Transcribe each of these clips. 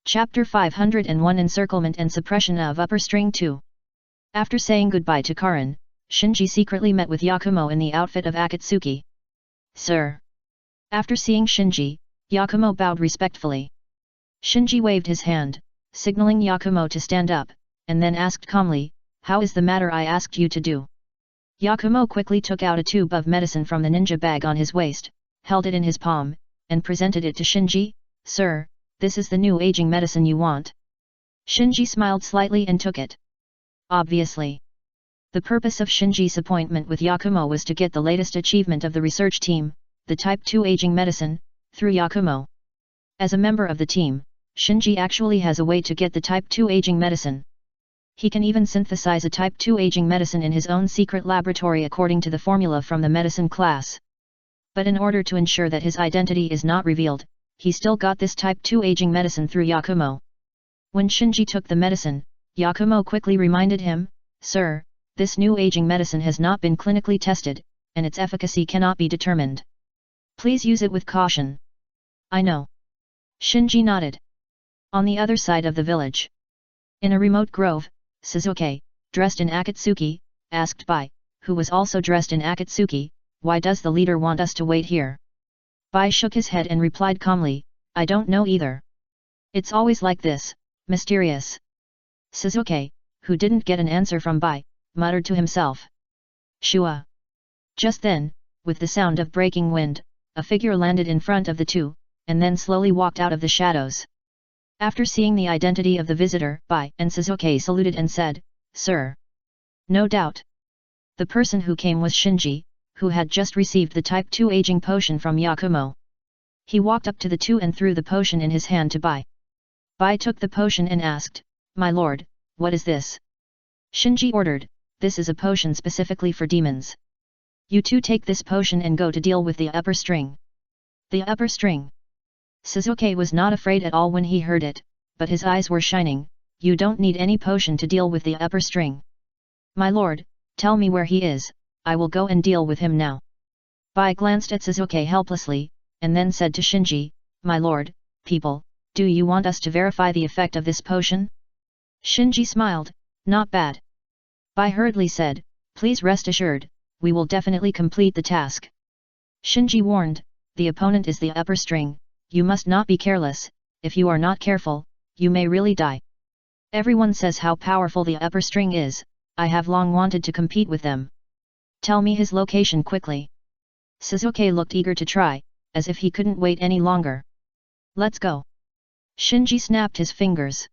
Chapter 501 Encirclement and Suppression of Upper String 2. After saying goodbye to Karin, Shinji secretly met with Yakumo in the outfit of Akatsuki. Sir. After seeing Shinji, Yakumo bowed respectfully. Shinji waved his hand, signaling Yakumo to stand up, and then asked calmly, "How is the matter I asked you to do?" Yakumo quickly took out a tube of medicine from the ninja bag on his waist, held it in his palm, and presented it to Shinji. "Sir, this is the new aging medicine you want." Shinji smiled slightly and took it. Obviously. The purpose of Shinji's appointment with Yakumo was to get the latest achievement of the research team, the Type 2 aging medicine, through Yakumo. As a member of the team, Shinji actually has a way to get the Type 2 aging medicine. He can even synthesize a Type 2 aging medicine in his own secret laboratory according to the formula from the medicine class. But in order to ensure that his identity is not revealed, he still got this Type 2 aging medicine through Yakumo. When Shinji took the medicine, Yakumo quickly reminded him, "Sir, this new aging medicine has not been clinically tested, and its efficacy cannot be determined. Please use it with caution." "I know." Shinji nodded. On the other side of the village, in a remote grove, Suzuki, dressed in Akatsuki, asked Bai, who was also dressed in Akatsuki, "Why does the leader want us to wait here?" Bai shook his head and replied calmly, "I don't know either. It's always like this, mysterious." Suzuki, who didn't get an answer from Bai, muttered to himself, "Shua." Just then, with the sound of breaking wind, a figure landed in front of the two, and then slowly walked out of the shadows. After seeing the identity of the visitor, Bai and Suzuki saluted and said, "Sir." No doubt. The person who came was Shinji, who had just received the Type 2 aging potion from Yakumo. He walked up to the two and threw the potion in his hand to Bai. Bai took the potion and asked, "My lord, what is this?" Shinji ordered, "This is a potion specifically for demons. You two take this potion and go to deal with the upper string." The upper string. Suzuki was not afraid at all when he heard it, but his eyes were shining. "You don't need any potion to deal with the upper string. My lord, tell me where he is, I will go and deal with him now." Bai glanced at Suzuki helplessly, and then said to Shinji, "My lord, people, do you want us to verify the effect of this potion?" Shinji smiled, "Not bad." Bai hurriedly said, "Please rest assured, we will definitely complete the task." Shinji warned, "The opponent is the upper string, you must not be careless, if you are not careful, you may really die. Everyone says how powerful the upper string is, I have long wanted to compete with them. Tell me his location quickly." Suzuki looked eager to try, as if he couldn't wait any longer. "Let's go." Shinji snapped his fingers.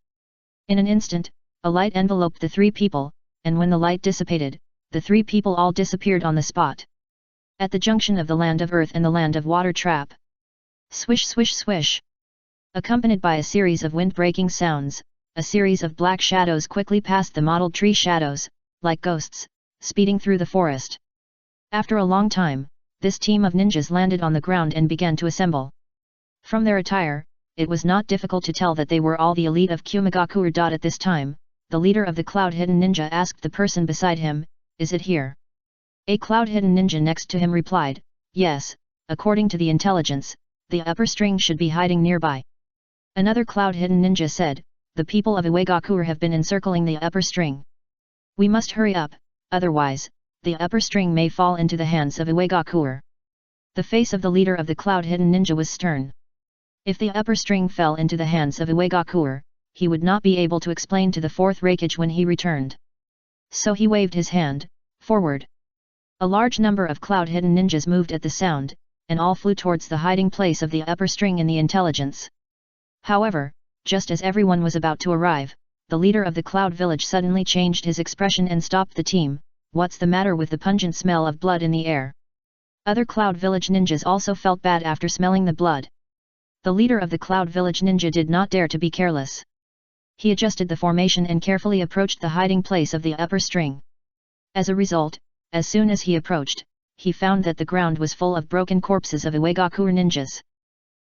In an instant, a light enveloped the three people, and when the light dissipated, the three people all disappeared on the spot. At the junction of the land of earth and the land of water trap. Swish swish swish. Accompanied by a series of wind-breaking sounds, a series of black shadows quickly passed the mottled tree shadows, like ghosts, speeding through the forest. After a long time, this team of ninjas landed on the ground and began to assemble. From their attire, it was not difficult to tell that they were all the elite of Kumigakure. At this time, the leader of the cloud-hidden ninja asked the person beside him, "Is it here?" A cloud-hidden ninja next to him replied, "Yes, according to the intelligence, the upper string should be hiding nearby." Another cloud-hidden ninja said, "The people of Iwagakure have been encircling the upper string. We must hurry up, otherwise, the upper string may fall into the hands of Iwagakure." The face of the leader of the cloud-hidden ninja was stern. If the upper string fell into the hands of Iwagakure, he would not be able to explain to the fourth Raikage when he returned. So he waved his hand, forward. A large number of cloud-hidden ninjas moved at the sound, and all flew towards the hiding place of the upper string in the intelligence. However, just as everyone was about to arrive, the leader of the cloud village suddenly changed his expression and stopped the team. "What's the matter with the pungent smell of blood in the air?" Other cloud village ninjas also felt bad after smelling the blood. The leader of the cloud village ninja did not dare to be careless. He adjusted the formation and carefully approached the hiding place of the upper string. As a result, as soon as he approached, he found that the ground was full of broken corpses of Iwagakure ninjas.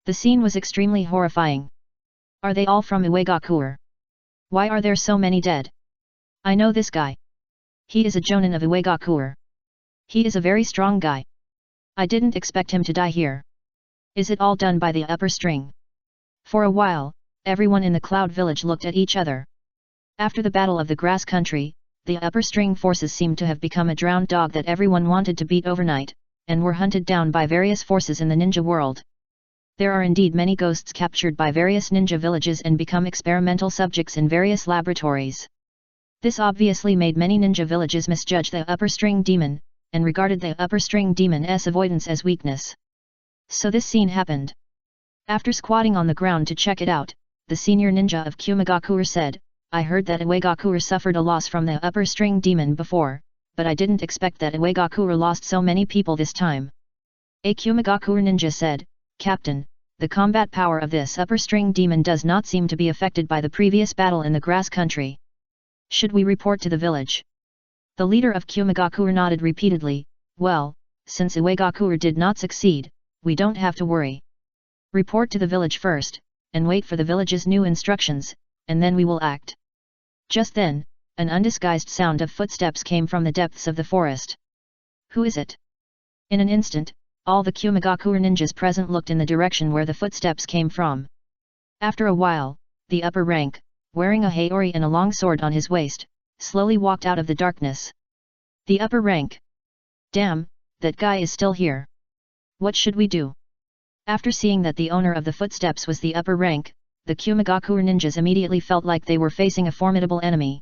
The scene was extremely horrifying. Are they all from Iwagakure? Why are there so many dead? I know this guy. He is a jonin of Iwagakure. He is a very strong guy. I didn't expect him to die here. Is it all done by the upper string? For a while, Everyone in the Cloud Village looked at each other. After the Battle of the Grass Country, the upper string forces seemed to have become a drowned dog that everyone wanted to beat overnight, and were hunted down by various forces in the ninja world. There are indeed many ghosts captured by various ninja villages and become experimental subjects in various laboratories. This obviously made many ninja villages misjudge the upper string demon, and regarded the upper string demon's avoidance as weakness. So this scene happened. After squatting on the ground to check it out, the senior ninja of Kumagakuer said, "I heard that Uegakuer suffered a loss from the upper string demon before, but I didn't expect that Uegakuer lost so many people this time." A Kumagakuer ninja said, "Captain, the combat power of this upper string demon does not seem to be affected by the previous battle in the grass country. Should we report to the village?" The leader of Kumagakuer nodded repeatedly, "Well, since Uegakuer did not succeed, we don't have to worry. Report to the village first, and wait for the village's new instructions, and then we will act." Just then, an undisguised sound of footsteps came from the depths of the forest. "Who is it?" In an instant, all the Kumagakuer ninjas present looked in the direction where the footsteps came from. After a while, the upper rank, wearing a haori and a long sword on his waist, slowly walked out of the darkness. The upper rank. "Damn, that guy is still here. What should we do?" After seeing that the owner of the footsteps was the upper rank, the Kumagakuer ninjas immediately felt like they were facing a formidable enemy.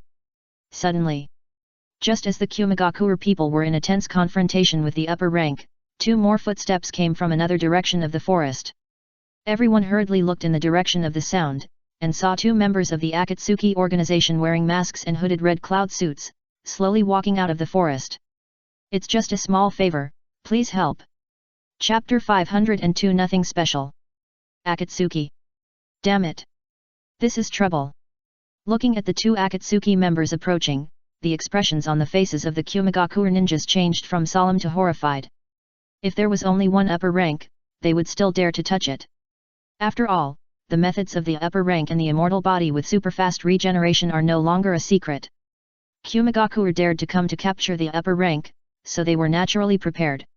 Suddenly, just as the Kumagakuer people were in a tense confrontation with the upper rank, 2 more footsteps came from another direction of the forest. Everyone hurriedly looked in the direction of the sound, and saw 2 members of the Akatsuki organization wearing masks and hooded red cloud suits, slowly walking out of the forest. "It's just a small favor, please help." Chapter 502 Nothing Special. Akatsuki. Damn it! This is trouble. Looking at the 2 Akatsuki members approaching, the expressions on the faces of the Kumagakuer ninjas changed from solemn to horrified. If there was only one upper rank, they would still dare to touch it. After all, the methods of the upper rank and the immortal body with superfast regeneration are no longer a secret. Kumagakuer dared to come to capture the upper rank, so they were naturally prepared.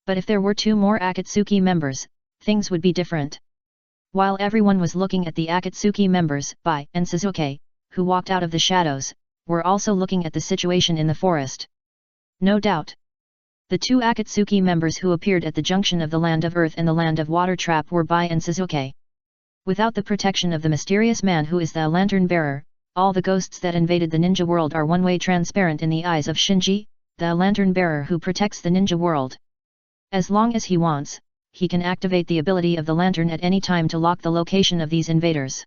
But if there were 2 more Akatsuki members, things would be different. While everyone was looking at the Akatsuki members, Bai and Suzuki, who walked out of the shadows, were also looking at the situation in the forest. No doubt. The 2 Akatsuki members who appeared at the junction of the Land of Earth and the Land of Water Trap were Bai and Suzuki. Without the protection of the mysterious man who is the lantern bearer, all the ghosts that invaded the ninja world are one-way transparent in the eyes of Shinji, the lantern bearer who protects the ninja world. As long as he wants, he can activate the ability of the lantern at any time to lock the location of these invaders.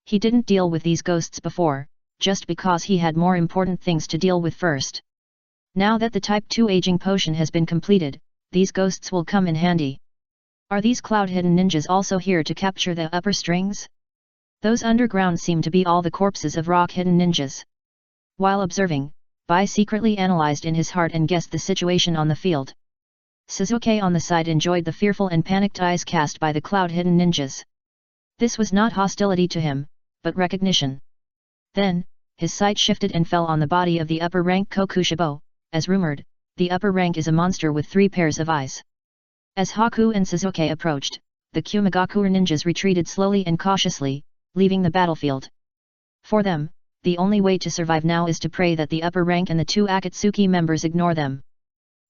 He didn't deal with these ghosts before, just because he had more important things to deal with first. Now that the Type 2 aging potion has been completed, these ghosts will come in handy. Are these cloud-hidden ninjas also here to capture the upper strings? Those underground seem to be all the corpses of rock-hidden ninjas. While observing, Bai secretly analyzed in his heart and guessed the situation on the field. Suzuki on the side enjoyed the fearful and panicked eyes cast by the cloud-hidden ninjas. This was not hostility to him, but recognition. Then, his sight shifted and fell on the body of the upper rank Kokushibo. As rumored, the upper rank is a monster with 3 pairs of eyes. As Haku and Suzuki approached, the Kumagakuer ninjas retreated slowly and cautiously, leaving the battlefield. For them, the only way to survive now is to pray that the upper rank and the 2 Akatsuki members ignore them.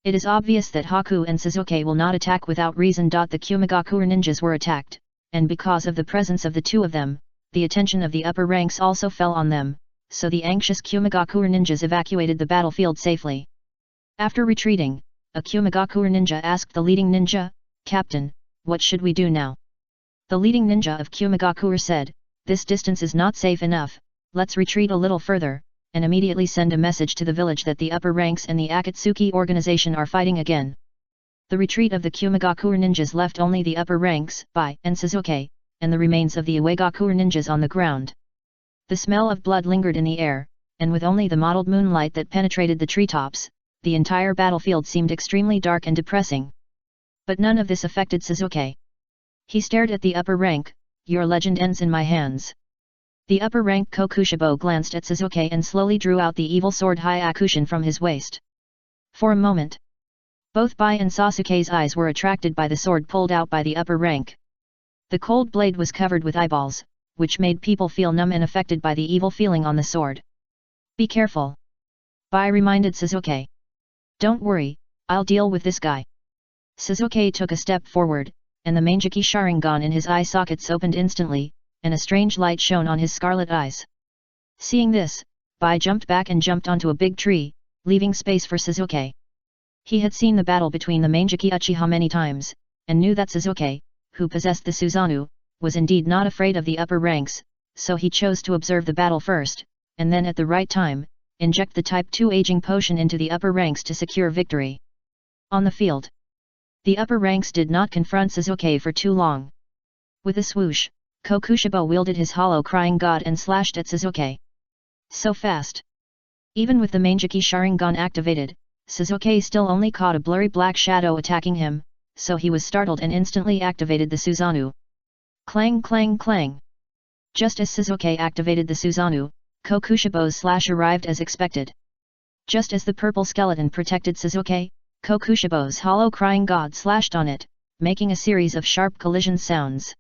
It is obvious that Haku and Suzuki will not attack without reason. The Kumagakuer ninjas were attacked, and because of the presence of the 2 of them, the attention of the upper ranks also fell on them, so the anxious Kumagakuer ninjas evacuated the battlefield safely. After retreating, a Kumagakuer ninja asked the leading ninja, "Captain, what should we do now?" The leading ninja of Kumagakuer said, "This distance is not safe enough, let's retreat a little further, and immediately send a message to the village that the upper ranks and the Akatsuki organization are fighting again." The retreat of the Kumagakuer ninjas left only the upper ranks, Bai and Suzuki, and the remains of the Uegakuer ninjas on the ground. The smell of blood lingered in the air, and with only the mottled moonlight that penetrated the treetops, the entire battlefield seemed extremely dark and depressing. But none of this affected Suzuki. He stared at the upper rank. "Your legend ends in my hands." The upper rank Kokushibo glanced at Suzuki and slowly drew out the evil sword Hyakushin from his waist. For a moment, both Bai and Sasuke's eyes were attracted by the sword pulled out by the upper rank. The cold blade was covered with eyeballs, which made people feel numb and affected by the evil feeling on the sword. "Be careful," Bai reminded Suzuki. "Don't worry, I'll deal with this guy." Suzuki took a step forward, and the Mangeki Sharingan in his eye sockets opened instantly, and a strange light shone on his scarlet eyes. Seeing this, Bai jumped back and jumped onto a big tree, leaving space for Suzuki. He had seen the battle between the Mangeki Uchiha many times, and knew that Suzuki, who possessed the Susanoo, was indeed not afraid of the upper ranks, so he chose to observe the battle first, and then at the right time, inject the Type 2 aging potion into the upper ranks to secure victory. On the field, the upper ranks did not confront Suzuki for too long. With a swoosh, Kokushibo wielded his hollow crying god and slashed at Suzuki. So fast! Even with the Mangeki Sharingan activated, Suzuki still only caught a blurry black shadow attacking him, so he was startled and instantly activated the Susanoo. Clang clang clang! Just as Suzuki activated the Susanoo, Kokushibo's slash arrived as expected. Just as the purple skeleton protected Suzuki, Kokushibo's hollow crying god slashed on it, making a series of sharp collision sounds.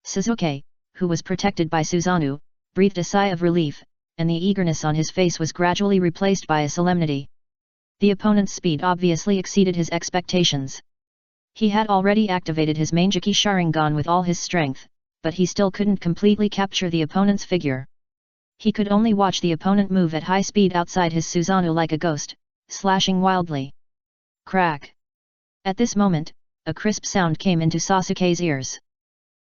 Suzuki, who was protected by Susanoo, breathed a sigh of relief, and the eagerness on his face was gradually replaced by a solemnity. The opponent's speed obviously exceeded his expectations. He had already activated his Mangeki Sharingan with all his strength, but he still couldn't completely capture the opponent's figure. He could only watch the opponent move at high speed outside his Susanoo like a ghost, slashing wildly. Crack! At this moment, a crisp sound came into Sasuke's ears.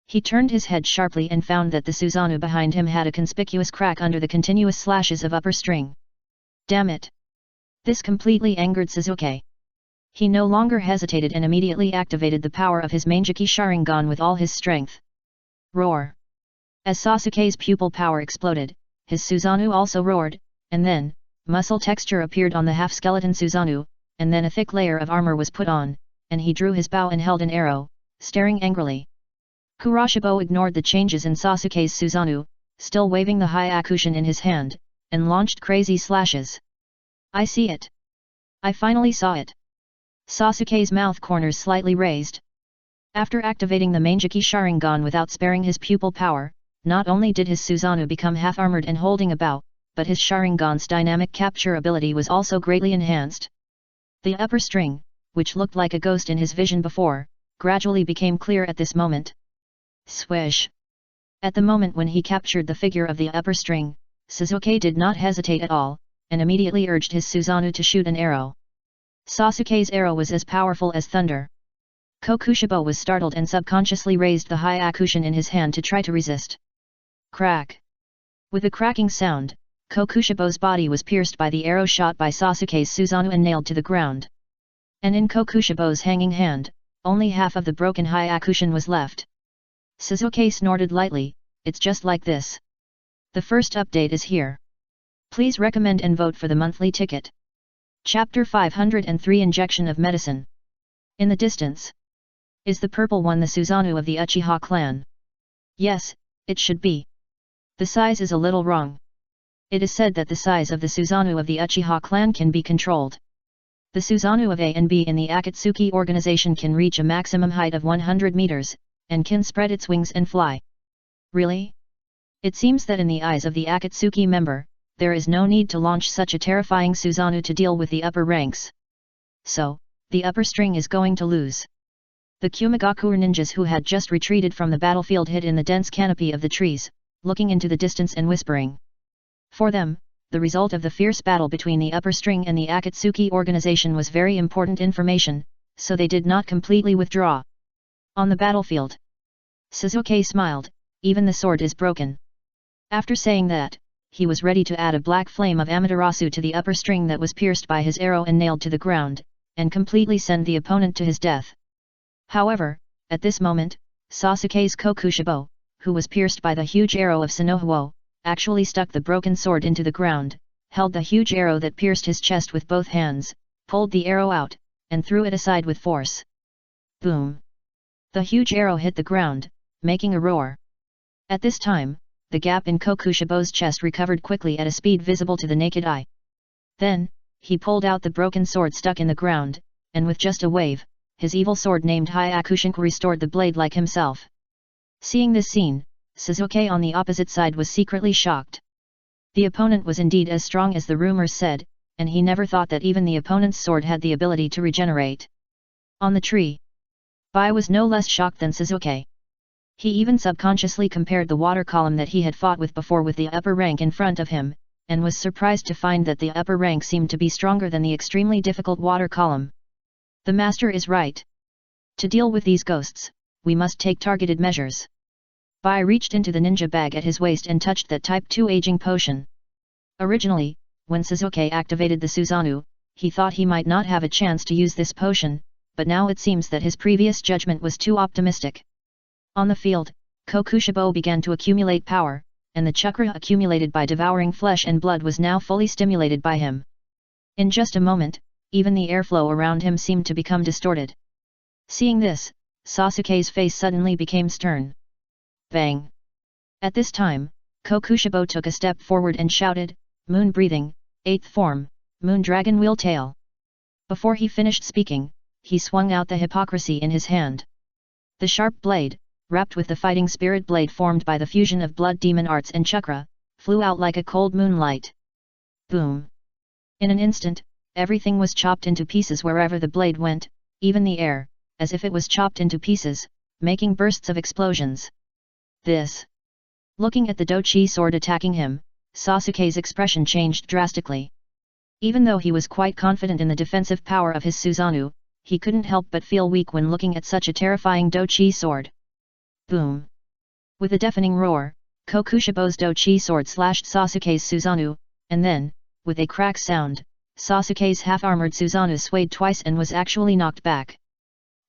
He turned his head sharply and found that the Susanoo behind him had a conspicuous crack under the continuous slashes of upper string. Damn it! This completely angered Suzuki. He no longer hesitated and immediately activated the power of his Mangeki Sharingan with all his strength. Roar! As Sasuke's pupil power exploded, his Susanoo also roared, and then, muscle texture appeared on the half-skeleton Susanoo, and then a thick layer of armor was put on, and he drew his bow and held an arrow, staring angrily. Kuroshibo ignored the changes in Sasuke's Susanoo, still waving the Hyakushin in his hand, and launched crazy slashes. I see it. I finally saw it. Sasuke's mouth corners slightly raised. After activating the Mangeki Sharingan without sparing his pupil power, not only did his Susanoo become half-armored and holding a bow, but his Sharingan's dynamic capture ability was also greatly enhanced. The upper string, which looked like a ghost in his vision before, gradually became clear at this moment. Swish! At the moment when he captured the figure of the upper string, Suzuki did not hesitate at all, and immediately urged his Susanoo to shoot an arrow. Sasuke's arrow was as powerful as thunder. Kokushibo was startled and subconsciously raised the Hyakushin in his hand to try to resist. Crack! With a cracking sound, Kokushibo's body was pierced by the arrow shot by Sasuke's Susanoo and nailed to the ground. And in Kokushibo's hanging hand, only half of the broken Hyakushin was left. Suzuki snorted lightly, "It's just like this. The first update is here. Please recommend and vote for the monthly ticket." Chapter 503 Injection of Medicine. In the distance. Is the purple one the Susanoo of the Uchiha clan? Yes, it should be. The size is a little wrong. It is said that the size of the Susanoo of the Uchiha clan can be controlled. The Susanoo of A and B in the Akatsuki organization can reach a maximum height of 100 meters, and can spread its wings and fly. Really? It seems that in the eyes of the Akatsuki member, there is no need to launch such a terrifying Susanoo to deal with the upper ranks. So, the upper string is going to lose. The Kumigakure ninjas who had just retreated from the battlefield hid in the dense canopy of the trees, looking into the distance and whispering. For them, the result of the fierce battle between the upper string and the Akatsuki organization was very important information, so they did not completely withdraw. On the battlefield, Suzuki smiled, "Even the sword is broken." After saying that, he was ready to add a black flame of Amaterasu to the upper string that was pierced by his arrow and nailed to the ground, and completely send the opponent to his death. However, at this moment, Sasuke's Kokushibo, who was pierced by the huge arrow of Sanohuo, actually stuck the broken sword into the ground, held the huge arrow that pierced his chest with both hands, pulled the arrow out, and threw it aside with force. Boom! The huge arrow hit the ground, making a roar. At this time, the gap in Kokushibo's chest recovered quickly at a speed visible to the naked eye. Then, he pulled out the broken sword stuck in the ground, and with just a wave, his evil sword named Hyakushin restored the blade like himself. Seeing this scene, Sasuke on the opposite side was secretly shocked. The opponent was indeed as strong as the rumors said, and he never thought that even the opponent's sword had the ability to regenerate. On the tree, Bai was no less shocked than Sasuke. He even subconsciously compared the water column that he had fought with before with the upper rank in front of him, and was surprised to find that the upper rank seemed to be stronger than the extremely difficult water column. The master is right. To deal with these ghosts, we must take targeted measures. Bai reached into the ninja bag at his waist and touched that Type 2 aging potion. Originally, when Sasuke activated the Susanoo, he thought he might not have a chance to use this potion, but now it seems that his previous judgment was too optimistic. On the field, Kokushibo began to accumulate power, and the chakra accumulated by devouring flesh and blood was now fully stimulated by him. In just a moment, even the airflow around him seemed to become distorted. Seeing this, Sasuke's face suddenly became stern. Bang! At this time, Kokushibo took a step forward and shouted, "Moon breathing, 8th form, Moon Dragon Wheel Tail." Before he finished speaking, he swung out the hypocrisy in his hand. The sharp blade, wrapped with the fighting spirit blade formed by the fusion of blood demon arts and chakra, flew out like a cold moonlight. Boom! In an instant, everything was chopped into pieces wherever the blade went, even the air, as if it was chopped into pieces, making bursts of explosions. This. Looking at the Dochi sword attacking him, Sasuke's expression changed drastically. Even though he was quite confident in the defensive power of his Susanoo, he couldn't help but feel weak when looking at such a terrifying Dochi sword. Boom! With a deafening roar, Kokushibo's Dochi sword slashed Sasuke's Susanoo, and then, with a crack sound, Sasuke's half-armored Susanoo swayed twice and was actually knocked back.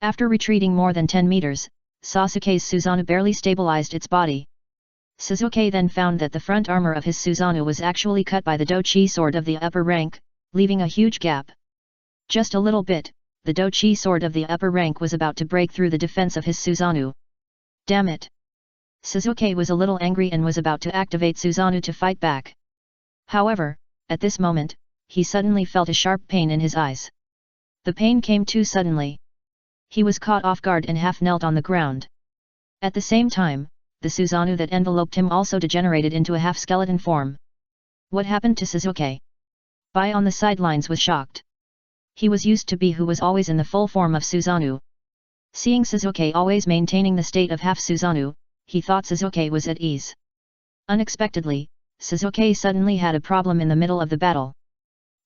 After retreating more than 10 meters, Sasuke's Susanoo barely stabilized its body. Sasuke then found that the front armor of his Susanoo was actually cut by the Dochi sword of the upper rank, leaving a huge gap. Just a little bit, the Dochi sword of the upper rank was about to break through the defense of his Susanoo. Damn it! Sasuke was a little angry and was about to activate Susanoo to fight back. However, at this moment, he suddenly felt a sharp pain in his eyes. The pain came too suddenly. He was caught off guard and half knelt on the ground. At the same time, the Susanoo that enveloped him also degenerated into a half-skeleton form. What happened to Sasuke? Bai on the sidelines was shocked. He was used to be who was always in the full form of Susanoo. Seeing Sasuke always maintaining the state of half Susanoo, he thought Sasuke was at ease. Unexpectedly, Sasuke suddenly had a problem in the middle of the battle.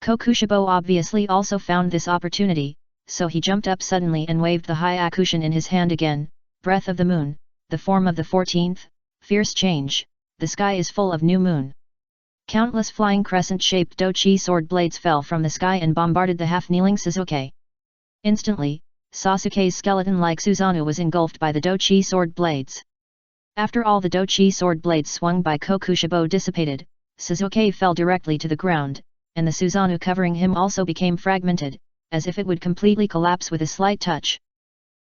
Kokushibo obviously also found this opportunity, so he jumped up suddenly and waved the Hyakushin in his hand again. Breath of the moon, the form of the 14th, fierce change, the sky is full of new moon. Countless flying crescent-shaped Dochi sword blades fell from the sky and bombarded the half-kneeling Sasuke. Instantly, Sasuke's skeleton-like Susanoo was engulfed by the Dochi sword blades. After all the Dochi sword blades swung by Kokushibo dissipated, Sasuke fell directly to the ground, and the Susanoo covering him also became fragmented, as if it would completely collapse with a slight touch.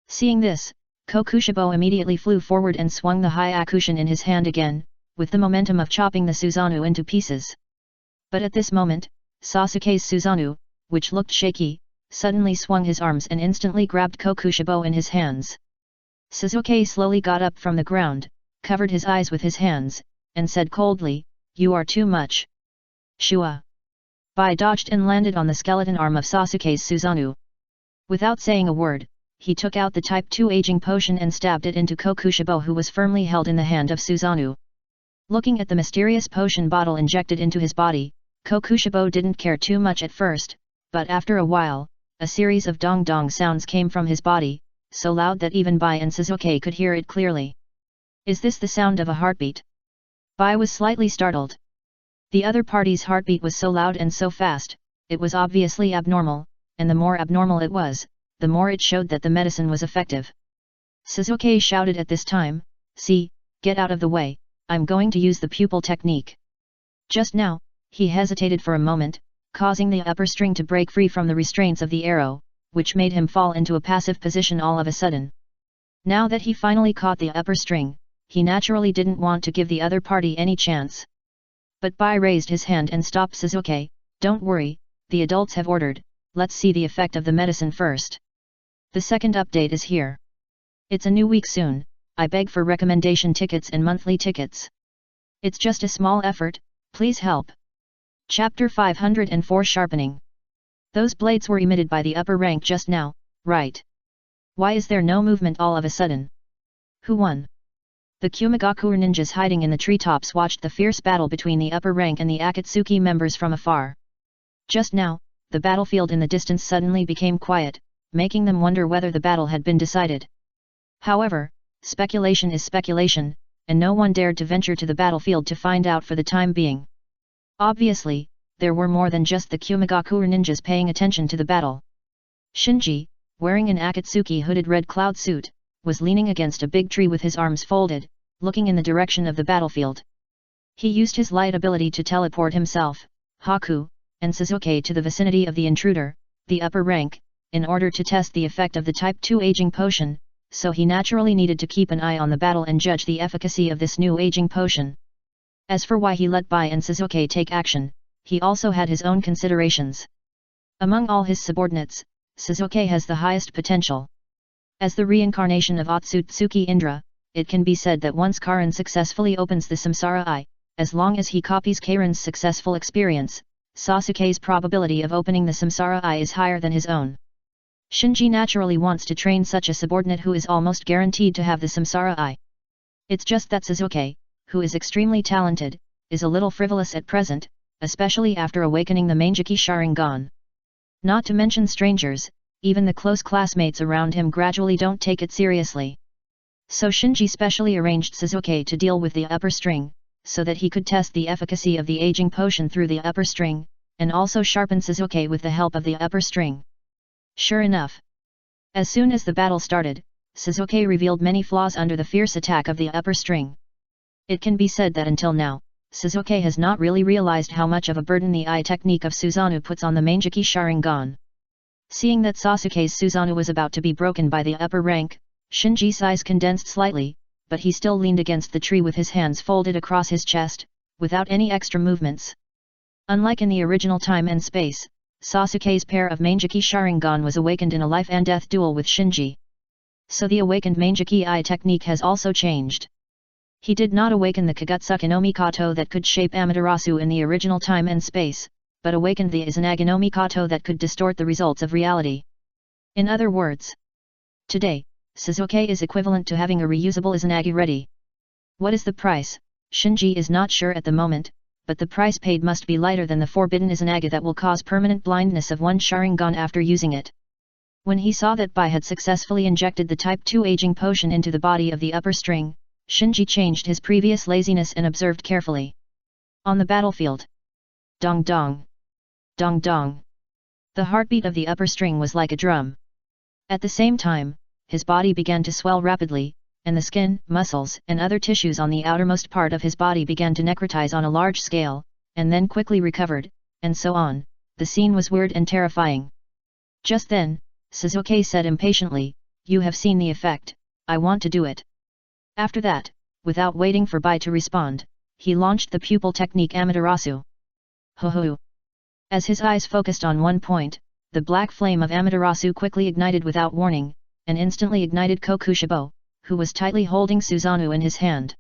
Seeing this, Kokushibo immediately flew forward and swung the Hyakushin in his hand again, with the momentum of chopping the Susanoo into pieces. But at this moment, Sasuke's Susanoo, which looked shaky, suddenly swung his arms and instantly grabbed Kokushibo in his hands. Sasuke slowly got up from the ground, covered his eyes with his hands, and said coldly, "You are too much." Shua! Bai dodged and landed on the skeleton arm of Sasuke's Susanoo. Without saying a word, he took out the Type 2 aging potion and stabbed it into Kokushibo, who was firmly held in the hand of Susanoo. Looking at the mysterious potion bottle injected into his body, Kokushibo didn't care too much at first, but after a while, a series of dong-dong sounds came from his body, so loud that even Bai and Sasuke could hear it clearly. Is this the sound of a heartbeat? Bai was slightly startled. The other party's heartbeat was so loud and so fast, it was obviously abnormal, and the more abnormal it was, the more it showed that the medicine was effective. Sasuke shouted at this time, "See, get out of the way, I'm going to use the pupil technique." Just now, he hesitated for a moment, causing the upper string to break free from the restraints of the arrow, which made him fall into a passive position all of a sudden. Now that he finally caught the upper string, he naturally didn't want to give the other party any chance. But Bai raised his hand and stopped Sasuke. "Don't worry, the adults have ordered, let's see the effect of the medicine first. The second update is here. It's a new week soon, I beg for recommendation tickets and monthly tickets. It's just a small effort, please help. Chapter 504 Sharpening. Those blades were emitted by the upper rank just now, right? Why is there no movement all of a sudden? Who won? The Kumigakure ninjas hiding in the treetops watched the fierce battle between the upper rank and the Akatsuki members from afar. Just now, the battlefield in the distance suddenly became quiet, making them wonder whether the battle had been decided. However, speculation is speculation, and no one dared to venture to the battlefield to find out for the time being. Obviously, there were more than just the Kumigakure ninjas paying attention to the battle. Shinji, wearing an Akatsuki hooded red cloud suit, was leaning against a big tree with his arms folded, looking in the direction of the battlefield. He used his light ability to teleport himself, Haku, and Sasuke to the vicinity of the intruder, the upper rank, in order to test the effect of the Type 2 aging potion, so he naturally needed to keep an eye on the battle and judge the efficacy of this new aging potion. As for why he let Bai and Sasuke take action, he also had his own considerations. Among all his subordinates, Sasuke has the highest potential. As the reincarnation of Otsutsuki Indra, it can be said that once Karin successfully opens the Samsara Eye, as long as he copies Karin's successful experience, Sasuke's probability of opening the Samsara Eye is higher than his own. Shinji naturally wants to train such a subordinate who is almost guaranteed to have the Samsara Eye. It's just that Sasuke, who is extremely talented, is a little frivolous at present, especially after awakening the Mangeki Sharingan. Not to mention strangers, even the close classmates around him gradually don't take it seriously. So Shinji specially arranged Sasuke to deal with the upper string, so that he could test the efficacy of the aging potion through the upper string, and also sharpen Sasuke with the help of the upper string. Sure enough. As soon as the battle started, Sasuke revealed many flaws under the fierce attack of the upper string. It can be said that until now, Sasuke has not really realized how much of a burden the eye technique of Susanoo puts on the Mangeki Sharingan. Seeing that Sasuke's Susanoo was about to be broken by the upper rank, Shinji's eyes condensed slightly, but he still leaned against the tree with his hands folded across his chest, without any extra movements. Unlike in the original time and space, Sasuke's pair of Mangeki Sharingan was awakened in a life and death duel with Shinji. So the awakened Mangeki eye technique has also changed. He did not awaken the Kagutsuki no Mikoto that could shape Amaterasu in the original time and space, but awakened the Izanagi no Mikoto that could distort the results of reality. In other words, today, Sasuke is equivalent to having a reusable Izanagi ready. What is the price? Shinji is not sure at the moment, but the price paid must be lighter than the forbidden Izanagi that will cause permanent blindness of one Sharingan after using it. When he saw that Bai had successfully injected the Type 2 aging potion into the body of the upper string, Shinji changed his previous laziness and observed carefully. On the battlefield. Dong dong. Dong dong. The heartbeat of the upper string was like a drum. At the same time, his body began to swell rapidly, and the skin, muscles, and other tissues on the outermost part of his body began to necrotize on a large scale, and then quickly recovered, and so on. The scene was weird and terrifying. Just then, Sasuke said impatiently, "You have seen the effect, I want to do it." After that, without waiting for Bai to respond, he launched the pupil technique Amaterasu. Ho ho! As his eyes focused on one point, the black flame of Amaterasu quickly ignited without warning, and instantly ignited Kokushibo, who was tightly holding Susanoo in his hand.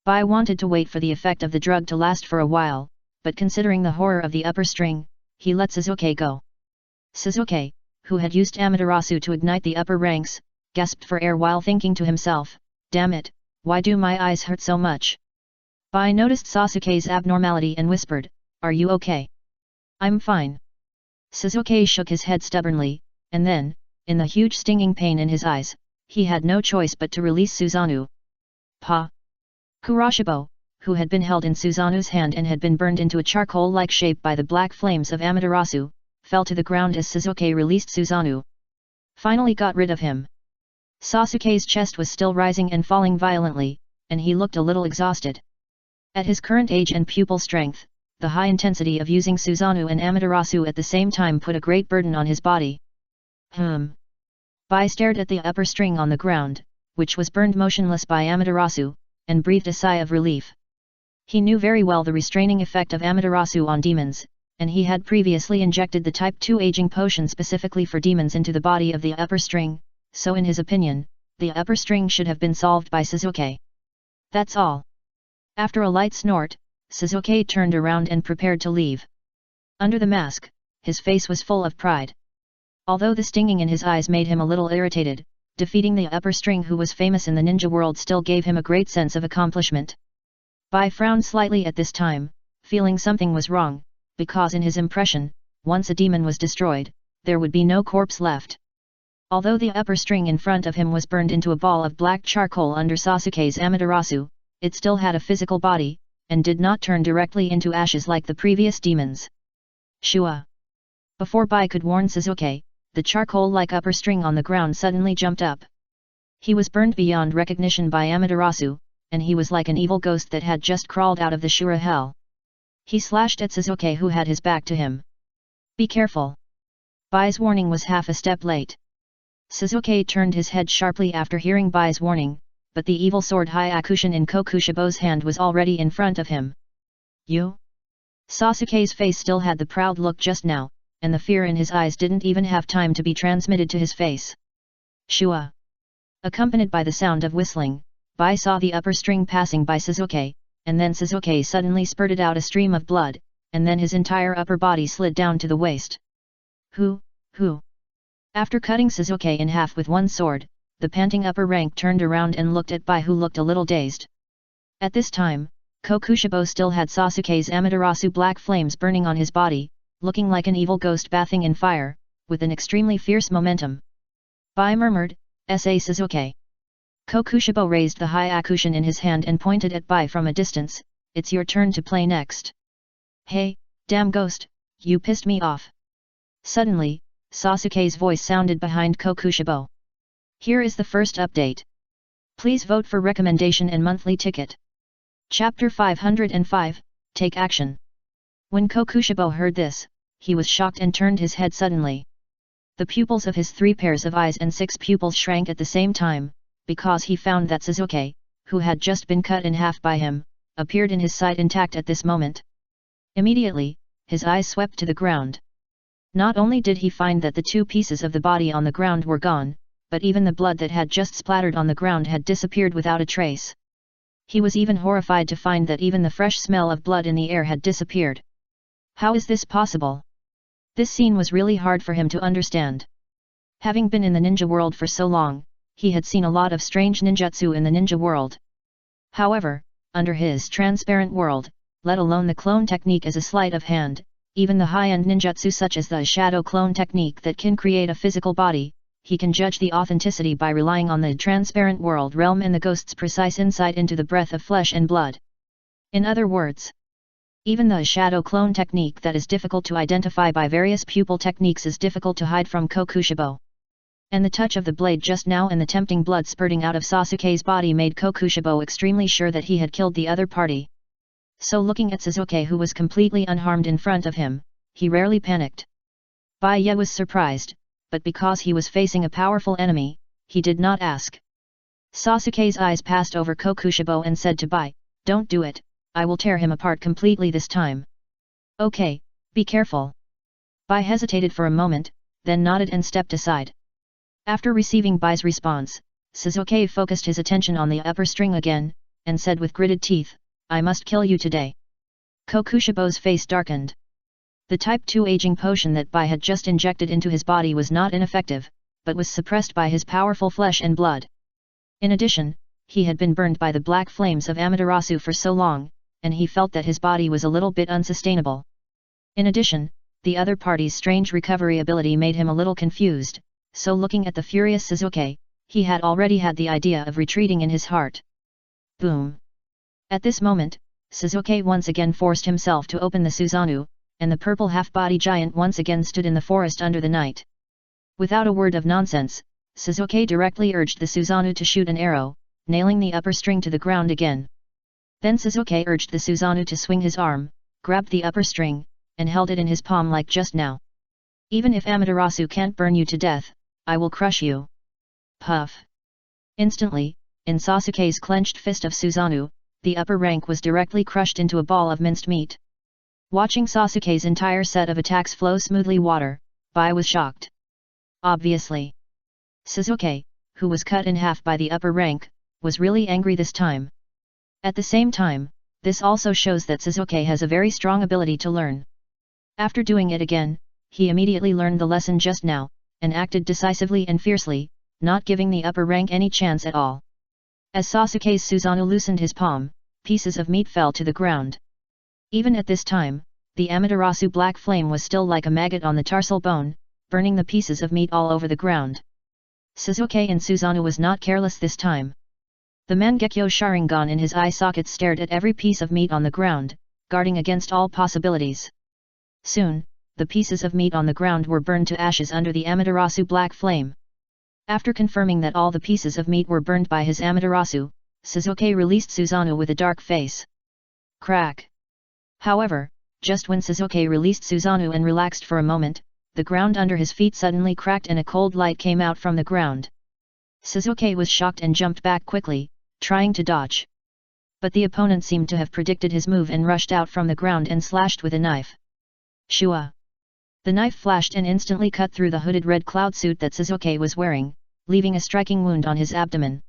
Bai wanted to wait for the effect of the drug to last for a while, but considering the horror of the upper string, he let Sasuke go. Sasuke, who had used Amaterasu to ignite the upper ranks, gasped for air while thinking to himself, "Damn it, why do my eyes hurt so much?" Bai noticed Sasuke's abnormality and whispered, "Are you okay?" "I'm fine." Sasuke shook his head stubbornly, and then, in the huge stinging pain in his eyes, he had no choice but to release Susanoo. Pa! Kuroshibo, who had been held in Susanoo's hand and had been burned into a charcoal-like shape by the black flames of Amaterasu, fell to the ground as Sasuke released Susanoo. Finally got rid of him. Sasuke's chest was still rising and falling violently, and he looked a little exhausted. At his current age and pupil strength, the high intensity of using Susanoo and Amaterasu at the same time put a great burden on his body. Bai stared at the upper string on the ground, which was burned motionless by Amaterasu, and breathed a sigh of relief. He knew very well the restraining effect of Amaterasu on demons, and he had previously injected the Type 2 aging potion specifically for demons into the body of the upper string, so in his opinion, the upper string should have been solved by Sasuke. That's all. After a light snort, Sasuke turned around and prepared to leave. Under the mask, his face was full of pride. Although the stinging in his eyes made him a little irritated, defeating the upper string who was famous in the ninja world still gave him a great sense of accomplishment. Bai frowned slightly at this time, feeling something was wrong, because in his impression, once a demon was destroyed, there would be no corpse left. Although the upper string in front of him was burned into a ball of black charcoal under Sasuke's Amaterasu, it still had a physical body, and did not turn directly into ashes like the previous demons. Shua! Before Bai could warn Sasuke, the charcoal-like upper string on the ground suddenly jumped up. He was burned beyond recognition by Amaterasu, and he was like an evil ghost that had just crawled out of the Shura hell. He slashed at Sasuke who had his back to him. Be careful! Bai's warning was half a step late. Sasuke turned his head sharply after hearing Bai's warning, but the evil sword Hyakushin in Kokushibo's hand was already in front of him. You? Sasuke's face still had the proud look just now, and the fear in his eyes didn't even have time to be transmitted to his face. Shua! Accompanied by the sound of whistling, Bai saw the upper string passing by Sasuke, and then Sasuke suddenly spurted out a stream of blood, and then his entire upper body slid down to the waist. Who? After cutting Sasuke in half with one sword, the panting upper rank turned around and looked at Bai who looked a little dazed. At this time, Kokushibo still had Sasuke's Amaterasu black flames burning on his body, looking like an evil ghost bathing in fire, with an extremely fierce momentum. Bai murmured, "S.A. Sasuke." Kokushibo raised the Hyakushin in his hand and pointed at Bai from a distance. "It's your turn to play next." "Hey, damn ghost, you pissed me off." Suddenly, Sasuke's voice sounded behind Kokushibo. "Here is the first update. Please vote for recommendation and monthly ticket." Chapter 505, Take Action. When Kokushibo heard this, he was shocked and turned his head suddenly. The pupils of his 3 pairs of eyes and 6 pupils shrank at the same time, because he found that Sasuke, who had just been cut in half by him, appeared in his sight intact at this moment. Immediately, his eyes swept to the ground. Not only did he find that the 2 pieces of the body on the ground were gone, but even the blood that had just splattered on the ground had disappeared without a trace. He was even horrified to find that even the fresh smell of blood in the air had disappeared. How is this possible? This scene was really hard for him to understand. Having been in the ninja world for so long, he had seen a lot of strange ninjutsu in the ninja world. However, under his transparent world, let alone the clone technique as a sleight of hand, even the high-end ninjutsu such as the shadow clone technique that can create a physical body, he can judge the authenticity by relying on the transparent world realm and the ghost's precise insight into the breath of flesh and blood. In other words, even the shadow clone technique that is difficult to identify by various pupil techniques is difficult to hide from Kokushibo. And the touch of the blade just now and the tempting blood spurting out of Sasuke's body made Kokushibo extremely sure that he had killed the other party. So looking at Sasuke who was completely unharmed in front of him, he rarely panicked. Bai was surprised, but because he was facing a powerful enemy, he did not ask. Sasuke's eyes passed over Kokushibo and said to Bai, "Don't do it, I will tear him apart completely this time." "Okay, be careful." Bai hesitated for a moment, then nodded and stepped aside. After receiving Bai's response, Sasuke focused his attention on the upper string again, and said with gritted teeth, "I must kill you today." Kokushibo's face darkened. The Type 2 aging potion that Bai had just injected into his body was not ineffective, but was suppressed by his powerful flesh and blood. In addition, he had been burned by the black flames of Amaterasu for so long, and he felt that his body was a little bit unsustainable. In addition, the other party's strange recovery ability made him a little confused, so looking at the furious Sasuke, he had already had the idea of retreating in his heart. Boom! At this moment, Sasuke once again forced himself to open the Susanoo, and the purple half-body giant once again stood in the forest under the night. Without a word of nonsense, Sasuke directly urged the Susanoo to shoot an arrow, nailing the upper string to the ground again. Then Sasuke urged the Susanoo to swing his arm, grabbed the upper string, and held it in his palm like just now. "Even if Amaterasu can't burn you to death, I will crush you." Puff! Instantly, in Sasuke's clenched fist of Susanoo, the upper rank was directly crushed into a ball of minced meat. Watching Sasuke's entire set of attacks flow smoothly water, Bai was shocked. Obviously, Sasuke, who was cut in half by the upper rank, was really angry this time. At the same time, this also shows that Sasuke has a very strong ability to learn. After doing it again, he immediately learned the lesson just now, and acted decisively and fiercely, not giving the upper rank any chance at all. As Sasuke's Susanoo loosened his palm, pieces of meat fell to the ground. Even at this time, the Amaterasu black flame was still like a maggot on the tarsal bone, burning the pieces of meat all over the ground. Sasuke in Susanoo was not careless this time. The Mangekyo Sharingan in his eye sockets stared at every piece of meat on the ground, guarding against all possibilities. Soon, the pieces of meat on the ground were burned to ashes under the Amaterasu black flame. After confirming that all the pieces of meat were burned by his Amaterasu, Sasuke released Susanoo with a dark face. Crack! However, just when Sasuke released Susanoo and relaxed for a moment, the ground under his feet suddenly cracked and a cold light came out from the ground. Sasuke was shocked and jumped back quickly, trying to dodge. But the opponent seemed to have predicted his move and rushed out from the ground and slashed with a knife. Shua! The knife flashed and instantly cut through the hooded red cloud suit that Sasuke was wearing, leaving a striking wound on his abdomen.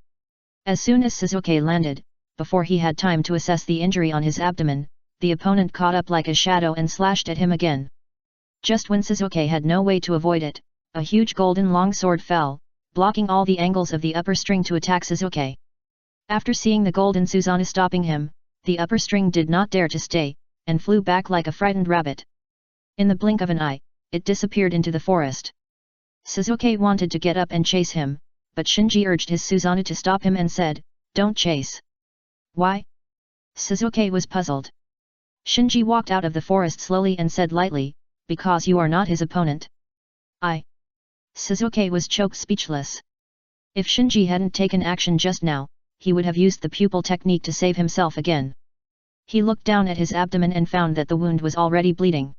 As soon as Sasuke landed, before he had time to assess the injury on his abdomen, the opponent caught up like a shadow and slashed at him again. Just when Sasuke had no way to avoid it, a huge golden longsword fell, blocking all the angles of the upper string to attack Sasuke. After seeing the golden Susanoo stopping him, the upper string did not dare to stay, and flew back like a frightened rabbit. In the blink of an eye, it disappeared into the forest. Sasuke wanted to get up and chase him, but Shinji urged his Susanoo to stop him and said, "Don't chase." Why? Sasuke was puzzled. Shinji walked out of the forest slowly and said lightly, "Because you are not his opponent." Sasuke was choked speechless. If Shinji hadn't taken action just now, he would have used the pupil technique to save himself again. He looked down at his abdomen and found that the wound was already bleeding.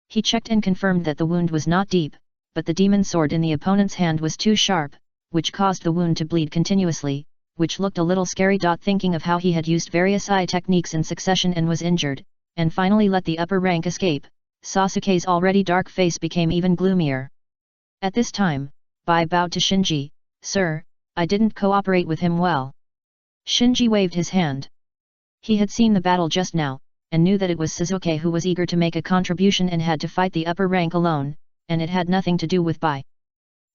He checked and confirmed that the wound was not deep, but the demon sword in the opponent's hand was too sharp, which caused the wound to bleed continuously, which looked a little scary. Thinking of how he had used various eye techniques in succession and was injured, and finally let the upper rank escape, Sasuke's already dark face became even gloomier. At this time, Bai bowed to Shinji, "Sir, I didn't cooperate with him well." Shinji waved his hand. He had seen the battle just now, and knew that it was Sasuke who was eager to make a contribution and had to fight the upper rank alone, and it had nothing to do with Bai.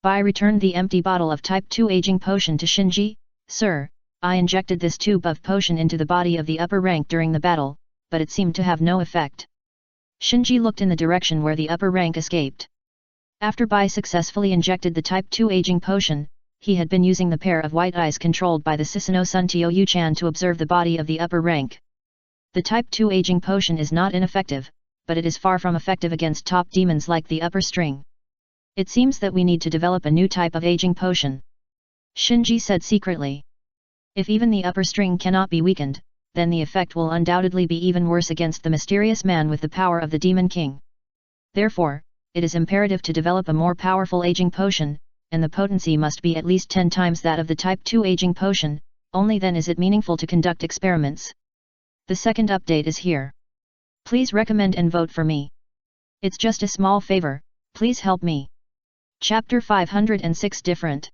Bai returned the empty bottle of Type 2 aging potion to Shinji, "Sir, I injected this tube of potion into the body of the upper rank during the battle, but it seemed to have no effect." Shinji looked in the direction where the upper rank escaped. After Bai successfully injected the Type 2 aging potion, he had been using the pair of white eyes controlled by the Susanoo Suntio Yuchan to observe the body of the upper rank. The Type 2 aging potion is not ineffective, but it is far from effective against top demons like the upper string. "It seems that we need to develop a new type of aging potion," Shinji said secretly. "If even the upper string cannot be weakened, then the effect will undoubtedly be even worse against the mysterious man with the power of the Demon King. Therefore, it is imperative to develop a more powerful aging potion, and the potency must be at least 10 times that of the Type 2 aging potion, only then is it meaningful to conduct experiments. The second update is here. Please recommend and vote for me. It's just a small favor, please help me." Chapter 506 Different.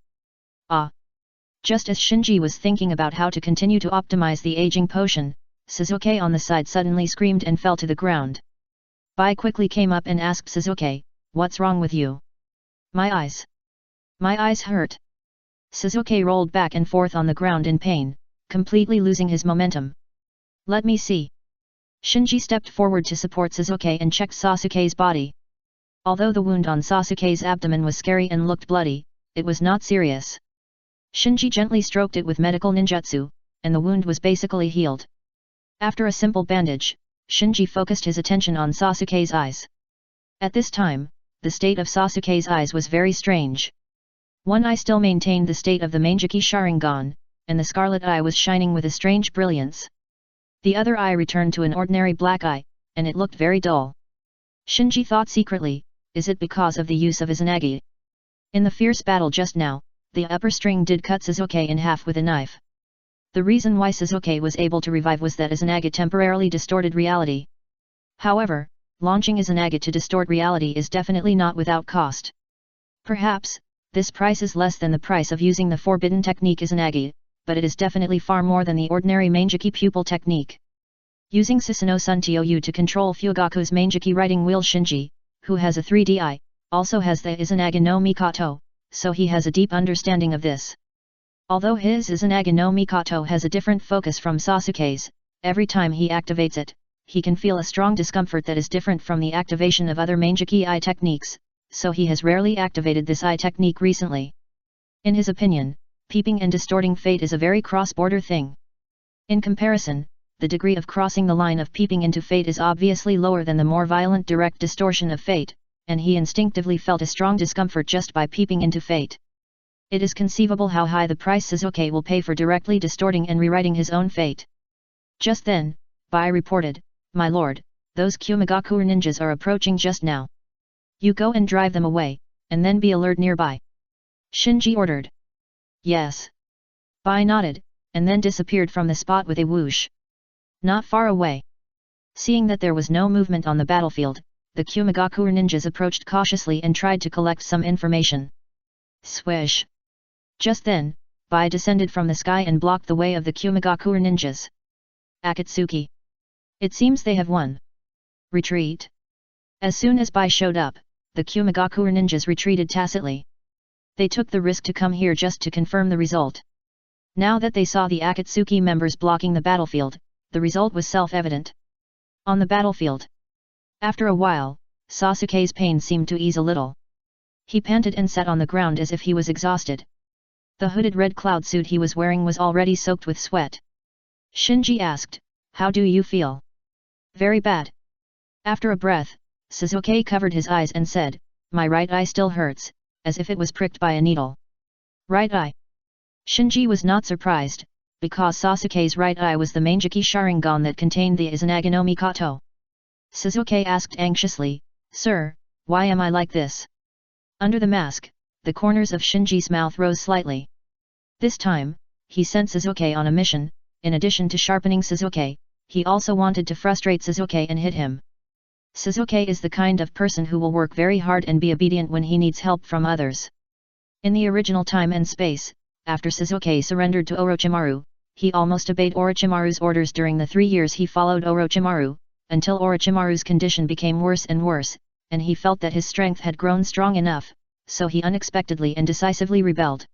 Just as Shinji was thinking about how to continue to optimize the aging potion, Sasuke on the side suddenly screamed and fell to the ground. Bai quickly came up and asked Sasuke, "What's wrong with you?" My eyes hurt." Sasuke rolled back and forth on the ground in pain, completely losing his momentum. "Let me see." Shinji stepped forward to support Sasuke and checked Sasuke's body. Although the wound on Sasuke's abdomen was scary and looked bloody, it was not serious. Shinji gently stroked it with medical ninjutsu, and the wound was basically healed. After a simple bandage, Shinji focused his attention on Sasuke's eyes. At this time, the state of Sasuke's eyes was very strange. One eye still maintained the state of the Mangekyo Sharingan, and the scarlet eye was shining with a strange brilliance. The other eye returned to an ordinary black eye, and it looked very dull. Shinji thought secretly, is it because of the use of Izanagi? In the fierce battle just now, the upper string did cut Sasuke in half with a knife. The reason why Sasuke was able to revive was that Izanagi temporarily distorted reality. However, launching Izanagi to distort reality is definitely not without cost. Perhaps, This price is less than the price of using the forbidden technique Izanagi, but it is definitely far more than the ordinary Mangeki pupil technique. Using Susanoo Sun Tou to control Fugaku's Mangeki writing wheel Shinji, who has a 3D eye, also has the Izanagi no Mikoto, so he has a deep understanding of this. Although his Izanagi no Mikoto has a different focus from Sasuke's, every time he activates it, he can feel a strong discomfort that is different from the activation of other Mangeki eye techniques, so he has rarely activated this eye technique recently. In his opinion, peeping and distorting fate is a very cross-border thing. In comparison, the degree of crossing the line of peeping into fate is obviously lower than the more violent direct distortion of fate, and he instinctively felt a strong discomfort just by peeping into fate. It is conceivable how high the price Sasuke will pay for directly distorting and rewriting his own fate. Just then, Bai reported, "My lord, those Kumagaku ninjas are approaching just now. You go and drive them away, and then be alert nearby." Shinji ordered. "Yes." Bai nodded, and then disappeared from the spot with a whoosh. Not far away. Seeing that there was no movement on the battlefield, the Kumagaku ninjas approached cautiously and tried to collect some information. Swish! Just then, Bai descended from the sky and blocked the way of the Kumagaku ninjas. Akatsuki. It seems they have won. Retreat. As soon as Bai showed up, the Kumagaku ninjas retreated tacitly. They took the risk to come here just to confirm the result. Now that they saw the Akatsuki members blocking the battlefield, the result was self-evident. On the battlefield. After a while, Sasuke's pain seemed to ease a little. He panted and sat on the ground as if he was exhausted. The hooded red cloud suit he was wearing was already soaked with sweat. Shinji asked, "How do you feel?" "Very bad." After a breath, Sasuke covered his eyes and said, "My right eye still hurts, as if it was pricked by a needle." Right eye. Shinji was not surprised, because Sasuke's right eye was the Mangeki Sharingan that contained the Izanagi no Mikoto. Sasuke asked anxiously, "Sir, why am I like this?" Under the mask, the corners of Shinji's mouth rose slightly. This time, he sent Sasuke on a mission. In addition to sharpening Sasuke, he also wanted to frustrate Sasuke and hit him. Sasuke is the kind of person who will work very hard and be obedient when he needs help from others. In the original time and space, after Sasuke surrendered to Orochimaru, he almost obeyed Orochimaru's orders during the 3 years he followed Orochimaru, until Orochimaru's condition became worse and worse, and he felt that his strength had grown strong enough, so he unexpectedly and decisively rebelled.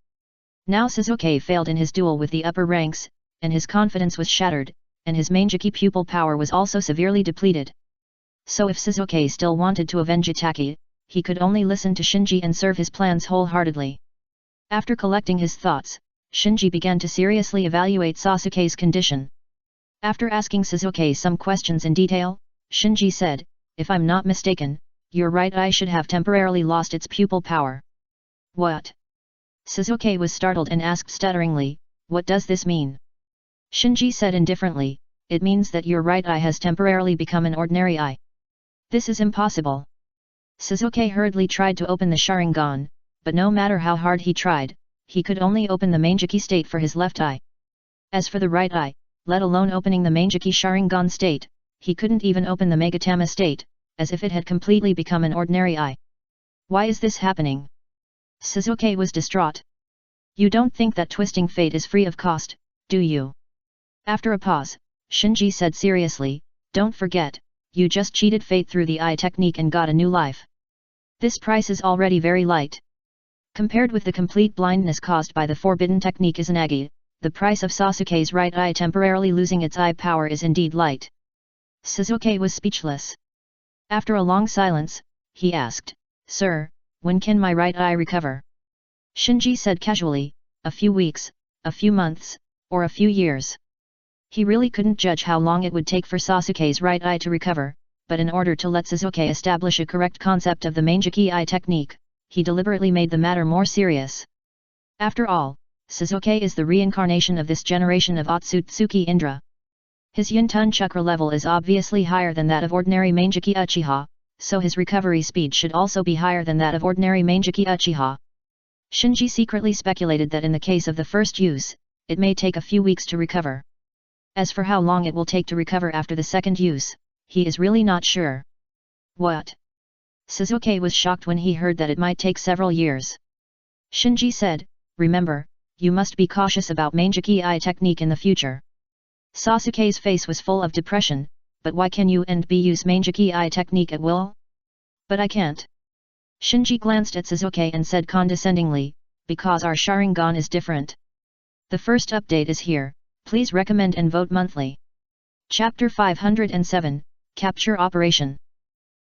Now Sasuke failed in his duel with the upper ranks, and his confidence was shattered, and his Mangeki pupil power was also severely depleted. So if Sasuke still wanted to avenge Itachi, he could only listen to Shinji and serve his plans wholeheartedly. After collecting his thoughts, Shinji began to seriously evaluate Sasuke's condition. After asking Sasuke some questions in detail, Shinji said, "If I'm not mistaken, your right eye should have temporarily lost its pupil power." "What?" Sasuke was startled and asked stutteringly, "What does this mean?" Shinji said indifferently, "It means that your right eye has temporarily become an ordinary eye." "This is impossible." Sasuke hurriedly tried to open the Sharingan, but no matter how hard he tried, he could only open the Mangeki state for his left eye. As for the right eye, let alone opening the Mangeki Sharingan state, he couldn't even open the Megatama state, as if it had completely become an ordinary eye. "Why is this happening?" Sasuke was distraught. "You don't think that twisting fate is free of cost, do you?" After a pause, Shinji said seriously, "Don't forget, you just cheated fate through the eye technique and got a new life. This price is already very light. Compared with the complete blindness caused by the forbidden technique Izanagi, the price of Sasuke's right eye temporarily losing its eye power is indeed light." Sasuke was speechless. After a long silence, he asked, "Sir, when can my right eye recover?" Shinji said casually, "A few weeks, a few months, or a few years." He really couldn't judge how long it would take for Sasuke's right eye to recover, but in order to let Sasuke establish a correct concept of the Mangeki eye technique, he deliberately made the matter more serious. After all, Sasuke is the reincarnation of this generation of Otsutsuki Indra. His Yuntun chakra level is obviously higher than that of ordinary Mangeki Uchiha, so his recovery speed should also be higher than that of ordinary Mangeki Uchiha. Shinji secretly speculated that in the case of the first use, it may take a few weeks to recover. As for how long it will take to recover after the second use, he is really not sure. "What?" Sasuke was shocked when he heard that it might take several years. Shinji said, remember, you must be cautious about Mangeki-I technique in the future. Sasuke's face was full of depression, but why can you and B use Mangeki-I technique at will? But I can't. Shinji glanced at Sasuke and said condescendingly, because our Sharingan is different. The first update is here, please recommend and vote monthly. Chapter 507, Capture Operation.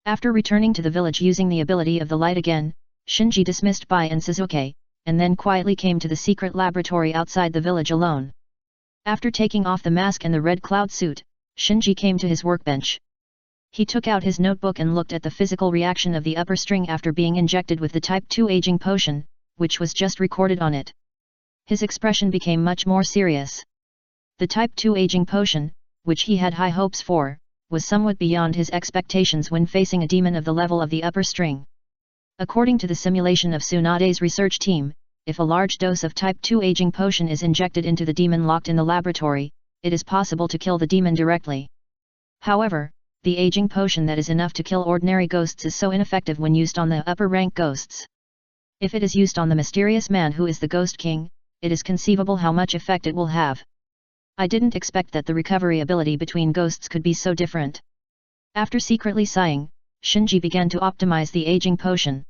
After returning to the village using the ability of the light again, Shinji dismissed Bai and Sasuke, and then quietly came to the secret laboratory outside the village alone. After taking off the mask and the red cloud suit, Shinji came to his workbench. He took out his notebook and looked at the physical reaction of the upper string after being injected with the Type 2 aging potion, which was just recorded on it. His expression became much more serious. The Type 2 aging potion, which he had high hopes for, was somewhat beyond his expectations when facing a demon of the level of the upper string. According to the simulation of Tsunade's research team, if a large dose of Type 2 aging potion is injected into the demon locked in the laboratory, it is possible to kill the demon directly. However, the aging potion that is enough to kill ordinary ghosts is so ineffective when used on the upper rank ghosts. If it is used on the mysterious man who is the Ghost King, it is conceivable how much effect it will have. I didn't expect that the recovery ability between ghosts could be so different. After secretly sighing, Shinji began to optimize the aging potion.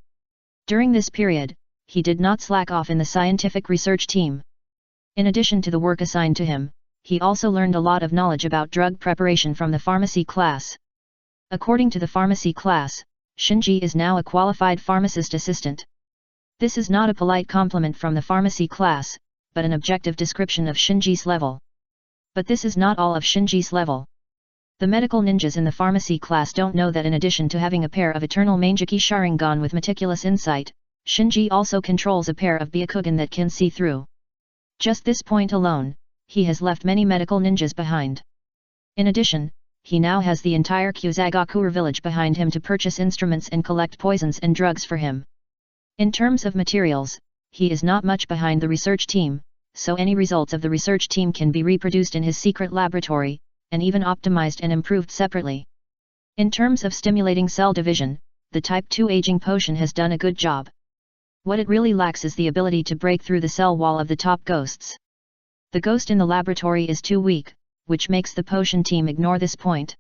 During this period, he did not slack off in the scientific research team. In addition to the work assigned to him, he also learned a lot of knowledge about drug preparation from the pharmacy class. According to the pharmacy class, Shinji is now a qualified pharmacist assistant. This is not a polite compliment from the pharmacy class, but an objective description of Shinji's level. But this is not all of Shinji's level. The medical ninjas in the pharmacy class don't know that in addition to having a pair of eternal Mangeki Sharingan with meticulous insight, Shinji also controls a pair of Byakugan that can see through. Just this point alone, he has left many medical ninjas behind. In addition, he now has the entire Kyuzagakure village behind him to purchase instruments and collect poisons and drugs for him. In terms of materials, he is not much behind the research team, so any results of the research team can be reproduced in his secret laboratory, and even optimized and improved separately. In terms of stimulating cell division, the Type 2 aging potion has done a good job. What it really lacks is the ability to break through the cell wall of the top ghosts. The ghost in the laboratory is too weak, which makes the potion team ignore this point.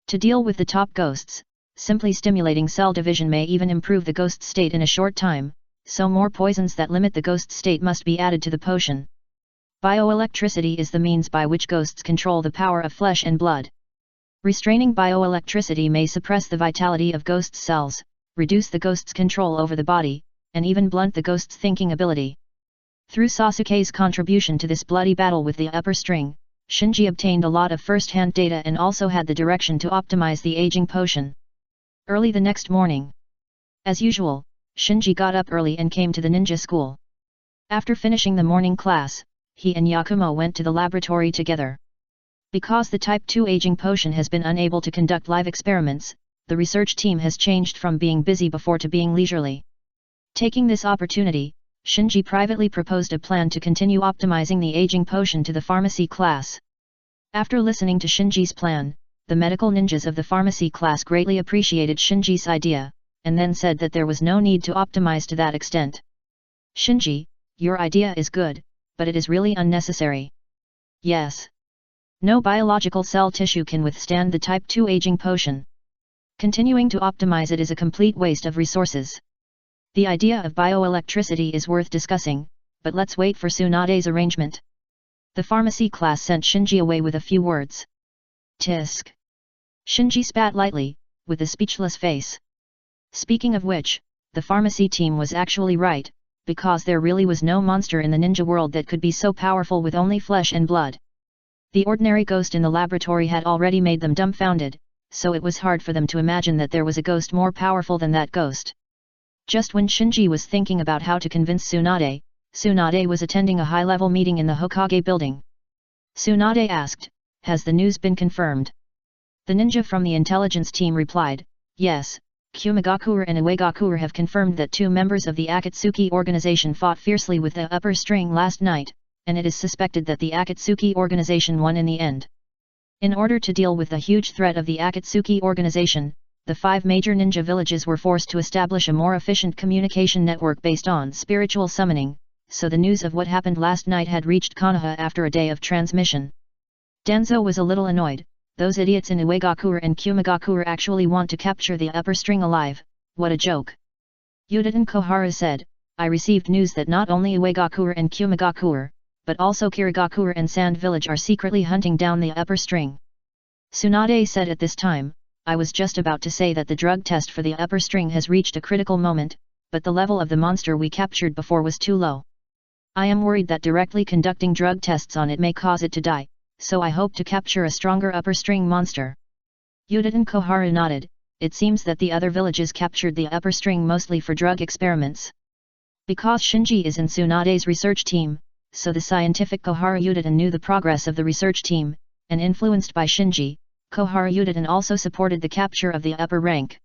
To deal with the top ghosts, simply stimulating cell division may even improve the ghost state in a short time, so more poisons that limit the ghost state must be added to the potion. Bioelectricity is the means by which ghosts control the power of flesh and blood. Restraining bioelectricity may suppress the vitality of ghost cells, reduce the ghost's control over the body, and even blunt the ghost's thinking ability. Through Sasuke's contribution to this bloody battle with the upper string, Shinji obtained a lot of first-hand data and also had the direction to optimize the aging potion. Early the next morning. As usual, Shinji got up early and came to the ninja school. After finishing the morning class, he and Yakumo went to the laboratory together. Because the Type 2 aging potion has been unable to conduct live experiments, the research team has changed from being busy before to being leisurely. Taking this opportunity, Shinji privately proposed a plan to continue optimizing the aging potion to the pharmacy class. After listening to Shinji's plan, the medical ninjas of the pharmacy class greatly appreciated Shinji's idea, and then said that there was no need to optimize to that extent. Shinji, your idea is good, but it is really unnecessary. Yes. No biological cell tissue can withstand the Type 2 aging potion. Continuing to optimize it is a complete waste of resources. The idea of bioelectricity is worth discussing, but let's wait for Tsunade's arrangement. The pharmacy class sent Shinji away with a few words. Tisk. Shinji spat lightly, with a speechless face. Speaking of which, the pharmacy team was actually right, because there really was no monster in the ninja world that could be so powerful with only flesh and blood. The ordinary ghost in the laboratory had already made them dumbfounded, so it was hard for them to imagine that there was a ghost more powerful than that ghost. Just when Shinji was thinking about how to convince Tsunade, Tsunade was attending a high-level meeting in the Hokage building. Tsunade asked, "Has the news been confirmed?" The ninja from the intelligence team replied, "Yes, Kumagakure and Uegakure have confirmed that 2 members of the Akatsuki organization fought fiercely with the upper string last night, and it is suspected that the Akatsuki organization won in the end. In order to deal with the huge threat of the Akatsuki organization, the 5 major ninja villages were forced to establish a more efficient communication network based on spiritual summoning, so the news of what happened last night had reached Konoha after a day of transmission. Danzo was a little annoyed. Those idiots in Uegakure and Kumagakure actually want to capture the upper string alive, what a joke. Udaten Kohara said, I received news that not only Uegakure and Kumagakure, but also Kirigakure and Sand Village are secretly hunting down the upper string. Tsunade said at this time, I was just about to say that the drug test for the upper string has reached a critical moment, but the level of the monster we captured before was too low. I am worried that directly conducting drug tests on it may cause it to die, so I hope to capture a stronger upper string monster. Udaten Kohara nodded, it seems that the other villages captured the upper string mostly for drug experiments. Because Shinji is in Tsunade's research team, so the scientific Kohara Udaten knew the progress of the research team, and influenced by Shinji, Kohara Udaten also supported the capture of the upper rank.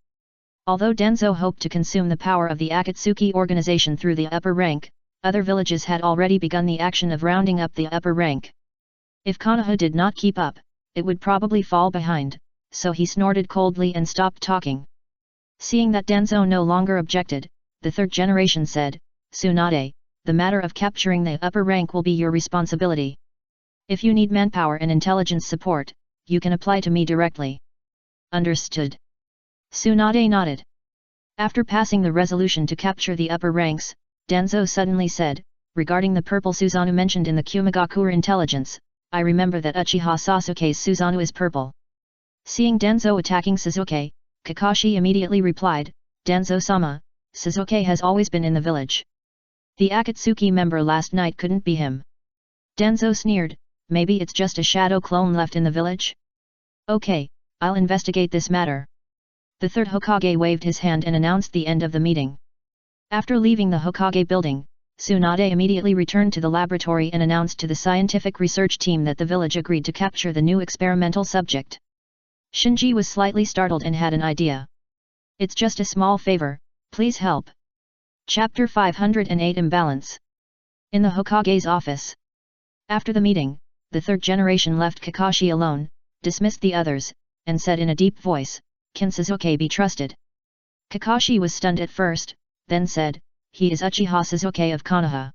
Although Denzo hoped to consume the power of the Akatsuki organization through the upper rank, other villages had already begun the action of rounding up the upper rank. If Konoha did not keep up, it would probably fall behind, so he snorted coldly and stopped talking. Seeing that Denzo no longer objected, the third generation said, Tsunade, the matter of capturing the upper rank will be your responsibility. If you need manpower and intelligence support, you can apply to me directly. Understood. Tsunade nodded. After passing the resolution to capture the upper ranks, Denzo suddenly said, regarding the purple Susanoo mentioned in the Kumagakure intelligence, I remember that Uchiha Sasuke's Susanoo is purple. Seeing Denzo attacking Sasuke, Kakashi immediately replied, Denzo-sama, Sasuke has always been in the village. The Akatsuki member last night couldn't be him. Denzo sneered, maybe it's just a shadow clone left in the village? Okay, I'll investigate this matter. The third Hokage waved his hand and announced the end of the meeting. After leaving the Hokage building, Tsunade immediately returned to the laboratory and announced to the scientific research team that the village agreed to capture the new experimental subject. Shinji was slightly startled and had an idea. It's just a small favor, please help. Chapter 508 Imbalance. In the Hokage's office. After the meeting, the third generation left Kakashi alone, dismissed the others, and said in a deep voice, Can Sasuke be trusted? Kakashi was stunned at first, then said, he is Uchiha Sasuke of Konoha.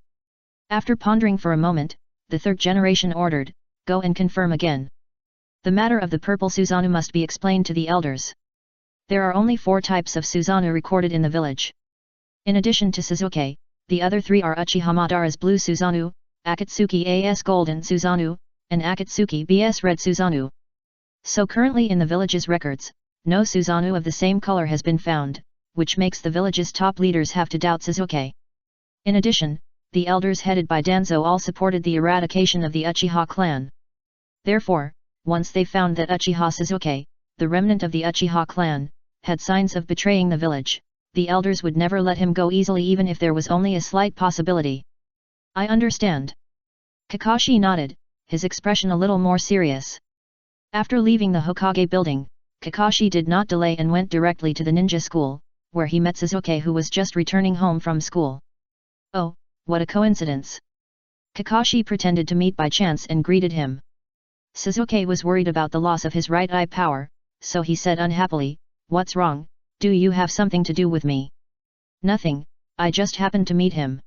After pondering for a moment, the third generation ordered, go and confirm again. The matter of the purple Susanoo must be explained to the elders. There are only 4 types of Susanoo recorded in the village. In addition to Sasuke, the other 3 are Uchiha Madara's blue Susanoo, Akatsuki A.S. golden Susanoo, and Akatsuki B.S. red Susanoo. So currently in the village's records, no Susanoo of the same color has been found, which makes the village's top leaders have to doubt Sasuke. In addition, the elders headed by Danzo all supported the eradication of the Uchiha clan. Therefore, once they found that Uchiha Sasuke, the remnant of the Uchiha clan, had signs of betraying the village, the elders would never let him go easily even if there was only a slight possibility. I understand. Kakashi nodded, his expression a little more serious. After leaving the Hokage building, Kakashi did not delay and went directly to the ninja school, where he met Sasuke who was just returning home from school. Oh, what a coincidence. Kakashi pretended to meet by chance and greeted him. Sasuke was worried about the loss of his right eye power, so he said unhappily, What's wrong, do you have something to do with me? Nothing, I just happened to meet him.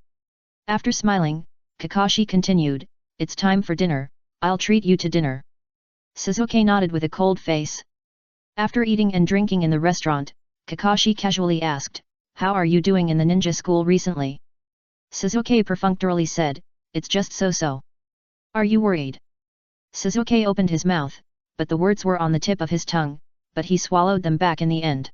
After smiling, Kakashi continued, It's time for dinner, I'll treat you to dinner. Sasuke nodded with a cold face. After eating and drinking in the restaurant, Kakashi casually asked, How are you doing in the ninja school recently? Sasuke perfunctorily said, It's just so-so. Are you worried? Sasuke opened his mouth, but the words were on the tip of his tongue, but he swallowed them back in the end.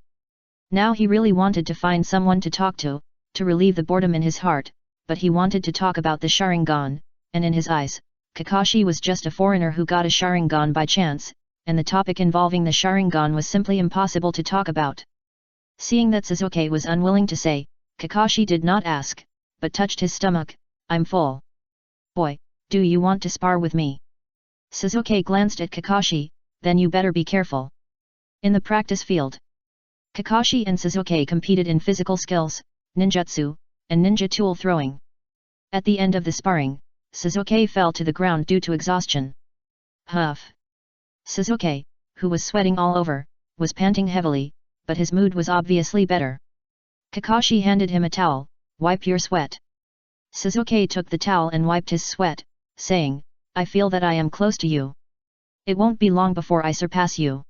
Now he really wanted to find someone to talk to relieve the boredom in his heart, but he wanted to talk about the Sharingan, and in his eyes, Kakashi was just a foreigner who got a Sharingan by chance, and the topic involving the Sharingan was simply impossible to talk about. Seeing that Sasuke was unwilling to say, Kakashi did not ask, but touched his stomach, I'm full. Boy, do you want to spar with me? Sasuke glanced at Kakashi, then you better be careful. In the practice field, Kakashi and Sasuke competed in physical skills, ninjutsu, and ninja tool throwing. At the end of the sparring, Sasuke fell to the ground due to exhaustion. Huff! Sasuke, who was sweating all over, was panting heavily, but his mood was obviously better. Kakashi handed him a towel. Wipe your sweat. Sasuke took the towel and wiped his sweat, saying, I feel that I am close to you. It won't be long before I surpass you.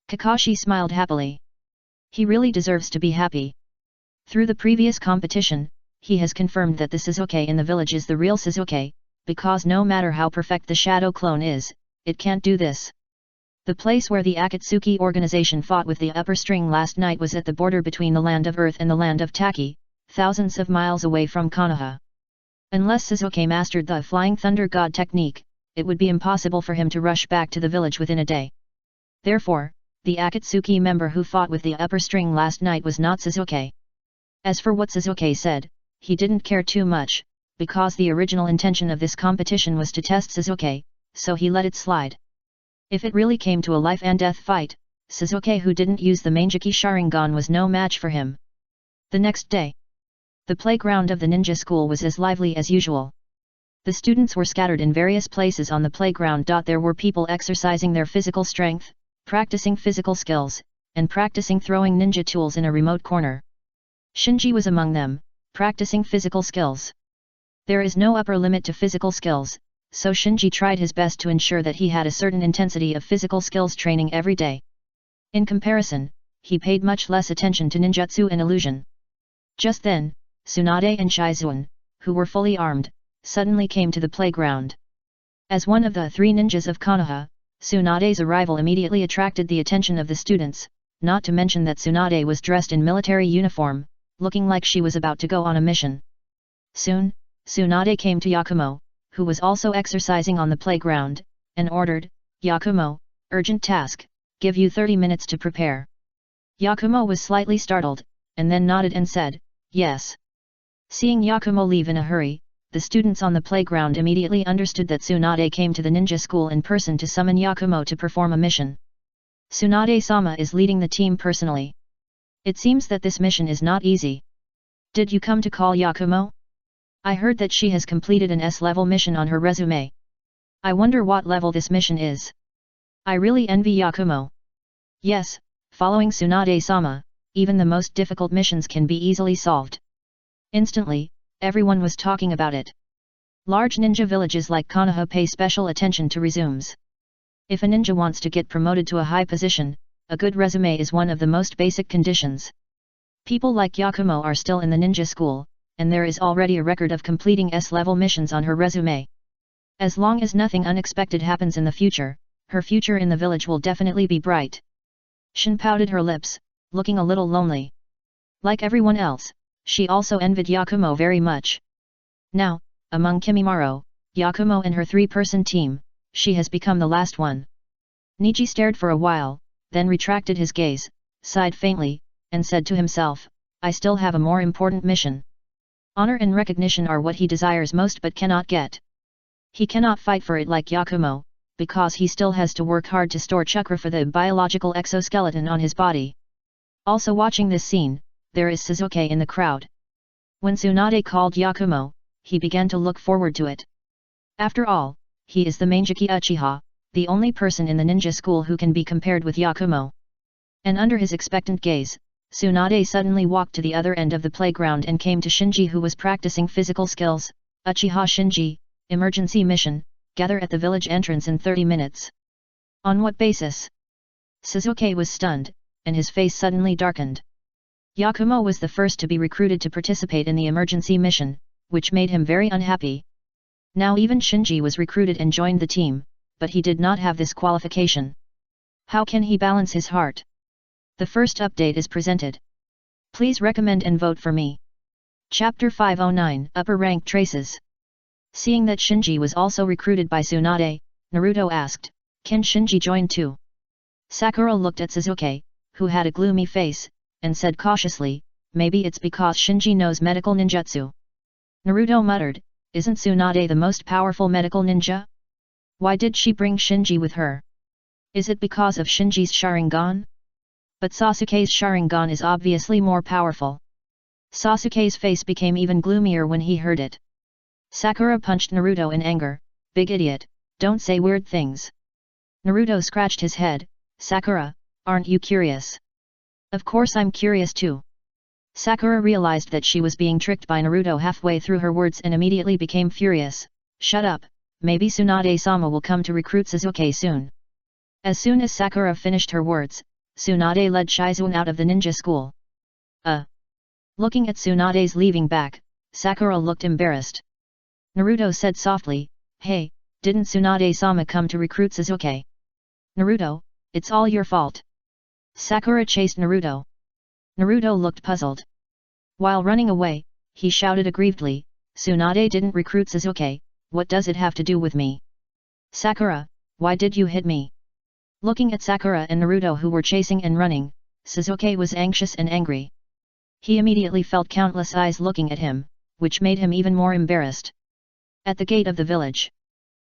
Kakashi smiled happily. He really deserves to be happy. Through the previous competition, he has confirmed that the Sasuke in the village is the real Sasuke, because no matter how perfect the shadow clone is, it can't do this. The place where the Akatsuki organization fought with the upper string last night was at the border between the land of Earth and the land of Taki, thousands of miles away from Konoha. Unless Sasuke mastered the Flying Thunder God technique, it would be impossible for him to rush back to the village within a day. Therefore, the Akatsuki member who fought with the upper string last night was not Sasuke. As for what Sasuke said, he didn't care too much, because the original intention of this competition was to test Sasuke, so he let it slide. If it really came to a life and death fight, Sasuke who didn't use the Manjiki Sharingan was no match for him. The next day, the playground of the ninja school was as lively as usual. The students were scattered in various places on the playground. There were people exercising their physical strength, practicing physical skills, and practicing throwing ninja tools in a remote corner. Shinji was among them, practicing physical skills. There is no upper limit to physical skills, so Shinji tried his best to ensure that he had a certain intensity of physical skills training every day. In comparison, he paid much less attention to ninjutsu and illusion. Just then, Tsunade and Shizuan, who were fully armed, suddenly came to the playground. As one of the three ninjas of Konoha, Tsunade's arrival immediately attracted the attention of the students, not to mention that Tsunade was dressed in military uniform, looking like she was about to go on a mission. Soon, Tsunade came to Yakumo, who was also exercising on the playground, and ordered, Yakumo, urgent task, give you 30 minutes to prepare. Yakumo was slightly startled, and then nodded and said, yes. Seeing Yakumo leave in a hurry, the students on the playground immediately understood that Tsunade came to the ninja school in person to summon Yakumo to perform a mission. Tsunade-sama is leading the team personally. It seems that this mission is not easy. Did you come to call Yakumo? I heard that she has completed an S-level mission on her resume. I wonder what level this mission is. I really envy Yakumo. Yes, following Tsunade-sama, even the most difficult missions can be easily solved. Instantly, everyone was talking about it. Large ninja villages like Konoha pay special attention to resumes. If a ninja wants to get promoted to a high position, a good resume is one of the most basic conditions. People like Yakumo are still in the ninja school, and there is already a record of completing S-level missions on her resume. As long as nothing unexpected happens in the future, her future in the village will definitely be bright. Shin pouted her lips, looking a little lonely. Like everyone else, she also envied Yakumo very much. Now, among Kimimaro, Yakumo and her three-person team, she has become the last one. Niji stared for a while, then retracted his gaze, sighed faintly, and said to himself, I still have a more important mission. Honor and recognition are what he desires most but cannot get. He cannot fight for it like Yakumo, because he still has to work hard to store chakra for the biological exoskeleton on his body. Also watching this scene, there is Sasuke in the crowd. When Tsunade called Yakumo, he began to look forward to it. After all, he is the Manjiki Uchiha, the only person in the ninja school who can be compared with Yakumo. And under his expectant gaze, Tsunade suddenly walked to the other end of the playground and came to Shinji, who was practicing physical skills. Uchiha Shinji, emergency mission, gather at the village entrance in 30 minutes. On what basis? Sasuke was stunned, and his face suddenly darkened. Yakumo was the first to be recruited to participate in the emergency mission, which made him very unhappy. Now even Shinji was recruited and joined the team, but he did not have this qualification. How can he balance his heart? The first update is presented. Please recommend and vote for me. Chapter 509, Upper Rank Traces. Seeing that Shinji was also recruited by Tsunade, Naruto asked, can Shinji join too? Sakura looked at Sasuke, who had a gloomy face, and said cautiously, maybe it's because Shinji knows medical ninjutsu. Naruto muttered, isn't Tsunade the most powerful medical ninja? Why did she bring Shinji with her? Is it because of Shinji's Sharingan? But Sasuke's Sharingan is obviously more powerful. Sasuke's face became even gloomier when he heard it. Sakura punched Naruto in anger, big idiot, don't say weird things. Naruto scratched his head, Sakura, aren't you curious? Of course I'm curious too. Sakura realized that she was being tricked by Naruto halfway through her words and immediately became furious. Shut up, maybe Tsunade-sama will come to recruit Sasuke soon. As soon as Sakura finished her words, Tsunade led Shizuan out of the ninja school. Looking at Tsunade's leaving back, Sakura looked embarrassed. Naruto said softly, "Hey, didn't Tsunade-sama come to recruit Sasuke?" "Naruto, it's all your fault." Sakura chased Naruto. Naruto looked puzzled. While running away, he shouted aggrievedly, "Tsunade didn't recruit Sasuke, what does it have to do with me? Sakura, why did you hit me?" Looking at Sakura and Naruto who were chasing and running, Sasuke was anxious and angry. He immediately felt countless eyes looking at him, which made him even more embarrassed. At the gate of the village,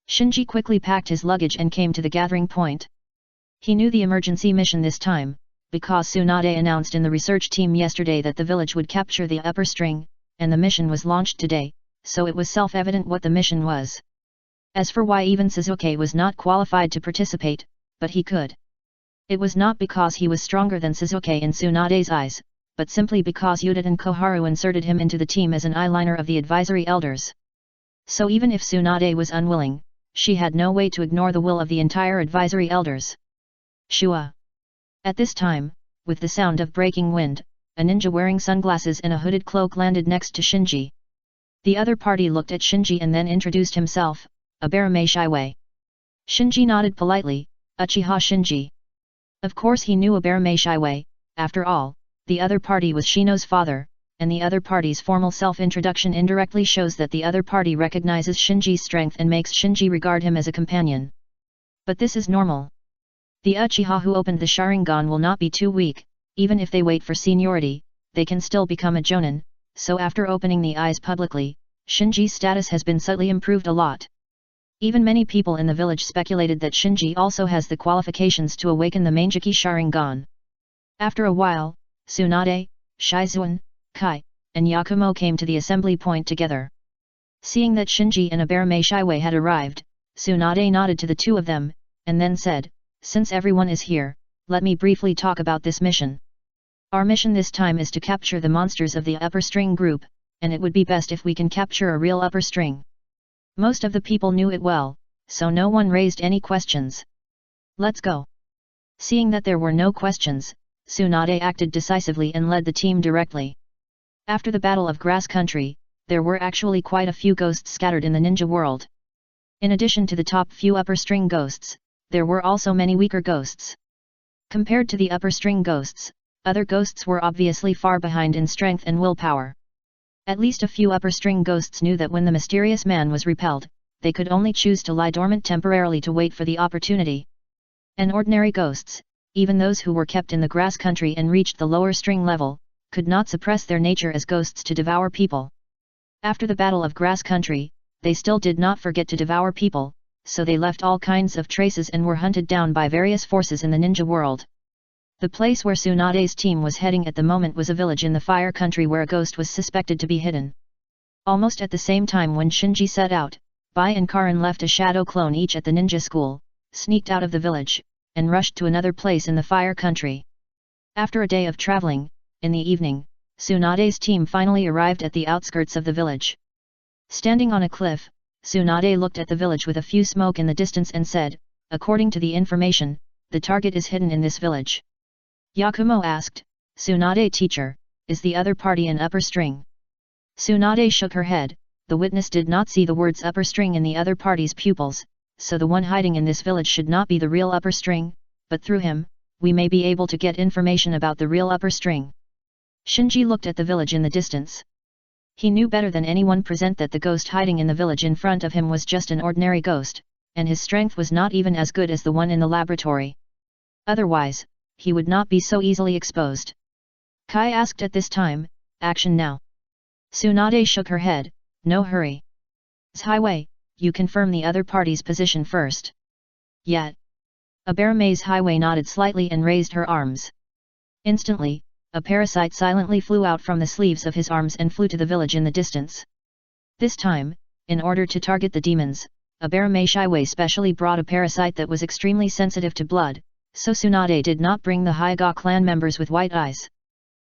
Shinji quickly packed his luggage and came to the gathering point. He knew the emergency mission this time, because Tsunade announced in the research team yesterday that the village would capture the upper string, and the mission was launched today, so it was self-evident what the mission was. As for why even Sasuke was not qualified to participate, but he could. It was not because he was stronger than Sasuke in Tsunade's eyes, but simply because Yuta and Koharu inserted him into the team as an eyeliner of the advisory elders. So even if Tsunade was unwilling, she had no way to ignore the will of the entire advisory elders. Shua. At this time, with the sound of breaking wind, a ninja wearing sunglasses and a hooded cloak landed next to Shinji. The other party looked at Shinji and then introduced himself, Abarame Shiwei. Shinji nodded politely, Uchiha Shinji. Of course he knew Abarame Shiwei, after all, the other party was Shino's father, and the other party's formal self-introduction indirectly shows that the other party recognizes Shinji's strength and makes Shinji regard him as a companion. But this is normal. The Uchiha who opened the Sharingan will not be too weak, even if they wait for seniority, they can still become a Jonin, so after opening the eyes publicly, Shinji's status has been subtly improved a lot. Even many people in the village speculated that Shinji also has the qualifications to awaken the Mangeki Sharingan. After a while, Tsunade, Shizuan, Kai, and Yakumo came to the assembly point together. Seeing that Shinji and Abarame Shiwei had arrived, Tsunade nodded to the two of them, and then said, "Since everyone is here, let me briefly talk about this mission. Our mission this time is to capture the monsters of the upper string group, and it would be best if we can capture a real upper string." Most of the people knew it well, so no one raised any questions. "Let's go." Seeing that there were no questions, Tsunade acted decisively and led the team directly. After the Battle of Grass Country, there were actually quite a few ghosts scattered in the ninja world. In addition to the top few upper string ghosts, there were also many weaker ghosts. Compared to the upper string ghosts, other ghosts were obviously far behind in strength and willpower. At least a few upper string ghosts knew that when the mysterious man was repelled, they could only choose to lie dormant temporarily to wait for the opportunity. And ordinary ghosts, even those who were kept in the grass country and reached the lower string level, could not suppress their nature as ghosts to devour people. After the Battle of Grass Country, they still did not forget to devour people, so they left all kinds of traces and were hunted down by various forces in the ninja world. The place where Tsunade's team was heading at the moment was a village in the fire country where a ghost was suspected to be hidden. Almost at the same time when Shinji set out, Bai and Karin left a shadow clone each at the ninja school, sneaked out of the village, and rushed to another place in the fire country. After a day of traveling, in the evening, Tsunade's team finally arrived at the outskirts of the village. Standing on a cliff, Tsunade looked at the village with a few smoke in the distance and said, "According to the information, the target is hidden in this village." Yakumo asked, "Tsunade teacher, is the other party an upper string?" Tsunade shook her head. The witness did not see the words upper string in the other party's pupils, so the one hiding in this village should not be the real upper string, but through him, we may be able to get information about the real upper string. Shinji looked at the village in the distance. He knew better than anyone present that the ghost hiding in the village in front of him was just an ordinary ghost, and his strength was not even as good as the one in the laboratory. Otherwise, he would not be so easily exposed. Kai asked at this time, "Action now." Tsunade shook her head, "No hurry. Highway, you confirm the other party's position first." "Yet." Abarame's Highway nodded slightly and raised her arms. Instantly, a parasite silently flew out from the sleeves of his arms and flew to the village in the distance. This time, in order to target the demons, Abarame Shiwei specially brought a parasite that was extremely sensitive to blood, so Tsunade did not bring the Hyuga clan members with white eyes.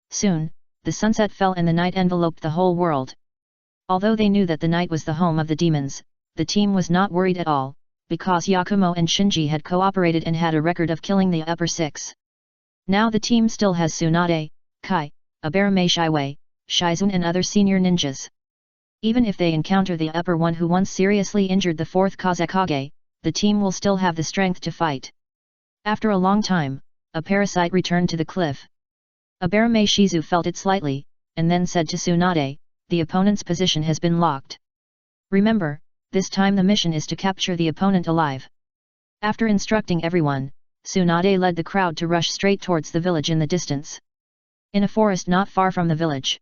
Soon, the sunset fell and the night enveloped the whole world. Although they knew that the night was the home of the demons, the team was not worried at all, because Yakumo and Shinji had cooperated and had a record of killing the upper six. Now the team still has Tsunade, Kai, Abarame Shiwei, Shizun and other senior ninjas. Even if they encounter the upper one who once seriously injured the fourth Kazekage, the team will still have the strength to fight. After a long time, a parasite returned to the cliff. Abarame Shizu felt it slightly, and then said to Tsunade, "The opponent's position has been locked. Remember, this time the mission is to capture the opponent alive." After instructing everyone, Tsunade led the crowd to rush straight towards the village in the distance. In a forest not far from the village,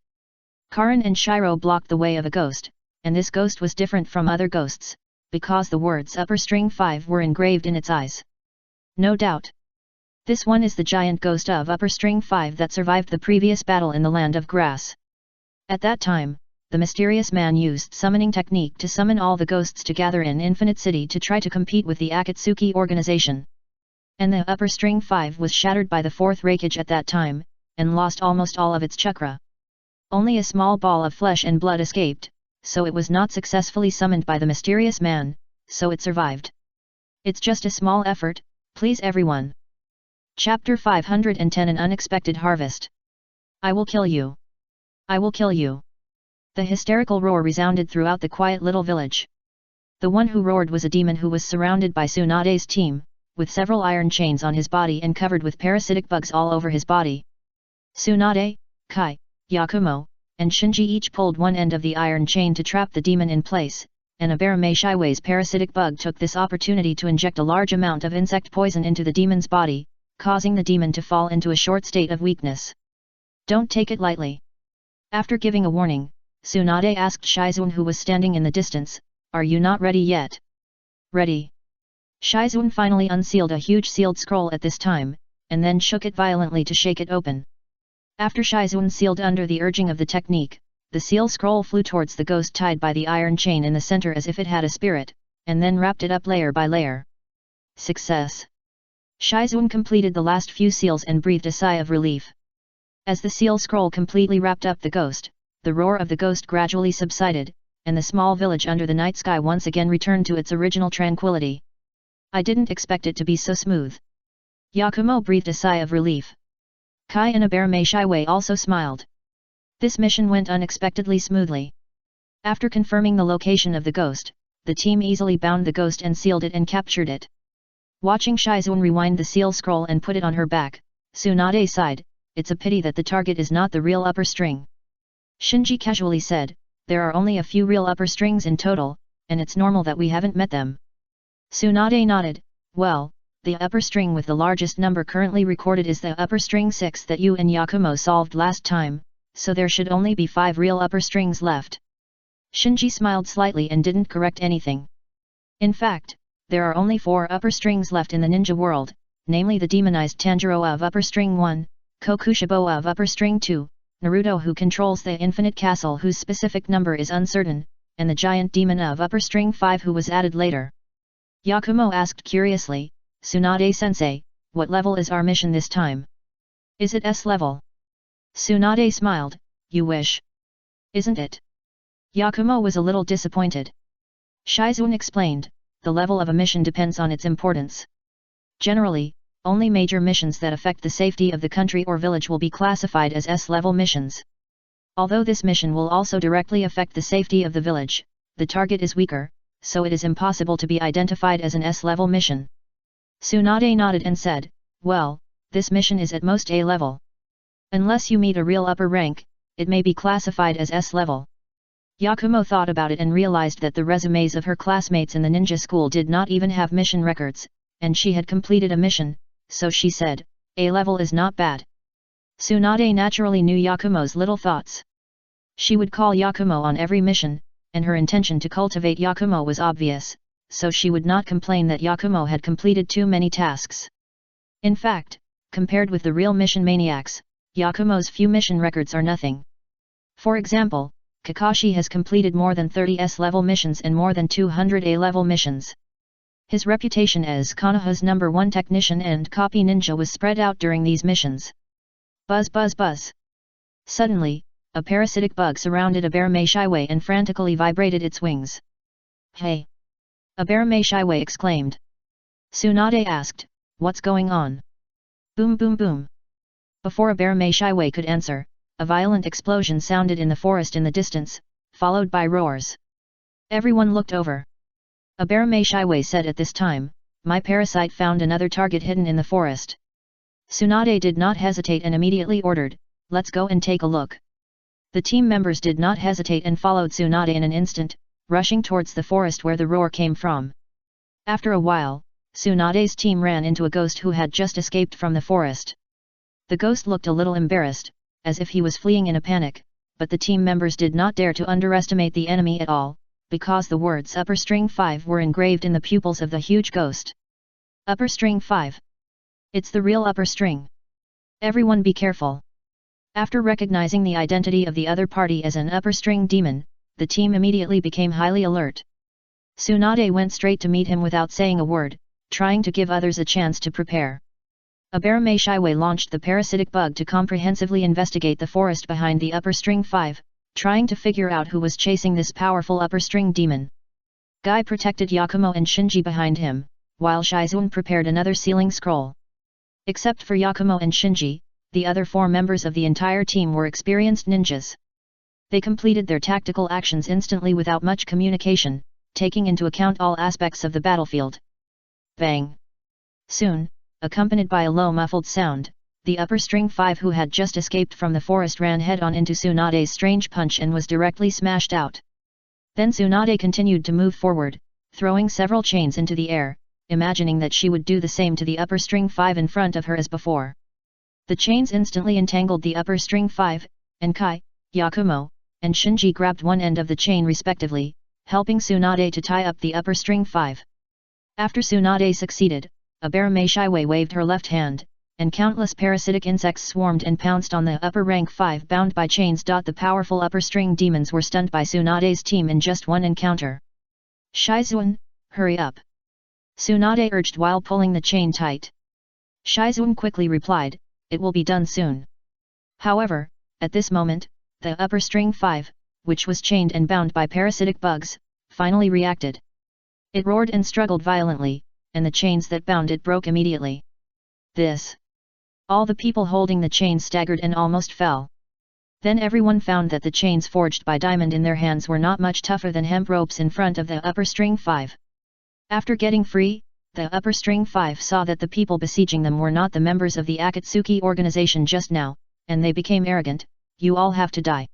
Karin and Shiro blocked the way of a ghost, and this ghost was different from other ghosts, because the words upper string 5 were engraved in its eyes. No doubt. This one is the giant ghost of upper string 5 that survived the previous battle in the land of grass. At that time, the mysterious man used summoning technique to summon all the ghosts together in Infinite City to try to compete with the Akatsuki organization. And the upper string 5 was shattered by the fourth Reikage at that time, and lost almost all of its chakra. Only a small ball of flesh and blood escaped, so it was not successfully summoned by the mysterious man, so it survived. It's just a small effort, please everyone. Chapter 510 An Unexpected Harvest. I will kill you. I will kill you. The hysterical roar resounded throughout the quiet little village. The one who roared was a demon who was surrounded by Tsunade's team, with several iron chains on his body and covered with parasitic bugs all over his body. Tsunade, Kai, Yakumo, and Shinji each pulled one end of the iron chain to trap the demon in place, and Abarame Shiwei's parasitic bug took this opportunity to inject a large amount of insect poison into the demon's body, causing the demon to fall into a short state of weakness. Don't take it lightly. After giving a warning, Tsunade asked Shizun who was standing in the distance, "Are you not ready yet?" "Ready." Shizun finally unsealed a huge sealed scroll at this time, and then shook it violently to shake it open. After Shizun sealed under the urging of the technique, the seal scroll flew towards the ghost tied by the iron chain in the center as if it had a spirit, and then wrapped it up layer by layer. Success! Shizun completed the last few seals and breathed a sigh of relief. As the seal scroll completely wrapped up the ghost, the roar of the ghost gradually subsided, and the small village under the night sky once again returned to its original tranquility. I didn't expect it to be so smooth. Yakumo breathed a sigh of relief. Kai and Abarame Shiwei also smiled. This mission went unexpectedly smoothly. After confirming the location of the ghost, the team easily bound the ghost and sealed it and captured it. Watching Shizun rewind the seal scroll and put it on her back, Tsunade sighed, "It's a pity that the target is not the real upper string." Shinji casually said, "There are only a few real upper strings in total, and it's normal that we haven't met them." Tsunade nodded, "Well, the upper string with the largest number currently recorded is the upper string 6 that you and Yakumo solved last time, so there should only be 5 real upper strings left." Shinji smiled slightly and didn't correct anything. In fact, there are only 4 upper strings left in the ninja world, namely the demonized Tanjiro of upper string 1, Kokushibo of upper string 2, Naruto who controls the infinite castle whose specific number is uncertain, and the giant demon of upper string 5 who was added later. Yakumo asked curiously, "Tsunade-sensei, what level is our mission this time? Is it S level?" Tsunade smiled, "You wish. Isn't it?" Yakumo was a little disappointed. Shizun explained, "The level of a mission depends on its importance. Generally, only major missions that affect the safety of the country or village will be classified as S-level missions. Although this mission will also directly affect the safety of the village, the target is weaker, so it is impossible to be identified as an S-level mission." Tsunade nodded and said, "Well, this mission is at most A-level. Unless you meet a real upper rank, it may be classified as S-level." Yakumo thought about it and realized that the resumes of her classmates in the ninja school did not even have mission records, and she had completed a mission, so she said, "A-level is not bad." Tsunade naturally knew Yakumo's little thoughts. She would call Yakumo on every mission, and her intention to cultivate Yakumo was obvious, so she would not complain that Yakumo had completed too many tasks. In fact, compared with the real mission maniacs, Yakumo's few mission records are nothing. For example, Kakashi has completed more than 30 S-level missions and more than 200 A-level missions. His reputation as Konoha's #1 technician and copy ninja was spread out during these missions. Buzz buzz buzz. Suddenly, a parasitic bug surrounded Aberame-Shiwei and frantically vibrated its wings. Hey! Aberame-Shiwei exclaimed. Tsunade asked, what's going on? Boom boom boom. Before Aberame-Shiwei could answer, a violent explosion sounded in the forest in the distance, followed by roars. Everyone looked over. Aberame-Shiwei said at this time, my parasite found another target hidden in the forest. Tsunade did not hesitate and immediately ordered, let's go and take a look. The team members did not hesitate and followed Tsunade in an instant, rushing towards the forest where the roar came from. After a while, Tsunade's team ran into a ghost who had just escaped from the forest. The ghost looked a little embarrassed, as if he was fleeing in a panic, but the team members did not dare to underestimate the enemy at all, because the words upper string 5 were engraved in the pupils of the huge ghost. Upper string 5. It's the real upper string. Everyone be careful. After recognizing the identity of the other party as an upper string demon, the team immediately became highly alert. Tsunade went straight to meet him without saying a word, trying to give others a chance to prepare. Aberame-Shiwei launched the parasitic bug to comprehensively investigate the forest behind the upper string 5, trying to figure out who was chasing this powerful upper string demon. Guy protected Yakumo and Shinji behind him, while Shizune prepared another sealing scroll. Except for Yakumo and Shinji, the other 4 members of the entire team were experienced ninjas. They completed their tactical actions instantly without much communication, taking into account all aspects of the battlefield. Bang! Soon, accompanied by a low muffled sound, the upper string 5 who had just escaped from the forest ran head-on into Tsunade's strange punch and was directly smashed out. Then Tsunade continued to move forward, throwing several chains into the air, imagining that she would do the same to the upper string 5 in front of her as before. The chains instantly entangled the upper string 5, and Kai, Yakumo, and Shinji grabbed one end of the chain respectively, helping Tsunade to tie up the upper string 5. After Tsunade succeeded, Aberame-Shiwei waved her left hand, and countless parasitic insects swarmed and pounced on the upper rank 5 bound by chains. The powerful upper string demons were stunned by Tsunade's team in just one encounter. Shizune, hurry up! Tsunade urged while pulling the chain tight. Shizune quickly replied, it will be done soon. However, at this moment, the upper string 5, which was chained and bound by parasitic bugs, finally reacted. It roared and struggled violently, and the chains that bound it broke immediately. This! All the people holding the chains staggered and almost fell. Then everyone found that the chains forged by diamond in their hands were not much tougher than hemp ropes in front of the upper string 5. After getting free, the upper string 5 saw that the people besieging them were not the members of the Akatsuki organization just now, and they became arrogant. You all have to die.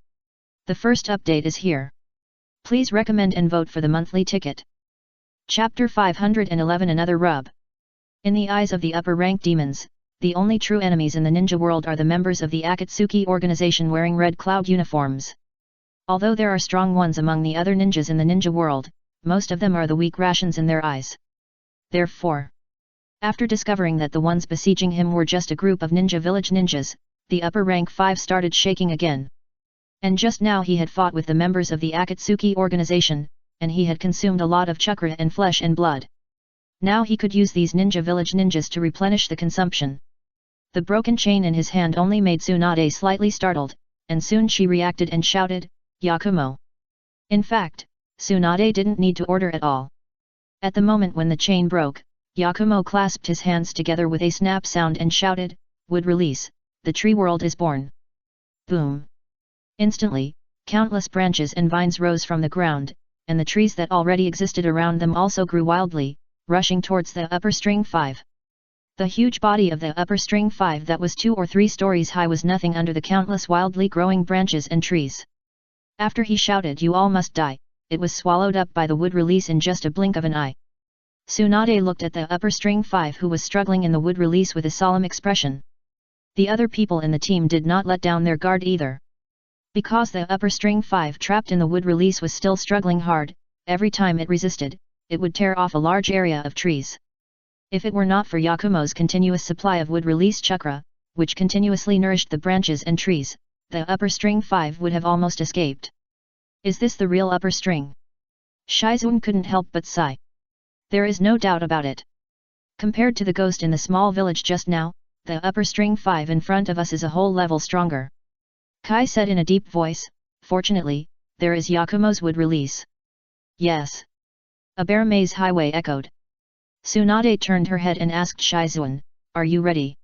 The first update is here. Please recommend and vote for the monthly ticket. Chapter 511 Another Rub. In the eyes of the upper-rank demons, the only true enemies in the ninja world are the members of the Akatsuki organization wearing red cloud uniforms. Although there are strong ones among the other ninjas in the ninja world, most of them are the weak rations in their eyes. Therefore, after discovering that the ones besieging him were just a group of ninja village ninjas, the upper rank 5 started shaking again. And just now he had fought with the members of the Akatsuki organization, and he had consumed a lot of chakra and flesh and blood. Now he could use these ninja village ninjas to replenish the consumption. The broken chain in his hand only made Tsunade slightly startled, and soon she reacted and shouted, Yakumo. In fact, Tsunade didn't need to order at all. At the moment when the chain broke, Yakumo clasped his hands together with a snap sound and shouted, Wood release, the tree world is born. Boom! Instantly, countless branches and vines rose from the ground, and the trees that already existed around them also grew wildly, rushing towards the upper string 5. The huge body of the upper string 5 that was 2 or 3 stories high was nothing under the countless wildly growing branches and trees. After he shouted you all must die, it was swallowed up by the wood release in just a blink of an eye. Tsunade looked at the upper string 5 who was struggling in the wood release with a solemn expression. The other people in the team did not let down their guard either. Because the upper string 5 trapped in the wood release was still struggling hard, every time it resisted, it would tear off a large area of trees. If it were not for Yakumo's continuous supply of wood release chakra, which continuously nourished the branches and trees, the upper string 5 would have almost escaped. Is this the real upper string? Shizune couldn't help but sigh. There is no doubt about it. Compared to the ghost in the small village just now, the upper string 5 in front of us is a whole level stronger. Kai said in a deep voice, fortunately, there is Yakumo's wood release. Yes. A bear maze highway echoed. Tsunade turned her head and asked Shizuan, are you ready?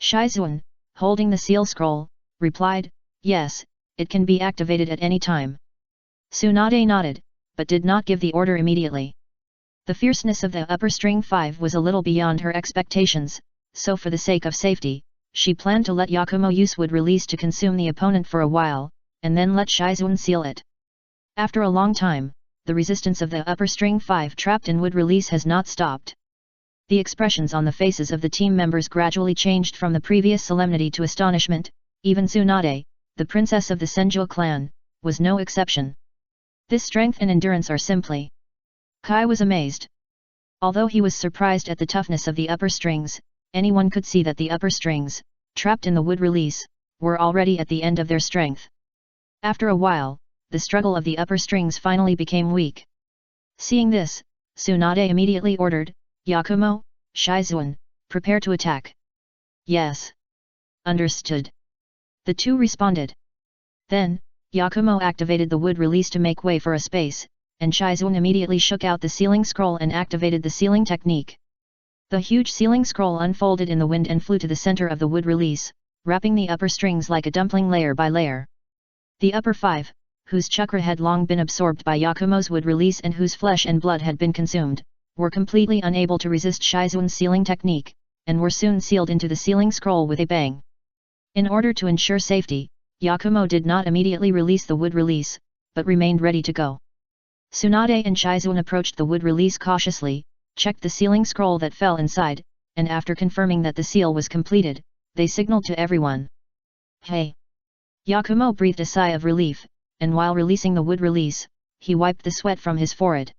Shizuan, holding the seal scroll, replied, yes, it can be activated at any time. Tsunade nodded, but did not give the order immediately. The fierceness of the upper string 5 was a little beyond her expectations, so for the sake of safety, she planned to let Yakumo use wood release to consume the opponent for a while, and then let Shizuan seal it. After a long time, the resistance of the upper string 5 trapped in wood release has not stopped. The expressions on the faces of the team members gradually changed from the previous solemnity to astonishment. Even Tsunade, the princess of the Senju clan, was no exception. This strength and endurance are simply. Kai was amazed. Although he was surprised at the toughness of the upper strings, anyone could see that the upper strings, trapped in the wood release, were already at the end of their strength. After a while, the struggle of the upper strings finally became weak. Seeing this, Tsunade immediately ordered, Yakumo, Shizuan, prepare to attack. Yes. Understood. The two responded. Then, Yakumo activated the wood release to make way for a space, and Shizuan immediately shook out the sealing scroll and activated the sealing technique. The huge sealing scroll unfolded in the wind and flew to the center of the wood release, wrapping the upper strings like a dumpling layer by layer. The upper 5, whose chakra had long been absorbed by Yakumo's wood release and whose flesh and blood had been consumed, were completely unable to resist Shizuan's sealing technique, and were soon sealed into the sealing scroll with a bang. In order to ensure safety, Yakumo did not immediately release the wood release, but remained ready to go. Tsunade and Shizuan approached the wood release cautiously, checked the sealing scroll that fell inside, and after confirming that the seal was completed, they signaled to everyone. Hey! Yakumo breathed a sigh of relief, and while releasing the wood release, he wiped the sweat from his forehead.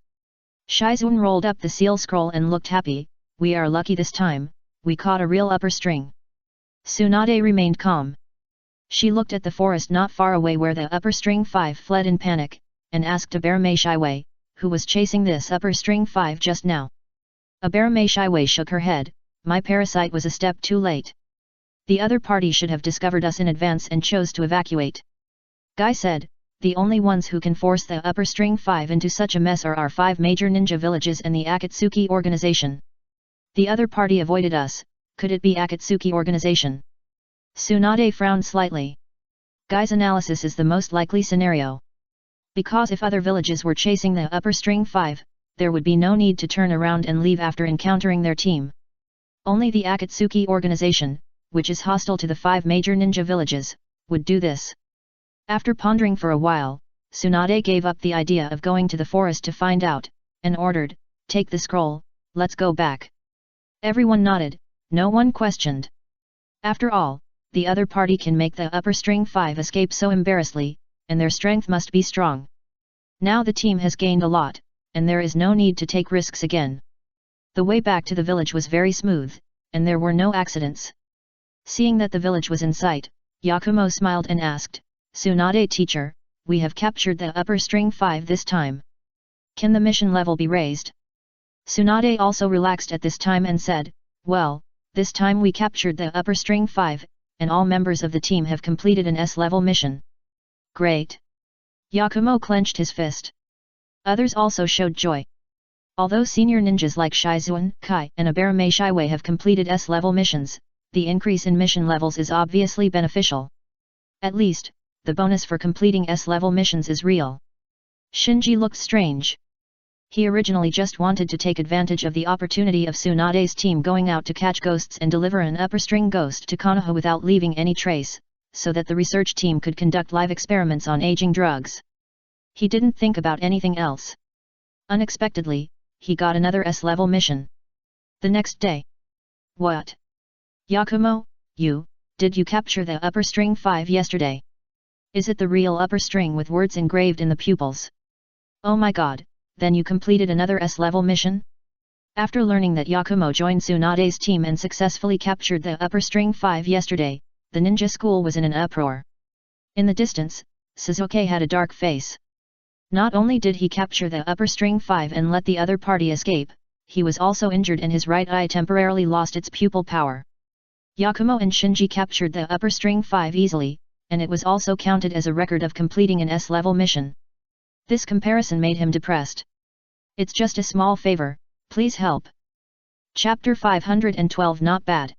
Shizuan rolled up the seal scroll and looked happy. We are lucky this time, we caught a real upper string. Tsunade remained calm. She looked at the forest not far away where the upper string 5 fled in panic, and asked a bear Meishiwei, who was chasing this upper string 5 just now. A bear Meishiwei shook her head, my parasite was a step too late. The other party should have discovered us in advance and chose to evacuate. Guy said, the only ones who can force the upper string 5 into such a mess are our 5 major ninja villages and the Akatsuki organization. The other party avoided us, could it be Akatsuki organization? Tsunade frowned slightly. Guy's analysis is the most likely scenario. Because if other villages were chasing the upper string 5, there would be no need to turn around and leave after encountering their team. Only the Akatsuki organization, which is hostile to the 5 major ninja villages, would do this. After pondering for a while, Tsunade gave up the idea of going to the forest to find out, and ordered, take the scroll, let's go back. Everyone nodded, no one questioned. After all, the other party can make the upper string 5 escape so embarrassedly, and their strength must be strong. Now the team has gained a lot, and there is no need to take risks again. The way back to the village was very smooth, and there were no accidents. Seeing that the village was in sight, Yakumo smiled and asked, Tsunade teacher, we have captured the upper string 5 this time. Can the mission level be raised? Tsunade also relaxed at this time and said, well, this time we captured the upper string 5, and all members of the team have completed an S-level mission. Great! Yakumo clenched his fist. Others also showed joy. Although senior ninjas like Shizuan, Kai and Abara Meishiwei have completed S-level missions, the increase in mission levels is obviously beneficial. At least, the bonus for completing S-level missions is real. Shinji looked strange. He originally just wanted to take advantage of the opportunity of Tsunade's team going out to catch ghosts and deliver an upper string ghost to Konoha without leaving any trace, so that the research team could conduct live experiments on aging drugs. He didn't think about anything else. Unexpectedly, he got another S-level mission. The next day. What? Yakumo, did you capture the upper string 5 yesterday? Is it the real upper string with words engraved in the pupils? Oh my god, then you completed another S-level mission? After learning that Yakumo joined Tsunade's team and successfully captured the upper string 5 yesterday, the ninja school was in an uproar. In the distance, Suzuki had a dark face. Not only did he capture the upper string 5 and let the other party escape, he was also injured and his right eye temporarily lost its pupil power. Yakumo and Shinji captured the upper string 5 easily, and it was also counted as a record of completing an S-level mission. This comparison made him depressed. It's just a small favor, please help. Chapter 512 Not bad.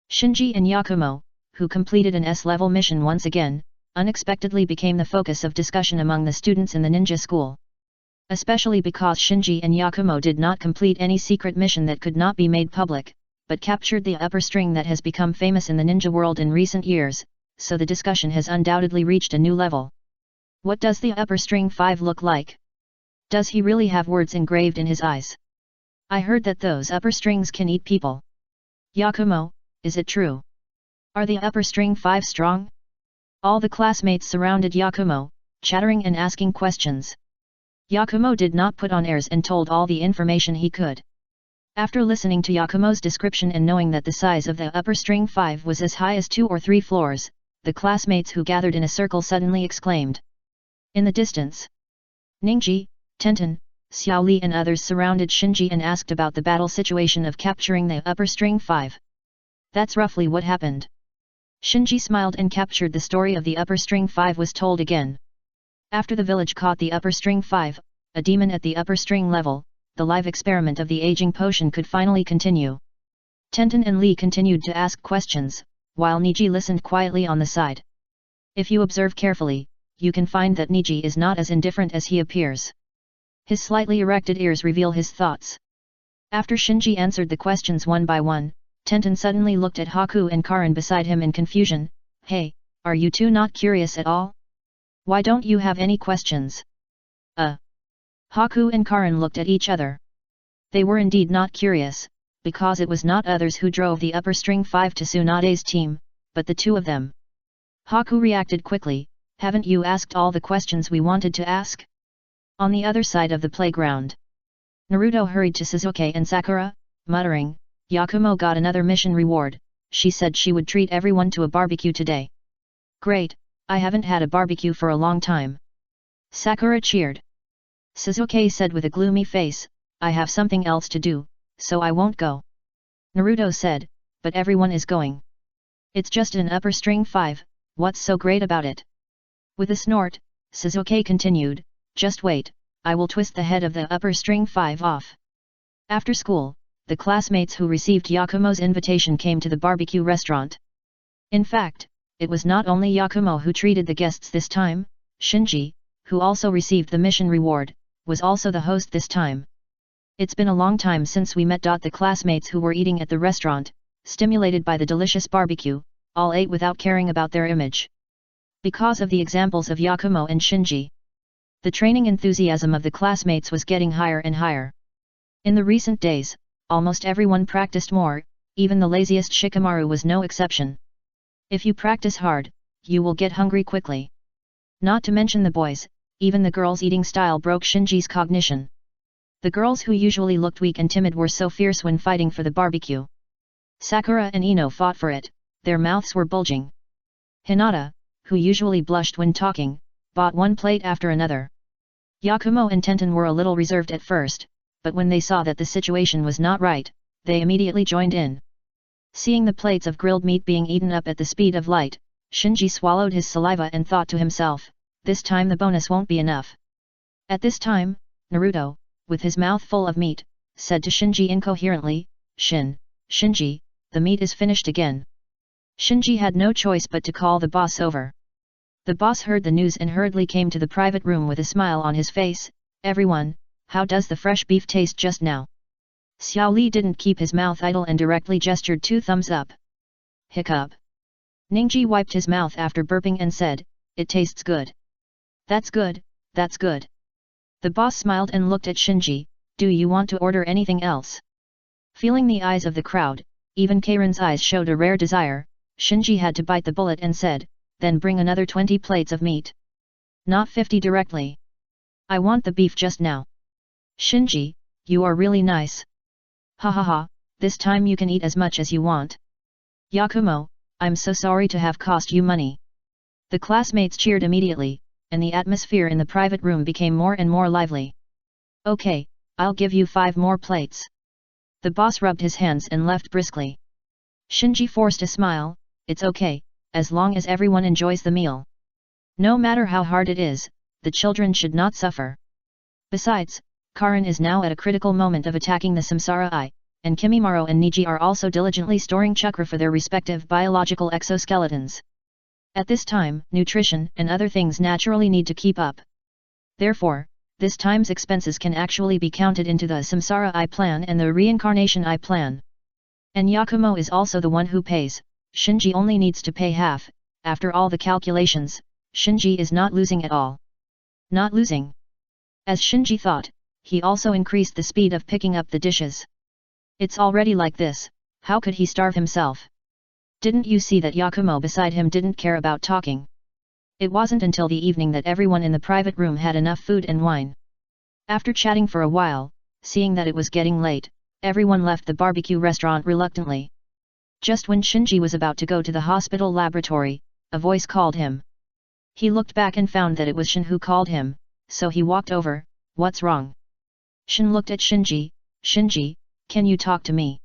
Shinji and Yakumo, who completed an S-level mission once again, unexpectedly became the focus of discussion among the students in the ninja school. Especially because Shinji and Yakumo did not complete any secret mission that could not be made public, but captured the upper string that has become famous in the ninja world in recent years, so the discussion has undoubtedly reached a new level. What does the upper string 5 look like? Does he really have words engraved in his eyes? I heard that those upper strings can eat people. Yakumo, is it true? Are the upper string 5 strong? All the classmates surrounded Yakumo, chattering and asking questions. Yakumo did not put on airs and told all the information he could. After listening to Yakumo's description and knowing that the size of the upper string 5 was as high as 2 or 3 floors, the classmates who gathered in a circle suddenly exclaimed. In the distance, Ningji, Tenten, Xiaoli and others surrounded Shinji and asked about the battle situation of capturing the upper string 5. That's roughly what happened. Shinji smiled and captured the story of the upper string 5 was told again. After the village caught the upper string 5, a demon at the upper string level, the live experiment of the aging potion could finally continue. Tenten and Li continued to ask questions, while Niji listened quietly on the side. If you observe carefully, you can find that Niji is not as indifferent as he appears. His slightly erected ears reveal his thoughts. After Shinji answered the questions one by one, Tenten suddenly looked at Haku and Karin beside him in confusion. Hey, are you two not curious at all? Why don't you have any questions? Haku and Karin looked at each other. They were indeed not curious, because it was not others who drove the upper string 5 to Tsunade's team, but the two of them. Haku reacted quickly, haven't you asked all the questions we wanted to ask? On the other side of the playground, Naruto hurried to Sasuke and Sakura, muttering, Yakumo got another mission reward, she said she would treat everyone to a barbecue today. Great, I haven't had a barbecue for a long time. Sakura cheered. Sasuke said with a gloomy face, I have something else to do, so I won't go. Naruto said, but everyone is going. It's just an upper string 5, what's so great about it? With a snort, Sasuke continued, just wait, I will twist the head of the upper string 5 off. After school, the classmates who received Yakumo's invitation came to the barbecue restaurant. In fact, it was not only Yakumo who treated the guests this time, Shinji, who also received the mission reward, was also the host this time. It's been a long time since we met. The classmates who were eating at the restaurant, stimulated by the delicious barbecue, all ate without caring about their image. Because of the examples of Yakumo and Shinji, the training enthusiasm of the classmates was getting higher and higher. In the recent days, almost everyone practiced more, even the laziest Shikamaru was no exception. If you practice hard, you will get hungry quickly. Not to mention the boys, even the girls' eating style broke Shinji's cognition. The girls who usually looked weak and timid were so fierce when fighting for the barbecue. Sakura and Ino fought for it, their mouths were bulging. Hinata, who usually blushed when talking, bought one plate after another. Yakumo and Tenten were a little reserved at first, but when they saw that the situation was not right, they immediately joined in. Seeing the plates of grilled meat being eaten up at the speed of light, Shinji swallowed his saliva and thought to himself, this time the bonus won't be enough. At this time, Naruto, with his mouth full of meat, said to Shinji incoherently, Shinji, the meat is finished again. Shinji had no choice but to call the boss over. The boss heard the news and hurriedly came to the private room with a smile on his face. Everyone, how does the fresh beef taste just now? Xiao Li didn't keep his mouth idle and directly gestured 2 thumbs up. Hiccup. Ningji wiped his mouth after burping and said, it tastes good. That's good, that's good. The boss smiled and looked at Shinji, do you want to order anything else? Feeling the eyes of the crowd, even Karen's eyes showed a rare desire, Shinji had to bite the bullet and said, then bring another 20 plates of meat. Not 50 directly. I want the beef just now. Shinji, you are really nice. Ha ha ha, this time you can eat as much as you want. Yakumo, I'm so sorry to have cost you money. The classmates cheered immediately, and the atmosphere in the private room became more and more lively. Okay, I'll give you 5 more plates. The boss rubbed his hands and left briskly. Shinji forced a smile. It's okay, as long as everyone enjoys the meal. No matter how hard it is, the children should not suffer. Besides, Karin is now at a critical moment of attacking the Samsara Eye, and Kimimaro and Niji are also diligently storing chakra for their respective biological exoskeletons. At this time, nutrition and other things naturally need to keep up. Therefore, this time's expenses can actually be counted into the Samsara Eye plan and the Reincarnation Eye plan. And Yakumo is also the one who pays. Shinji only needs to pay half. After all the calculations, Shinji is not losing at all. Not losing. As Shinji thought, he also increased the speed of picking up the dishes. It's already like this, how could he starve himself? Didn't you see that Yakumo beside him didn't care about talking? It wasn't until the evening that everyone in the private room had enough food and wine. After chatting for a while, seeing that it was getting late, everyone left the barbecue restaurant reluctantly. Just when Shinji was about to go to the hospital laboratory, a voice called him. He looked back and found that it was Shin who called him, so he walked over. What's wrong? Shin looked at Shinji. Shinji, can you talk to me?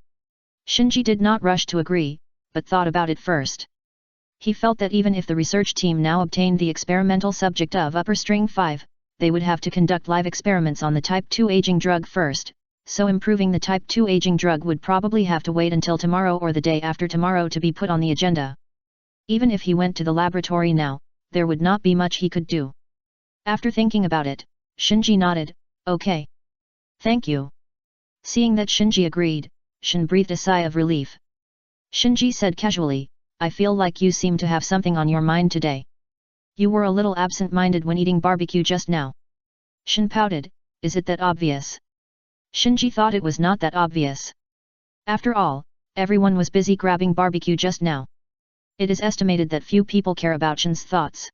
Shinji did not rush to agree, but thought about it first. He felt that even if the research team now obtained the experimental subject of upper string 5, they would have to conduct live experiments on the type 2 aging drug first, so improving the type 2 aging drug would probably have to wait until tomorrow or the day after tomorrow to be put on the agenda. Even if he went to the laboratory now, there would not be much he could do. After thinking about it, Shinji nodded. Okay. Thank you. Seeing that Shinji agreed, Shin breathed a sigh of relief. Shinji said casually, I feel like you seem to have something on your mind today. You were a little absent-minded when eating barbecue just now. Shin pouted. Is it that obvious? Shinji thought it was not that obvious. After all, everyone was busy grabbing barbecue just now. It is estimated that few people care about Shin's thoughts.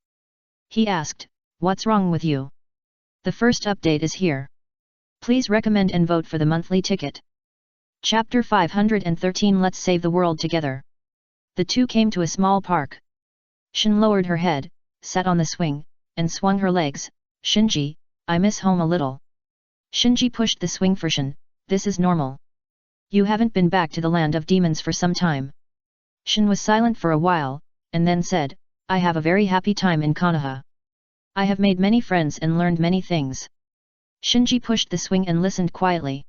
He asked, what's wrong with you? The first update is here. Please recommend and vote for the monthly ticket. Chapter 513 Let's save the world together. The two came to a small park. Shin lowered her head, sat on the swing, and swung her legs. Shinji, I miss home a little. Shinji pushed the swing for Shin. This is normal. You haven't been back to the land of demons for some time. Shin was silent for a while, and then said, I have a very happy time in Konoha. I have made many friends and learned many things. Shinji pushed the swing and listened quietly.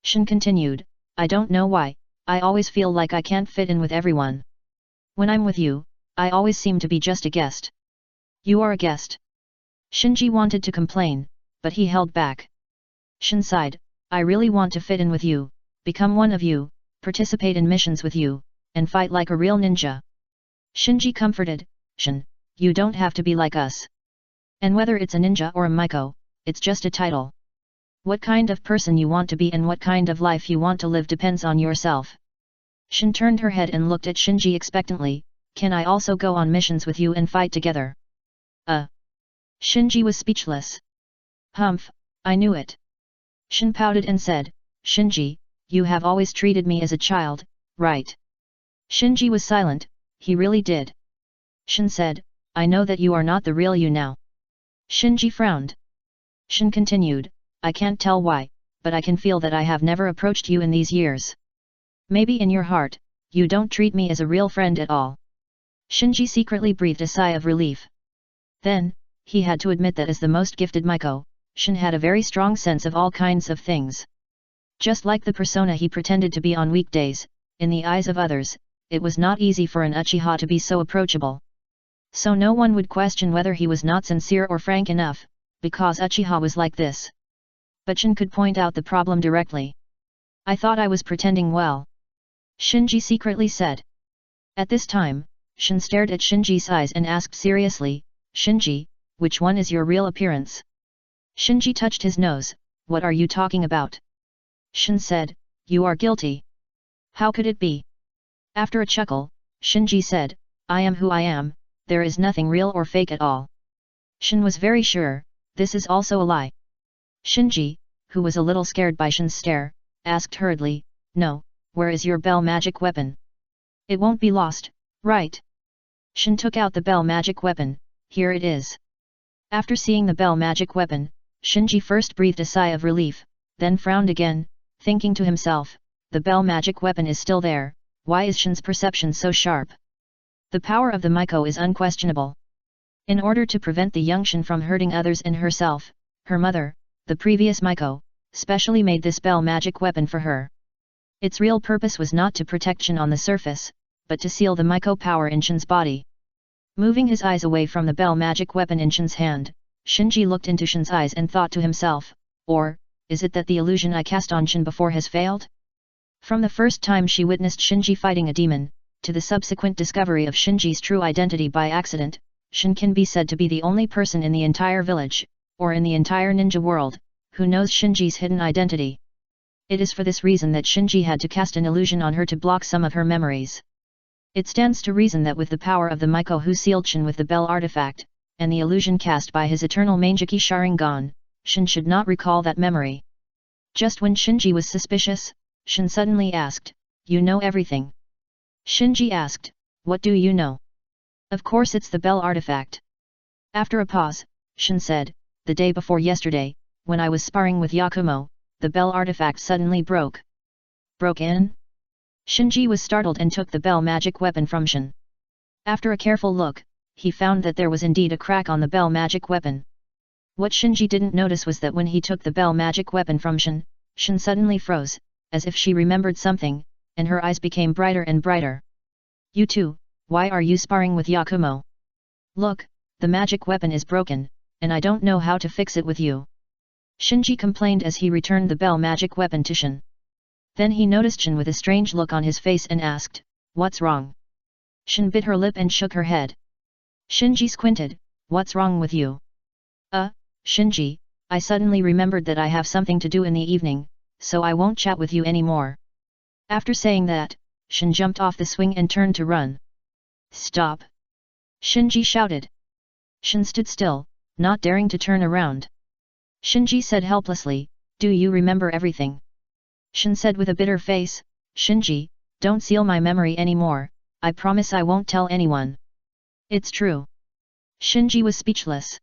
Shin continued, I don't know why, I always feel like I can't fit in with everyone. When I'm with you, I always seem to be just a guest. You are a guest. Shinji wanted to complain, but he held back. Shin sighed, I really want to fit in with you, become one of you, participate in missions with you, and fight like a real ninja. Shinji comforted, Shin, you don't have to be like us. And whether it's a ninja or a Maiko, it's just a title. What kind of person you want to be and what kind of life you want to live depends on yourself. Shin turned her head and looked at Shinji expectantly, can I also go on missions with you and fight together? Shinji was speechless. Humph, I knew it. Shin pouted and said, Shinji, you have always treated me as a child, right? Shinji was silent, he really did. Shin said, I know that you are not the real you now. Shinji frowned. Shin continued, I can't tell why, but I can feel that I have never approached you in these years. Maybe in your heart, you don't treat me as a real friend at all. Shinji secretly breathed a sigh of relief. Then, he had to admit that as the most gifted Maiko, Shin had a very strong sense of all kinds of things. Just like the persona he pretended to be on weekdays, in the eyes of others, it was not easy for an Uchiha to be so approachable. So no one would question whether he was not sincere or frank enough, because Uchiha was like this. But Shin could point out the problem directly. I thought I was pretending well. Shinji secretly said. At this time, Shin stared at Shinji's eyes and asked seriously, Shinji, which one is your real appearance? Shinji touched his nose, what are you talking about? Shin said, you are guilty. How could it be? After a chuckle, Shinji said, I am who I am, there is nothing real or fake at all. Shin was very sure, this is also a lie. Shinji, who was a little scared by Shin's stare, asked hurriedly, no, where is your bell magic weapon? It won't be lost, right? Shin took out the bell magic weapon, here it is. After seeing the bell magic weapon, Shinji first breathed a sigh of relief, then frowned again, thinking to himself, the bell magic weapon is still there. Why is Shin's perception so sharp? The power of the Miko is unquestionable. In order to prevent the young Shin from hurting others and herself, her mother, the previous Miko, specially made this bell magic weapon for her. Its real purpose was not to protect Shin on the surface, but to seal the Miko power in Shin's body. Moving his eyes away from the bell magic weapon in Shin's hand, Shinji looked into Shin's eyes and thought to himself, or, is it that the illusion I cast on Shin before has failed? From the first time she witnessed Shinji fighting a demon, to the subsequent discovery of Shinji's true identity by accident, Shin can be said to be the only person in the entire village, or in the entire ninja world, who knows Shinji's hidden identity. It is for this reason that Shinji had to cast an illusion on her to block some of her memories. It stands to reason that with the power of the Miko who sealed Shin with the bell artifact, and the illusion cast by his eternal Mangeki Sharingan, Shin should not recall that memory. Just when Shinji was suspicious, Shin suddenly asked, "You know everything?" Shinji asked, "What do you know?" "Of course it's the bell artifact." After a pause, Shin said, "The day before yesterday, when I was sparring with Yakumo, the bell artifact suddenly broke." "Broke in?" Shinji was startled and took the bell magic weapon from Shin. After a careful look, he found that there was indeed a crack on the bell magic weapon. What Shinji didn't notice was that when he took the bell magic weapon from Shin, Shin suddenly froze, as if she remembered something, and her eyes became brighter and brighter. "You too, why are you sparring with Yakumo? Look, the magic weapon is broken, and I don't know how to fix it with you." Shinji complained as he returned the bell magic weapon to Shin. Then he noticed Shin with a strange look on his face and asked, "What's wrong?" Shin bit her lip and shook her head. Shinji squinted, "What's wrong with you?" Shinji, I suddenly remembered that I have something to do in the evening, so I won't chat with you anymore." After saying that, Shin jumped off the swing and turned to run. "Stop!" Shinji shouted. Shin stood still, not daring to turn around. Shinji said helplessly, "Do you remember everything?" Shin said with a bitter face, "Shinji, don't seal my memory anymore, I promise I won't tell anyone." "It's true." Shinji was speechless.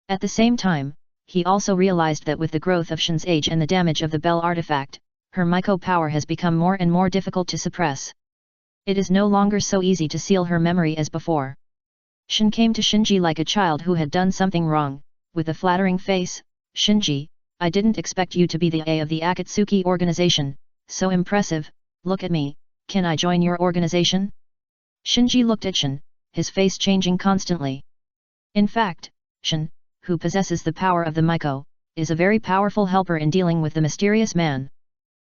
At the same time, he also realized that with the growth of Shin's age and the damage of the bell artifact, her Miko power has become more and more difficult to suppress. It is no longer so easy to seal her memory as before. Shin came to Shinji like a child who had done something wrong, with a flattering face, "Shinji, I didn't expect you to be the A of the Akatsuki organization, so impressive, look at me, can I join your organization?" Shinji looked at Shin, his face changing constantly. In fact, Shin, who possesses the power of the Miko, is a very powerful helper in dealing with the mysterious man.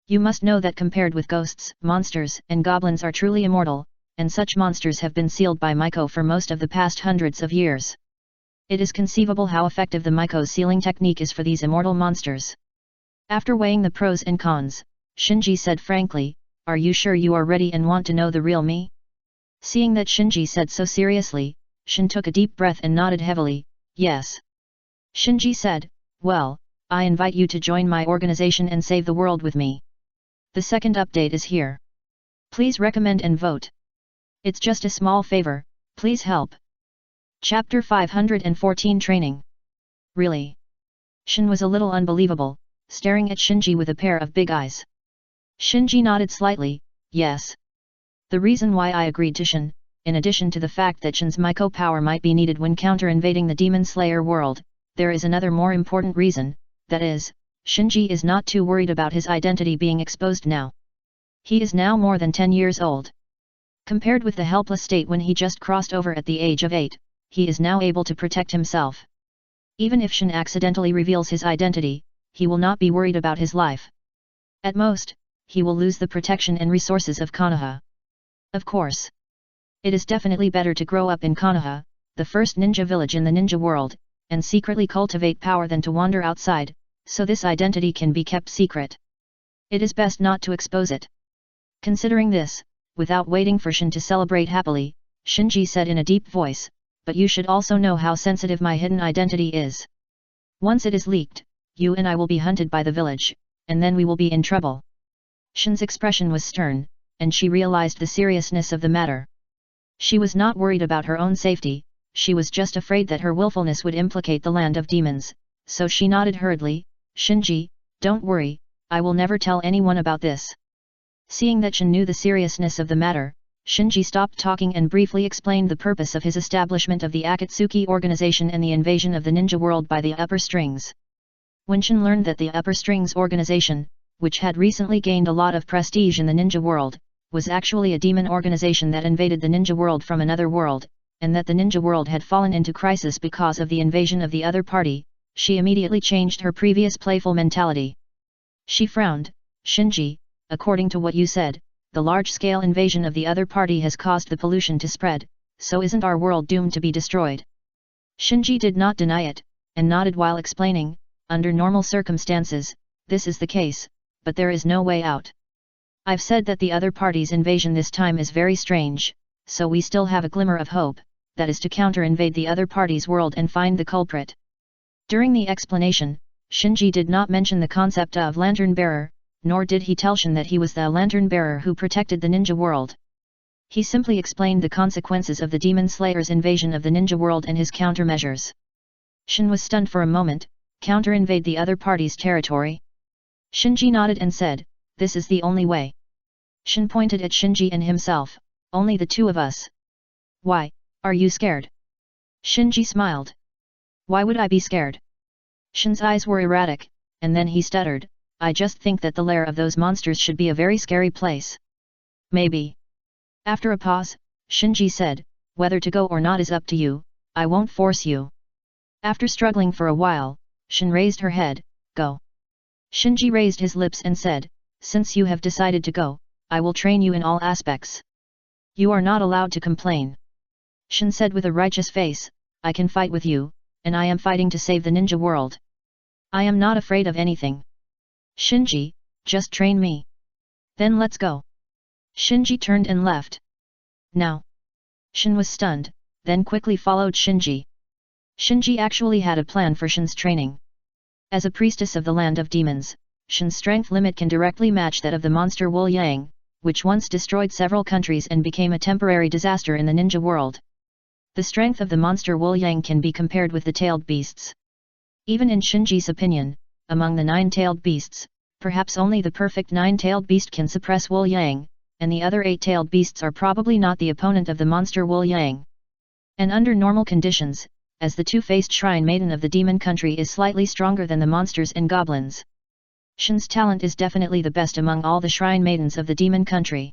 You must know that compared with ghosts, monsters and goblins are truly immortal, and such monsters have been sealed by Miko for most of the past hundreds of years. It is conceivable how effective the Miko sealing technique is for these immortal monsters. After weighing the pros and cons, Shinji said frankly, "Are you sure you are ready and want to know the real me?" Seeing that Shinji said so seriously, Shin took a deep breath and nodded heavily, "Yes." Shinji said, "Well, I invite you to join my organization and save the world with me. The second update is here. Please recommend and vote. It's just a small favor, please help." Chapter 514 Training. Really? Shin was a little unbelievable, staring at Shinji with a pair of big eyes. Shinji nodded slightly, "Yes. The reason why I agreed to Shin, in addition to the fact that Shin's Miko power might be needed when counter-invading the Demon Slayer world, there is another more important reason, that is, Shinji is not too worried about his identity being exposed now. He is now more than 10 years old. Compared with the helpless state when he just crossed over at the age of 8, he is now able to protect himself. Even if Shin accidentally reveals his identity, he will not be worried about his life. At most, he will lose the protection and resources of Konoha. Of course. It is definitely better to grow up in Konoha, the first ninja village in the ninja world, and secretly cultivate power than to wander outside, so this identity can be kept secret. It is best not to expose it. Considering this, without waiting for Shin to celebrate happily, Shinji said in a deep voice, "But you should also know how sensitive my hidden identity is. Once it is leaked, you and I will be hunted by the village, and then we will be in trouble." Shin's expression was stern, and she realized the seriousness of the matter. She was not worried about her own safety, she was just afraid that her willfulness would implicate the land of demons, so she nodded hurriedly, "Shinji, don't worry, I will never tell anyone about this." Seeing that Shin knew the seriousness of the matter, Shinji stopped talking and briefly explained the purpose of his establishment of the Akatsuki organization and the invasion of the ninja world by the upper strings. When Shin learned that the upper strings organization, which had recently gained a lot of prestige in the ninja world, was actually a demon organization that invaded the ninja world from another world, and that the ninja world had fallen into crisis because of the invasion of the other party, she immediately changed her previous playful mentality. She frowned. Shinji, according to what you said, the large-scale invasion of the other party has caused the pollution to spread, so isn't our world doomed to be destroyed? Shinji did not deny it, and nodded while explaining, under normal circumstances, this is the case, but there is no way out. I've said that the other party's invasion this time is very strange, so we still have a glimmer of hope, that is to counter-invade the other party's world and find the culprit. During the explanation, Shinji did not mention the concept of lantern-bearer, nor did he tell Shin that he was the lantern-bearer who protected the ninja world. He simply explained the consequences of the Demon Slayer's invasion of the ninja world and his countermeasures. Shin was stunned for a moment. Counter-invade the other party's territory? Shinji nodded and said, this is the only way. Shin pointed at Shinji and himself, only the two of us. Why, are you scared? Shinji smiled. Why would I be scared? Shin's eyes were erratic, and then he stuttered, I just think that the lair of those monsters should be a very scary place. Maybe. After a pause, Shinji said, whether to go or not is up to you, I won't force you. After struggling for a while, Shin raised her head, go. Shinji raised his lips and said, since you have decided to go, I will train you in all aspects. You are not allowed to complain. Shin said with a righteous face, I can fight with you, and I am fighting to save the ninja world. I am not afraid of anything. Shinji, just train me. Then let's go. Shinji turned and left. Now. Shin was stunned, then quickly followed Shinji. Shinji actually had a plan for Shin's training. As a priestess of the land of demons, Shin's strength limit can directly match that of the monster Wu Yang, which once destroyed several countries and became a temporary disaster in the ninja world. The strength of the monster Wu Yang can be compared with the tailed beasts. Even in Shinji's opinion, among the 9-tailed beasts, perhaps only the perfect 9-tailed beast can suppress Wu Yang, and the other 8-tailed beasts are probably not the opponent of the monster Wu Yang. And under normal conditions, as the two-faced shrine maiden of the demon country is slightly stronger than the monsters and goblins. Shin's talent is definitely the best among all the shrine maidens of the demon country.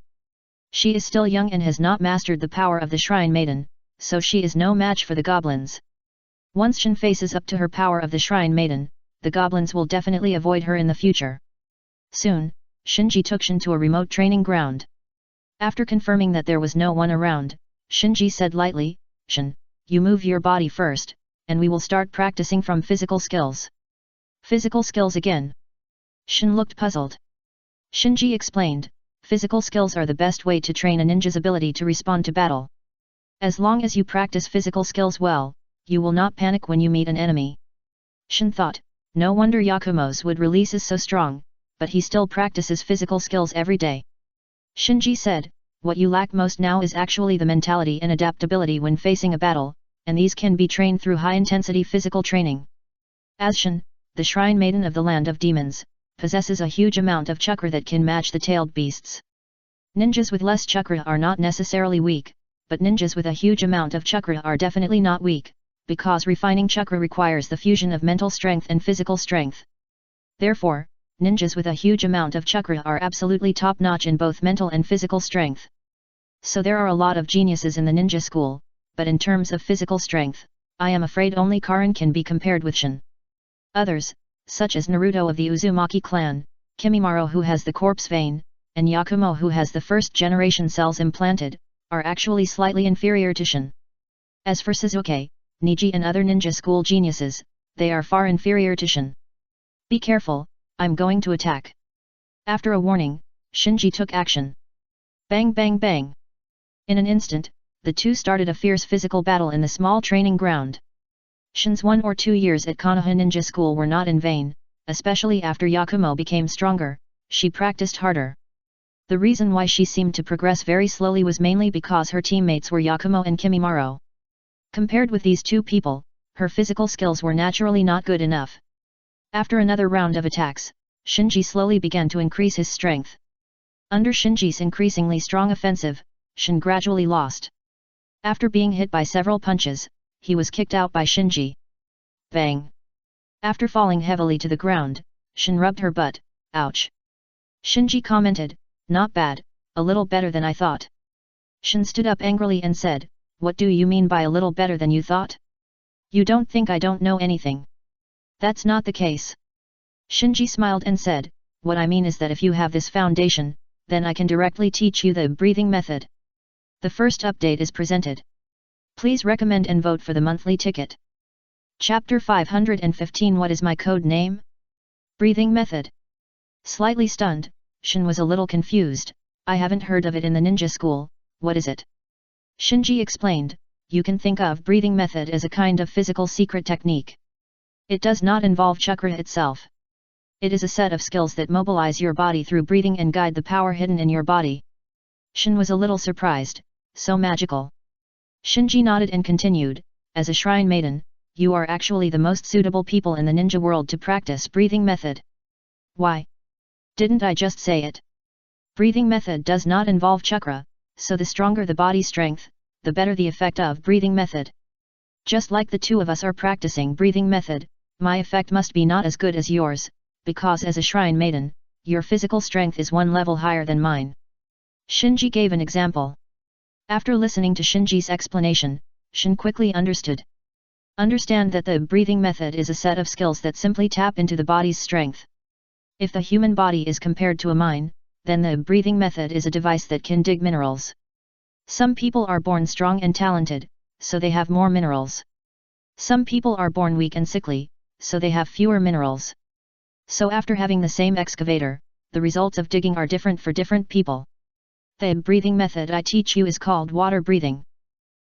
She is still young and has not mastered the power of the shrine maiden, so she is no match for the goblins. Once Shin faces up to her power of the shrine maiden, the goblins will definitely avoid her in the future. Soon, Shinji took Shin to a remote training ground. After confirming that there was no one around, Shinji said lightly, Shin, you move your body first, and we will start practicing from physical skills. Physical skills again? Shin looked puzzled. Shinji explained, physical skills are the best way to train a ninja's ability to respond to battle. As long as you practice physical skills well, you will not panic when you meet an enemy. Shin thought, no wonder Yakumo's would release is so strong, but he still practices physical skills every day. Shinji said, what you lack most now is actually the mentality and adaptability when facing a battle, and these can be trained through high-intensity physical training. As Shin, the shrine maiden of the land of demons, possesses a huge amount of chakra that can match the tailed beasts. Ninjas with less chakra are not necessarily weak, but ninjas with a huge amount of chakra are definitely not weak, because refining chakra requires the fusion of mental strength and physical strength. Therefore, ninjas with a huge amount of chakra are absolutely top-notch in both mental and physical strength. So there are a lot of geniuses in the ninja school, but in terms of physical strength, I am afraid only Karin can be compared with Shin. Others, such as Naruto of the Uzumaki clan, Kimimaro who has the corpse vein, and Yakumo who has the first-generation cells implanted, are actually slightly inferior to Shin. As for Sasuke, Niji and other ninja school geniuses, they are far inferior to Shin. Be careful, I'm going to attack. After a warning, Shinji took action. Bang bang bang. In an instant, the two started a fierce physical battle in the small training ground. Shin's 1 or 2 years at Konoha Ninja School were not in vain, especially after Yakumo became stronger, she practiced harder. The reason why she seemed to progress very slowly was mainly because her teammates were Yakumo and Kimimaro. Compared with these two people, her physical skills were naturally not good enough. After another round of attacks, Shinji slowly began to increase his strength. Under Shinji's increasingly strong offensive, Shin gradually lost. After being hit by several punches, he was kicked out by Shinji. Bang! After falling heavily to the ground, Shin rubbed her butt. Ouch! Shinji commented, not bad, a little better than I thought. Shin stood up angrily and said, what do you mean by a little better than you thought? You don't think I don't know anything? That's not the case. Shinji smiled and said, what I mean is that if you have this foundation, then I can directly teach you the breathing method. The first update is presented. Please recommend and vote for the monthly ticket. Chapter 515 What is my code name? Breathing method. Slightly stunned, Shin was a little confused. I haven't heard of it in the ninja school, what is it? Shinji explained, you can think of breathing method as a kind of physical secret technique. It does not involve chakra itself. It is a set of skills that mobilize your body through breathing and guide the power hidden in your body. Shin was a little surprised, so magical. Shinji nodded and continued, as a shrine maiden, you are actually the most suitable people in the ninja world to practice breathing method. Why? Didn't I just say it? Breathing method does not involve chakra, so the stronger the body strength, the better the effect of breathing method. Just like the two of us are practicing breathing method, my effect must be not as good as yours, because as a shrine maiden, your physical strength is one level higher than mine. Shinji gave an example. After listening to Shinji's explanation, Shin quickly understood. Understand that the breathing method is a set of skills that simply tap into the body's strength. If the human body is compared to a mine, then the breathing method is a device that can dig minerals. Some people are born strong and talented, so they have more minerals. Some people are born weak and sickly, so they have fewer minerals. So after having the same excavator, the results of digging are different for different people. The breathing method I teach you is called water breathing.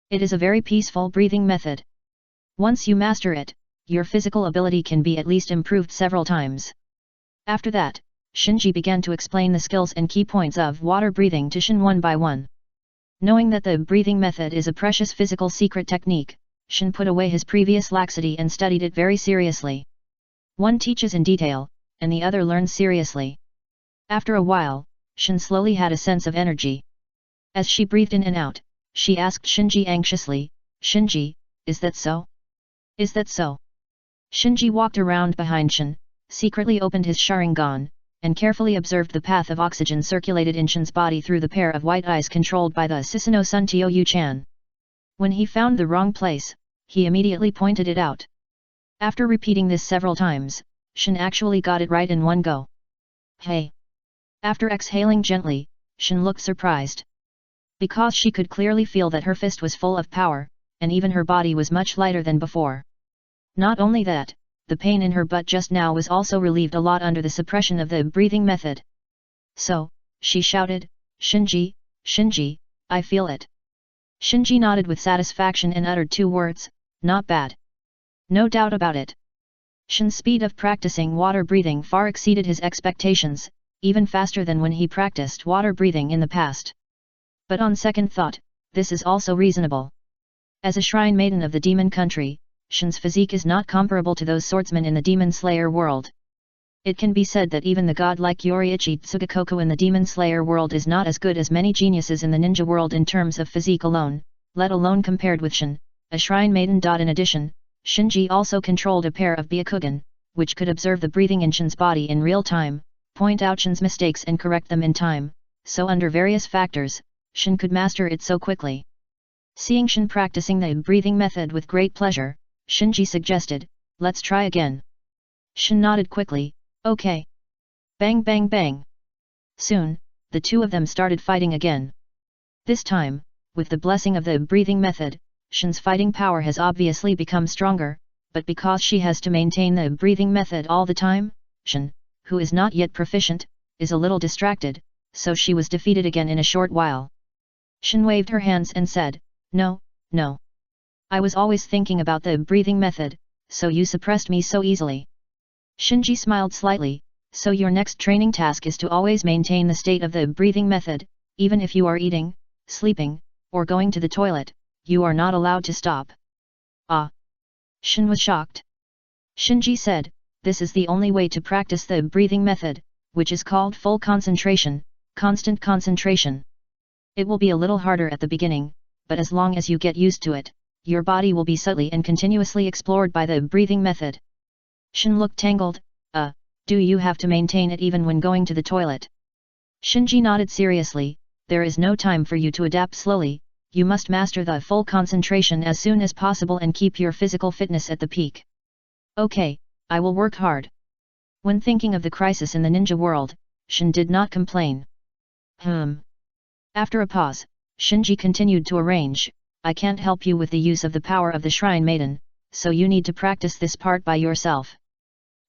It is a very peaceful breathing method. Once you master it, your physical ability can be at least improved several times. After that, Shinji began to explain the skills and key points of water breathing to Shin one by one. Knowing that the breathing method is a precious physical secret technique, Shin put away his previous laxity and studied it very seriously. One teaches in detail, and the other learns seriously. After a while, Shin slowly had a sense of energy. As she breathed in and out, she asked Shinji anxiously, Shinji, is that so? Is that so? Shinji walked around behind Shin, secretly opened his Sharingan, and carefully observed the path of oxygen circulated in Shin's body through the pair of white eyes controlled by the Susanoo Sun Tio-Yu-chan. When he found the wrong place, he immediately pointed it out. After repeating this several times, Shin actually got it right in one go. Hey! After exhaling gently, Shin looked surprised. Because she could clearly feel that her fist was full of power, and even her body was much lighter than before. Not only that, the pain in her butt just now was also relieved a lot under the suppression of the breathing method. So, she shouted, Shinji, Shinji, I feel it. Shinji nodded with satisfaction and uttered two words, not bad. No doubt about it. Shin's speed of practicing water breathing far exceeded his expectations, even faster than when he practiced water breathing in the past. But on second thought, this is also reasonable. As a shrine maiden of the demon country, Shin's physique is not comparable to those swordsmen in the demon slayer world. It can be said that even the godlike Yoriichi Tsugakoku in the demon slayer world is not as good as many geniuses in the ninja world in terms of physique alone, let alone compared with Shin, a shrine maiden. In addition, Shinji also controlled a pair of Byakugan, which could observe the breathing in Shin's body in real time, point out Shin's mistakes and correct them in time, so under various factors, Shin could master it so quickly. Seeing Shin practicing the breathing method with great pleasure, Shinji suggested, let's try again. Shin nodded quickly, okay. Bang bang bang. Soon, the two of them started fighting again. This time, with the blessing of the breathing method, Shin's fighting power has obviously become stronger, but because she has to maintain the breathing method all the time, Shin, who is not yet proficient, is a little distracted, so she was defeated again in a short while. Shin waved her hands and said, no, no. I was always thinking about the breathing method, so you suppressed me so easily. Shinji smiled slightly, so your next training task is to always maintain the state of the breathing method, even if you are eating, sleeping, or going to the toilet, you are not allowed to stop. Ah! Shin was shocked. Shinji said, this is the only way to practice the breathing method, which is called full concentration, Constant concentration. It will be a little harder at the beginning, but as long as you get used to it, your body will be subtly and continuously explored by the breathing method. Shin looked tangled. Do you have to maintain it even when going to the toilet? Shinji nodded seriously. There is no time for you to adapt slowly, you must master the full concentration as soon as possible and keep your physical fitness at the peak. Okay, I will work hard. When thinking of the crisis in the ninja world, Shin did not complain. After a pause, Shinji continued to arrange. I can't help you with the use of the power of the Shrine Maiden, so you need to practice this part by yourself.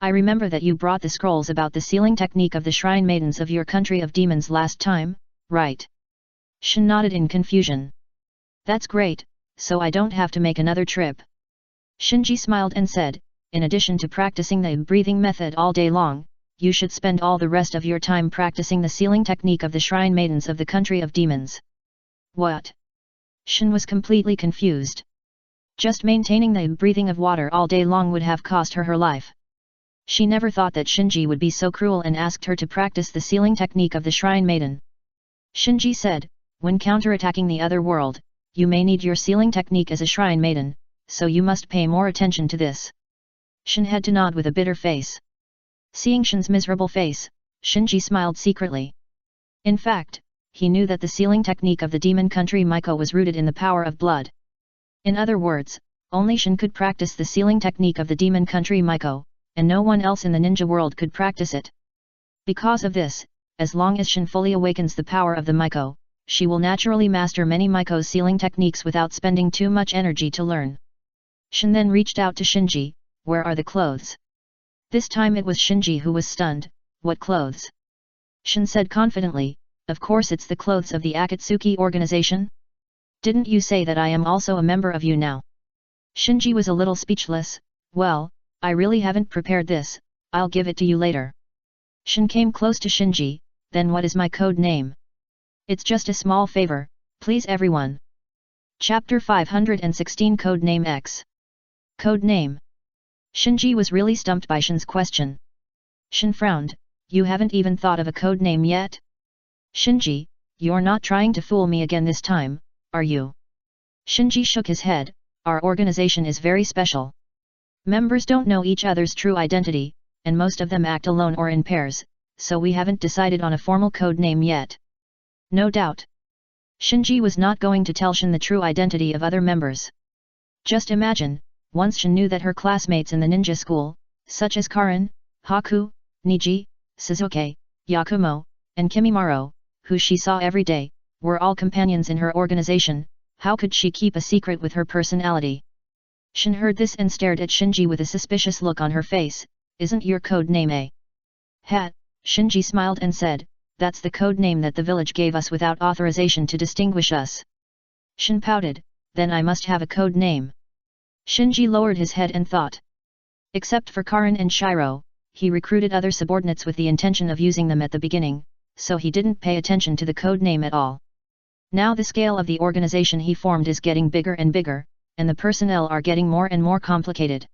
I remember that you brought the scrolls about the sealing technique of the Shrine Maidens of your country of demons last time, right? Shin nodded in confusion. That's great, so I don't have to make another trip. Shinji smiled and said, in addition to practicing the breathing method all day long, you should spend all the rest of your time practicing the sealing technique of the Shrine Maidens of the country of demons. What? Shin was completely confused. Just maintaining the breathing of water all day long would have cost her life. She never thought that Shinji would be so cruel and asked her to practice the sealing technique of the Shrine Maiden. Shinji said, when counterattacking the other world, you may need your sealing technique as a Shrine Maiden, so you must pay more attention to this. Shin had to nod with a bitter face. Seeing Shin's miserable face, Shinji smiled secretly. In fact, he knew that the sealing technique of the demon country Maiko was rooted in the power of blood. In other words, only Shin could practice the sealing technique of the demon country Maiko, and no one else in the ninja world could practice it. Because of this, as long as Shin fully awakens the power of the Maiko, she will naturally master many Maiko's sealing techniques without spending too much energy to learn. Shin then reached out to Shinji. Where are the clothes? This time it was Shinji who was stunned. What clothes? Shin said confidently, of course it's the clothes of the Akatsuki organization. Didn't you say that I am also a member of you now? Shinji was a little speechless. Well, I really haven't prepared this, I'll give it to you later. Shin came close to Shinji. Then what is my code name? It's just a small favor, please everyone. Chapter 516 Code Name X. Code Name. Shinji was really stumped by Shin's question. Shin frowned. You haven't even thought of a code name yet? Shinji, you're not trying to fool me again this time, are you? Shinji shook his head. Our organization is very special. Members don't know each other's true identity, and most of them act alone or in pairs, so we haven't decided on a formal code name yet. No doubt. Shinji was not going to tell Shin the true identity of other members. Just imagine, once Shin knew that her classmates in the ninja school, such as Karin, Haku, Niji, Suzuki, Yakumo, and Kimimaro, who she saw every day, were all companions in her organization, how could she keep a secret with her personality? Shin heard this and stared at Shinji with a suspicious look on her face. Isn't your code name A? Hat, Shinji smiled and said, that's the code name that the village gave us without authorization to distinguish us. Shin pouted, then I must have a code name. Shinji lowered his head and thought. Except for Karin and Shiro, he recruited other subordinates with the intention of using them at the beginning, so he didn't pay attention to the code name at all. Now the scale of the organization he formed is getting bigger and bigger, and the personnel are getting more and more complicated.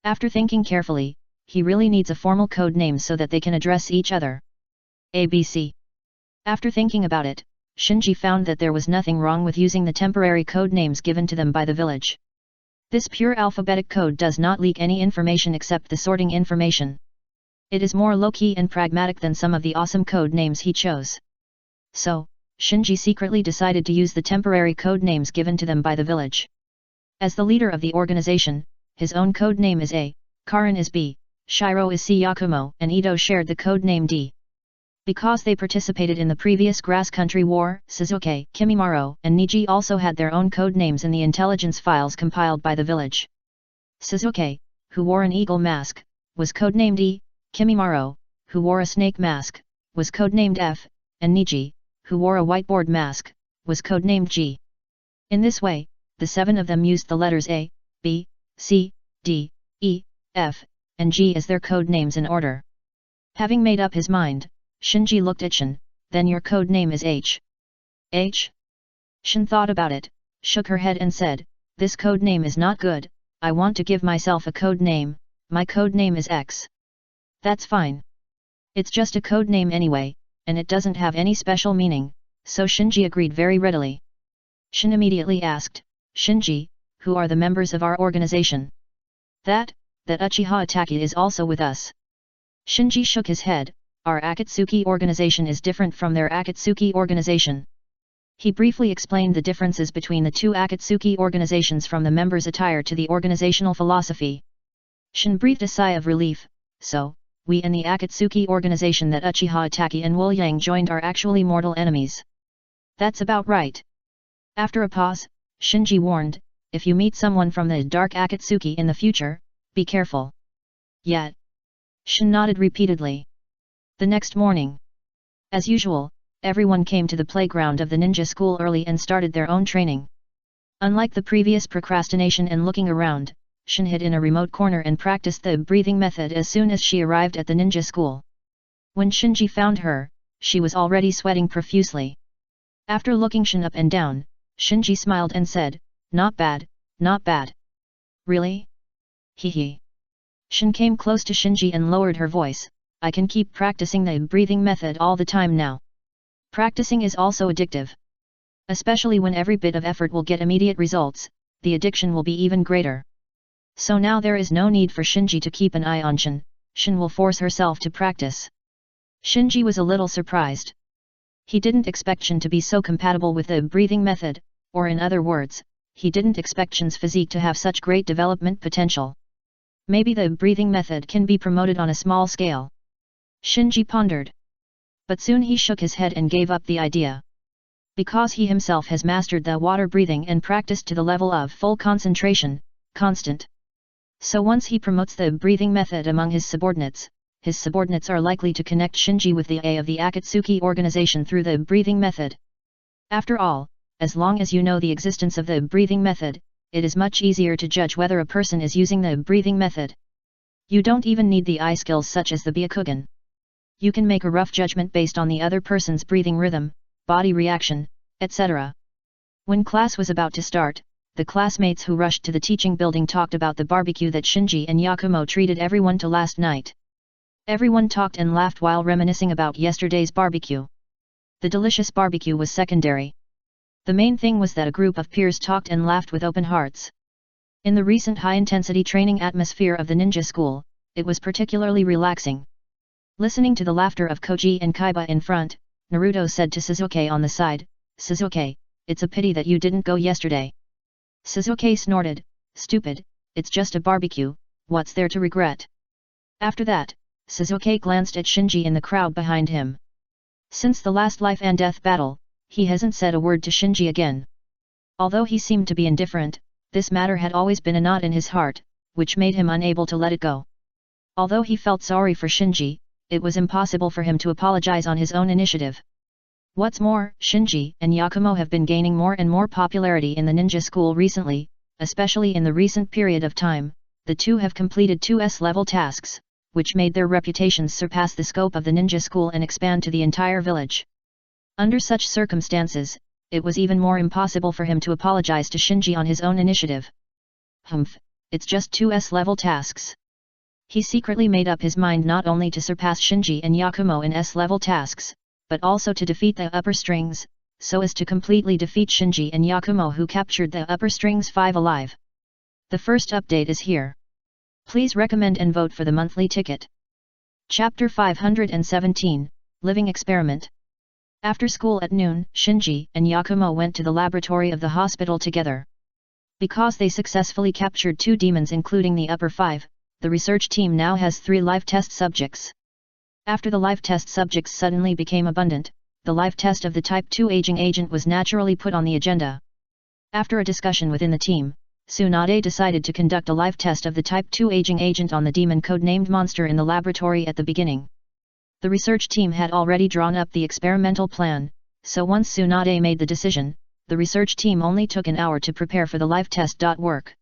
After thinking carefully, he really needs a formal code name so that they can address each other. ABC. After thinking about it, Shinji found that there was nothing wrong with using the temporary code names given to them by the village. This pure alphabetic code does not leak any information except the sorting information. It is more low-key and pragmatic than some of the awesome code names he chose. So, Shinji secretly decided to use the temporary code names given to them by the village. As the leader of the organization, his own code name is A, Karin is B, Shiro is C. Yakumo and Ito shared the code name D. Because they participated in the previous Grass Country War, Suzuki, Kimimaro, and Niji also had their own code names in the intelligence files compiled by the village. Suzuki, who wore an eagle mask, was codenamed E, Kimimaro, who wore a snake mask, was codenamed F, and Niji, who wore a whiteboard mask, was codenamed G. In this way, the 7 of them used the letters A, B, C, D, E, F, and G as their code names in order. Having made up his mind, Shinji looked at Shin. Then your code name is H. H? Shin thought about it, shook her head and said, this code name is not good, I want to give myself a code name, my code name is X. That's fine. It's just a code name anyway, and it doesn't have any special meaning, so Shinji agreed very readily. Shin immediately asked, Shinji, who are the members of our organization? That Uchiha Itaki is also with us. Shinji shook his head. Our Akatsuki organization is different from their Akatsuki organization. He briefly explained the differences between the two Akatsuki organizations from the members' attire to the organizational philosophy. Shin breathed a sigh of relief. So, we and the Akatsuki organization that Uchiha Itaki and Wolyang joined are actually mortal enemies. That's about right. After a pause, Shinji warned, if you meet someone from the Dark Akatsuki in the future, be careful. Yet. Shin nodded repeatedly. The next morning. As usual, everyone came to the playground of the ninja school early and started their own training. Unlike the previous procrastination and looking around, Shin hid in a remote corner and practiced the breathing method as soon as she arrived at the ninja school. When Shinji found her, she was already sweating profusely. After looking Shin up and down, Shinji smiled and said, not bad, not bad. Really? Hee. Shin came close to Shinji and lowered her voice, I can keep practicing the breathing method all the time now. Practicing is also addictive. Especially when every bit of effort will get immediate results, the addiction will be even greater. So now there is no need for Shinji to keep an eye on Shin, Shin will force herself to practice. Shinji was a little surprised. He didn't expect Shin to be so compatible with the breathing method, or in other words, he didn't expect Shin's physique to have such great development potential. Maybe the breathing method can be promoted on a small scale. Shinji pondered. But soon he shook his head and gave up the idea. Because he himself has mastered the water breathing and practiced to the level of full concentration, constant. So once he promotes the breathing method among his subordinates are likely to connect Shinji with the A of the Akatsuki organization through the breathing method. After all, as long as you know the existence of the breathing method, it is much easier to judge whether a person is using the breathing method. You don't even need the eye skills such as the Byakugan. You can make a rough judgment based on the other person's breathing rhythm, body reaction, etc. When class was about to start, the classmates who rushed to the teaching building talked about the barbecue that Shinji and Yakumo treated everyone to last night. Everyone talked and laughed while reminiscing about yesterday's barbecue. The delicious barbecue was secondary. The main thing was that a group of peers talked and laughed with open hearts. In the recent high-intensity training atmosphere of the ninja school, it was particularly relaxing. Listening to the laughter of Koji and Kaiba in front, Naruto said to Sasuke on the side, Sasuke, it's a pity that you didn't go yesterday. Sasuke snorted, stupid, it's just a barbecue, what's there to regret? After that, Sasuke glanced at Shinji in the crowd behind him. Since the last life and death battle, he hasn't said a word to Shinji again. Although he seemed to be indifferent, this matter had always been a knot in his heart, which made him unable to let it go. Although he felt sorry for Shinji, it was impossible for him to apologize on his own initiative. What's more, Shinji and Yakumo have been gaining more and more popularity in the ninja school recently, especially in the recent period of time. The two have completed 2 S-level tasks, which made their reputations surpass the scope of the ninja school and expand to the entire village. Under such circumstances, it was even more impossible for him to apologize to Shinji on his own initiative. Humph, it's just 2 S-level tasks. He secretly made up his mind not only to surpass Shinji and Yakumo in S-level tasks, but also to defeat the upper strings, so as to completely defeat Shinji and Yakumo who captured the upper strings 5 alive. The first update is here. Please recommend and vote for the monthly ticket. Chapter 517, Living Experiment. After school at noon, Shinji and Yakumo went to the laboratory of the hospital together. Because they successfully captured 2 demons including the upper 5, the research team now has 3 live test subjects. After the live test subjects suddenly became abundant, the live test of the Type 2 aging agent was naturally put on the agenda. After a discussion within the team, Tsunade decided to conduct a live test of the Type 2 aging agent on the demon code-named monster in the laboratory at the beginning. The research team had already drawn up the experimental plan, so once Tsunade made the decision, the research team only took an hour to prepare for the live test. Work.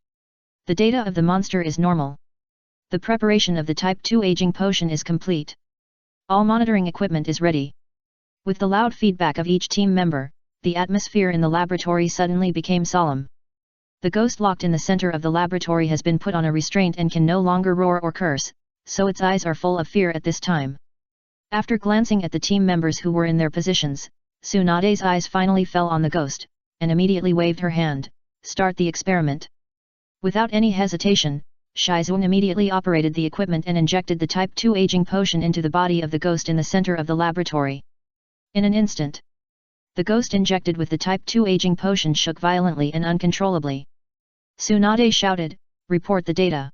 The data of the monster is normal. The preparation of the Type 2 aging potion is complete. All monitoring equipment is ready. With the loud feedback of each team member, the atmosphere in the laboratory suddenly became solemn. The ghost locked in the center of the laboratory has been put on a restraint and can no longer roar or curse, so its eyes are full of fear at this time. After glancing at the team members who were in their positions, Tsunade's eyes finally fell on the ghost, and immediately waved her hand, "Start the experiment." Without any hesitation, Shizun immediately operated the equipment and injected the Type 2 aging potion into the body of the ghost in the center of the laboratory. In an instant, the ghost injected with the Type 2 aging potion shook violently and uncontrollably. Tsunade shouted, "Report the data."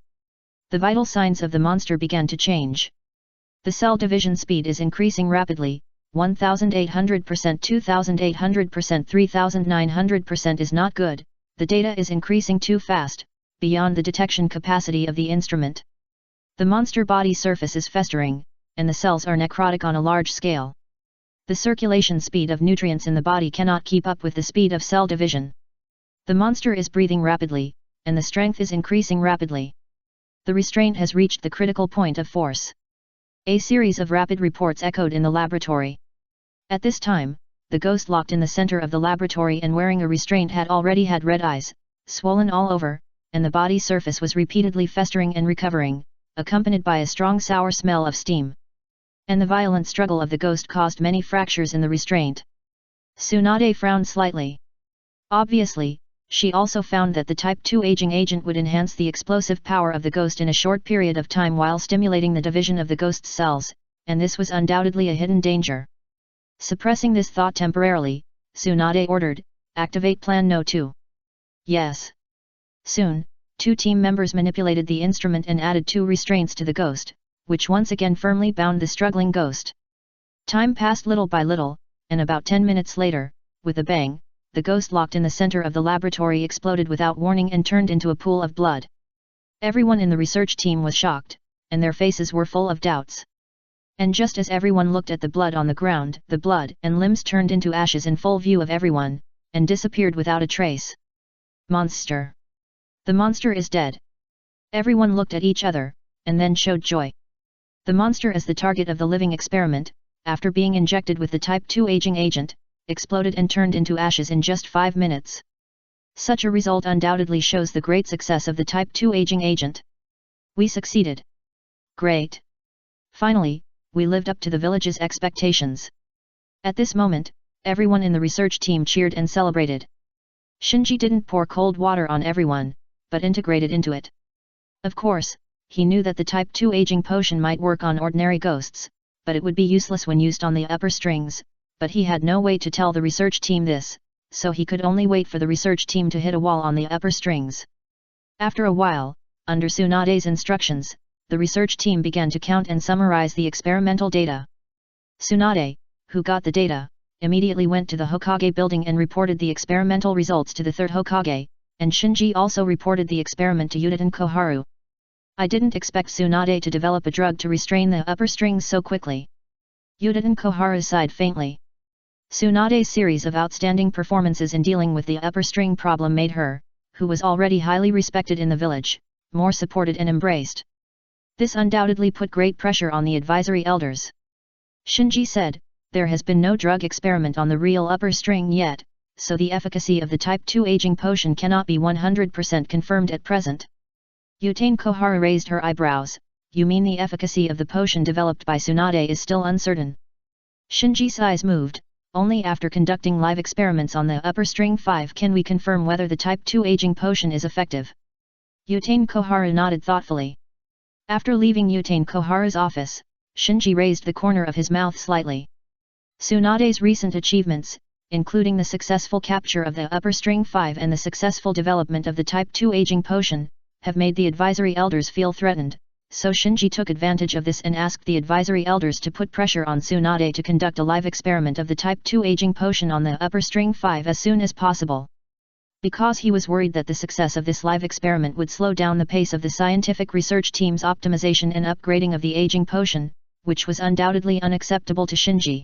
The vital signs of the monster began to change. The cell division speed is increasing rapidly, 1800%, 2800%, 3900% is not good, the data is increasing too fast, beyond the detection capacity of the instrument. The monster body surface is festering, and the cells are necrotic on a large scale. The circulation speed of nutrients in the body cannot keep up with the speed of cell division. The monster is breathing rapidly, and the strength is increasing rapidly. The restraint has reached the critical point of force. A series of rapid reports echoed in the laboratory. At this time, the ghost locked in the center of the laboratory and wearing a restraint had already had red eyes, swollen all over, and the body surface was repeatedly festering and recovering, accompanied by a strong sour smell of steam. And the violent struggle of the ghost caused many fractures in the restraint. Tsunade frowned slightly. Obviously, she also found that the Type 2 aging agent would enhance the explosive power of the ghost in a short period of time while stimulating the division of the ghost's cells, and this was undoubtedly a hidden danger. Suppressing this thought temporarily, Tsunade ordered, "Activate Plan No. 2. Yes. Soon, 2 team members manipulated the instrument and added 2 restraints to the ghost, which once again firmly bound the struggling ghost. Time passed little by little, and about 10 minutes later, with a bang, the ghost locked in the center of the laboratory exploded without warning and turned into a pool of blood. Everyone in the research team was shocked, and their faces were full of doubts. And just as everyone looked at the blood on the ground, the blood and limbs turned into ashes in full view of everyone, and disappeared without a trace. Monster! The monster is dead! Everyone looked at each other, and then showed joy. The monster is the target of the living experiment, after being injected with the Type 2 aging agent, exploded and turned into ashes in just 5 minutes. Such a result undoubtedly shows the great success of the Type 2 aging agent. We succeeded. Great! Finally, we lived up to the village's expectations. At this moment, everyone in the research team cheered and celebrated. Shinji didn't pour cold water on everyone, but integrated into it. Of course, he knew that the Type 2 aging potion might work on ordinary ghosts, but it would be useless when used on the upper strings, but he had no way to tell the research team this, so he could only wait for the research team to hit a wall on the upper strings. After a while, under Tsunade's instructions, the research team began to count and summarize the experimental data. Tsunade, who got the data, immediately went to the Hokage building and reported the experimental results to the third Hokage, and Shinji also reported the experiment to Uchiha Koharu. I didn't expect Tsunade to develop a drug to restrain the upper strings so quickly. Uchiha Koharu sighed faintly. Tsunade's series of outstanding performances in dealing with the upper string problem made her, who was already highly respected in the village, more supported and embraced. This undoubtedly put great pressure on the advisory elders. Shinji said, "There has been no drug experiment on the real upper string yet, so the efficacy of the Type 2 aging potion cannot be 100% confirmed at present." Uchiha Koharu raised her eyebrows. "You mean the efficacy of the potion developed by Tsunade is still uncertain?" Shinji's eyes moved. "Only after conducting live experiments on the upper string 5 can we confirm whether the Type 2 aging potion is effective." Uchiha Koharu nodded thoughtfully. After leaving Uchiha Koharu's office, Shinji raised the corner of his mouth slightly. Tsunade's recent achievements, including the successful capture of the upper string 5 and the successful development of the Type 2 aging potion, have made the advisory elders feel threatened, so Shinji took advantage of this and asked the advisory elders to put pressure on Tsunade to conduct a live experiment of the Type 2 aging potion on the upper string 5 as soon as possible. Because he was worried that the success of this live experiment would slow down the pace of the scientific research team's optimization and upgrading of the aging potion, which was undoubtedly unacceptable to Shinji.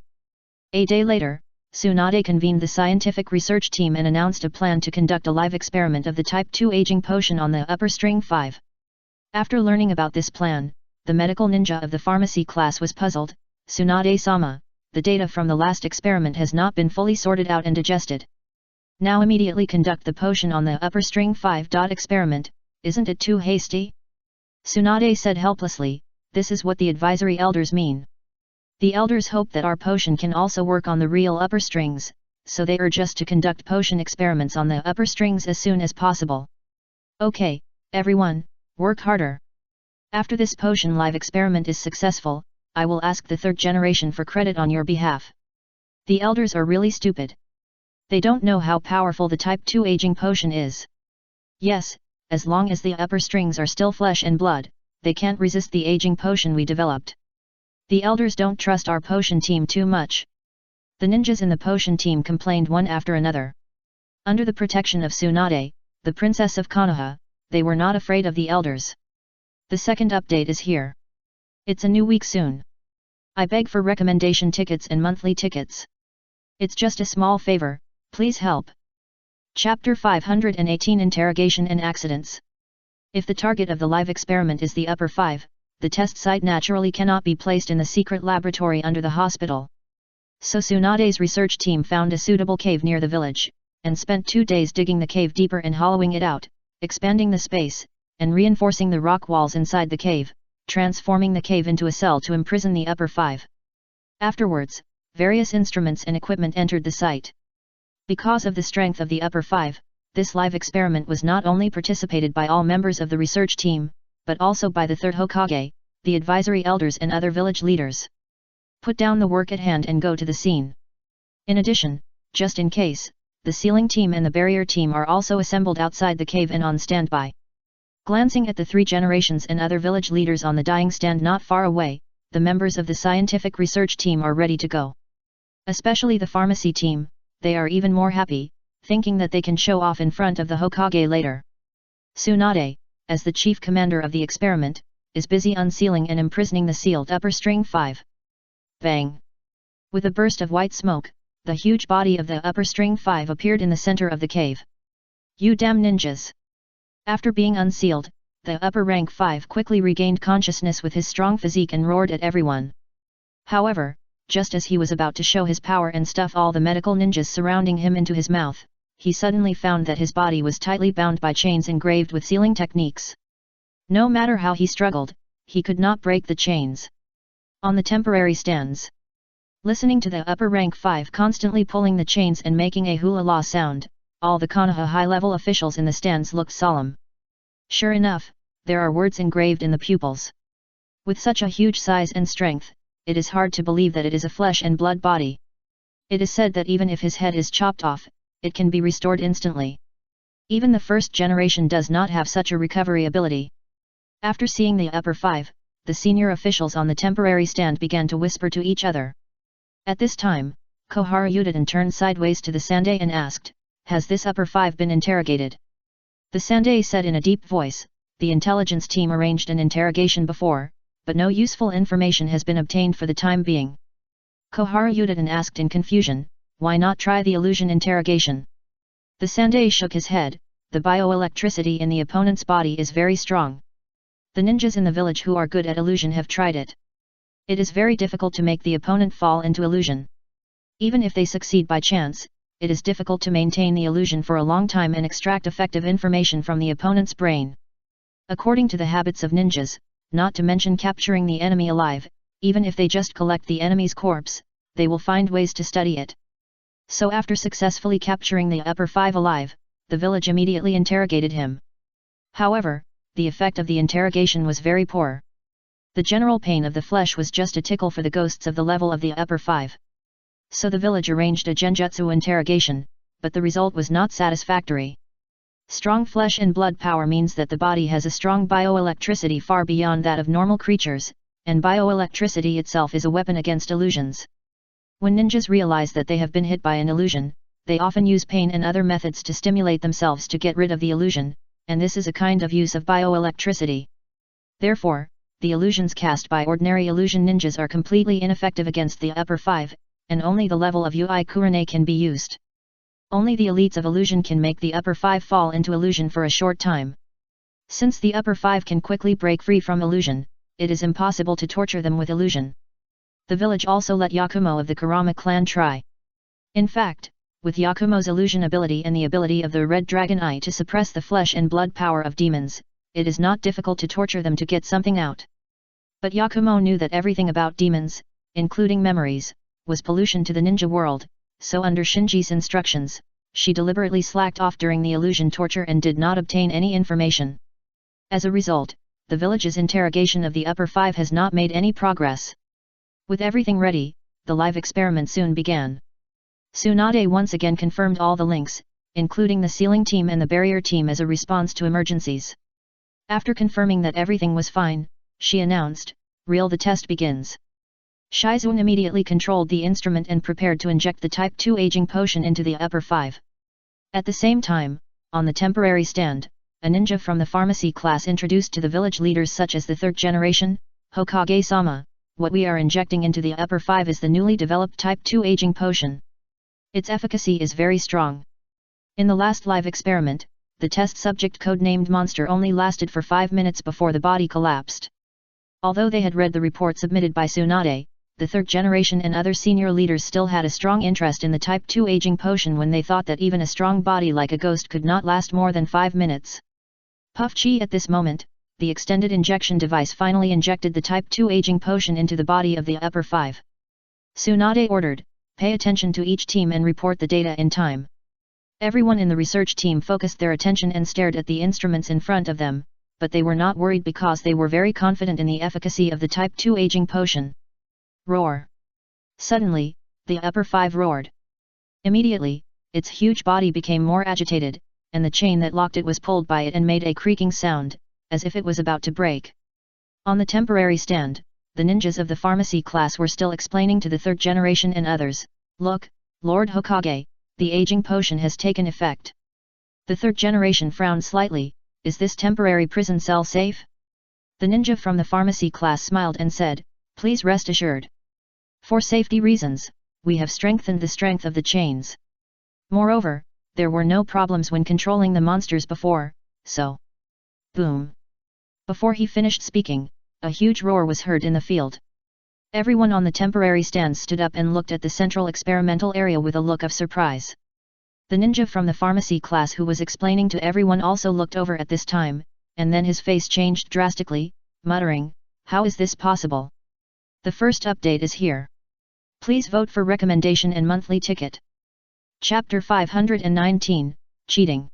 A day later, Tsunade convened the scientific research team and announced a plan to conduct a live experiment of the Type 2 aging potion on the upper string 5. After learning about this plan, the medical ninja of the pharmacy class was puzzled. "Tsunade-sama, the data from the last experiment has not been fully sorted out and digested. Now immediately conduct the potion on the upper string 5. Experiment, isn't it too hasty?" Tsunade said helplessly, "This is what the advisory elders mean. The elders hope that our potion can also work on the real upper strings, so they urge us to conduct potion experiments on the upper strings as soon as possible. Okay, everyone, work harder. After this potion live experiment is successful, I will ask the third generation for credit on your behalf. The elders are really stupid. They don't know how powerful the type 2 aging potion is. Yes, as long as the upper strings are still flesh and blood, they can't resist the aging potion we developed. The elders don't trust our potion team too much. The ninjas in the potion team complained one after another. Under the protection of Tsunade, the princess of Konoha, they were not afraid of the elders. The second update is here. It's a new week soon. I beg for recommendation tickets and monthly tickets. It's just a small favor, please help. Chapter 518 Interrogation and Accidents. If the target of the live experiment is the upper 5, the test site naturally cannot be placed in the secret laboratory under the hospital. So Tsunade's research team found a suitable cave near the village, and spent 2 days digging the cave deeper and hollowing it out, expanding the space, and reinforcing the rock walls inside the cave, transforming the cave into a cell to imprison the upper 5. Afterwards, various instruments and equipment entered the site. Because of the strength of the upper 5, this live experiment was not only participated by all members of the research team, but also by the third Hokage, the advisory elders and other village leaders. Put down the work at hand and go to the scene. In addition, just in case, the sealing team and the barrier team are also assembled outside the cave and on standby. Glancing at the 3 generations and other village leaders on the dying stand not far away, the members of the scientific research team are ready to go. Especially the pharmacy team, they are even more happy, thinking that they can show off in front of the Hokage later. Tsunade, as the chief commander of the experiment, is busy unsealing and imprisoning the sealed upper string 5. Bang! With a burst of white smoke, the huge body of the upper string 5 appeared in the center of the cave. You damn ninjas! After being unsealed, the upper rank 5 quickly regained consciousness with his strong physique and roared at everyone. However, just as he was about to show his power and stuff all the medical ninjas surrounding him into his mouth, he suddenly found that his body was tightly bound by chains engraved with sealing techniques. No matter how he struggled, he could not break the chains. On the temporary stands, listening to the upper rank 5 constantly pulling the chains and making a hula-la sound, all the Konoha high-level officials in the stands looked solemn. Sure enough, there are words engraved in the pupils. With such a huge size and strength, it is hard to believe that it is a flesh and blood body. It is said that even if his head is chopped off, it can be restored instantly. Even the first generation does not have such a recovery ability. After seeing the upper 5, the senior officials on the temporary stand began to whisper to each other. At this time, Koharu Yudin turned sideways to the Sandai and asked, "Has this upper 5 been interrogated?" The Sandai said in a deep voice, "The intelligence team arranged an interrogation before, but no useful information has been obtained for the time being." Koharu Yudin asked in confusion, "Why not try the illusion interrogation?" The Sandai shook his head, "The bioelectricity in the opponent's body is very strong. The ninjas in the village who are good at illusion have tried it. It is very difficult to make the opponent fall into illusion. Even if they succeed by chance, it is difficult to maintain the illusion for a long time and extract effective information from the opponent's brain. According to the habits of ninjas, not to mention capturing the enemy alive, even if they just collect the enemy's corpse, they will find ways to study it." So after successfully capturing the upper 5 alive, the village immediately interrogated him. However, the effect of the interrogation was very poor. The general pain of the flesh was just a tickle for the ghosts of the level of the upper 5. So the village arranged a genjutsu interrogation, but the result was not satisfactory. Strong flesh and blood power means that the body has a strong bioelectricity far beyond that of normal creatures, and bioelectricity itself is a weapon against illusions. When ninjas realize that they have been hit by an illusion, they often use pain and other methods to stimulate themselves to get rid of the illusion, and this is a kind of use of bioelectricity. Therefore, the illusions cast by ordinary illusion ninjas are completely ineffective against the upper 5, and only the level of Ui Kurane can be used. Only the elites of illusion can make the upper 5 fall into illusion for a short time. Since the upper 5 can quickly break free from illusion, it is impossible to torture them with illusion. The village also let Yakumo of the Kurama clan try. In fact, with Yakumo's illusion ability and the ability of the Red Dragon Eye to suppress the flesh and blood power of demons, it is not difficult to torture them to get something out. But Yakumo knew that everything about demons, including memories, was pollution to the ninja world, so under Shinji's instructions, she deliberately slacked off during the illusion torture and did not obtain any information. As a result, the village's interrogation of the upper five has not made any progress. With everything ready, the live experiment soon began. Tsunade once again confirmed all the links, including the sealing team and the barrier team as a response to emergencies. After confirming that everything was fine, she announced, "Real, the test begins." Shizun immediately controlled the instrument and prepared to inject the Type 2 aging potion into the upper five. At the same time, on the temporary stand, a ninja from the pharmacy class introduced to the village leaders such as the third generation, Hokage-sama, "What we are injecting into the upper five is the newly developed Type 2 aging potion. Its efficacy is very strong. In the last live experiment, the test subject codenamed Monster only lasted for 5 minutes before the body collapsed." Although they had read the report submitted by Tsunade, the third generation and other senior leaders still had a strong interest in the Type 2 aging potion when they thought that even a strong body like a ghost could not last more than 5 minutes. Puff Chi. At this moment, the extended injection device finally injected the Type 2 aging potion into the body of the upper five. Tsunade ordered, "Pay attention to each team and report the data in time." Everyone in the research team focused their attention and stared at the instruments in front of them, but they were not worried because they were very confident in the efficacy of the Type 2 aging potion. Roar! Suddenly, the upper five roared. Immediately, its huge body became more agitated, and the chain that locked it was pulled by it and made a creaking sound, as if it was about to break. On the temporary stand, the ninjas of the pharmacy class were still explaining to the third generation and others, "Look, Lord Hokage, the aging potion has taken effect." The third generation frowned slightly, "Is this temporary prison cell safe?" The ninja from the pharmacy class smiled and said, "Please rest assured. For safety reasons, we have strengthened the strength of the chains. Moreover, there were no problems when controlling the monsters before, so..." Boom! Before he finished speaking, a huge roar was heard in the field. Everyone on the temporary stand stood up and looked at the central experimental area with a look of surprise. The ninja from the pharmacy class who was explaining to everyone also looked over at this time, and then his face changed drastically, muttering, "How is this possible? The first update is here. Please vote for recommendation and monthly ticket." Chapter 519, Cheating.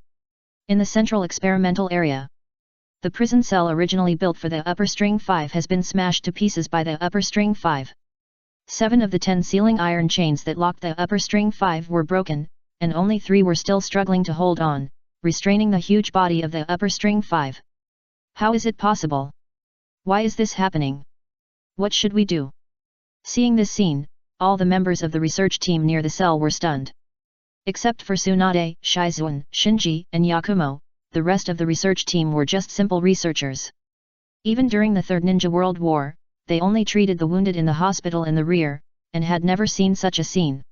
In the central experimental area. The prison cell originally built for the upper string 5 has been smashed to pieces by the upper string 5. 7 of the 10 sealing iron chains that locked the upper string 5 were broken, and only 3 were still struggling to hold on, restraining the huge body of the upper string 5. How is it possible? Why is this happening? What should we do? Seeing this scene, all the members of the research team near the cell were stunned. Except for Tsunade, Shizun, Shinji, and Yakumo, the rest of the research team were just simple researchers. Even during the Third Ninja World War, they only treated the wounded in the hospital in the rear, and had never seen such a scene.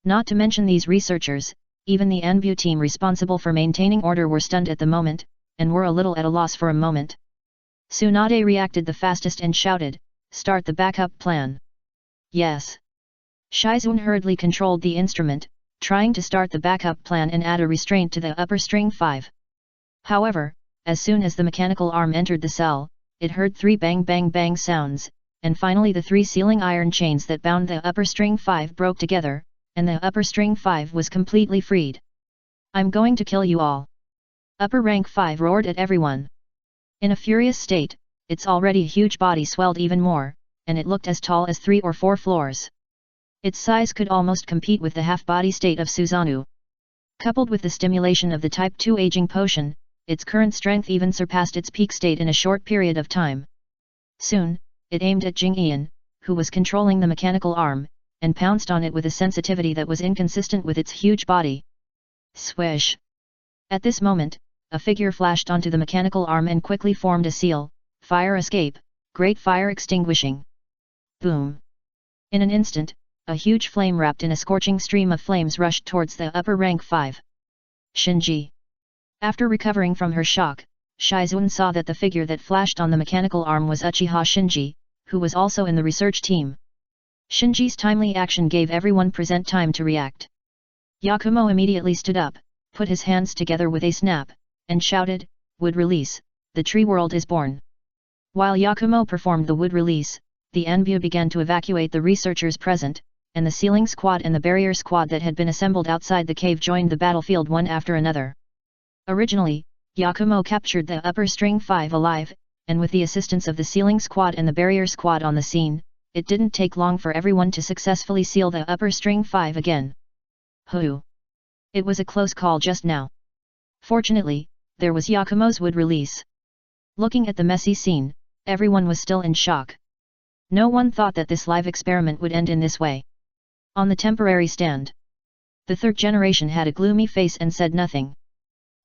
Not to mention these researchers, even the Anbu team responsible for maintaining order were stunned at the moment, and were a little at a loss for a moment. Tsunade reacted the fastest and shouted, "Start the backup plan." Yes. Shizun hurriedly controlled the instrument, trying to start the backup plan and add a restraint to the upper string 5. However, as soon as the mechanical arm entered the cell, it heard 3 bang bang bang sounds, and finally the 3 sealing iron chains that bound the upper string 5 broke together, and the upper string 5 was completely freed. "I'm going to kill you all!" Upper rank 5 roared at everyone. In a furious state, its already huge body swelled even more, and it looked as tall as 3 or 4 floors. Its size could almost compete with the half-body state of Susanoo. Coupled with the stimulation of the Type 2 aging potion, its current strength even surpassed its peak state in a short period of time. Soon, it aimed at Jing Ian, who was controlling the mechanical arm, and pounced on it with a sensitivity that was inconsistent with its huge body. Swish! At this moment, a figure flashed onto the mechanical arm and quickly formed a seal, "Fire escape, great fire extinguishing." Boom! In an instant, a huge flame wrapped in a scorching stream of flames rushed towards the upper rank 5. Shinji. After recovering from her shock, Shizun saw that the figure that flashed on the mechanical arm was Uchiha Shinji, who was also in the research team. Shinji's timely action gave everyone present time to react. Yakumo immediately stood up, put his hands together with a snap, and shouted, "Wood release, the tree world is born." While Yakumo performed the wood release, the Anbu began to evacuate the researchers present, and the sealing squad and the barrier squad that had been assembled outside the cave joined the battlefield one after another. Originally, Yakumo captured the upper string 5 alive, and with the assistance of the sealing squad and the barrier squad on the scene, it didn't take long for everyone to successfully seal the upper string 5 again. Hoo! It was a close call just now. Fortunately, there was Yakumo's wood release. Looking at the messy scene, everyone was still in shock. No one thought that this live experiment would end in this way. On the temporary stand, the third generation had a gloomy face and said nothing.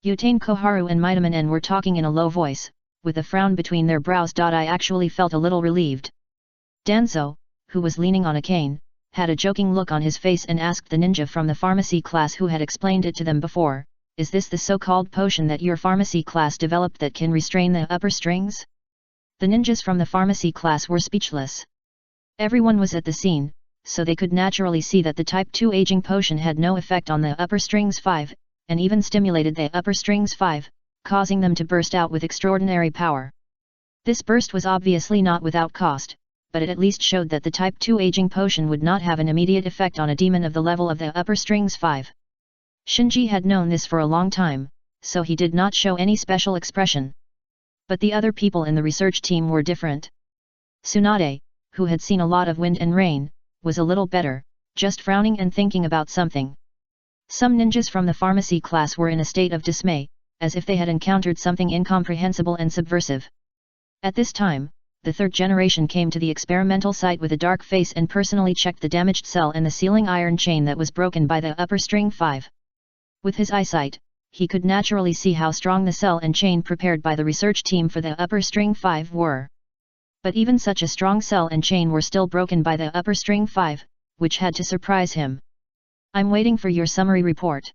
Utane Koharu and Midaman were talking in a low voice, with a frown between their brows. I actually felt a little relieved. Danzo, who was leaning on a cane, had a joking look on his face and asked the ninja from the pharmacy class who had explained it to them before, "Is this the so-called potion that your pharmacy class developed that can restrain the upper strings?" The ninjas from the pharmacy class were speechless. Everyone was at the scene, so they could naturally see that the Type 2 aging potion had no effect on the upper strings 5, and even stimulated the upper strings 5, causing them to burst out with extraordinary power. This burst was obviously not without cost, but it at least showed that the Type 2 aging potion would not have an immediate effect on a demon of the level of the upper strings 5. Shinji had known this for a long time, so he did not show any special expression. But the other people in the research team were different. Tsunade, who had seen a lot of wind and rain, was a little better, just frowning and thinking about something. Some ninjas from the pharmacy class were in a state of dismay, as if they had encountered something incomprehensible and subversive. At this time, the third generation came to the experimental site with a dark face and personally checked the damaged cell and the sealing iron chain that was broken by the upper string 5. With his eyesight, he could naturally see how strong the cell and chain prepared by the research team for the upper string 5 were. But even such a strong cell and chain were still broken by the upper string 5, which had to surprise him. "I'm waiting for your summary report."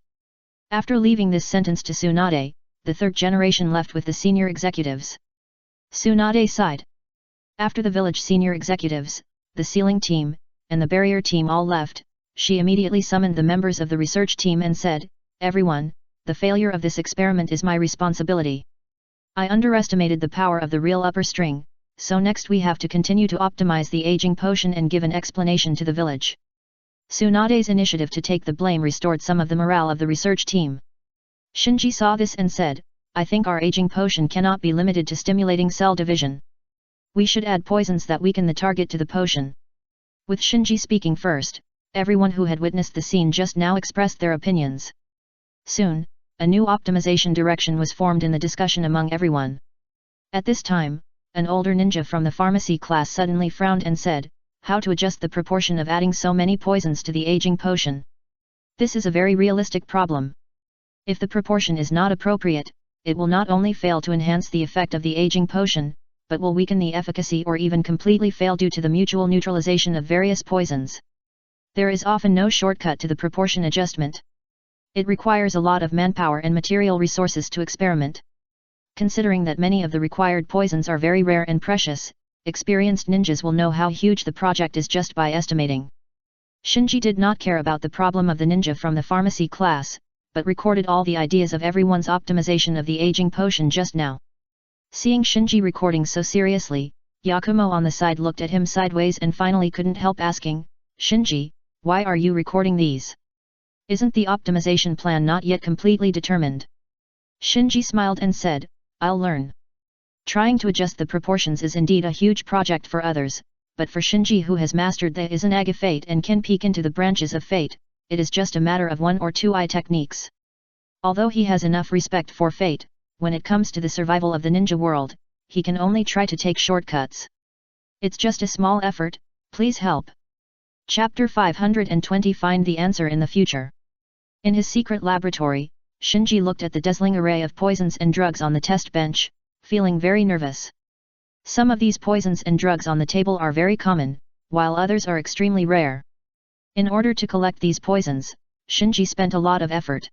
After leaving this sentence to Tsunade, the third generation left with the senior executives. Tsunade sighed. After the village senior executives, the sealing team, and the barrier team all left, she immediately summoned the members of the research team and said, "Everyone, the failure of this experiment is my responsibility. I underestimated the power of the real upper string, so next we have to continue to optimize the aging potion and give an explanation to the village." Tsunade's initiative to take the blame restored some of the morale of the research team. Shinji saw this and said, "I think our aging potion cannot be limited to stimulating cell division. We should add poisons that weaken the target to the potion." With Shinji speaking first, everyone who had witnessed the scene just now expressed their opinions. Soon, a new optimization direction was formed in the discussion among everyone. At this time, an older ninja from the pharmacy class suddenly frowned and said, "How to adjust the proportion of adding so many poisons to the aging potion? This is a very realistic problem. If the proportion is not appropriate, it will not only fail to enhance the effect of the aging potion, but will weaken the efficacy or even completely fail due to the mutual neutralization of various poisons. There is often no shortcut to the proportion adjustment. It requires a lot of manpower and material resources to experiment. Considering that many of the required poisons are very rare and precious, experienced ninjas will know how huge the project is just by estimating." Shinji did not care about the problem of the ninja from the pharmacy class, but recorded all the ideas of everyone's optimization of the aging potion just now. Seeing Shinji recording so seriously, Yakumo on the side looked at him sideways and finally couldn't help asking, "Shinji, why are you recording these? Isn't the optimization plan not yet completely determined?" Shinji smiled and said, "I'll learn. Trying to adjust the proportions is indeed a huge project for others, but for Shinji who has mastered the Izanaga fate and can peek into the branches of fate, it is just a matter of 1 or 2 eye techniques. Although he has enough respect for fate, when it comes to the survival of the ninja world, he can only try to take shortcuts. It's just a small effort, please help." Chapter 520 Find the Answer in the Future. In his secret laboratory, Shinji looked at the dazzling array of poisons and drugs on the test bench, feeling very nervous. Some of these poisons and drugs on the table are very common, while others are extremely rare. In order to collect these poisons, Shinji spent a lot of effort.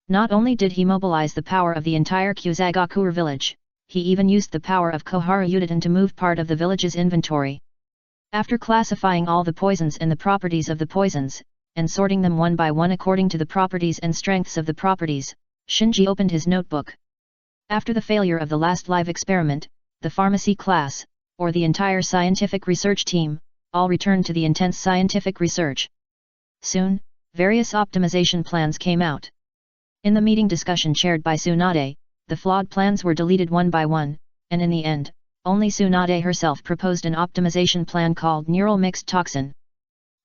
Not only did he mobilize the power of the entire Kyuzagakure village, he even used the power of Koharu Udatan to move part of the village's inventory. After classifying all the poisons and the properties of the poisons, and sorting them one by one according to the properties and strengths of the properties, Shinji opened his notebook. After the failure of the last live experiment, the pharmacy class, or the entire scientific research team, all returned to the intense scientific research. Soon, various optimization plans came out. In the meeting discussion chaired by Tsunade, the flawed plans were deleted one by one, and in the end, only Tsunade herself proposed an optimization plan called Neural Mixed Toxin.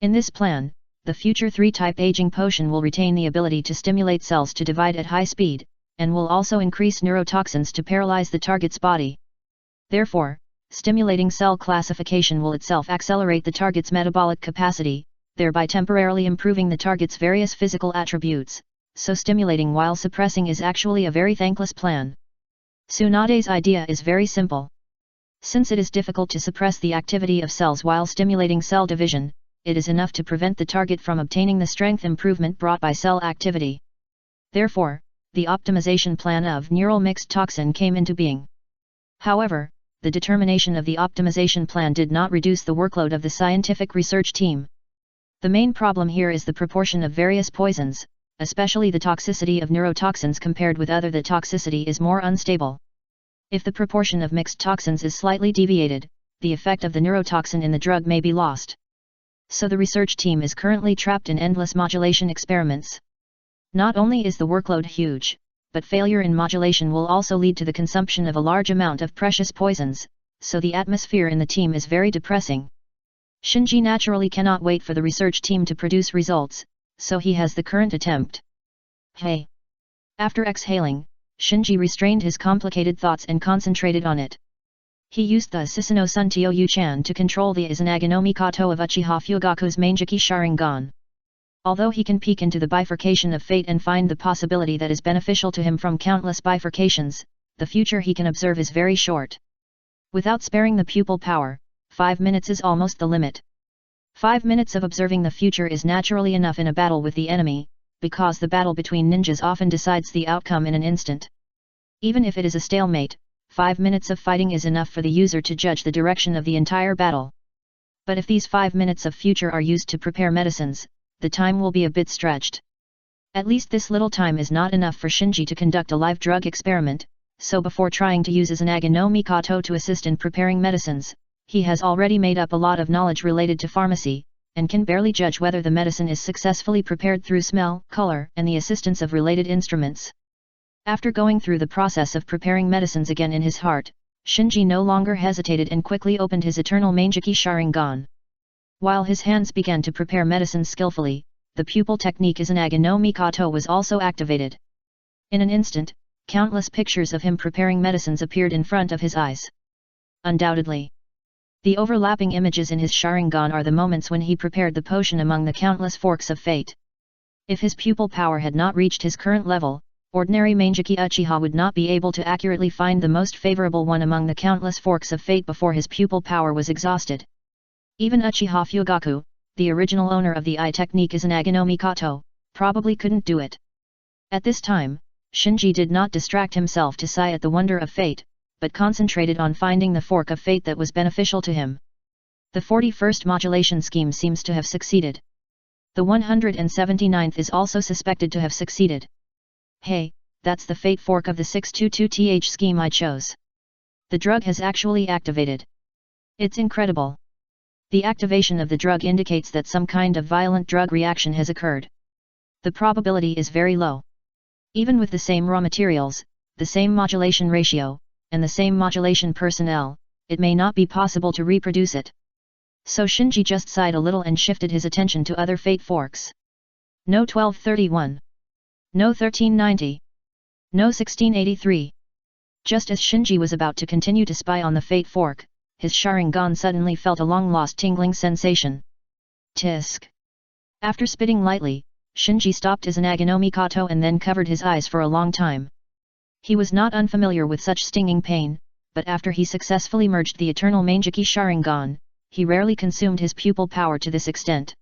In this plan, the future 3-type aging potion will retain the ability to stimulate cells to divide at high speed, and will also increase neurotoxins to paralyze the target's body. Therefore, stimulating cell classification will itself accelerate the target's metabolic capacity, thereby temporarily improving the target's various physical attributes, so stimulating while suppressing is actually a very thankless plan. Tsunade's idea is very simple. Since it is difficult to suppress the activity of cells while stimulating cell division, it is enough to prevent the target from obtaining the strength improvement brought by cell activity. Therefore, the optimization plan of Neural Mixed Toxin came into being. However, the determination of the optimization plan did not reduce the workload of the scientific research team. The main problem here is the proportion of various poisons, especially the toxicity of neurotoxins compared with other. The toxicity is more unstable. If the proportion of mixed toxins is slightly deviated, the effect of the neurotoxin in the drug may be lost. So the research team is currently trapped in endless modulation experiments. Not only is the workload huge, but failure in modulation will also lead to the consumption of a large amount of precious poisons, so the atmosphere in the team is very depressing. Shinji naturally cannot wait for the research team to produce results, so he has the current attempt. Hey! After exhaling, Shinji restrained his complicated thoughts and concentrated on it. He used the Susanoo Suntyo Yuchan to control the Izanagi no Mikoto of Uchiha Fugaku's Mangeki Sharingan. Although he can peek into the bifurcation of fate and find the possibility that is beneficial to him from countless bifurcations, the future he can observe is very short. Without sparing the pupil power, 5 minutes is almost the limit. 5 minutes of observing the future is naturally enough in a battle with the enemy, because the battle between ninjas often decides the outcome in an instant. Even if it is a stalemate, 5 minutes of fighting is enough for the user to judge the direction of the entire battle. But if these 5 minutes of future are used to prepare medicines, the time will be a bit stretched. At least this little time is not enough for Shinji to conduct a live drug experiment, so before trying to use Izanagi no Mikoto to assist in preparing medicines, he has already made up a lot of knowledge related to pharmacy, and can barely judge whether the medicine is successfully prepared through smell, color, and the assistance of related instruments. After going through the process of preparing medicines again in his heart, Shinji no longer hesitated and quickly opened his eternal Mangeki Sharingan. While his hands began to prepare medicines skillfully, the pupil technique Izanagi no Mikoto was also activated. In an instant, countless pictures of him preparing medicines appeared in front of his eyes. Undoubtedly, the overlapping images in his Sharingan are the moments when he prepared the potion among the countless forks of fate. If his pupil power had not reached his current level, ordinary Mangeki Uchiha would not be able to accurately find the most favorable one among the countless forks of fate before his pupil power was exhausted. Even Uchiha Fugaku, the original owner of the eye technique Izanagi no Mikoto, probably couldn't do it. At this time, Shinji did not distract himself to sigh at the wonder of fate, but concentrated on finding the fork of fate that was beneficial to him. The 41st modulation scheme seems to have succeeded. The 179th is also suspected to have succeeded. Hey, that's the fate fork of the 622th scheme I chose. The drug has actually activated. It's incredible. The activation of the drug indicates that some kind of violent drug reaction has occurred. The probability is very low. Even with the same raw materials, the same modulation ratio, and the same modulation personnel, it may not be possible to reproduce it. So Shinji just sighed a little and shifted his attention to other fate forks. No 1231. No 1390. No 1683. Just as Shinji was about to continue to spy on the fate fork, his Sharingan suddenly felt a long-lost tingling sensation. Tisk. After spitting lightly, Shinji stopped Izanagi no Mikoto and then covered his eyes for a long time. He was not unfamiliar with such stinging pain, but after he successfully merged the eternal Mangeki Sharingan, he rarely consumed his pupil power to this extent.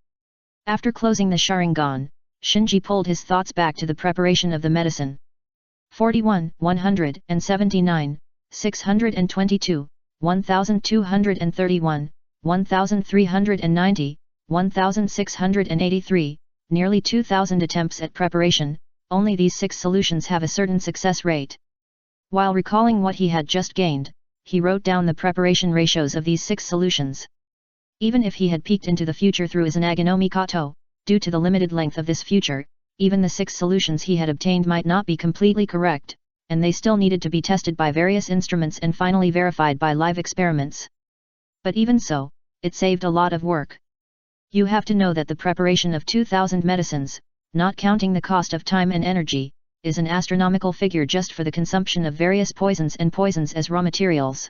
After closing the Sharingan, Shinji pulled his thoughts back to the preparation of the medicine. 41, 179, 622, 1231, 1390, 1683, nearly 2000 attempts at preparation. Only these 6 solutions have a certain success rate. While recalling what he had just gained, he wrote down the preparation ratios of these 6 solutions. Even if he had peeked into the future through Izanagi no Mikoto, due to the limited length of this future, even the 6 solutions he had obtained might not be completely correct, and they still needed to be tested by various instruments and finally verified by live experiments. But even so, it saved a lot of work. You have to know that the preparation of 2,000 medicines, not counting the cost of time and energy, is an astronomical figure just for the consumption of various poisons as raw materials.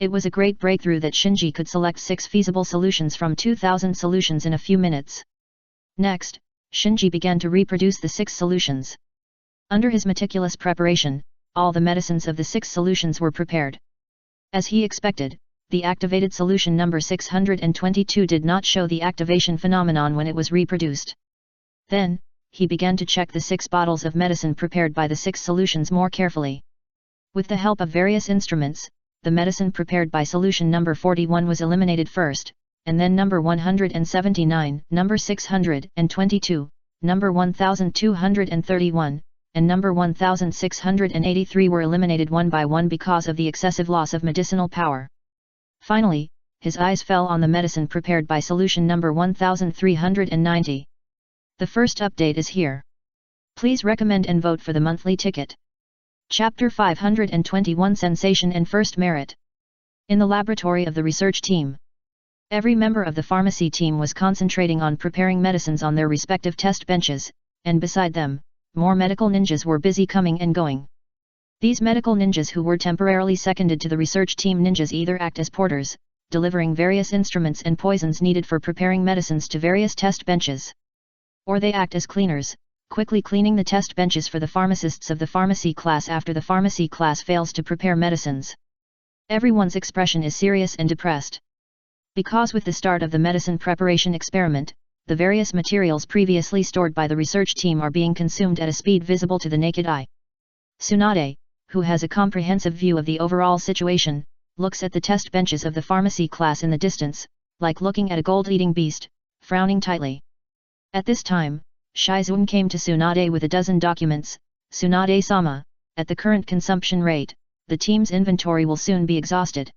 It was a great breakthrough that Shinji could select 6 feasible solutions from 2,000 solutions in a few minutes. Next, Shinji began to reproduce the 6 solutions. Under his meticulous preparation, all the medicines of the 6 solutions were prepared. As he expected, the activated solution number 622 did not show the activation phenomenon when it was reproduced. Then, he began to check the 6 bottles of medicine prepared by the 6 solutions more carefully. With the help of various instruments, the medicine prepared by solution number 41 was eliminated first, and then number 179, number 622, number 1231, and number 1683 were eliminated one by one because of the excessive loss of medicinal power. Finally, his eyes fell on the medicine prepared by solution number 1390. The first update is here. Please recommend and vote for the monthly ticket. Chapter 521 Sensation and First Merit. In the laboratory of the research team, every member of the pharmacy team was concentrating on preparing medicines on their respective test benches, and beside them, more medical ninjas were busy coming and going. These medical ninjas who were temporarily seconded to the research team ninjas either act as porters, delivering various instruments and poisons needed for preparing medicines to various test benches, or they act as cleaners, quickly cleaning the test benches for the pharmacists of the pharmacy class after the pharmacy class fails to prepare medicines. Everyone's expression is serious and depressed. Because with the start of the medicine preparation experiment, the various materials previously stored by the research team are being consumed at a speed visible to the naked eye. Tsunade, who has a comprehensive view of the overall situation, looks at the test benches of the pharmacy class in the distance, like looking at a gold-eating beast, frowning tightly. At this time, Shizuan came to Tsunade with a dozen documents. Tsunade-sama, at the current consumption rate, the team's inventory will soon be exhausted.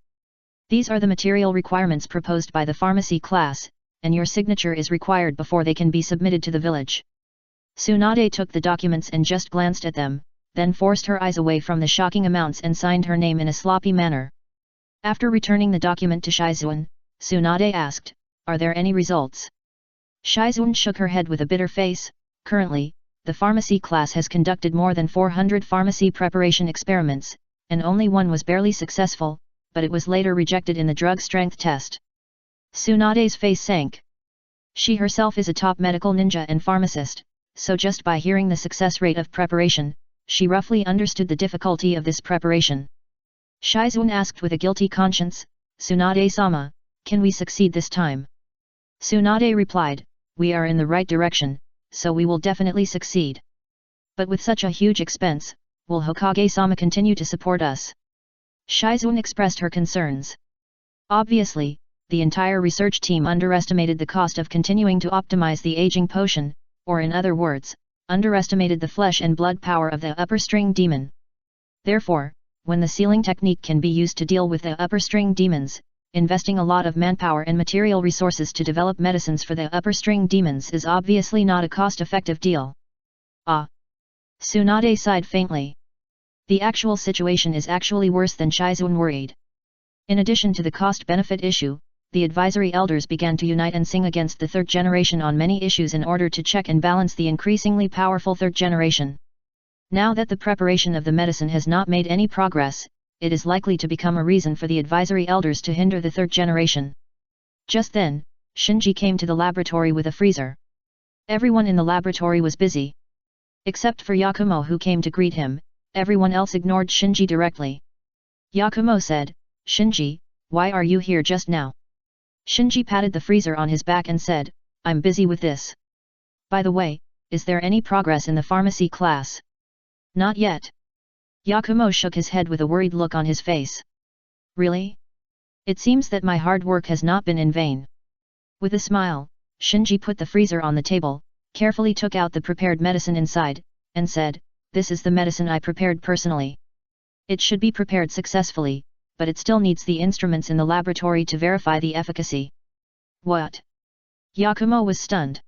These are the material requirements proposed by the pharmacy class, and your signature is required before they can be submitted to the village. Tsunade took the documents and just glanced at them, then forced her eyes away from the shocking amounts and signed her name in a sloppy manner. After returning the document to Shizuan, Tsunade asked, "Are there any results?" Shizuan shook her head with a bitter face. Currently, the pharmacy class has conducted more than 400 pharmacy preparation experiments, and only one was barely successful, but it was later rejected in the drug strength test. Tsunade's face sank. She herself is a top medical ninja and pharmacist, so just by hearing the success rate of preparation, she roughly understood the difficulty of this preparation. Shizuan asked with a guilty conscience, "Tsunade-sama, can we succeed this time?" Tsunade replied, "We are in the right direction, so we will definitely succeed. But with such a huge expense, will Hokage-sama continue to support us?" Shizuan expressed her concerns. Obviously, the entire research team underestimated the cost of continuing to optimize the aging potion, or in other words, underestimated the flesh and blood power of the upper string demon. Therefore, when the sealing technique can be used to deal with the upper string demons, investing a lot of manpower and material resources to develop medicines for the upper string demons is obviously not a cost-effective deal. Ah! Tsunade sighed faintly. The actual situation is actually worse than Shizuan worried. In addition to the cost-benefit issue, the advisory elders began to unite and sing against the third generation on many issues in order to check and balance the increasingly powerful third generation. Now that the preparation of the medicine has not made any progress, it is likely to become a reason for the advisory elders to hinder the third generation. Just then, Shinji came to the laboratory with a freezer. Everyone in the laboratory was busy. Except for Yakumo, who came to greet him, everyone else ignored Shinji directly. Yakumo said, "Shinji, why are you here just now?" Shinji patted the freezer on his back and said, "I'm busy with this. By the way, is there any progress in the pharmacy class?" "Not yet." Yakumo shook his head with a worried look on his face. "Really? It seems that my hard work has not been in vain." With a smile, Shinji put the freezer on the table, carefully took out the prepared medicine inside, and said, "This is the medicine I prepared personally. It should be prepared successfully, but it still needs the instruments in the laboratory to verify the efficacy. What? Yakumo was stunned.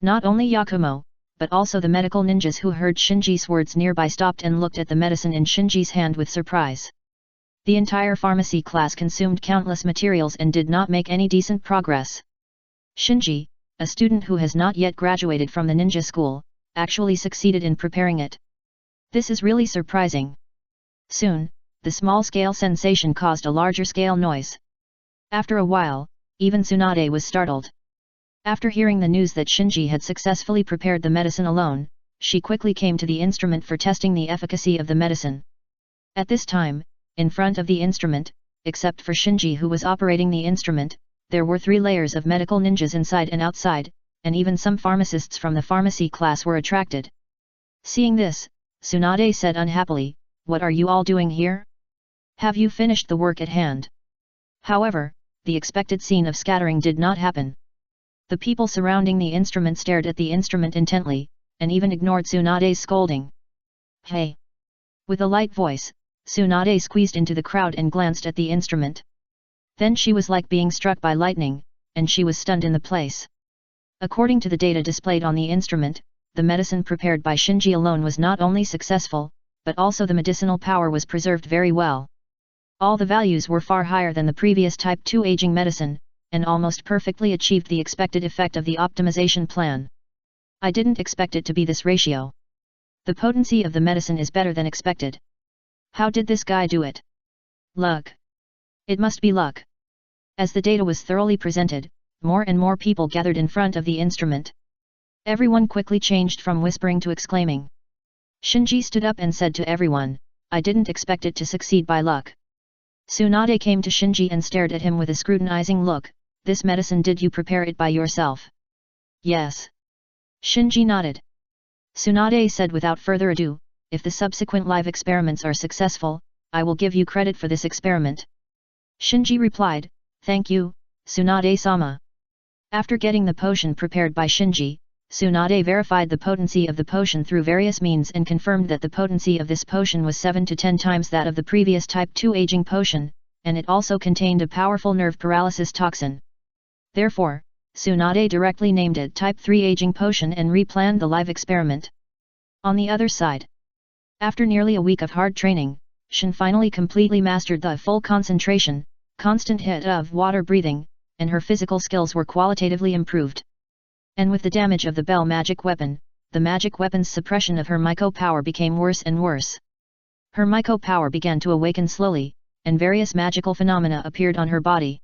Not only Yakumo, but also the medical ninjas who heard Shinji's words nearby stopped and looked at the medicine in Shinji's hand with surprise. The entire pharmacy class consumed countless materials and did not make any decent progress. Shinji, a student who has not yet graduated from the ninja school, actually succeeded in preparing it. This is really surprising. Soon, the small-scale sensation caused a larger-scale noise. After a while, even Tsunade was startled. After hearing the news that Shinji had successfully prepared the medicine alone, she quickly came to the instrument for testing the efficacy of the medicine. At this time, in front of the instrument, except for Shinji who was operating the instrument, there were 3 layers of medical ninjas inside and outside, and even some pharmacists from the pharmacy class were attracted. Seeing this, Tsunade said unhappily, "What are you all doing here? Have you finished the work at hand?" However, the expected scene of scattering did not happen. The people surrounding the instrument stared at the instrument intently, and even ignored Tsunade's scolding. "Hey!" With a light voice, Tsunade squeezed into the crowd and glanced at the instrument. Then she was like being struck by lightning, and she was stunned in the place. According to the data displayed on the instrument, the medicine prepared by Shinji alone was not only successful, but also the medicinal power was preserved very well. All the values were far higher than the previous Type 2 aging medicine, and almost perfectly achieved the expected effect of the optimization plan. I didn't expect it to be this ratio. The potency of the medicine is better than expected. How did this guy do it? Luck. It must be luck. As the data was thoroughly presented, more and more people gathered in front of the instrument. Everyone quickly changed from whispering to exclaiming. Shinji stood up and said to everyone, "I didn't expect it to succeed by luck." Tsunade came to Shinji and stared at him with a scrutinizing look. "This medicine, did you prepare it by yourself?" "Yes." Shinji nodded. Tsunade said without further ado, "If the subsequent live experiments are successful, I will give you credit for this experiment." Shinji replied, "Thank you, Tsunade-sama." After getting the potion prepared by Shinji, Tsunade verified the potency of the potion through various means and confirmed that the potency of this potion was 7 to 10 times that of the previous Type 2 aging potion, and it also contained a powerful nerve paralysis toxin. Therefore, Tsunade directly named it Type 3 aging potion and replanned the live experiment. On the other side, after nearly a week of hard training, Shin finally completely mastered the full concentration, constant hit of water breathing, and her physical skills were qualitatively improved. And with the damage of the bell magic weapon, the magic weapon's suppression of her Myco power became worse and worse. Her Myco power began to awaken slowly, and various magical phenomena appeared on her body.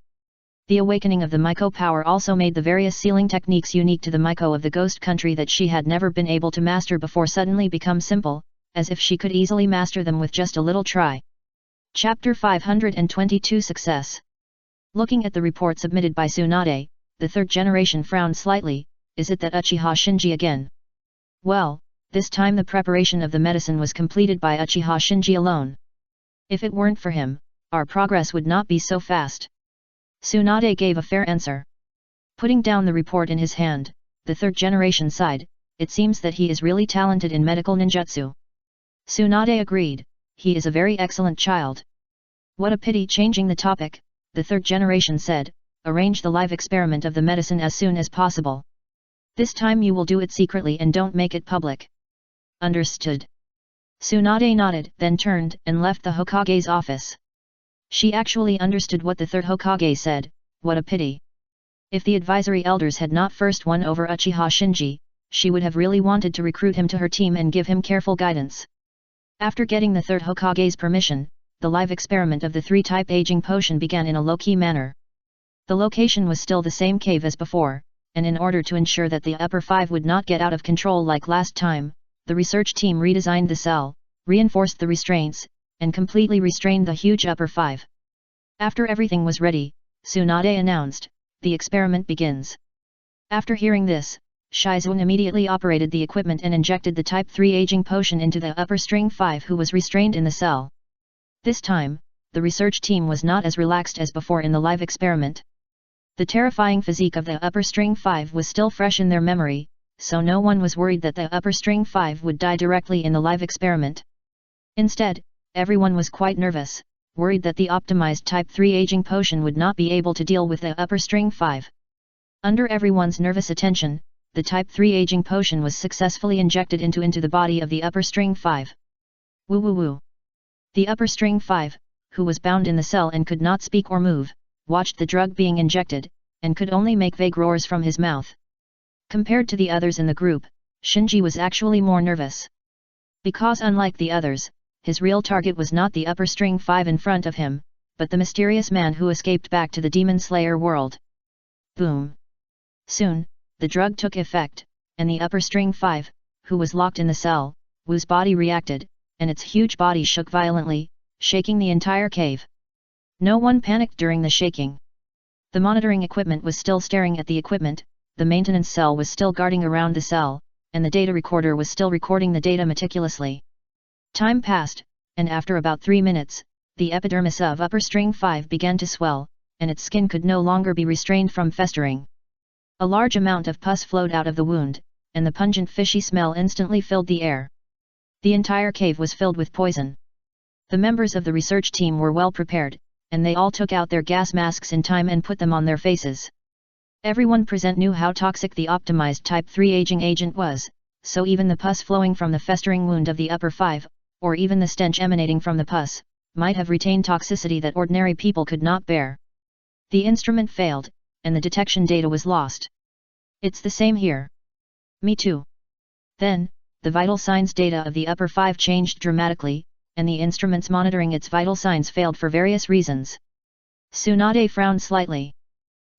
The awakening of the Myco power also made the various sealing techniques unique to the Myco of the ghost country that she had never been able to master before suddenly become simple, as if she could easily master them with just a little try. Chapter 522 Success. Looking at the report submitted by Tsunade, the 3rd generation frowned slightly. Is it that Uchiha Shinji again? Well, this time the preparation of the medicine was completed by Uchiha Shinji alone. If it weren't for him, our progress would not be so fast. Tsunade gave a fair answer. Putting down the report in his hand, the 3rd generation sighed. It seems that he is really talented in medical ninjutsu. Tsunade agreed, he is a very excellent child. What a pity. Changing the topic, the 3rd generation said, arrange the live experiment of the medicine as soon as possible. This time you will do it secretly and don't make it public. Understood. Tsunade nodded, then turned and left the Hokage's office. She actually understood what the 3rd Hokage said. What a pity. If the advisory elders had not first won over Uchiha Shinji, she would have really wanted to recruit him to her team and give him careful guidance. After getting the 3rd Hokage's permission, the live experiment of the 3-type aging potion began in a low-key manner. The location was still the same cave as before, and in order to ensure that the upper 5 would not get out of control like last time, the research team redesigned the cell, reinforced the restraints, and completely restrained the huge upper 5. After everything was ready, Tsunade announced, "The experiment begins." After hearing this, Shizun immediately operated the equipment and injected the Type 3 aging potion into the upper string 5 who was restrained in the cell. This time, the research team was not as relaxed as before in the live experiment. The terrifying physique of the upper string 5 was still fresh in their memory, so no one was worried that the upper string 5 would die directly in the live experiment. Instead, everyone was quite nervous, worried that the optimized Type 3 aging potion would not be able to deal with the upper string 5. Under everyone's nervous attention, the Type 3 aging potion was successfully injected into the body of the upper string 5. Woo woo woo. The upper string 5, who was bound in the cell and could not speak or move, watched the drug being injected, and could only make vague roars from his mouth. Compared to the others in the group, Shinji was actually more nervous. Because unlike the others, his real target was not the upper string 5 in front of him, but the mysterious man who escaped back to the Demon Slayer world. Boom! Soon, the drug took effect, and the upper string 5, who was locked in the cell, whose body reacted, and its huge body shook violently, shaking the entire cave. No one panicked during the shaking. The monitoring equipment was still staring at the equipment, the maintenance cell was still guarding around the cell, and the data recorder was still recording the data meticulously. Time passed, and after about 3 minutes, the epidermis of upper string 5 began to swell, and its skin could no longer be restrained from festering. A large amount of pus flowed out of the wound, and the pungent fishy smell instantly filled the air. The entire cave was filled with poison. The members of the research team were well prepared, and they all took out their gas masks in time and put them on their faces. Everyone present knew how toxic the optimized Type 3 aging agent was, so even the pus flowing from the festering wound of the upper 5, or even the stench emanating from the pus, might have retained toxicity that ordinary people could not bear. The instrument failed, and the detection data was lost. It's the same here. Me too. Then, the vital signs data of the upper 5 changed dramatically, and the instruments monitoring its vital signs failed for various reasons. Tsunade frowned slightly.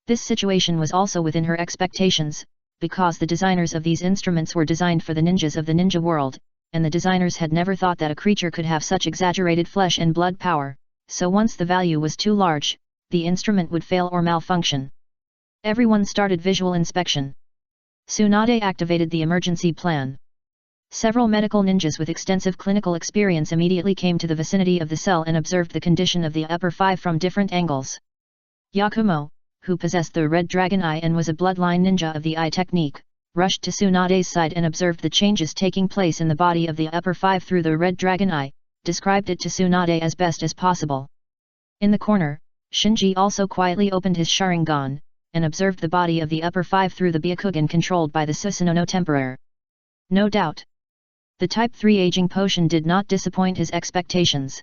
This situation was also within her expectations, because the designers of these instruments were designed for the ninjas of the ninja world, and the designers had never thought that a creature could have such exaggerated flesh and blood power, so once the value was too large, the instrument would fail or malfunction. Everyone started visual inspection. Tsunade activated the emergency plan. Several medical ninjas with extensive clinical experience immediately came to the vicinity of the cell and observed the condition of the upper 5 from different angles. Yakumo, who possessed the red dragon eye and was a bloodline ninja of the eye technique, rushed to Tsunade's side and observed the changes taking place in the body of the upper 5 through the red dragon eye, described it to Tsunade as best as possible. In the corner, Shinji also quietly opened his Sharingan, and observed the body of the upper 5 through the Byakugan controlled by the Susanoo no Temporare. No doubt. The Type 3 aging potion did not disappoint his expectations.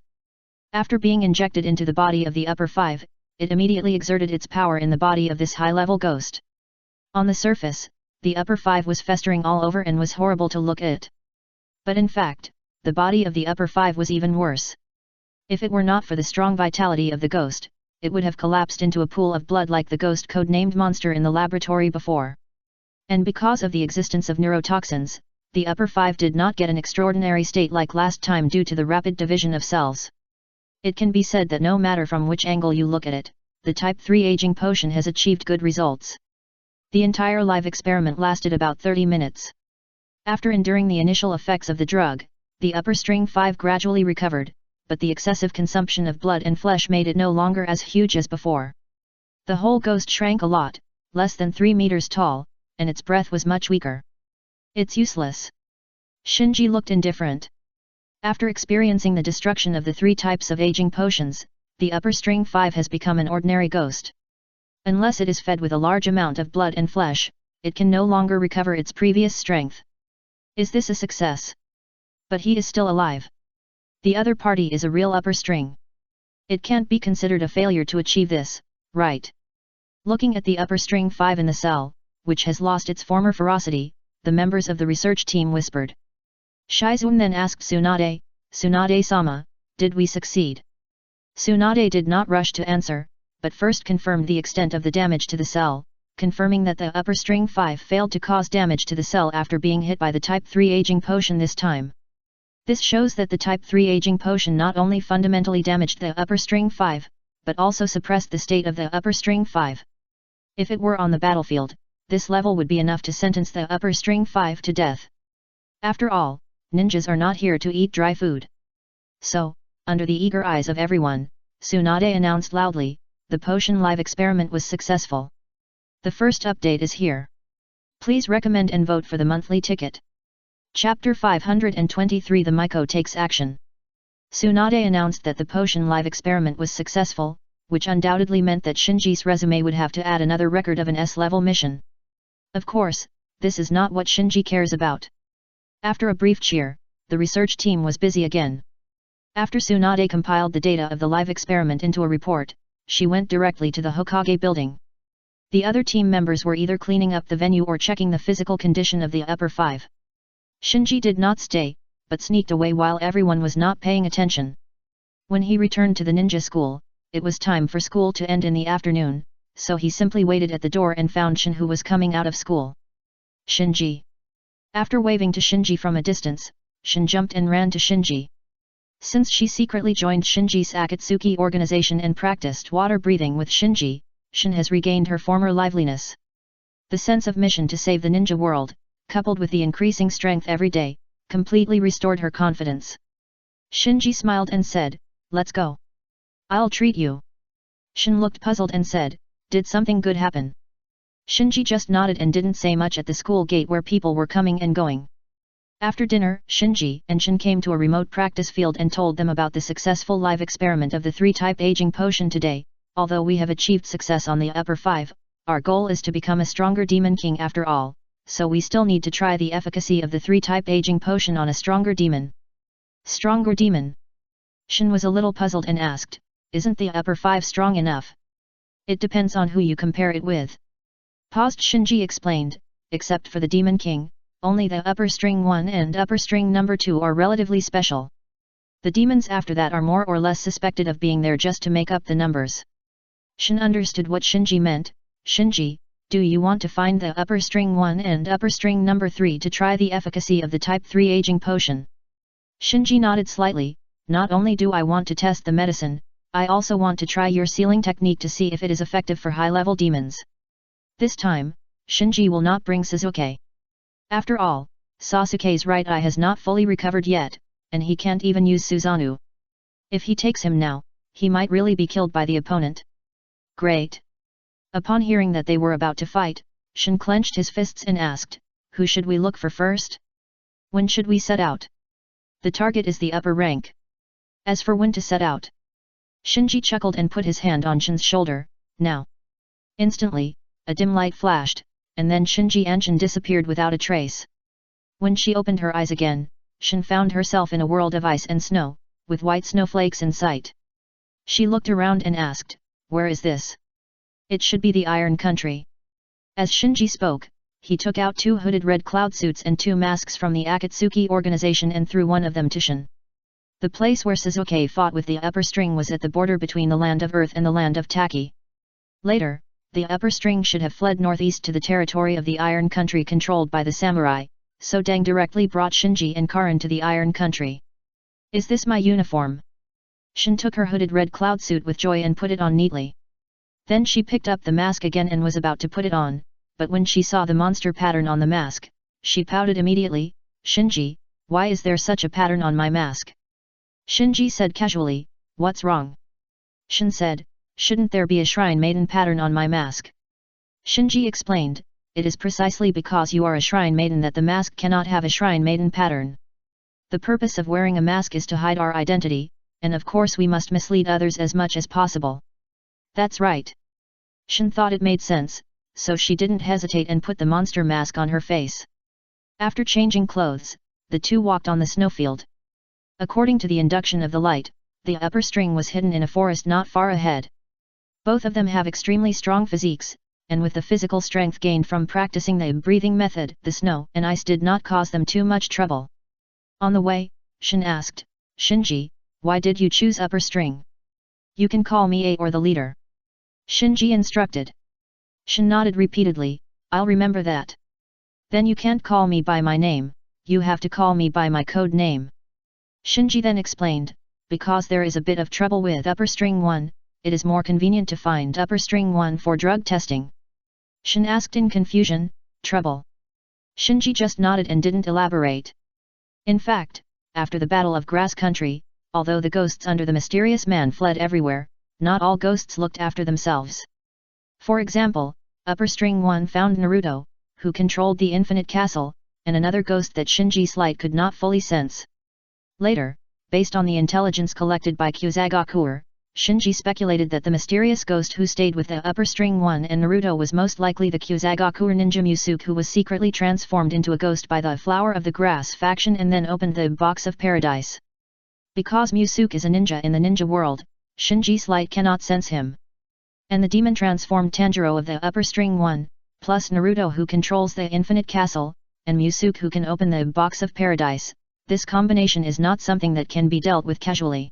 After being injected into the body of the upper 5, it immediately exerted its power in the body of this high-level ghost. On the surface, the upper 5 was festering all over and was horrible to look at. But in fact, the body of the upper 5 was even worse. If it were not for the strong vitality of the ghost, it would have collapsed into a pool of blood like the ghost code-named monster in the laboratory before. And because of the existence of neurotoxins, the upper 5 did not get an extraordinary state like last time due to the rapid division of cells. It can be said that no matter from which angle you look at it, the Type 3 aging potion has achieved good results. The entire live experiment lasted about 30 minutes. After enduring the initial effects of the drug, the upper string 5 gradually recovered, but the excessive consumption of blood and flesh made it no longer as huge as before. The whole ghost shrank a lot, less than 3 meters tall, and its breath was much weaker. It's useless. Shinji looked indifferent. After experiencing the destruction of the 3 types of aging potions, the upper string 5 has become an ordinary ghost. Unless it is fed with a large amount of blood and flesh, it can no longer recover its previous strength. Is this a success? But he is still alive. The other party is a real upper string. It can't be considered a failure to achieve this, right? Looking at the upper string 5 in the cell, which has lost its former ferocity, the members of the research team whispered. Shizun then asked Tsunade, "Tsunade-sama, did we succeed?" Tsunade did not rush to answer, but first confirmed the extent of the damage to the cell, confirming that the upper string 5 failed to cause damage to the cell after being hit by the Type 3 aging potion this time. This shows that the Type 3 aging potion not only fundamentally damaged the upper string 5, but also suppressed the state of the upper string 5. If it were on the battlefield, this level would be enough to sentence the upper string 5 to death. After all, ninjas are not here to eat dry food. So, under the eager eyes of everyone, Tsunade announced loudly, the potion live experiment was successful. The first update is here. Please recommend and vote for the monthly ticket. Chapter 523 The Miko Takes Action. Tsunade announced that the potion live experiment was successful, which undoubtedly meant that Shinji's resume would have to add another record of an S-level mission. Of course, this is not what Shinji cares about. After a brief cheer, the research team was busy again. After Tsunade compiled the data of the live experiment into a report, she went directly to the Hokage building. The other team members were either cleaning up the venue or checking the physical condition of the upper five. Shinji did not stay, but sneaked away while everyone was not paying attention. When he returned to the ninja school, it was time for school to end in the afternoon, so he simply waited at the door and found Shin, who was coming out of school. Shinji. After waving to Shinji from a distance, Shin jumped and ran to Shinji. Since she secretly joined Shinji's Akatsuki organization and practiced water breathing with Shinji, Shin has regained her former liveliness. The sense of mission to save the ninja world, coupled with the increasing strength every day, completely restored her confidence. Shinji smiled and said, "Let's go. I'll treat you." Shin looked puzzled and said, "Did something good happen?" Shinji just nodded and didn't say much at the school gate where people were coming and going. After dinner, Shinji and Shin came to a remote practice field and told them about the successful live experiment of the 3-type aging potion today. Although we have achieved success on the upper 5, our goal is to become a stronger demon king after all, so we still need to try the efficacy of the 3-type aging potion on a stronger demon. Stronger demon? Shin was a little puzzled and asked, "Isn't the upper 5 strong enough?" "It depends on who you compare it with." Paused Shinji explained, "Except for the demon king, only the upper string 1 and upper string number 2 are relatively special. The demons after that are more or less suspected of being there just to make up the numbers." Shin understood what Shinji meant. "Shinji, do you want to find the upper string 1 and upper string number 3 to try the efficacy of the type 3 aging potion?" Shinji nodded slightly. "Not only do I want to test the medicine, I also want to try your sealing technique to see if it is effective for high-level demons. This time, Shinji will not bring Sasuke. After all, Sasuke's right eye has not fully recovered yet, and he can't even use Susanoo. If he takes him now, he might really be killed by the opponent." "Great." Upon hearing that they were about to fight, Shin clenched his fists and asked, "Who should we look for first? When should we set out?" "The target is the upper rank. As for when to set out..." Shinji chuckled and put his hand on Shin's shoulder. "Now." Instantly, a dim light flashed, and then Shinji and Shin disappeared without a trace. When she opened her eyes again, Shin found herself in a world of ice and snow, with white snowflakes in sight. She looked around and asked, "Where is this?" "It should be the Iron Country." As Shinji spoke, he took out 2 hooded red cloud suits and 2 masks from the Akatsuki organization and threw one of them to Shin. The place where Sasuke fought with the upper string was at the border between the land of Earth and the land of Taki. Later, the upper string should have fled northeast to the territory of the Iron Country controlled by the samurai, so Deng directly brought Shinji and Karin to the Iron Country. "Is this my uniform?" Shin took her hooded red cloud suit with joy and put it on neatly. Then she picked up the mask again and was about to put it on, but when she saw the monster pattern on the mask, she pouted immediately. "Shinji, why is there such a pattern on my mask?" Shinji said casually, "What's wrong?" Shin said, "Shouldn't there be a shrine maiden pattern on my mask?" Shinji explained, "It is precisely because you are a shrine maiden that the mask cannot have a shrine maiden pattern. The purpose of wearing a mask is to hide our identity, and of course we must mislead others as much as possible." "That's right." Shin thought it made sense, so she didn't hesitate and put the monster mask on her face. After changing clothes, the two walked on the snowfield. According to the induction of the light, the upper string was hidden in a forest not far ahead. Both of them have extremely strong physiques, and with the physical strength gained from practicing the breathing method, the snow and ice did not cause them too much trouble. On the way, Shin asked, "Shinji, why did you choose upper string?" "You can call me A or the leader," Shinji instructed. Shin nodded repeatedly, "I'll remember that." "Then you can't call me by my name, you have to call me by my code name." Shinji then explained, "Because there is a bit of trouble with upper string 1, it is more convenient to find upper string 1 for drug testing." Shin asked in confusion, "Trouble?" Shinji just nodded and didn't elaborate. In fact, after the Battle of Grass Country, although the ghosts under the mysterious man fled everywhere, not all ghosts looked after themselves. For example, upper string 1 found Naruto, who controlled the Infinite Castle, and another ghost that Shinji's light could not fully sense. Later, based on the intelligence collected by Kyuzagakur, Shinji speculated that the mysterious ghost who stayed with the upper string 1 and Naruto was most likely the Kyuzagakur ninja Musuke, who was secretly transformed into a ghost by the Flower of the Grass faction and then opened the Box of Paradise. Because Musuke is a ninja in the ninja world, Shinji's light cannot sense him. And the demon transformed Tanjiro of the upper string 1, plus Naruto who controls the Infinite Castle, and Musuke who can open the Box of Paradise, this combination is not something that can be dealt with casually.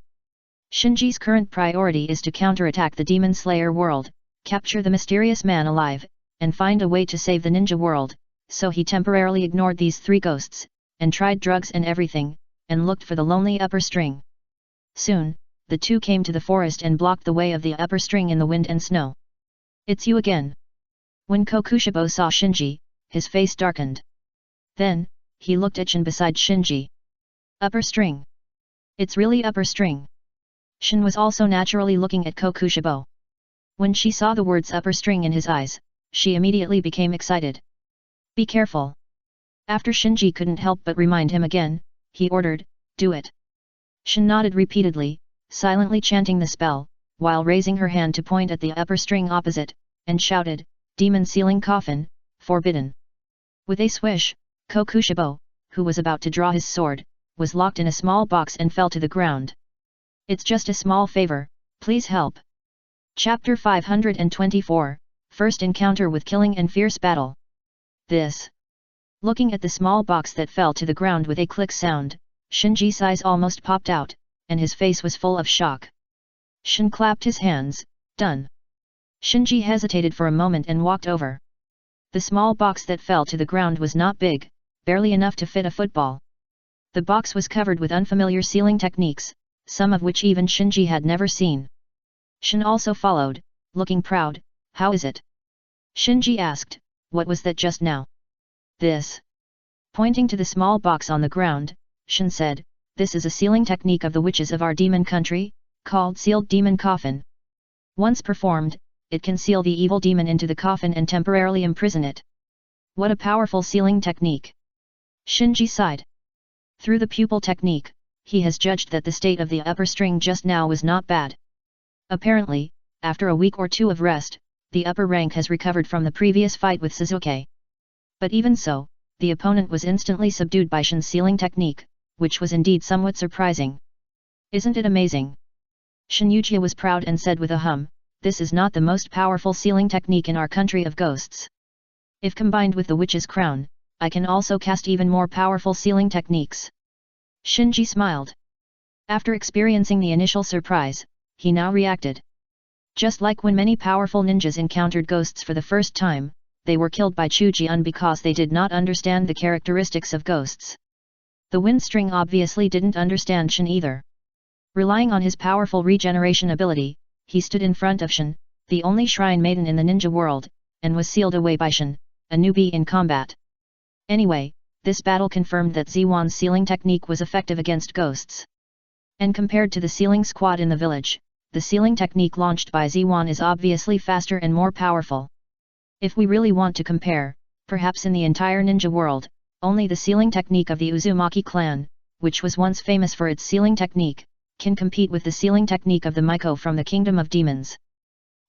Shinji's current priority is to counterattack the Demon Slayer world, capture the mysterious man alive, and find a way to save the ninja world, so he temporarily ignored these 3 ghosts, and tried drugs and everything, and looked for the lonely upper string. Soon, the 2 came to the forest and blocked the way of the upper string in the wind and snow. "It's you again." When Kokushibo saw Shinji, his face darkened. Then, he looked at Shin beside Shinji. "Upper string. It's really upper string." Shin was also naturally looking at Kokushibo. When she saw the words upper string in his eyes, she immediately became excited. "Be careful." After Shinji couldn't help but remind him again, he ordered, "Do it." Shin nodded repeatedly, silently chanting the spell, while raising her hand to point at the upper string opposite, and shouted, "Demon Sealing Coffin, forbidden." With a swish, Kokushibo, who was about to draw his sword, was locked in a small box and fell to the ground. "It's just a small favor, please help." Chapter 524, First Encounter with Killing and Fierce Battle. This. Looking at the small box that fell to the ground with a click sound, Shinji's eyes almost popped out, and his face was full of shock. Shin clapped his hands, "Done." Shinji hesitated for a moment and walked over. The small box that fell to the ground was not big, barely enough to fit a football. The box was covered with unfamiliar sealing techniques, some of which even Shinji had never seen. Shin also followed, looking proud. "How is it?" Shinji asked, "What was that just now?" "This." Pointing to the small box on the ground, Shin said, "This is a sealing technique of the witches of our demon country, called Sealed Demon Coffin. Once performed, it can seal the evil demon into the coffin and temporarily imprison it." "What a powerful sealing technique!" Shinji sighed. Through the pupil technique, he has judged that the state of the upper string just now was not bad. Apparently, after a week or 2 of rest, the upper rank has recovered from the previous fight with Suzuki. But even so, the opponent was instantly subdued by Shin's sealing technique, which was indeed somewhat surprising. "Isn't it amazing?" Shin Uchiha was proud and said with a hum, "This is not the most powerful sealing technique in our country of ghosts. If combined with the witch's crown, I can also cast even more powerful sealing techniques." Shinji smiled. After experiencing the initial surprise, he now reacted. Just like when many powerful ninjas encountered ghosts for the first time, they were killed by Chujian because they did not understand the characteristics of ghosts. The wind string obviously didn't understand Shin either. Relying on his powerful regeneration ability, he stood in front of Shin, the only shrine maiden in the ninja world, and was sealed away by Shin, a newbie in combat. Anyway, this battle confirmed that Ziwan's sealing technique was effective against ghosts. And compared to the sealing squad in the village, the sealing technique launched by Ziwan is obviously faster and more powerful. If we really want to compare, perhaps in the entire ninja world, only the sealing technique of the Uzumaki clan, which was once famous for its sealing technique, can compete with the sealing technique of the Miko from the Kingdom of Demons.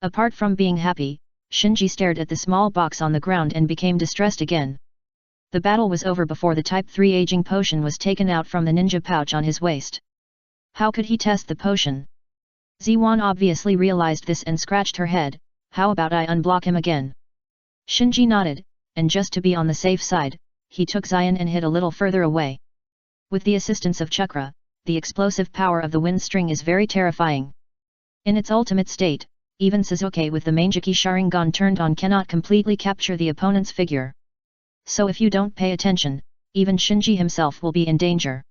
Apart from being happy, Shinji stared at the small box on the ground and became distressed again. The battle was over before the Type 3 aging potion was taken out from the ninja pouch on his waist. How could he test the potion? Ziwan obviously realized this and scratched her head. "How about I unblock him again?" Shinji nodded, and just to be on the safe side, he took Zion and hid a little further away. With the assistance of chakra, the explosive power of the wind string is very terrifying. In its ultimate state, even Suzuki with the Mangeki Sharingan turned on cannot completely capture the opponent's figure. So if you don't pay attention, even Shinji himself will be in danger.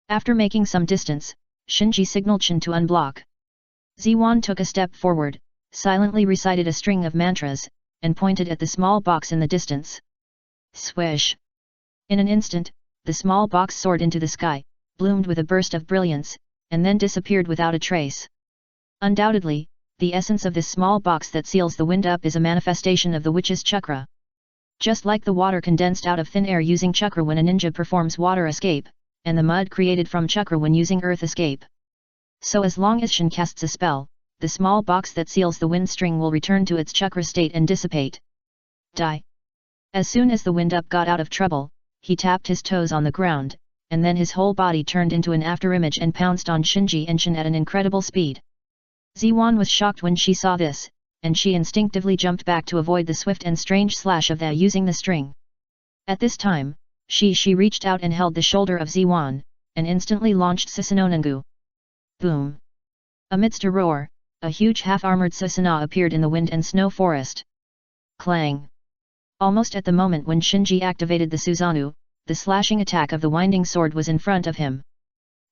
After making some distance, Shinji signaled Shin to unblock. Ziwan took a step forward, silently recited a string of mantras, and pointed at the small box in the distance. Swish! In an instant, the small box soared into the sky, bloomed with a burst of brilliance, and then disappeared without a trace. Undoubtedly, the essence of this small box that seals the wind up is a manifestation of the witch's chakra. Just like the water condensed out of thin air using chakra when a ninja performs water escape, and the mud created from chakra when using earth escape. So as long as Shin casts a spell, the small box that seals the wind string will return to its chakra state and dissipate. Die. As soon as the wind up got out of trouble, he tapped his toes on the ground, and then his whole body turned into an afterimage and pounced on Shinji and Shin at an incredible speed. Ziwan was shocked when she saw this, and she instinctively jumped back to avoid the swift and strange slash of the using the string. At this time, she reached out and held the shoulder of Ziwan, and instantly launched Susanonangu. Boom! Amidst a roar, a huge half-armored Susana appeared in the wind and snow forest. Clang! Almost at the moment when Shinji activated the Susanoo, the slashing attack of the winding sword was in front of him.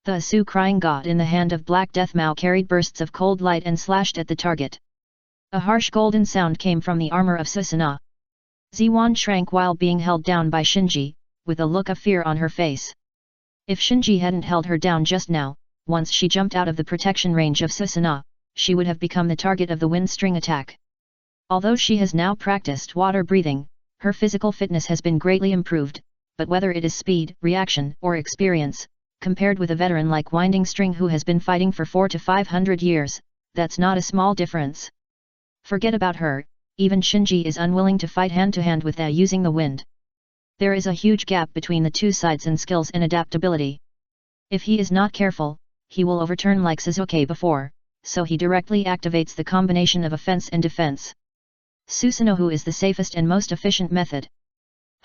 The Asu crying god in the hand of Black Death Mao carried bursts of cold light and slashed at the target. A harsh golden sound came from the armor of Susana. Ziwan shrank while being held down by Shinji, with a look of fear on her face. If Shinji hadn't held her down just now, once she jumped out of the protection range of Susana, she would have become the target of the wind string attack. Although she has now practiced water breathing, her physical fitness has been greatly improved, but whether it is speed, reaction, or experience, compared with a veteran like Winding String who has been fighting for 400 to 500 years, that's not a small difference. Forget about her, even Shinji is unwilling to fight hand-to-hand with that using the wind. There is a huge gap between the two sides in skills and adaptability. If he is not careful, he will overturn like Sasuke before, so he directly activates the combination of offense and defense. Susanoo is the safest and most efficient method.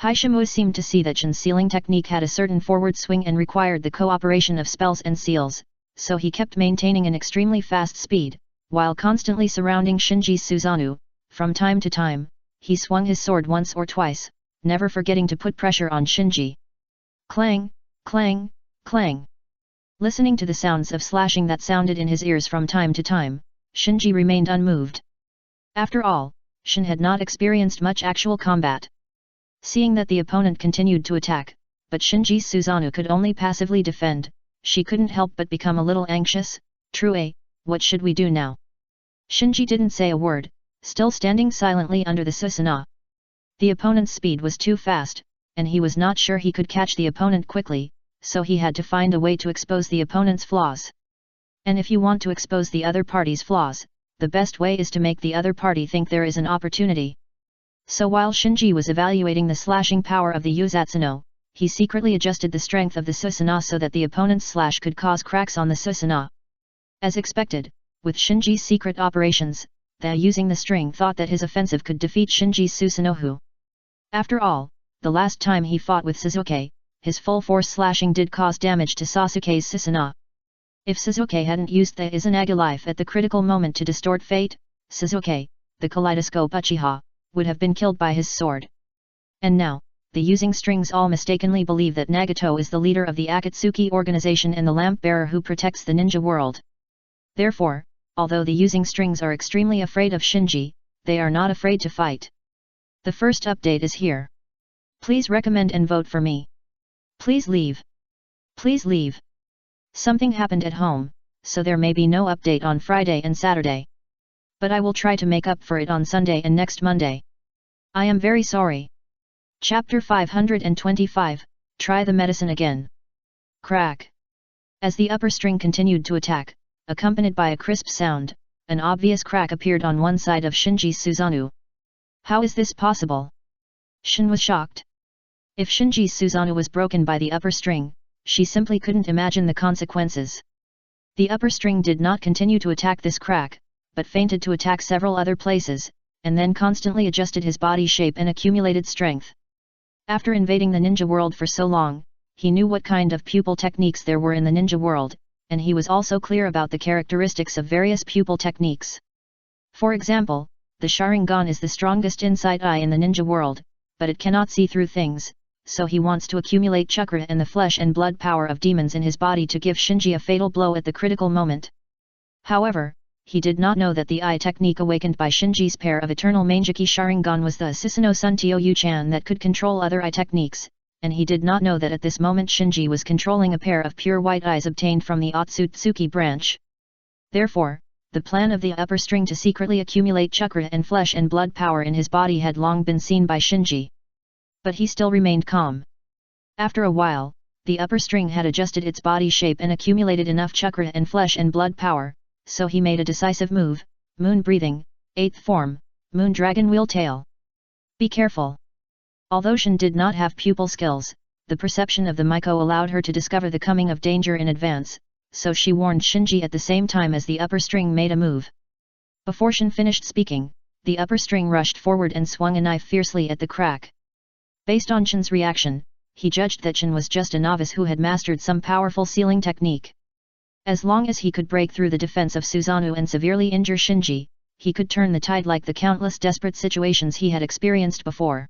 Haishimu seemed to see that Shin's sealing technique had a certain forward swing and required the cooperation of spells and seals, so he kept maintaining an extremely fast speed, while constantly surrounding Shinji's Susanoo. From time to time, he swung his sword once or twice, never forgetting to put pressure on Shinji. Clang, clang, clang. Listening to the sounds of slashing that sounded in his ears from time to time, Shinji remained unmoved. After all, Shin had not experienced much actual combat. Seeing that the opponent continued to attack, but Shinji's Susanoo could only passively defend, she couldn't help but become a little anxious. True, what should we do now? Shinji didn't say a word, still standing silently under the Susana. The opponent's speed was too fast, and he was not sure he could catch the opponent quickly, so he had to find a way to expose the opponent's flaws. And if you want to expose the other party's flaws, the best way is to make the other party think there is an opportunity. So while Shinji was evaluating the slashing power of the Uzatsuno, he secretly adjusted the strength of the Susana so that the opponent's slash could cause cracks on the Susana. As expected, with Shinji's secret operations, the using the string thought that his offensive could defeat Shinji's Susanoo. After all, the last time he fought with Sasuke, his full force slashing did cause damage to Sasuke's Susana. If Sasuke hadn't used the Izanagi life at the critical moment to distort fate, Sasuke, the kaleidoscope Uchiha, would have been killed by his sword. And now, the using strings all mistakenly believe that Nagato is the leader of the Akatsuki organization and the lamp bearer who protects the ninja world. Therefore, although the using strings are extremely afraid of Shinji, they are not afraid to fight. The first update is here. Please recommend and vote for me. Please leave. Please leave. Something happened at home, so there may be no update on Friday and Saturday. But I will try to make up for it on Sunday and next Monday. I am very sorry. Chapter 525, Try the medicine again. Crack. As the upper string continued to attack, accompanied by a crisp sound, an obvious crack appeared on one side of Shinji's Susanoo. How is this possible? Shin was shocked. If Shinji's Susanoo was broken by the upper string, she simply couldn't imagine the consequences. The upper string did not continue to attack this crack, but feinted to attack several other places, and then constantly adjusted his body shape and accumulated strength. After invading the ninja world for so long, he knew what kind of pupil techniques there were in the ninja world, and he was also clear about the characteristics of various pupil techniques. For example, the Sharingan is the strongest inside eye in the ninja world, but it cannot see through things, so he wants to accumulate chakra and the flesh and blood power of demons in his body to give Shinji a fatal blow at the critical moment. However, he did not know that the eye technique awakened by Shinji's pair of eternal Mangeki Sharingan was the Susanoo Suntio Uchan that could control other eye techniques, and he did not know that at this moment Shinji was controlling a pair of pure white eyes obtained from the Otsutsuki branch. Therefore, the plan of the upper string to secretly accumulate chakra and flesh and blood power in his body had long been seen by Shinji. But he still remained calm. After a while, the upper string had adjusted its body shape and accumulated enough chakra and flesh and blood power, so he made a decisive move, moon breathing, 8th form, moon dragon wheel tail. Be careful. Although Shin did not have pupil skills, the perception of the Miko allowed her to discover the coming of danger in advance, so she warned Shinji at the same time as the upper string made a move. Before Shin finished speaking, the upper string rushed forward and swung a knife fiercely at the crack. Based on Shin's reaction, he judged that Shin was just a novice who had mastered some powerful sealing technique. As long as he could break through the defense of Susanoo and severely injure Shinji, he could turn the tide like the countless desperate situations he had experienced before.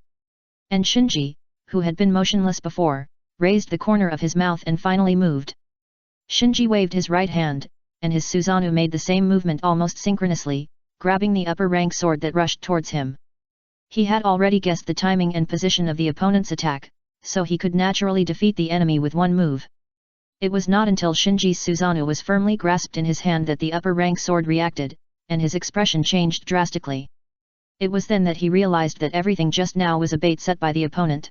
And Shinji, who had been motionless before, raised the corner of his mouth and finally moved. Shinji waved his right hand, and his Susanoo made the same movement almost synchronously, grabbing the upper rank sword that rushed towards him. He had already guessed the timing and position of the opponent's attack, so he could naturally defeat the enemy with one move. It was not until Shinji's Susanoo was firmly grasped in his hand that the upper rank sword reacted, and his expression changed drastically. It was then that he realized that everything just now was a bait set by the opponent.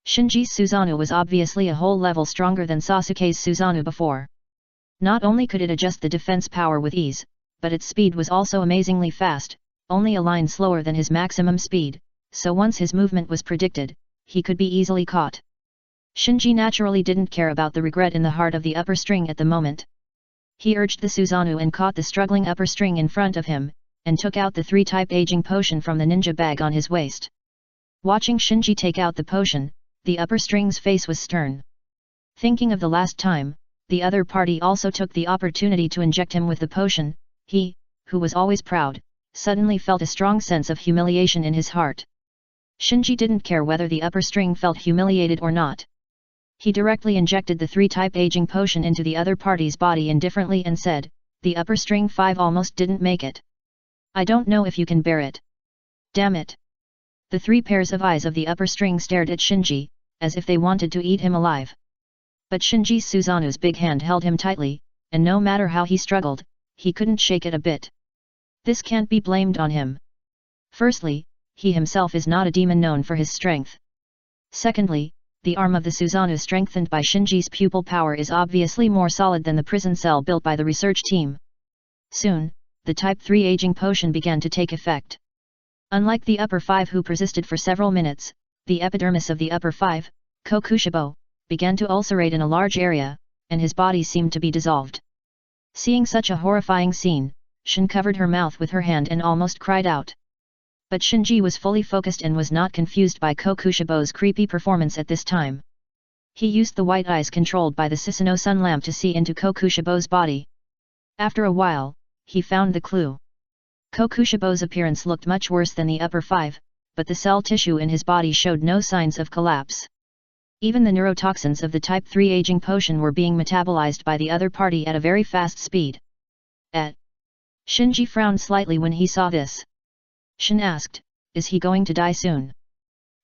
Shinji's Susanoo was obviously a whole level stronger than Sasuke's Susanoo before. Not only could it adjust the defense power with ease, but its speed was also amazingly fast, only a line slower than his maximum speed, so once his movement was predicted, he could be easily caught. Shinji naturally didn't care about the regret in the heart of the upper string at the moment. He urged the Susanoo and caught the struggling upper string in front of him, and took out the 3-type aging potion from the ninja bag on his waist. Watching Shinji take out the potion, the upper string's face was stern. Thinking of the last time, the other party also took the opportunity to inject him with the potion, he, who was always proud, suddenly felt a strong sense of humiliation in his heart. Shinji didn't care whether the upper string felt humiliated or not. He directly injected the 3-type aging potion into the other party's body indifferently and said, "The upper string 5 almost didn't make it. I don't know if you can bear it. Damn it." The 3 pairs of eyes of the upper string stared at Shinji, as if they wanted to eat him alive. But Shinji's Susanoo's big hand held him tightly, and no matter how he struggled, he couldn't shake it a bit. This can't be blamed on him. Firstly, he himself is not a demon known for his strength. Secondly, the arm of the Susanoo strengthened by Shinji's pupil power is obviously more solid than the prison cell built by the research team. Soon, the Type 3 aging potion began to take effect. Unlike the upper 5 who persisted for several minutes, the epidermis of the upper 5, Kokushibo, began to ulcerate in a large area, and his body seemed to be dissolved. Seeing such a horrifying scene, Shin covered her mouth with her hand and almost cried out. But Shinji was fully focused and was not confused by Kokushibo's creepy performance at this time. He used the white eyes controlled by the Susanoo sun lamp to see into Kokushibo's body. After a while, he found the clue. Kokushibo's appearance looked much worse than the upper 5, but the cell tissue in his body showed no signs of collapse. Even the neurotoxins of the Type 3 aging potion were being metabolized by the other party at a very fast speed. Shinji frowned slightly when he saw this. Shin asked, "Is he going to die soon?"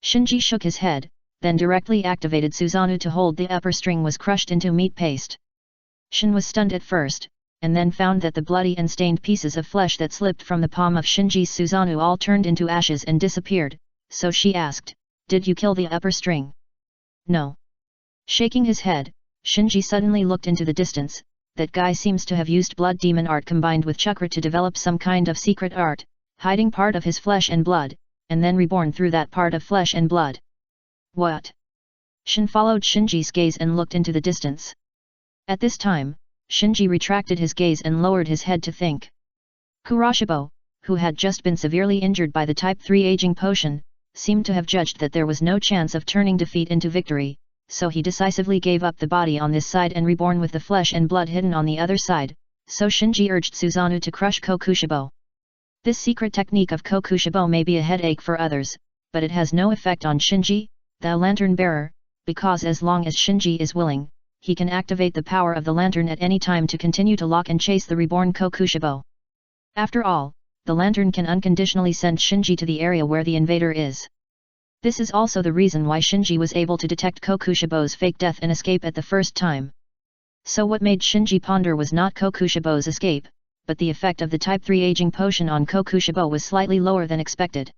Shinji shook his head, then directly activated Susanoo to hold the upper string was crushed into meat paste. Shin was stunned at first, and then found that the bloody and stained pieces of flesh that slipped from the palm of Shinji's Susanoo all turned into ashes and disappeared, so she asked, "Did you kill the upper string?" "No." Shaking his head, Shinji suddenly looked into the distance. That guy seems to have used blood demon art combined with chakra to develop some kind of secret art, hiding part of his flesh and blood, and then reborn through that part of flesh and blood. What? Shin followed Shinji's gaze and looked into the distance. At this time, Shinji retracted his gaze and lowered his head to think. Kuroshibo, who had just been severely injured by the Type 3 aging potion, seemed to have judged that there was no chance of turning defeat into victory, so he decisively gave up the body on this side and reborn with the flesh and blood hidden on the other side, so Shinji urged Susanoo to crush Kokushibo. This secret technique of Kokushibo may be a headache for others, but it has no effect on Shinji, the lantern bearer, because as long as Shinji is willing, he can activate the power of the lantern at any time to continue to lock and chase the reborn Kokushibo. After all, the lantern can unconditionally send Shinji to the area where the invader is. This is also the reason why Shinji was able to detect Kokushibo's fake death and escape at the first time. So what made Shinji ponder was not Kokushibo's escape, but the effect of the Type 3 aging potion on Kokushibo was slightly lower than expected.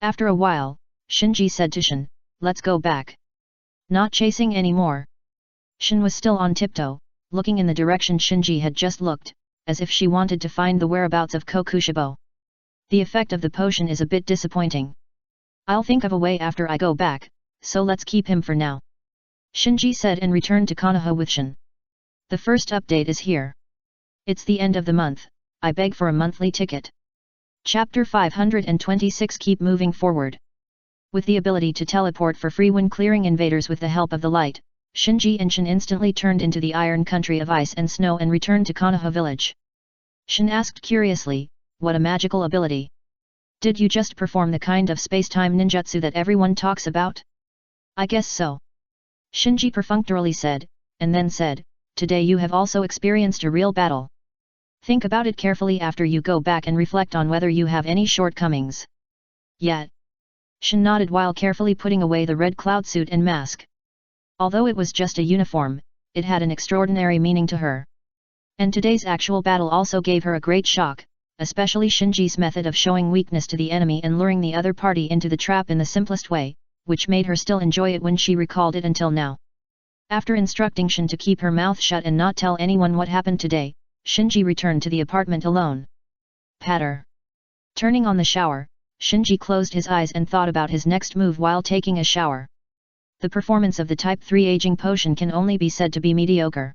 After a while, Shinji said to Shin, "Let's go back. Not chasing anymore." Shin was still on tiptoe, looking in the direction Shinji had just looked, as if she wanted to find the whereabouts of Kokushibo. The effect of the potion is a bit disappointing. I'll think of a way after I go back, so let's keep him for now. Shinji said and returned to Konoha with Shin. The first update is here. It's the end of the month, I beg for a monthly ticket. Chapter 526. Keep moving forward. With the ability to teleport for free when clearing invaders with the help of the light, Shinji and Shin instantly turned into the iron country of ice and snow and returned to Konoha village. Shin asked curiously, what a magical ability. Did you just perform the kind of space-time ninjutsu that everyone talks about? I guess so. Shinji perfunctorily said, and then said, today you have also experienced a real battle. Think about it carefully after you go back and reflect on whether you have any shortcomings. Yet. Shin nodded while carefully putting away the red cloud suit and mask. Although it was just a uniform, it had an extraordinary meaning to her. And today's actual battle also gave her a great shock, especially Shinji's method of showing weakness to the enemy and luring the other party into the trap in the simplest way, which made her still enjoy it when she recalled it until now. After instructing Shin to keep her mouth shut and not tell anyone what happened today, Shinji returned to the apartment alone. Patter. Turning on the shower, Shinji closed his eyes and thought about his next move while taking a shower. The performance of the Type 3 aging potion can only be said to be mediocre.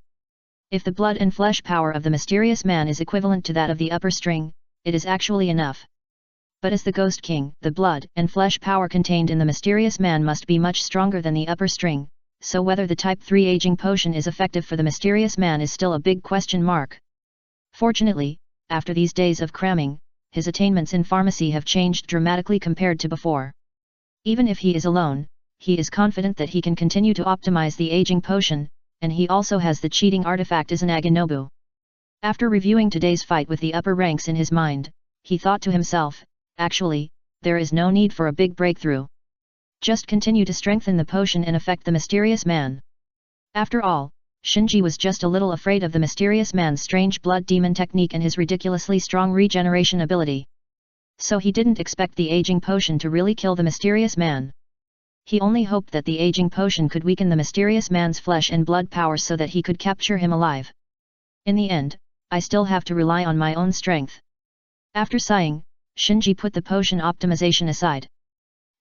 If the blood and flesh power of the mysterious man is equivalent to that of the upper string, it is actually enough. But as the Ghost King, the blood and flesh power contained in the mysterious man must be much stronger than the upper string, so whether the Type 3 aging potion is effective for the mysterious man is still a big question mark. Fortunately, after these days of cramming, his attainments in pharmacy have changed dramatically compared to before. Even if he is alone, he is confident that he can continue to optimize the aging potion, and he also has the cheating artifact as an Aganobu. After reviewing today's fight with the upper ranks in his mind, he thought to himself, actually, there is no need for a big breakthrough. Just continue to strengthen the potion and affect the mysterious man. After all, Shinji was just a little afraid of the mysterious man's strange blood demon technique and his ridiculously strong regeneration ability. So he didn't expect the aging potion to really kill the mysterious man. He only hoped that the aging potion could weaken the mysterious man's flesh and blood power so that he could capture him alive. In the end, I still have to rely on my own strength. After sighing, Shinji put the potion optimization aside.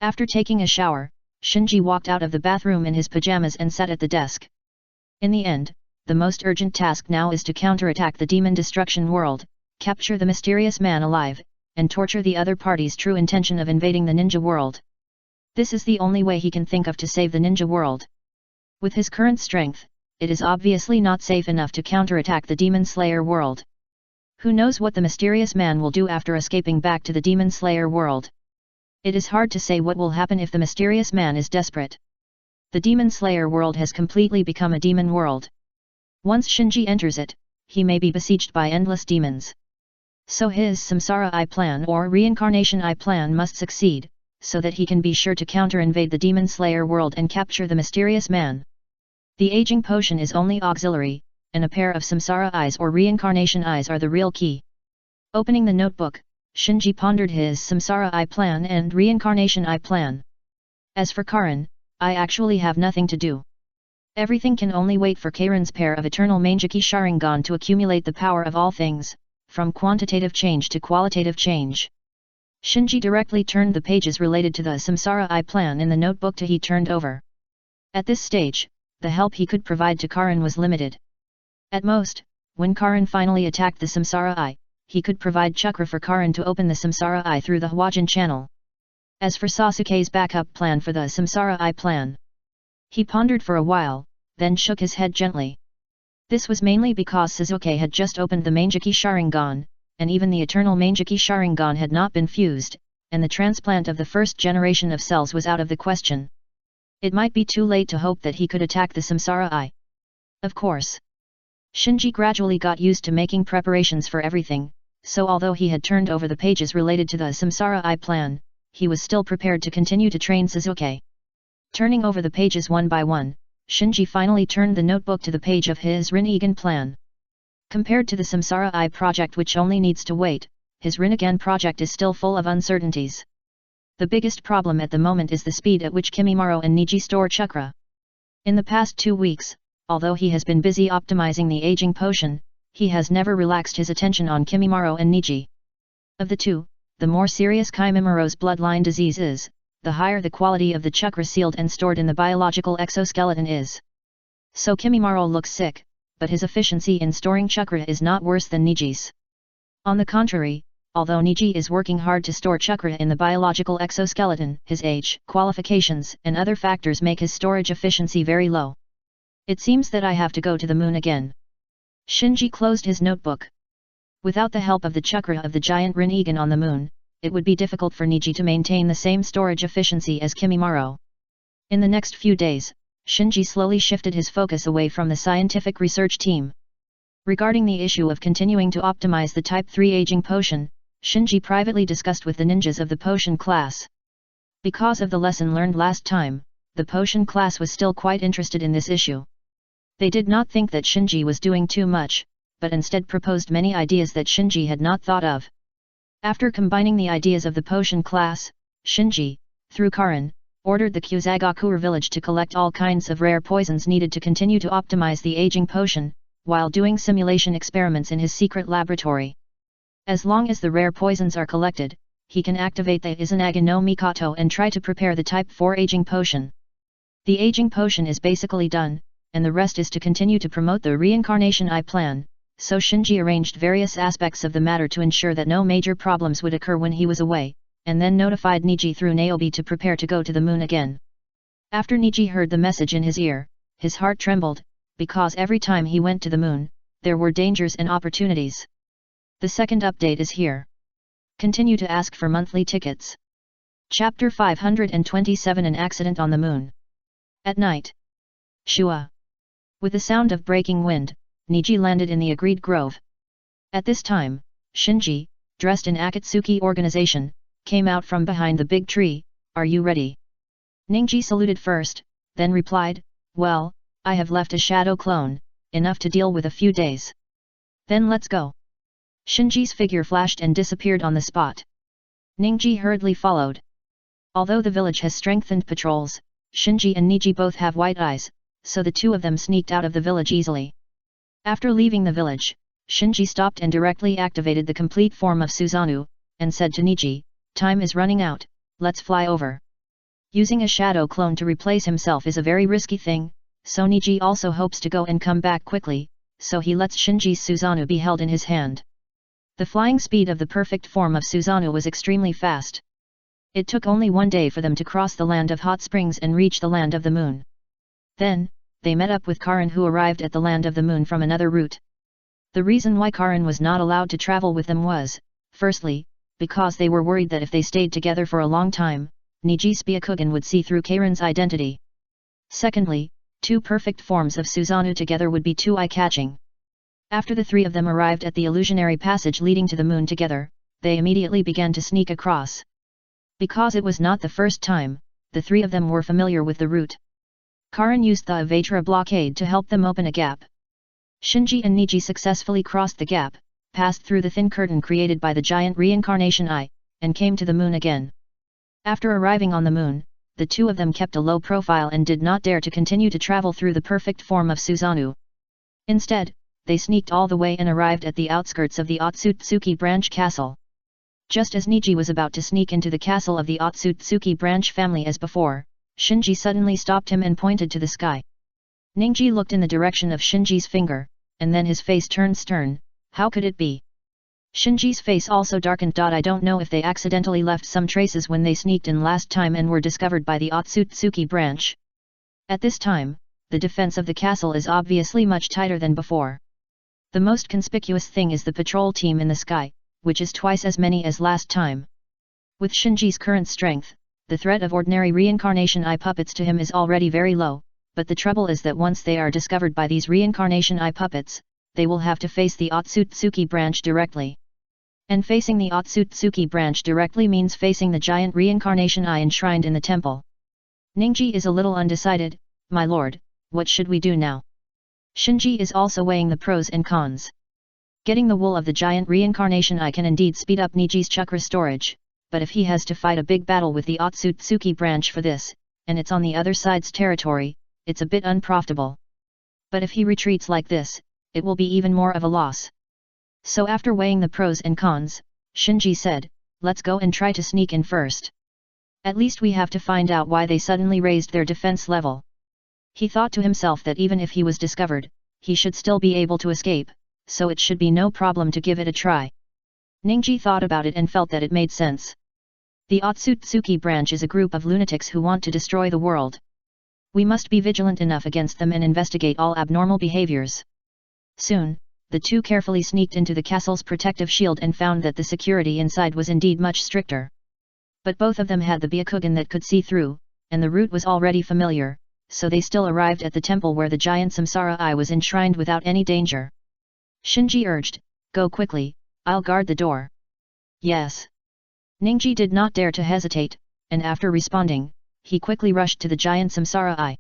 After taking a shower, Shinji walked out of the bathroom in his pajamas and sat at the desk. In the end, the most urgent task now is to counterattack the demon destruction world, capture the mysterious man alive, and torture the other party's true intention of invading the ninja world. This is the only way he can think of to save the ninja world. With his current strength, it is obviously not safe enough to counterattack the Demon Slayer world. Who knows what the mysterious man will do after escaping back to the Demon Slayer world? It is hard to say what will happen if the mysterious man is desperate. The Demon Slayer world has completely become a demon world. Once Shinji enters it, he may be besieged by endless demons. So his Samsara I plan or Reincarnation I plan must succeed, so that he can be sure to counter-invade the Demon Slayer world and capture the mysterious man. The aging potion is only auxiliary, and a pair of Samsara eyes or Reincarnation eyes are the real key. Opening the notebook, Shinji pondered his Samsara I plan and Reincarnation I plan. As for Karin, I actually have nothing to do. Everything can only wait for Karin's pair of eternal Mangeki Sharingan to accumulate the power of all things, from quantitative change to qualitative change. Shinji directly turned the pages related to the Samsara I plan in the notebook to he turned over. At this stage, the help he could provide to Karin was limited. At most, when Karin finally attacked the Samsara I, he could provide chakra for Karin to open the Samsara I through the Hwajin channel. As for Sasuke's backup plan for the Samsara I plan, he pondered for a while, then shook his head gently. This was mainly because Sasuke had just opened the Mangeki Sharingan, and even the eternal Mangeki Sharingan had not been fused, and the transplant of the first generation of cells was out of the question. It might be too late to hope that he could attack the Samsara I. Of course. Shinji gradually got used to making preparations for everything, so although he had turned over the pages related to the Samsara I plan, he was still prepared to continue to train Sasuke. Turning over the pages one by one, Shinji finally turned the notebook to the page of his Rinnegan plan. Compared to the Samsara I project which only needs to wait, his Rinnegan project is still full of uncertainties. The biggest problem at the moment is the speed at which Kimimaro and Niji store chakra. In the past 2 weeks, although he has been busy optimizing the aging potion, he has never relaxed his attention on Kimimaro and Niji. Of the two, the more serious Kimimiro's bloodline disease is, the higher the quality of the chakra sealed and stored in the biological exoskeleton is. So Kimimaro looks sick, but his efficiency in storing chakra is not worse than Niji's. On the contrary, although Niji is working hard to store chakra in the biological exoskeleton, his age, qualifications, and other factors make his storage efficiency very low. It seems that I have to go to the moon again. Shinji closed his notebook. Without the help of the chakra of the giant Rinnegan on the moon, it would be difficult for Niji to maintain the same storage efficiency as Kimimaro. In the next few days, Shinji slowly shifted his focus away from the scientific research team. Regarding the issue of continuing to optimize the Type 3 aging potion, Shinji privately discussed with the ninjas of the potion class. Because of the lesson learned last time, the potion class was still quite interested in this issue. They did not think that Shinji was doing too much, but instead proposed many ideas that Shinji had not thought of. After combining the ideas of the potion class, Shinji, through Karin, ordered the Kusagakure village to collect all kinds of rare poisons needed to continue to optimize the aging potion, while doing simulation experiments in his secret laboratory. As long as the rare poisons are collected, he can activate the Izanagi no Mikoto and try to prepare the Type 4 aging potion. The aging potion is basically done, and the rest is to continue to promote the reincarnation I plan, so Shinji arranged various aspects of the matter to ensure that no major problems would occur when he was away, and then notified Niji through Naobi to prepare to go to the moon again. After Niji heard the message in his ear, his heart trembled, because every time he went to the moon, there were dangers and opportunities. The second update is here. Continue to ask for monthly tickets. Chapter 527 An Accident on the Moon. At night. Shua. With the sound of breaking wind, Niji landed in the agreed grove. At this time, Shinji, dressed in Akatsuki organization, came out from behind the big tree. Are you ready? Ningji saluted first, then replied, well, I have left a shadow clone, enough to deal with a few days. Then let's go. Shinji's figure flashed and disappeared on the spot. Ningji hurriedly followed. Although the village has strengthened patrols, Shinji and Niji both have white eyes, so the two of them sneaked out of the village easily. After leaving the village, Shinji stopped and directly activated the complete form of Susanoo, and said to Niji, time is running out, let's fly over. Using a shadow clone to replace himself is a very risky thing, so Niji also hopes to go and come back quickly, so he lets Shinji's Susanoo be held in his hand. The flying speed of the perfect form of Susanoo was extremely fast. It took only 1 day for them to cross the land of hot springs and reach the land of the moon. Then, they met up with Karin, who arrived at the land of the moon from another route. The reason why Karin was not allowed to travel with them was, firstly, because they were worried that if they stayed together for a long time, Niji's Byakugan would see through Karin's identity. Secondly, 2 perfect forms of Susanoo together would be too eye-catching. After the 3 of them arrived at the illusionary passage leading to the moon together, they immediately began to sneak across. Because it was not the first time, the 3 of them were familiar with the route. Karin used the Avatra blockade to help them open a gap. Shinji and Niji successfully crossed the gap, passed through the thin curtain created by the giant reincarnation eye, and came to the moon again. After arriving on the moon, the 2 of them kept a low profile and did not dare to continue to travel through the perfect form of Susanoo. Instead, they sneaked all the way and arrived at the outskirts of the Otsutsuki branch castle. Just as Niji was about to sneak into the castle of the Otsutsuki branch family as before, Shinji suddenly stopped him and pointed to the sky. Ningji looked in the direction of Shinji's finger, and then his face turned stern. How could it be? Shinji's face also darkened. I don't know if they accidentally left some traces when they sneaked in last time and were discovered by the Otsutsuki branch. At this time, the defense of the castle is obviously much tighter than before. The most conspicuous thing is the patrol team in the sky, which is twice as many as last time. With Shinji's current strength, the threat of ordinary reincarnation eye puppets to him is already very low, but the trouble is that once they are discovered by these reincarnation eye puppets, they will have to face the Otsutsuki branch directly. And facing the Otsutsuki branch directly means facing the giant reincarnation eye enshrined in the temple. Ningji is a little undecided. My lord, what should we do now? Shinji is also weighing the pros and cons. Getting the wool of the giant reincarnation eye can indeed speed up Niji's chakra storage, but if he has to fight a big battle with the Otsutsuki branch for this, and it's on the other side's territory, it's a bit unprofitable. But if he retreats like this, it will be even more of a loss. So after weighing the pros and cons, Shinji said, let's go and try to sneak in first. At least we have to find out why they suddenly raised their defense level. He thought to himself that even if he was discovered, he should still be able to escape, so it should be no problem to give it a try. Ningji thought about it and felt that it made sense. The Otsutsuki branch is a group of lunatics who want to destroy the world. We must be vigilant enough against them and investigate all abnormal behaviors. Soon, the two carefully sneaked into the castle's protective shield and found that the security inside was indeed much stricter. But both of them had the Byakugan that could see through, and the route was already familiar, so they still arrived at the temple where the giant Samsara Eye was enshrined without any danger. Shinji urged, go quickly, I'll guard the door. Yes. Ningji did not dare to hesitate, and after responding, he quickly rushed to the giant Samsara Eye.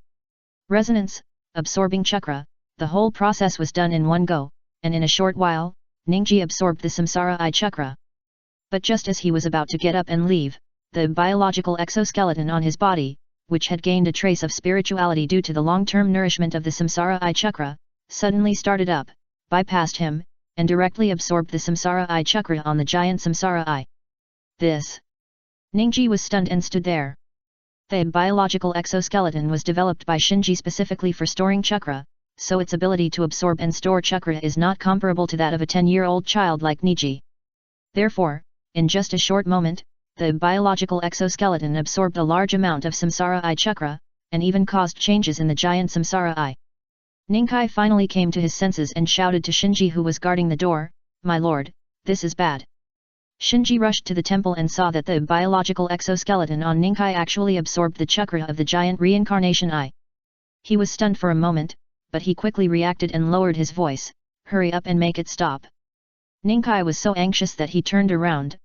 Resonance, absorbing chakra, the whole process was done in one go, and in a short while, Ningji absorbed the Samsara Eye chakra. But just as he was about to get up and leave, the biological exoskeleton on his body, which had gained a trace of spirituality due to the long-term nourishment of the Samsara Eye chakra, suddenly started up, bypassed him, and directly absorbed the Samsara Eye chakra on the giant Samsara Eye. This. Ningji was stunned and stood there. The biological exoskeleton was developed by Shinji specifically for storing chakra, so its ability to absorb and store chakra is not comparable to that of a 10-year-old child like Niji. Therefore, in just a short moment, the biological exoskeleton absorbed a large amount of Samsara Eye chakra, and even caused changes in the giant Samsara Eye. Ninkai finally came to his senses and shouted to Shinji, who was guarding the door, "My lord, this is bad." Shinji rushed to the temple and saw that the biological exoskeleton on Ninkai actually absorbed the chakra of the giant reincarnation eye. He was stunned for a moment, but he quickly reacted and lowered his voice, "Hurry up and make it stop." Ninkai was so anxious that he turned around,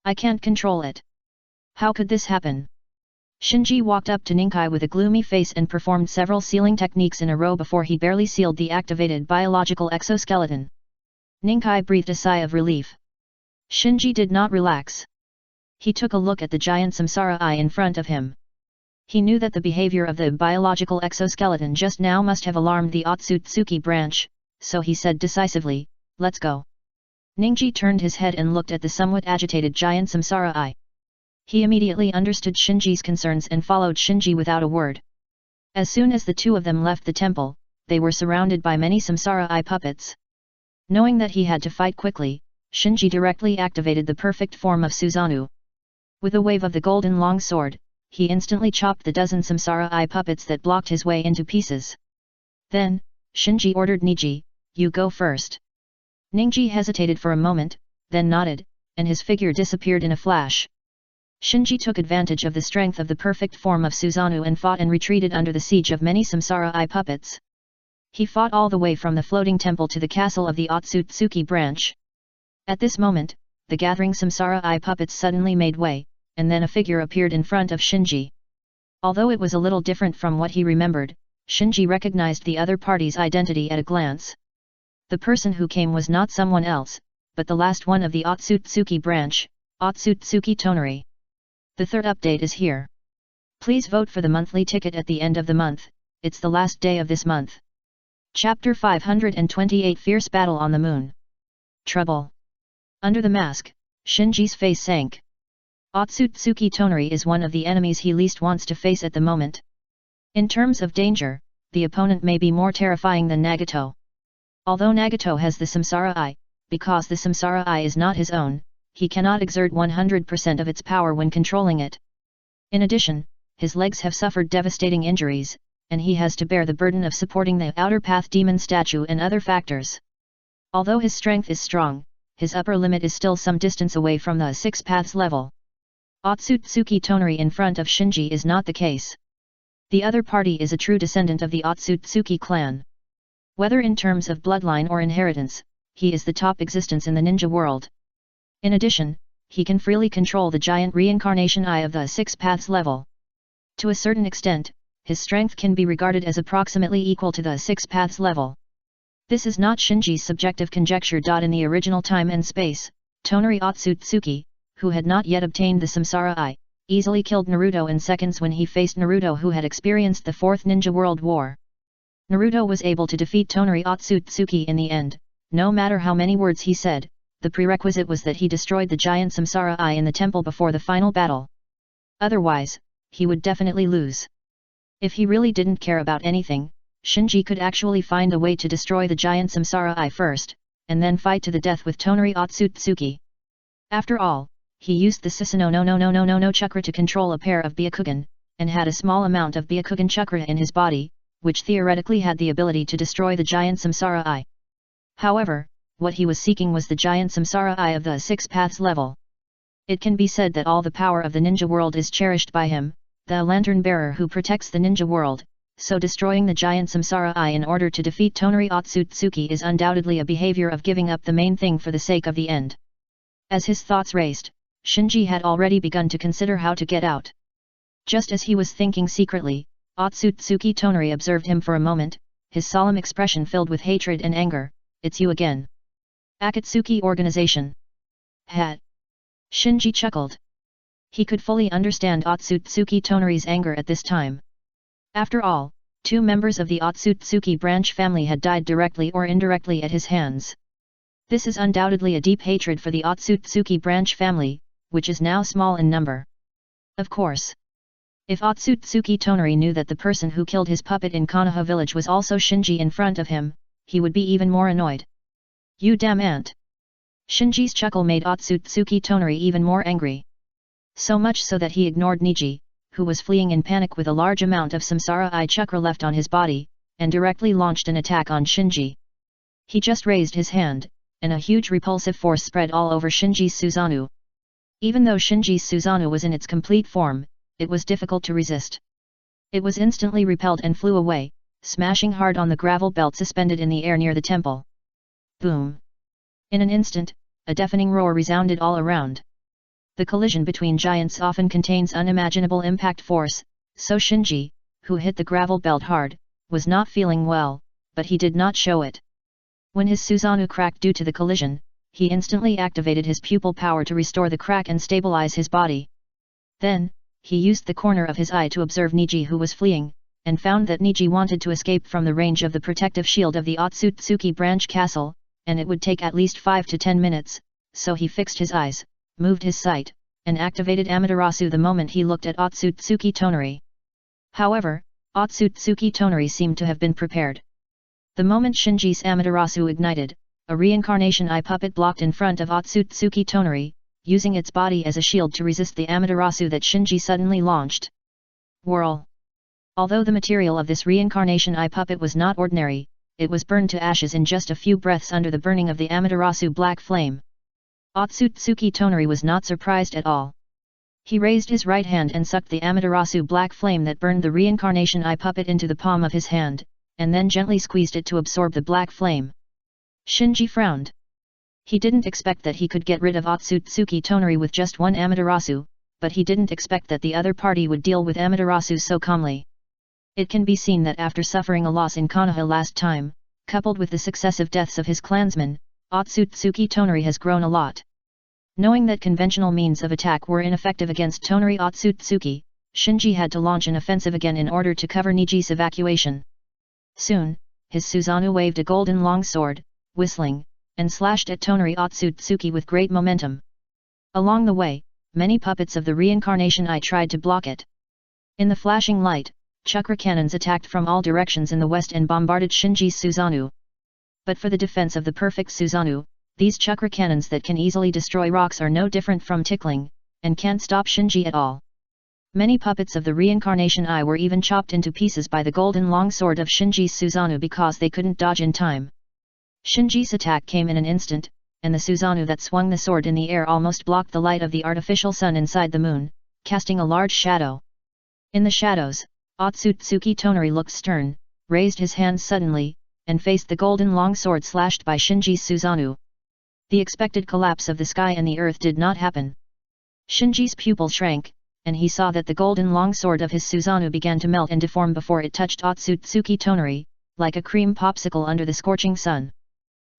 I can't control it. How could this happen?" Shinji walked up to Ninkai with a gloomy face and performed several sealing techniques in a row before he barely sealed the activated biological exoskeleton. Ninkai breathed a sigh of relief. Shinji did not relax. He took a look at the giant Samsara Eye in front of him. He knew that the behavior of the biological exoskeleton just now must have alarmed the Otsutsuki branch, so he said decisively, "Let's go." Ningji turned his head and looked at the somewhat agitated giant Samsara Eye. He immediately understood Shinji's concerns and followed Shinji without a word. As soon as the two of them left the temple, they were surrounded by many Samsara Eye puppets. Knowing that he had to fight quickly, Shinji directly activated the perfect form of Susanoo. With a wave of the golden long sword, he instantly chopped the dozen Samsara Eye puppets that blocked his way into pieces. Then, Shinji ordered Niji, "You go first." Ningji hesitated for a moment, then nodded, and his figure disappeared in a flash. Shinji took advantage of the strength of the perfect form of Susanoo and fought and retreated under the siege of many Samsara Eye puppets. He fought all the way from the floating temple to the castle of the Otsutsuki branch. At this moment, the gathering Samsara Eye puppets suddenly made way, and then a figure appeared in front of Shinji. Although it was a little different from what he remembered, Shinji recognized the other party's identity at a glance. The person who came was not someone else, but the last one of the Otsutsuki branch, Otsutsuki Tonari. The third update is here. Please vote for the monthly ticket at the end of the month, it's the last day of this month. Chapter 528 Fierce Battle on the Moon. Trouble. Under the mask, Shinji's face sank. Otsutsuki Tonari is one of the enemies he least wants to face at the moment. In terms of danger, the opponent may be more terrifying than Nagato. Although Nagato has the Samsara Eye, because the Samsara Eye is not his own, he cannot exert 100% of its power when controlling it. In addition, his legs have suffered devastating injuries, and he has to bear the burden of supporting the Outer Path Demon statue and other factors. Although his strength is strong, his upper limit is still some distance away from the 6 paths level. Otsutsuki Tonari in front of Shinji is not the case. The other party is a true descendant of the Otsutsuki clan. Whether in terms of bloodline or inheritance, he is the top existence in the ninja world. In addition, he can freely control the giant reincarnation eye of the 6 paths level. To a certain extent, his strength can be regarded as approximately equal to the 6 paths level. This is not Shinji's subjective conjecture. In the original time and space, Tonari Otsutsuki, who had not yet obtained the Samsara Eye, easily killed Naruto in seconds when he faced Naruto, who had experienced the 4th Ninja World War. Naruto was able to defeat Tonari Otsutsuki in the end. No matter how many words he said, the prerequisite was that he destroyed the giant Samsara Eye in the temple before the final battle. Otherwise, he would definitely lose. If he really didn't care about anything, Shinji could actually find a way to destroy the giant Samsara Eye first, and then fight to the death with Tonari Otsutsuki. After all, he used the Susanoo no chakra to control a pair of Byakugan, and had a small amount of Byakugan chakra in his body, which theoretically had the ability to destroy the giant Samsara Eye. However, what he was seeking was the giant Samsara Eye of the 6 paths level. It can be said that all the power of the ninja world is cherished by him, the lantern bearer who protects the ninja world, so destroying the giant Samsara Eye in order to defeat Tonari Otsutsuki is undoubtedly a behavior of giving up the main thing for the sake of the end. As his thoughts raced, Shinji had already begun to consider how to get out. Just as he was thinking secretly, Otsutsuki Tonari observed him for a moment, his solemn expression filled with hatred and anger. "It's you again. Akatsuki Organization." Hat. Shinji chuckled. He could fully understand Otsutsuki Tonari's anger at this time. After all, 2 members of the Otsutsuki branch family had died directly or indirectly at his hands. This is undoubtedly a deep hatred for the Otsutsuki branch family, which is now small in number. Of course, if Otsutsuki Tonari knew that the person who killed his puppet in Konoha village was also Shinji in front of him, he would be even more annoyed. "You damn ant!" Shinji's chuckle made Otsutsuki Tonari even more angry. So much so that he ignored Niji, who was fleeing in panic with a large amount of Samsara Eye chakra left on his body, and directly launched an attack on Shinji. He just raised his hand, and a huge repulsive force spread all over Shinji's Susanoo. Even though Shinji's Susanoo was in its complete form, it was difficult to resist. It was instantly repelled and flew away, smashing hard on the gravel belt suspended in the air near the temple. Boom! In an instant, a deafening roar resounded all around. The collision between giants often contains unimaginable impact force, so Shinji, who hit the gravel belt hard, was not feeling well, but he did not show it. When his Susanoo cracked due to the collision, he instantly activated his pupil power to restore the crack and stabilize his body. Then, he used the corner of his eye to observe Niji who was fleeing, and found that Niji wanted to escape from the range of the protective shield of the Otsutsuki branch castle, and it would take at least 5 to 10 minutes, so he fixed his eyes, moved his sight, and activated Amaterasu the moment he looked at Otsutsuki Tonari. However, Otsutsuki Tonari seemed to have been prepared. The moment Shinji's Amaterasu ignited, a reincarnation eye puppet blocked in front of Otsutsuki Tonari, using its body as a shield to resist the Amaterasu that Shinji suddenly launched. Whirl! Although the material of this reincarnation eye puppet was not ordinary, it was burned to ashes in just a few breaths under the burning of the Amaterasu black flame. Otsutsuki Tonari was not surprised at all. He raised his right hand and sucked the Amaterasu black flame that burned the reincarnation eye puppet into the palm of his hand, and then gently squeezed it to absorb the black flame. Shinji frowned. He didn't expect that he could get rid of Otsutsuki Tonari with just one Amaterasu, but he didn't expect that the other party would deal with Amaterasu so calmly. It can be seen that after suffering a loss in Konoha last time, coupled with the successive deaths of his clansmen, Otsutsuki Tonari has grown a lot. Knowing that conventional means of attack were ineffective against Tonari Otsutsuki, Shinji had to launch an offensive again in order to cover Niji's evacuation. Soon, his Susanoo waved a golden longsword, whistling, and slashed at Tonari Otsutsuki with great momentum. Along the way, many puppets of the reincarnation eye tried to block it. In the flashing light, chakra cannons attacked from all directions in the west and bombarded Shinji's Susanoo. But for the defense of the perfect Susanoo, these chakra cannons that can easily destroy rocks are no different from tickling, and can't stop Shinji at all. Many puppets of the reincarnation eye were even chopped into pieces by the golden longsword of Shinji's Susanoo because they couldn't dodge in time. Shinji's attack came in an instant, and the Susanoo that swung the sword in the air almost blocked the light of the artificial sun inside the moon, casting a large shadow. In the shadows, Otsutsuki Tonari looked stern, raised his hands suddenly, and faced the golden longsword slashed by Shinji's Susanoo. The expected collapse of the sky and the earth did not happen. Shinji's pupil shrank, and he saw that the golden longsword of his Susanoo began to melt and deform before it touched Otsutsuki Tonari, like a cream popsicle under the scorching sun.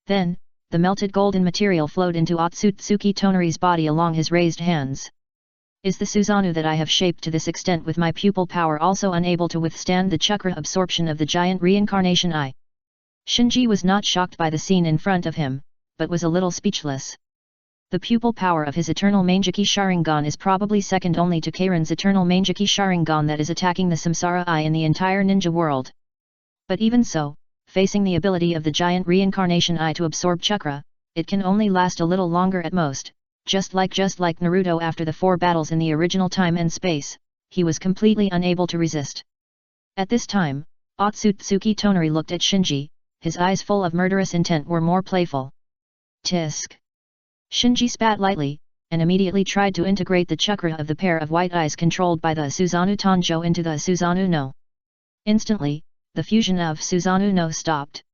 Then, the melted golden material flowed into Otsutsuki Tonari's body along his raised hands. Is the Susanoo that I have shaped to this extent with my pupil power also unable to withstand the chakra absorption of the giant reincarnation eye? Shinji was not shocked by the scene in front of him, but was a little speechless. The pupil power of his eternal Mangeki Sharingan is probably second only to Kairin's eternal Mangeki Sharingan that is attacking the Samsara Eye in the entire ninja world. But even so, facing the ability of the giant reincarnation eye to absorb chakra, it can only last a little longer at most. Just like Naruto after the 4 battles in the original time and space, he was completely unable to resist. At this time, Otsutsuki Tonari looked at Shinji, his eyes full of murderous intent were more playful. Tisk. Shinji spat lightly, and immediately tried to integrate the chakra of the pair of white eyes controlled by the Susanoo Tanjo into the Susanoo no. Instantly, the fusion of Susanoo no stopped.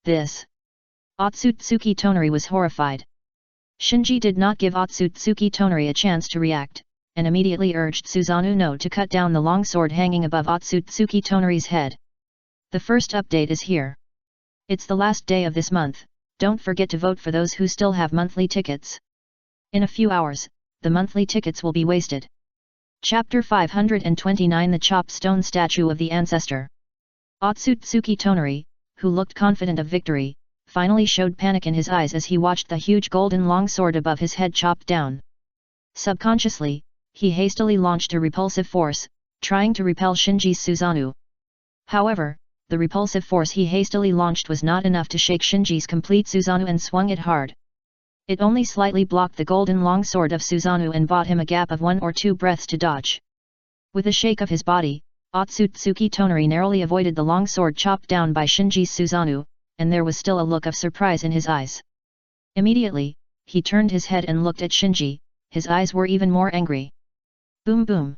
This. Otsutsuki Tonari was horrified. Shinji did not give Otsutsuki Tonari a chance to react, and immediately urged Susanoo no to cut down the long sword hanging above Otsutsuki Tonari's head. The first update is here. It's the last day of this month, don't forget to vote for those who still have monthly tickets. In a few hours, the monthly tickets will be wasted. Chapter 529 The Chopped Stone Statue of the Ancestor. Otsutsuki Tonari, who looked confident of victory, finally showed panic in his eyes as he watched the huge golden longsword above his head chopped down. Subconsciously, he hastily launched a repulsive force, trying to repel Shinji's Susanoo. However, the repulsive force he hastily launched was not enough to shake Shinji's complete Susanoo and swung it hard. It only slightly blocked the golden longsword of Susanoo and bought him a gap of 1 or 2 breaths to dodge. With a shake of his body, Otsutsuki Tonari narrowly avoided the longsword chopped down by Shinji's Susanoo, and there was still a look of surprise in his eyes. Immediately, he turned his head and looked at Shinji, his eyes were even more angry. Boom boom.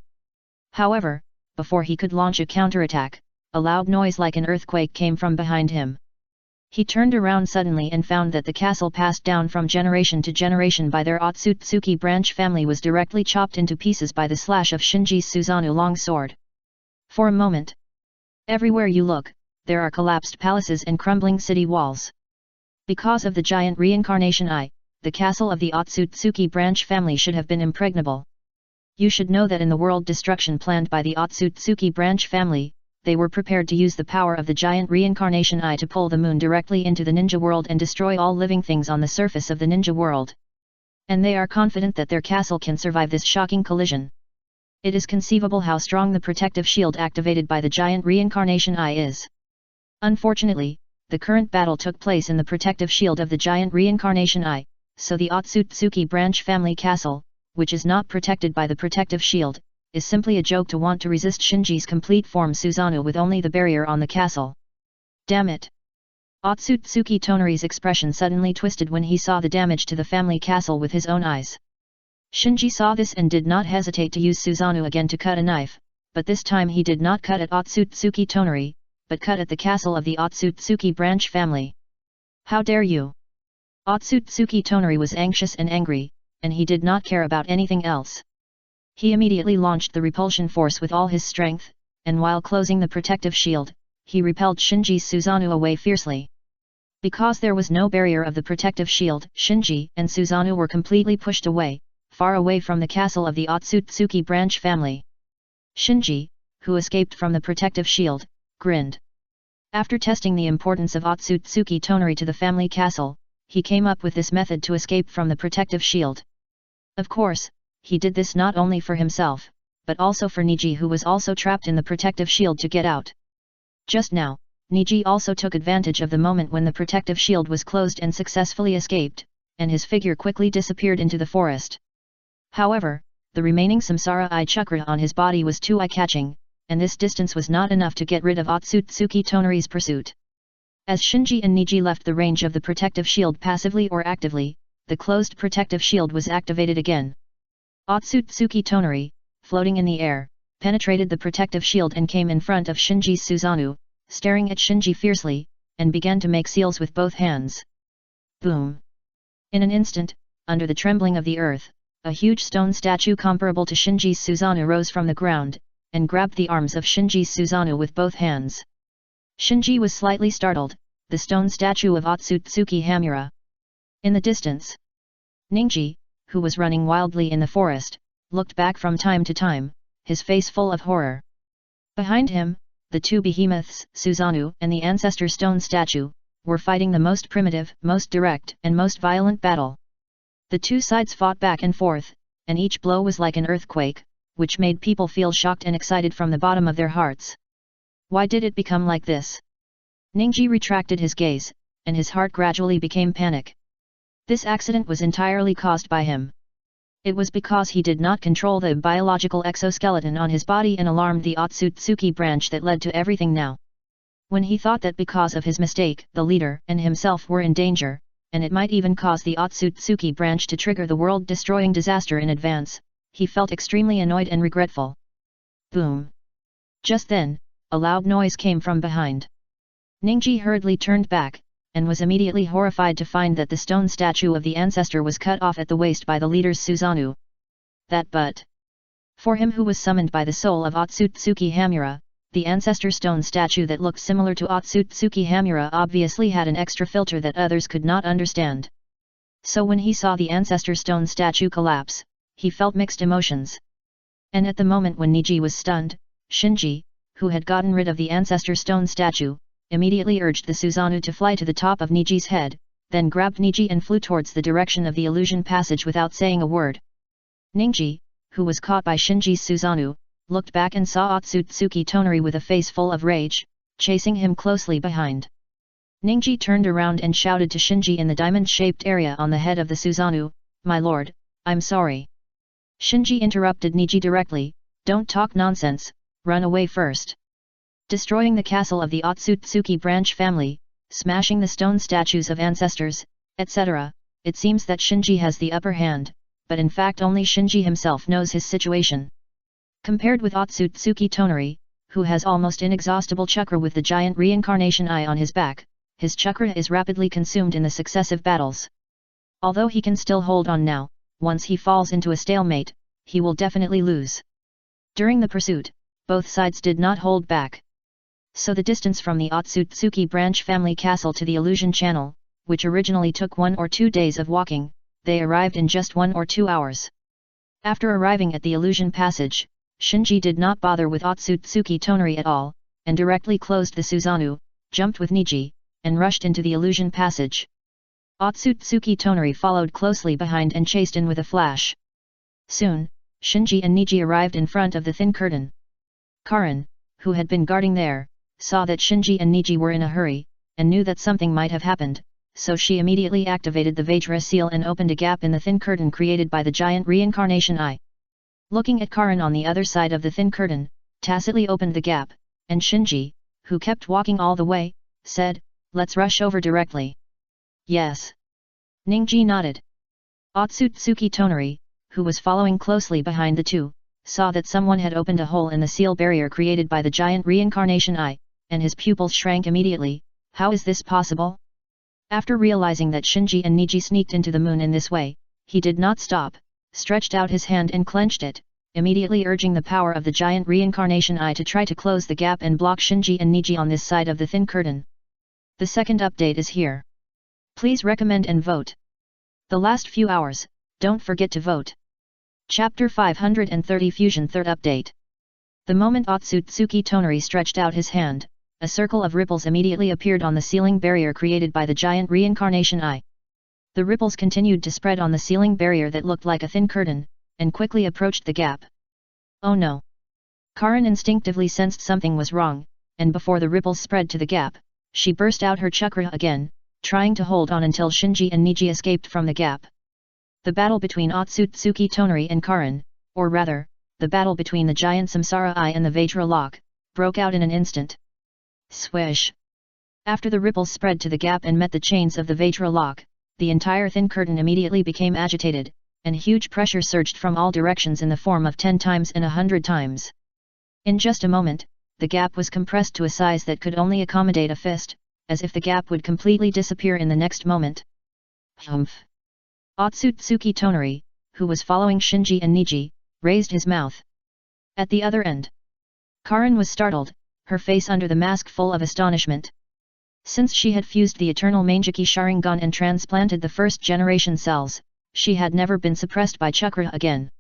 However, before he could launch a counterattack, a loud noise like an earthquake came from behind him. He turned around suddenly and found that the castle passed down from generation to generation by their Otsutsuki branch family was directly chopped into pieces by the slash of Shinji's Susanoo long sword. For a moment. Everywhere you look, there are collapsed palaces and crumbling city walls. Because of the giant reincarnation eye, the castle of the Otsutsuki branch family should have been impregnable. You should know that in the world destruction planned by the Otsutsuki branch family, they were prepared to use the power of the giant reincarnation eye to pull the moon directly into the ninja world and destroy all living things on the surface of the ninja world. And they are confident that their castle can survive this shocking collision. It is conceivable how strong the protective shield activated by the giant reincarnation eye is. Unfortunately, the current battle took place in the protective shield of the giant reincarnation eye, so the Otsutsuki branch family castle, which is not protected by the protective shield, is simply a joke to want to resist Shinji's complete form Susanoo with only the barrier on the castle. Damn it! Otsutsuki Tonari's expression suddenly twisted when he saw the damage to the family castle with his own eyes. Shinji saw this and did not hesitate to use Susanoo again to cut a knife, but this time he did not cut at Otsutsuki Tonari, but cut at the castle of the Otsutsuki branch family. How dare you! Otsutsuki Tonari was anxious and angry, and he did not care about anything else. He immediately launched the repulsion force with all his strength, and while closing the protective shield, he repelled Shinji's Susanoo away fiercely. Because there was no barrier of the protective shield, Shinji and Susanoo were completely pushed away, far away from the castle of the Otsutsuki branch family. Shinji, who escaped from the protective shield, grinned. After testing the importance of Otsutsuki Tonari to the family castle, he came up with this method to escape from the protective shield. Of course, he did this not only for himself, but also for Niji, who was also trapped in the protective shield, to get out. Just now, Niji also took advantage of the moment when the protective shield was closed and successfully escaped, and his figure quickly disappeared into the forest. However, the remaining Samsara Eye chakra on his body was too eye-catching, and this distance was not enough to get rid of Otsutsuki Tonari's pursuit. As Shinji and Niji left the range of the protective shield passively or actively, the closed protective shield was activated again. Otsutsuki Tonari, floating in the air, penetrated the protective shield and came in front of Shinji's Susanoo, staring at Shinji fiercely, and began to make seals with both hands. Boom! In an instant, under the trembling of the earth, a huge stone statue comparable to Shinji's Susanoo rose from the ground, and grabbed the arms of Shinji's Susanoo with both hands. Shinji was slightly startled, the stone statue of Otsutsuki Hamura. In the distance, Ningji, who was running wildly in the forest, looked back from time to time, his face full of horror. Behind him, the two behemoths, Susanoo and the ancestor stone statue, were fighting the most primitive, most direct, and most violent battle. The two sides fought back and forth, and each blow was like an earthquake, which made people feel shocked and excited from the bottom of their hearts. Why did it become like this? Ningji retracted his gaze, and his heart gradually became panic. This accident was entirely caused by him. It was because he did not control the biological exoskeleton on his body and alarmed the Otsutsuki branch that led to everything now. When he thought that because of his mistake, the leader and himself were in danger, and it might even cause the Otsutsuki branch to trigger the world-destroying disaster in advance, he felt extremely annoyed and regretful. Boom! Just then, a loud noise came from behind. Ningji hurriedly turned back, and was immediately horrified to find that the stone statue of the ancestor was cut off at the waist by the leader's Susanoo. That but for him who was summoned by the soul of Otsutsuki Hamura, the ancestor stone statue that looked similar to Otsutsuki Hamura obviously had an extra filter that others could not understand. So when he saw the ancestor stone statue collapse, he felt mixed emotions. And at the moment when Niji was stunned, Shinji, who had gotten rid of the ancestor stone statue, immediately urged the Susanoo to fly to the top of Niji's head, then grabbed Niji and flew towards the direction of the illusion passage without saying a word. Ningji, who was caught by Shinji's Susanoo, looked back and saw Otsutsuki Tonari with a face full of rage, chasing him closely behind. Ningji turned around and shouted to Shinji in the diamond-shaped area on the head of the Susanoo, "My lord, I'm sorry." Shinji interrupted Niji directly, "Don't talk nonsense, run away first." Destroying the castle of the Otsutsuki branch family, smashing the stone statues of ancestors, etc., it seems that Shinji has the upper hand, but in fact only Shinji himself knows his situation. Compared with Otsutsuki Tonari, who has almost inexhaustible chakra with the giant reincarnation eye on his back, his chakra is rapidly consumed in the successive battles. Although he can still hold on now, once he falls into a stalemate, he will definitely lose. During the pursuit, both sides did not hold back. So the distance from the Otsutsuki branch family castle to the illusion channel, which originally took 1 or 2 days of walking, they arrived in just 1 or 2 hours. After arriving at the illusion passage, Shinji did not bother with Otsutsuki Tonari at all, and directly closed the Susanoo, jumped with Niji, and rushed into the illusion passage. Otsutsuki Tonari followed closely behind and chased in with a flash. Soon, Shinji and Niji arrived in front of the thin curtain. Karin, who had been guarding there, saw that Shinji and Niji were in a hurry, and knew that something might have happened, so she immediately activated the Vajra seal and opened a gap in the thin curtain created by the giant reincarnation eye. Looking at Karin on the other side of the thin curtain, tacitly opened the gap, and Shinji, who kept walking all the way, said, "Let's rush over directly." "Yes." Ningji nodded. Otsutsuki Tonari, who was following closely behind the two, saw that someone had opened a hole in the seal barrier created by the giant reincarnation eye, and his pupils shrank immediately. How is this possible? After realizing that Shinji and Niji sneaked into the moon in this way, he did not stop, stretched out his hand and clenched it, immediately urging the power of the giant reincarnation eye to try to close the gap and block Shinji and Niji on this side of the thin curtain. The second update is here. Please recommend and vote. The last few hours, don't forget to vote. Chapter 530 Fusion Third Update. The moment Otsutsuki Tonari stretched out his hand, a circle of ripples immediately appeared on the ceiling barrier created by the giant reincarnation eye. The ripples continued to spread on the ceiling barrier that looked like a thin curtain, and quickly approached the gap. Oh no! Karin instinctively sensed something was wrong, and before the ripples spread to the gap, she burst out her chakra again, trying to hold on until Shinji and Niji escaped from the gap. The battle between Otsutsuki Tonari and Karin, or rather, the battle between the giant Samsara Eye and the Vajra Lock, broke out in an instant. Swish! After the ripples spread to the gap and met the chains of the Vajra Lock, the entire thin curtain immediately became agitated, and huge pressure surged from all directions in the form of 10 times and 100 times. In just a moment, the gap was compressed to a size that could only accommodate a fist, as if the gap would completely disappear in the next moment. Humph! Otsutsuki Tonari, who was following Shinji and Niji, raised his mouth. At the other end, Karin was startled, her face under the mask full of astonishment. Since she had fused the eternal Manjiki Sharingan and transplanted the first-generation cells, she had never been suppressed by chakra again.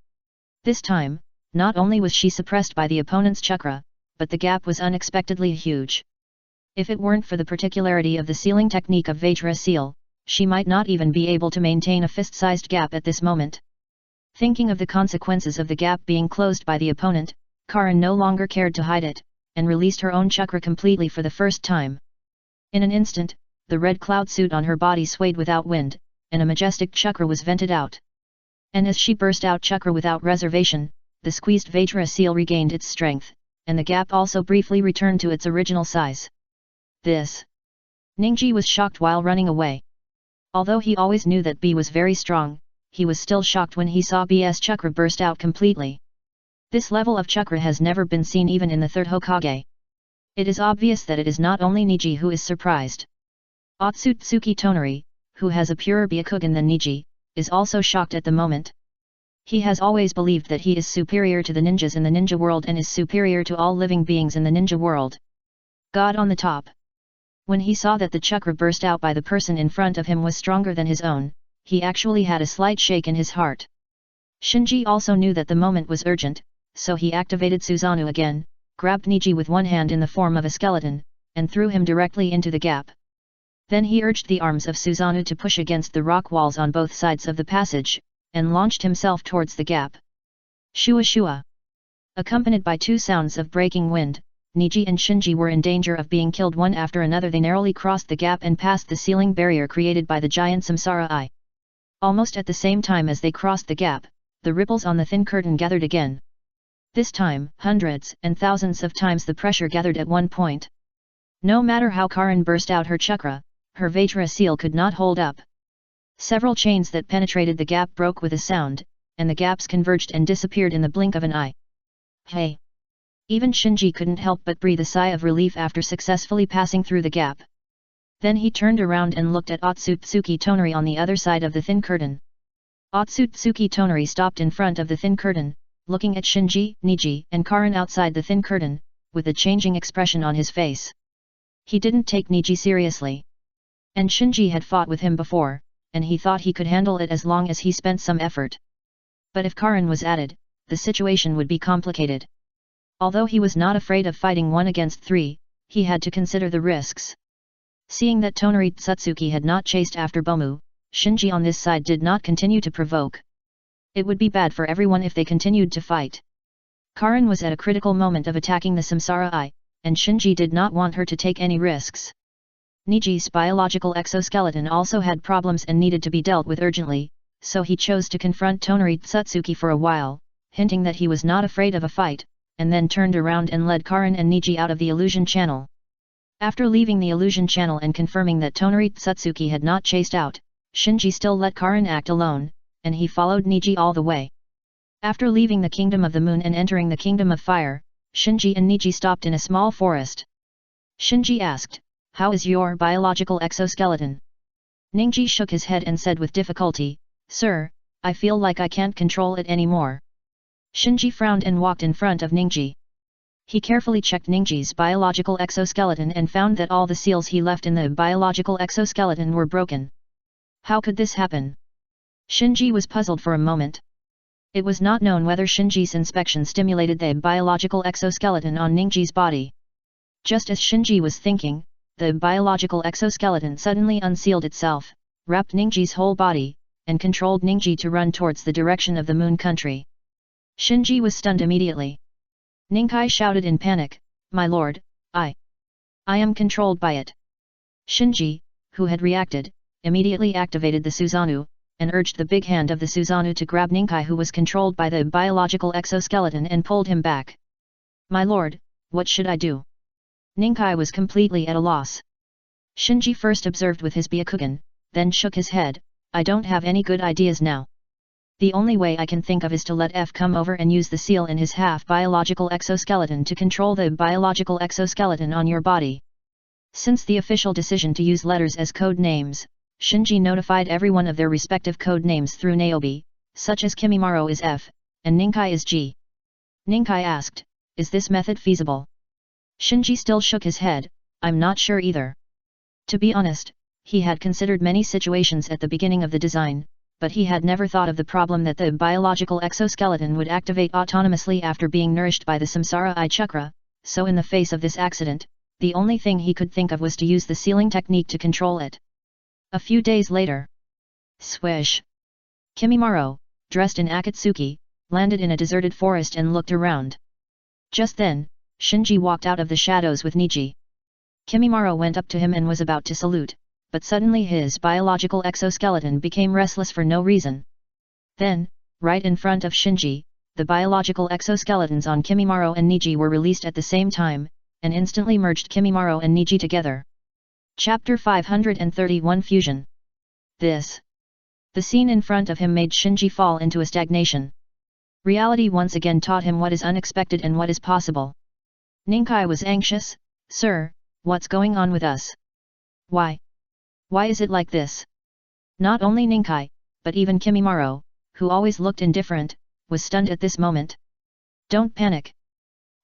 This time, not only was she suppressed by the opponent's chakra, but the gap was unexpectedly huge. If it weren't for the particularity of the sealing technique of Vajra seal, she might not even be able to maintain a fist-sized gap at this moment. Thinking of the consequences of the gap being closed by the opponent, Karin no longer cared to hide it, and released her own chakra completely for the first time. In an instant, the red cloud suit on her body swayed without wind, and a majestic chakra was vented out. And as she burst out chakra without reservation, the squeezed Vajra seal regained its strength, and the gap also briefly returned to its original size. This. Ningji was shocked while running away. Although he always knew that B was very strong, he was still shocked when he saw B's chakra burst out completely. This level of chakra has never been seen even in the third Hokage. It is obvious that it is not only Niji who is surprised. Otsutsuki Tonari, who has a purer Byakugan than Niji, is also shocked at the moment. He has always believed that he is superior to the ninjas in the ninja world and is superior to all living beings in the ninja world. God on the top. When he saw that the chakra burst out by the person in front of him was stronger than his own, he actually had a slight shake in his heart. Shinji also knew that the moment was urgent, so he activated Susanoo again, grabbed Niji with one hand in the form of a skeleton, and threw him directly into the gap. Then he urged the arms of Susanoo to push against the rock walls on both sides of the passage, and launched himself towards the gap. Shua shua. Accompanied by two sounds of breaking wind, Niji and Shinji were in danger of being killed one after another. They narrowly crossed the gap and passed the ceiling barrier created by the giant Samsara Eye. Almost at the same time as they crossed the gap, the ripples on the thin curtain gathered again. This time, hundreds and thousands of times the pressure gathered at one point. No matter how Karin burst out her chakra, her Vajra seal could not hold up. Several chains that penetrated the gap broke with a sound, and the gaps converged and disappeared in the blink of an eye. Hey! Even Shinji couldn't help but breathe a sigh of relief after successfully passing through the gap. Then he turned around and looked at Otsutsuki Tonari on the other side of the thin curtain. Otsutsuki Tonari stopped in front of the thin curtain, looking at Shinji, Niji, and Karin outside the thin curtain, with a changing expression on his face. He didn't take Niji seriously. And Shinji had fought with him before, and he thought he could handle it as long as he spent some effort. But if Karin was added, the situation would be complicated. Although he was not afraid of fighting 1 against 3, he had to consider the risks. Seeing that Tonari Tsutsuki had not chased after Bomu, Shinji on this side did not continue to provoke. It would be bad for everyone if they continued to fight. Karin was at a critical moment of attacking the Samsara Eye, and Shinji did not want her to take any risks. Niji's biological exoskeleton also had problems and needed to be dealt with urgently, so he chose to confront Tonari Tsutsuki for a while, hinting that he was not afraid of a fight, and then turned around and led Karin and Niji out of the illusion channel. After leaving the illusion channel and confirming that Tonari Tsutsuki had not chased out, Shinji still let Karin act alone, and he followed Niji all the way. After leaving the Kingdom of the Moon and entering the Kingdom of Fire, Shinji and Niji stopped in a small forest. Shinji asked, "How is your biological exoskeleton?" Ningji shook his head and said with difficulty, "Sir, I feel like I can't control it anymore." Shinji frowned and walked in front of Ningji. He carefully checked Ningji's biological exoskeleton and found that all the seals he left in the biological exoskeleton were broken. How could this happen? Shinji was puzzled for a moment. It was not known whether Shinji's inspection stimulated the biological exoskeleton on Ningji's body. Just as Shinji was thinking, the biological exoskeleton suddenly unsealed itself, wrapped Ningji's whole body, and controlled Ningji to run towards the direction of the moon country. Shinji was stunned immediately. Ninkai shouted in panic, "My lord, I am controlled by it." Shinji, who had reacted, immediately activated the Susanoo, and urged the big hand of the Susanoo to grab Ninkai, who was controlled by the biological exoskeleton, and pulled him back. "My lord, what should I do?" Ninkai was completely at a loss. Shinji first observed with his Byakugan, then shook his head, "I don't have any good ideas now. The only way I can think of is to let F come over and use the seal in his half-biological exoskeleton to control the biological exoskeleton on your body." Since the official decision to use letters as code names, Shinji notified everyone of their respective code names through Naobi, such as Kimimaro is F, and Ninkai is G. Ninkai asked, "Is this method feasible?" Shinji still shook his head, "I'm not sure either." To be honest, he had considered many situations at the beginning of the design, but he had never thought of the problem that the biological exoskeleton would activate autonomously after being nourished by the samsara I chakra, so in the face of this accident, the only thing he could think of was to use the sealing technique to control it. A few days later. Swish! Kimimaro, dressed in akatsuki, landed in a deserted forest and looked around. Just then, Shinji walked out of the shadows with Niji. Kimimaro went up to him and was about to salute, but suddenly his biological exoskeleton became restless for no reason. Then, right in front of Shinji, the biological exoskeletons on Kimimaro and Niji were released at the same time, and instantly merged Kimimaro and Niji together. Chapter 531 Fusion. The scene in front of him made Shinji fall into a stagnation. Reality once again taught him what is unexpected and what is possible. Ninkai was anxious. Sir, what's going on with us? Why? Why is it like this? Not only Ninkai, but even Kimimaro, who always looked indifferent, was stunned at this moment. Don't panic.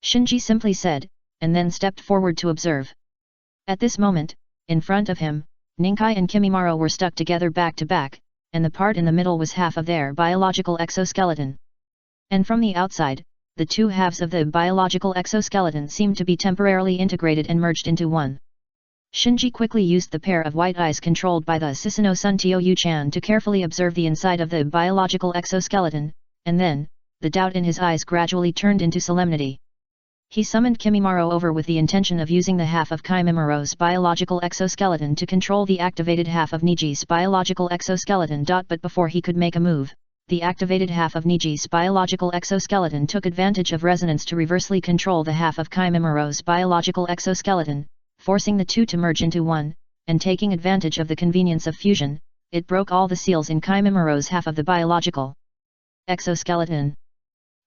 Shinji simply said, and then stepped forward to observe. At this moment, in front of him, Ninkai and Kimimaro were stuck together back to back, and the part in the middle was half of their biological exoskeleton. And from the outside, the two halves of the biological exoskeleton seemed to be temporarily integrated and merged into one. Shinji quickly used the pair of white eyes controlled by the Susanoo Sun Tio Yu-chan to carefully observe the inside of the biological exoskeleton, and then, the doubt in his eyes gradually turned into solemnity. He summoned Kimimaro over with the intention of using the half of Kimimaro's biological exoskeleton to control the activated half of Niji's biological exoskeleton. But before he could make a move, the activated half of Niji's biological exoskeleton took advantage of resonance to reversely control the half of Kimimaro's biological exoskeleton, forcing the two to merge into one, and taking advantage of the convenience of fusion, it broke all the seals in Kimimaro's half of the biological exoskeleton.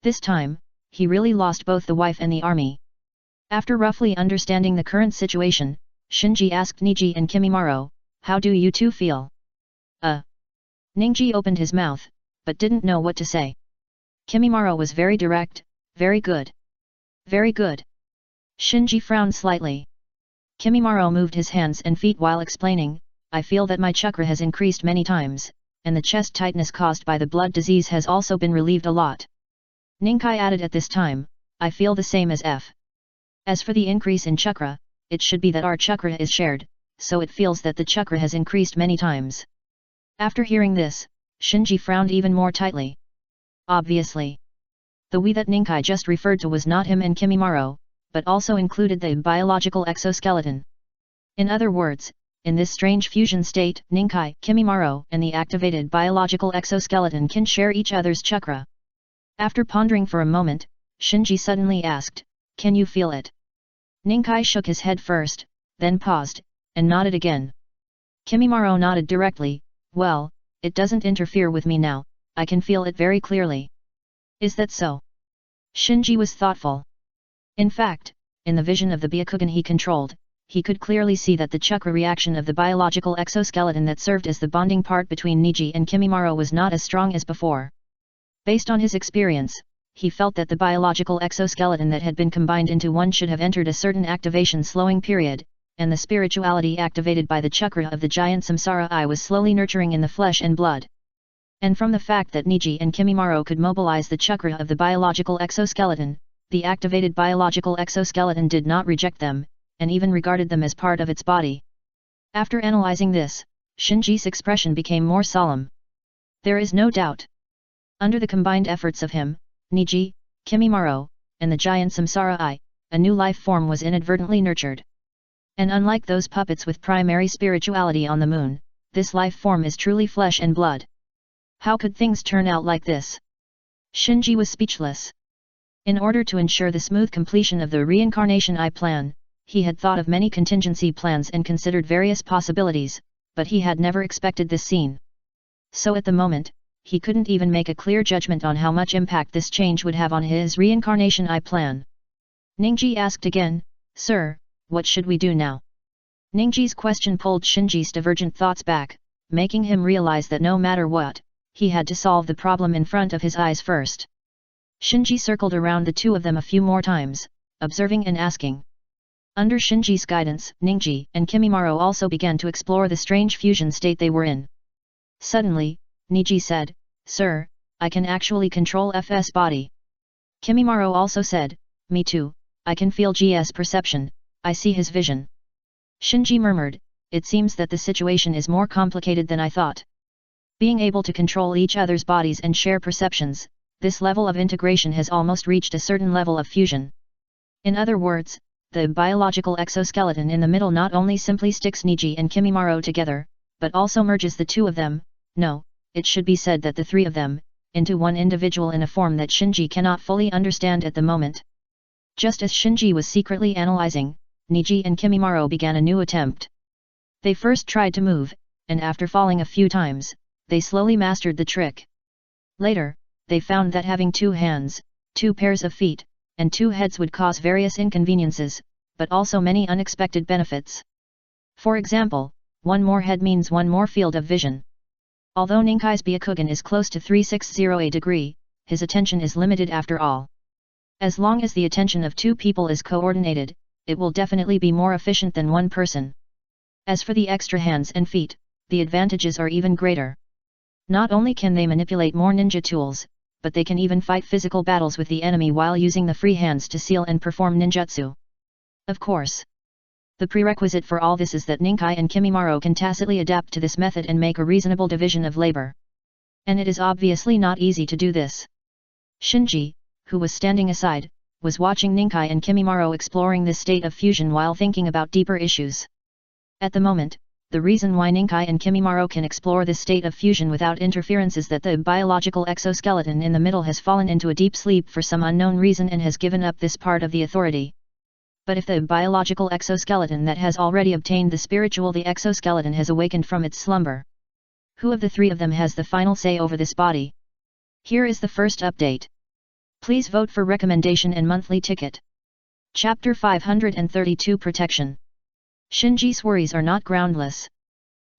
This time, he really lost both the wife and the army. After roughly understanding the current situation, Shinji asked Niji and Kimimaro, "How do you two feel?" Niji opened his mouth, but didn't know what to say. Kimimaro was very direct, "Very good. Very good." Shinji frowned slightly. Kimimaro moved his hands and feet while explaining, "I feel that my chakra has increased many times, and the chest tightness caused by the blood disease has also been relieved a lot." Ninkai added at this time, "I feel the same as F. As for the increase in chakra, it should be that our chakra is shared, so it feels that the chakra has increased many times." After hearing this, Shinji frowned even more tightly. Obviously, the we that Ninkai just referred to was not him and Kimimaro, but also included the biological exoskeleton. In other words, in this strange fusion state, Ninkai, Kimimaro, and the activated biological exoskeleton can share each other's chakra. After pondering for a moment, Shinji suddenly asked, "Can you feel it?" Ninkai shook his head first, then paused, and nodded again. Kimimaro nodded directly, "Well, it doesn't interfere with me now, I can feel it very clearly." "Is that so?" Shinji was thoughtful. In fact, in the vision of the Byakugan he controlled, he could clearly see that the chakra reaction of the biological exoskeleton that served as the bonding part between Niji and Kimimaro was not as strong as before. Based on his experience, he felt that the biological exoskeleton that had been combined into one should have entered a certain activation slowing period, and the spirituality activated by the chakra of the giant samsara I was slowly nurturing in the flesh and blood. And from the fact that Niji and Kimimaro could mobilize the chakra of the biological exoskeleton, the activated biological exoskeleton did not reject them, and even regarded them as part of its body. After analyzing this, Shinji's expression became more solemn. There is no doubt. Under the combined efforts of him, Niji, Kimimaro, and the giant samsara I, a new life form was inadvertently nurtured. And unlike those puppets with primary spirituality on the moon, this life form is truly flesh and blood. How could things turn out like this? Shinji was speechless. In order to ensure the smooth completion of the reincarnation I plan, he had thought of many contingency plans and considered various possibilities, but he had never expected this scene. So at the moment, he couldn't even make a clear judgment on how much impact this change would have on his reincarnation I plan. Ningji asked again, "Sir, what should we do now?" Ningji's question pulled Shinji's divergent thoughts back, making him realize that no matter what, he had to solve the problem in front of his eyes first. Shinji circled around the two of them a few more times, observing and asking. Under Shinji's guidance, Ningji and Kimimaro also began to explore the strange fusion state they were in. Suddenly, Niji said, "Sir, I can actually control FS body." Kimimaro also said, "Me too, I can feel GS perception, I see his vision." Shinji murmured, "It seems that the situation is more complicated than I thought." Being able to control each other's bodies and share perceptions, this level of integration has almost reached a certain level of fusion. In other words, the biological exoskeleton in the middle not only simply sticks Niji and Kimimaro together, but also merges the two of them, no, it should be said that the three of them, into one individual in a form that Shinji cannot fully understand at the moment. Just as Shinji was secretly analyzing, Niji and Kimimaro began a new attempt. They first tried to move, and after falling a few times, they slowly mastered the trick. Later, they found that having 2 hands, 2 pairs of feet, and 2 heads would cause various inconveniences, but also many unexpected benefits. For example, 1 more head means 1 more field of vision. Although Ninkai's Byakugan is close to 360 degree, his attention is limited after all. As long as the attention of 2 people is coordinated, it will definitely be more efficient than 1 person. As for the extra hands and feet, the advantages are even greater. Not only can they manipulate more ninja tools, but they can even fight physical battles with the enemy while using the free hands to seal and perform ninjutsu. Of course, the prerequisite for all this is that Ninkai and Kimimaro can tacitly adapt to this method and make a reasonable division of labor. And it is obviously not easy to do this. Shinji, who was standing aside, was watching Ninkai and Kimimaro exploring this state of fusion while thinking about deeper issues. At the moment, the reason why Ninkai and Kimimaro can explore this state of fusion without interference is that the biological exoskeleton in the middle has fallen into a deep sleep for some unknown reason and has given up this part of the authority. But if the biological exoskeleton that has already obtained the spiritual, the exoskeleton has awakened from its slumber. Who of the 3 of them has the final say over this body? Here is the first update. Please vote for recommendation and monthly ticket. Chapter 532 Protection. Shinji's worries are not groundless.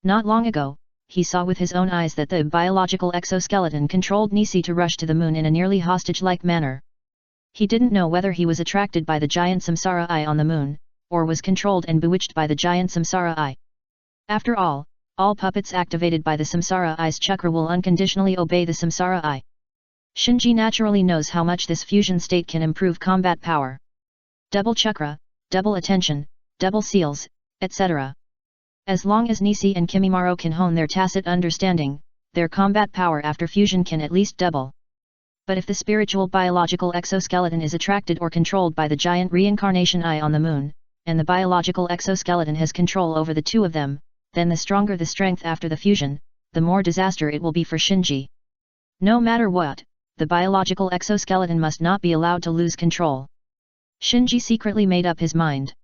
Not long ago, he saw with his own eyes that the biological exoskeleton controlled Nisi to rush to the moon in a nearly hostage-like manner. He didn't know whether he was attracted by the giant Samsara Eye on the moon, or was controlled and bewitched by the giant Samsara Eye. After all puppets activated by the Samsara Eye's chakra will unconditionally obey the Samsara Eye. Shinji naturally knows how much this fusion state can improve combat power. Double chakra, double attention, double seals, etc. As long as Nisi and Kimimaro can hone their tacit understanding, their combat power after fusion can at least double. But if the spiritual biological exoskeleton is attracted or controlled by the giant reincarnation eye on the moon, and the biological exoskeleton has control over the 2 of them, then the stronger the strength after the fusion, the more disaster it will be for Shinji. No matter what, the biological exoskeleton must not be allowed to lose control. Shinji secretly made up his mind.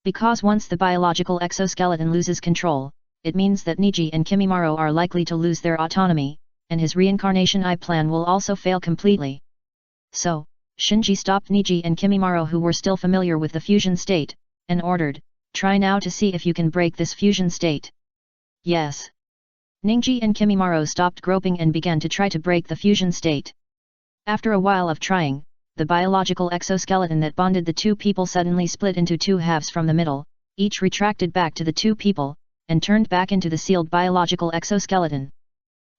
Because once the biological exoskeleton loses control, it means that Niji and Kimimaro are likely to lose their autonomy, and his reincarnation eye plan will also fail completely. So, Shinji stopped Niji and Kimimaro, who were still familiar with the fusion state, and ordered, "Try now to see if you can break this fusion state." Yes. Niji and Kimimaro stopped groping and began to try to break the fusion state. After a while of trying, the biological exoskeleton that bonded the 2 people suddenly split into 2 halves from the middle, each retracted back to the 2 people, and turned back into the sealed biological exoskeleton.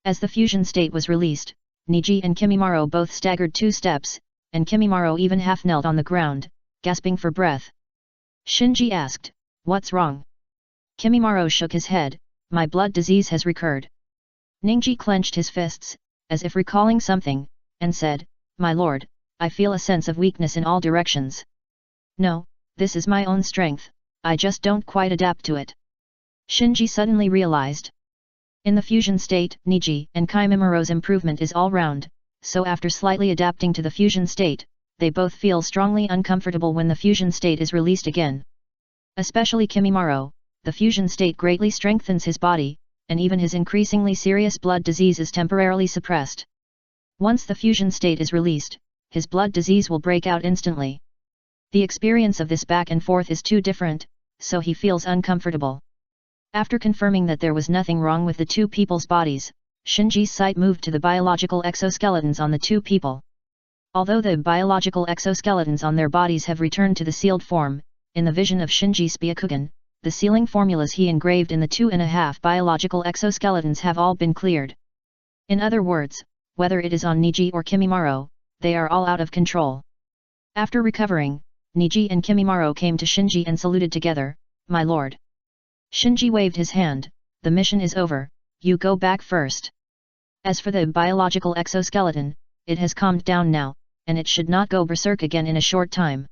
As the fusion state was released, Niji and Kimimaro both staggered 2 steps, and Kimimaro even half-knelt on the ground, gasping for breath. Shinji asked, "What's wrong?" Kimimaro shook his head, "My blood disease has recurred." Niji clenched his fists, as if recalling something, and said, "My lord, I feel a sense of weakness in all directions." "No, this is my own strength, I just don't quite adapt to it." Shinji suddenly realized. In the fusion state, Niji and Kimimaro's improvement is all round, so after slightly adapting to the fusion state, they both feel strongly uncomfortable when the fusion state is released again. Especially Kimimaro, the fusion state greatly strengthens his body, and even his increasingly serious blood disease is temporarily suppressed. Once the fusion state is released, his blood disease will break out instantly. The experience of this back and forth is too different, so he feels uncomfortable. After confirming that there was nothing wrong with the 2 people's bodies, Shinji's sight moved to the biological exoskeletons on the 2 people. Although the biological exoskeletons on their bodies have returned to the sealed form, in the vision of Shinji's Byakugan, the sealing formulas he engraved in the 2.5 biological exoskeletons have all been cleared. In other words, whether it is on Niji or Kimimaro, they are all out of control. After recovering, Niji and Kimimaro came to Shinji and saluted together, "My lord." Shinji waved his hand, "The mission is over, you go back first. As for the biological exoskeleton, it has calmed down now, and it should not go berserk again in a short time.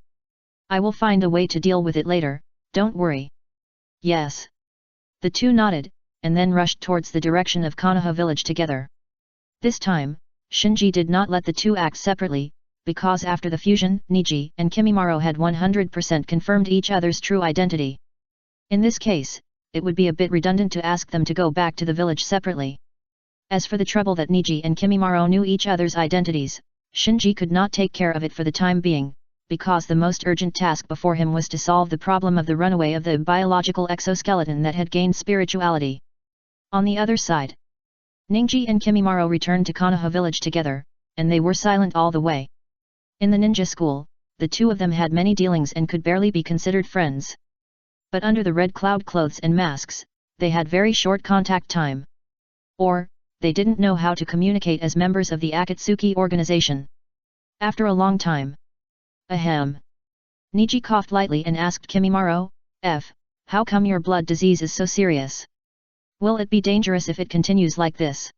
I will find a way to deal with it later, don't worry." "Yes." The two nodded, and then rushed towards the direction of Konoha village together. This time, Shinji did not let the two act separately, because after the fusion, Niji and Kimimaro had 100% confirmed each other's true identity. In this case, it would be a bit redundant to ask them to go back to the village separately. As for the trouble that Niji and Kimimaro knew each other's identities, Shinji could not take care of it for the time being, because the most urgent task before him was to solve the problem of the runaway of the biological exoskeleton that had gained spirituality. On the other side, Niji and Kimimaro returned to Konoha village together, and they were silent all the way. In the ninja school, the two of them had many dealings and could barely be considered friends. But under the red cloud clothes and masks, they had very short contact time. Or, they didn't know how to communicate as members of the Akatsuki organization. After a long time. Ahem. Niji coughed lightly and asked Kimimaro, "How come your blood disease is so serious? Will it be dangerous if it continues like this?"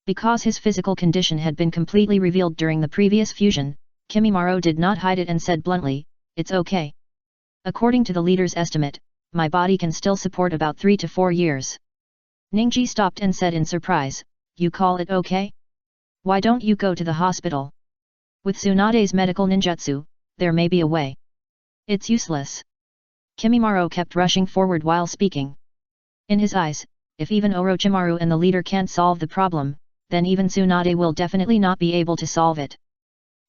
Because his physical condition had been completely revealed during the previous fusion, Kimimaro did not hide it and said bluntly, "It's okay. According to the leader's estimate, my body can still support about 3 to 4 years. Niji stopped and said in surprise, "You call it okay? Why don't you go to the hospital? With Tsunade's medical ninjutsu, there may be a way." "It's useless." Kimimaro kept rushing forward while speaking. In his eyes, if even Orochimaru and the leader can't solve the problem, then even Tsunade will definitely not be able to solve it.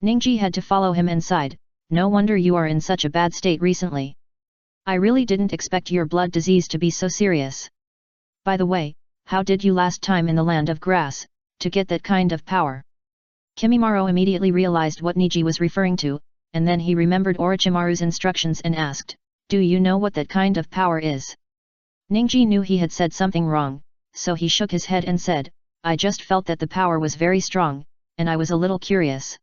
Niji had to follow him and sighed, "No wonder you are in such a bad state recently. I really didn't expect your blood disease to be so serious. By the way, how did you last time in the land of grass, to get that kind of power?" Kimimaro immediately realized what Niji was referring to, and then he remembered Orochimaru's instructions and asked, "Do you know what that kind of power is?" Niji knew he had said something wrong, so he shook his head and said, "I just felt that the power was very strong, and I was a little curious."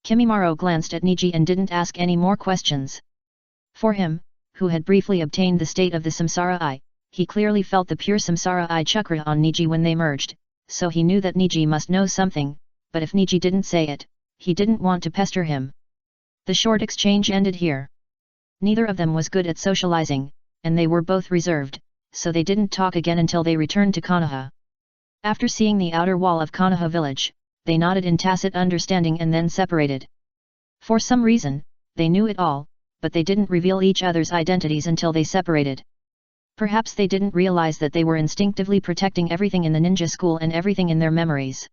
Kimimaro glanced at Niji and didn't ask any more questions. For him, who had briefly obtained the state of the Samsara Eye, he clearly felt the pure Samsara Eye chakra on Niji when they merged, so he knew that Niji must know something, but if Niji didn't say it, he didn't want to pester him. The short exchange ended here. Neither of them was good at socializing, and they were both reserved, so they didn't talk again until they returned to Konoha. After seeing the outer wall of Konoha village, they nodded in tacit understanding and then separated. For some reason, they knew it all, but they didn't reveal each other's identities until they separated. Perhaps they didn't realize that they were instinctively protecting everything in the ninja school and everything in their memories.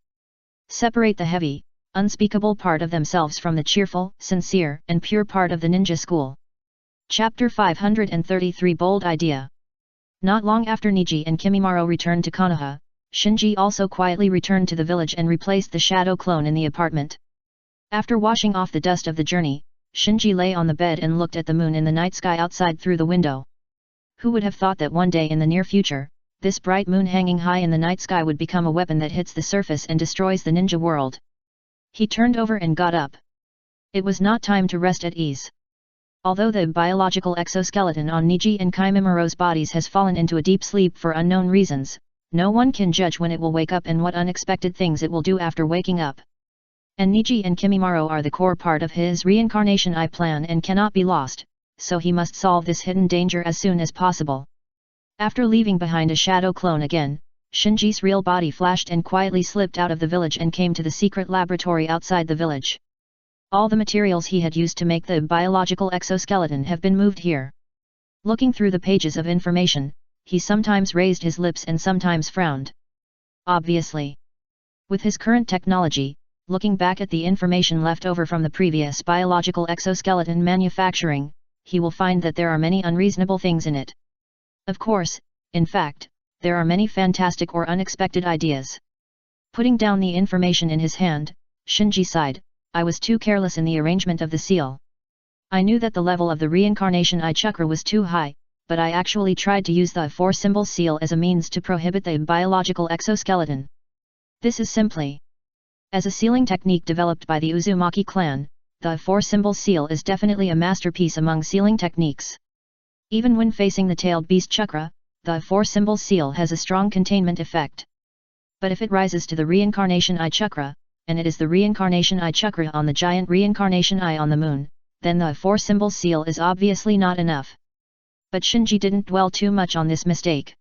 Separate the heavy, unspeakable part of themselves from the cheerful, sincere, and pure part of the ninja school. Chapter 533 Bold Idea. Not long after Niji and Kimimaro returned to Konoha, Shinji also quietly returned to the village and replaced the shadow clone in the apartment. After washing off the dust of the journey, Shinji lay on the bed and looked at the moon in the night sky outside through the window. Who would have thought that one day in the near future, this bright moon hanging high in the night sky would become a weapon that hits the surface and destroys the ninja world? He turned over and got up. It was not time to rest at ease. Although the biological exoskeleton on Niji and Kimimaro's bodies has fallen into a deep sleep for unknown reasons, no one can judge when it will wake up and what unexpected things it will do after waking up. And Niji and Kimimaro are the core part of his reincarnation eye plan and cannot be lost, so he must solve this hidden danger as soon as possible. After leaving behind a shadow clone again, Shinji's real body flashed and quietly slipped out of the village and came to the secret laboratory outside the village. All the materials he had used to make the biological exoskeleton have been moved here. Looking through the pages of information, he sometimes raised his lips and sometimes frowned. Obviously. With his current technology, looking back at the information left over from the previous biological exoskeleton manufacturing, he will find that there are many unreasonable things in it. Of course, in fact, there are many fantastic or unexpected ideas. Putting down the information in his hand, Shinji sighed, "I was too careless in the arrangement of the seal. I knew that the level of the reincarnation eye chakra was too high, but I actually tried to use the 4-symbol seal as a means to prohibit the biological exoskeleton. This is simply as a sealing technique developed by the Uzumaki clan. The 4-symbol seal is definitely a masterpiece among sealing techniques. Even when facing the tailed beast chakra, the 4-symbol seal has a strong containment effect. But if it rises to the reincarnation eye chakra, and it is the reincarnation eye chakra on the giant reincarnation eye on the moon, then the 4-symbol seal is obviously not enough. But Shinji didn't dwell too much on this mistake.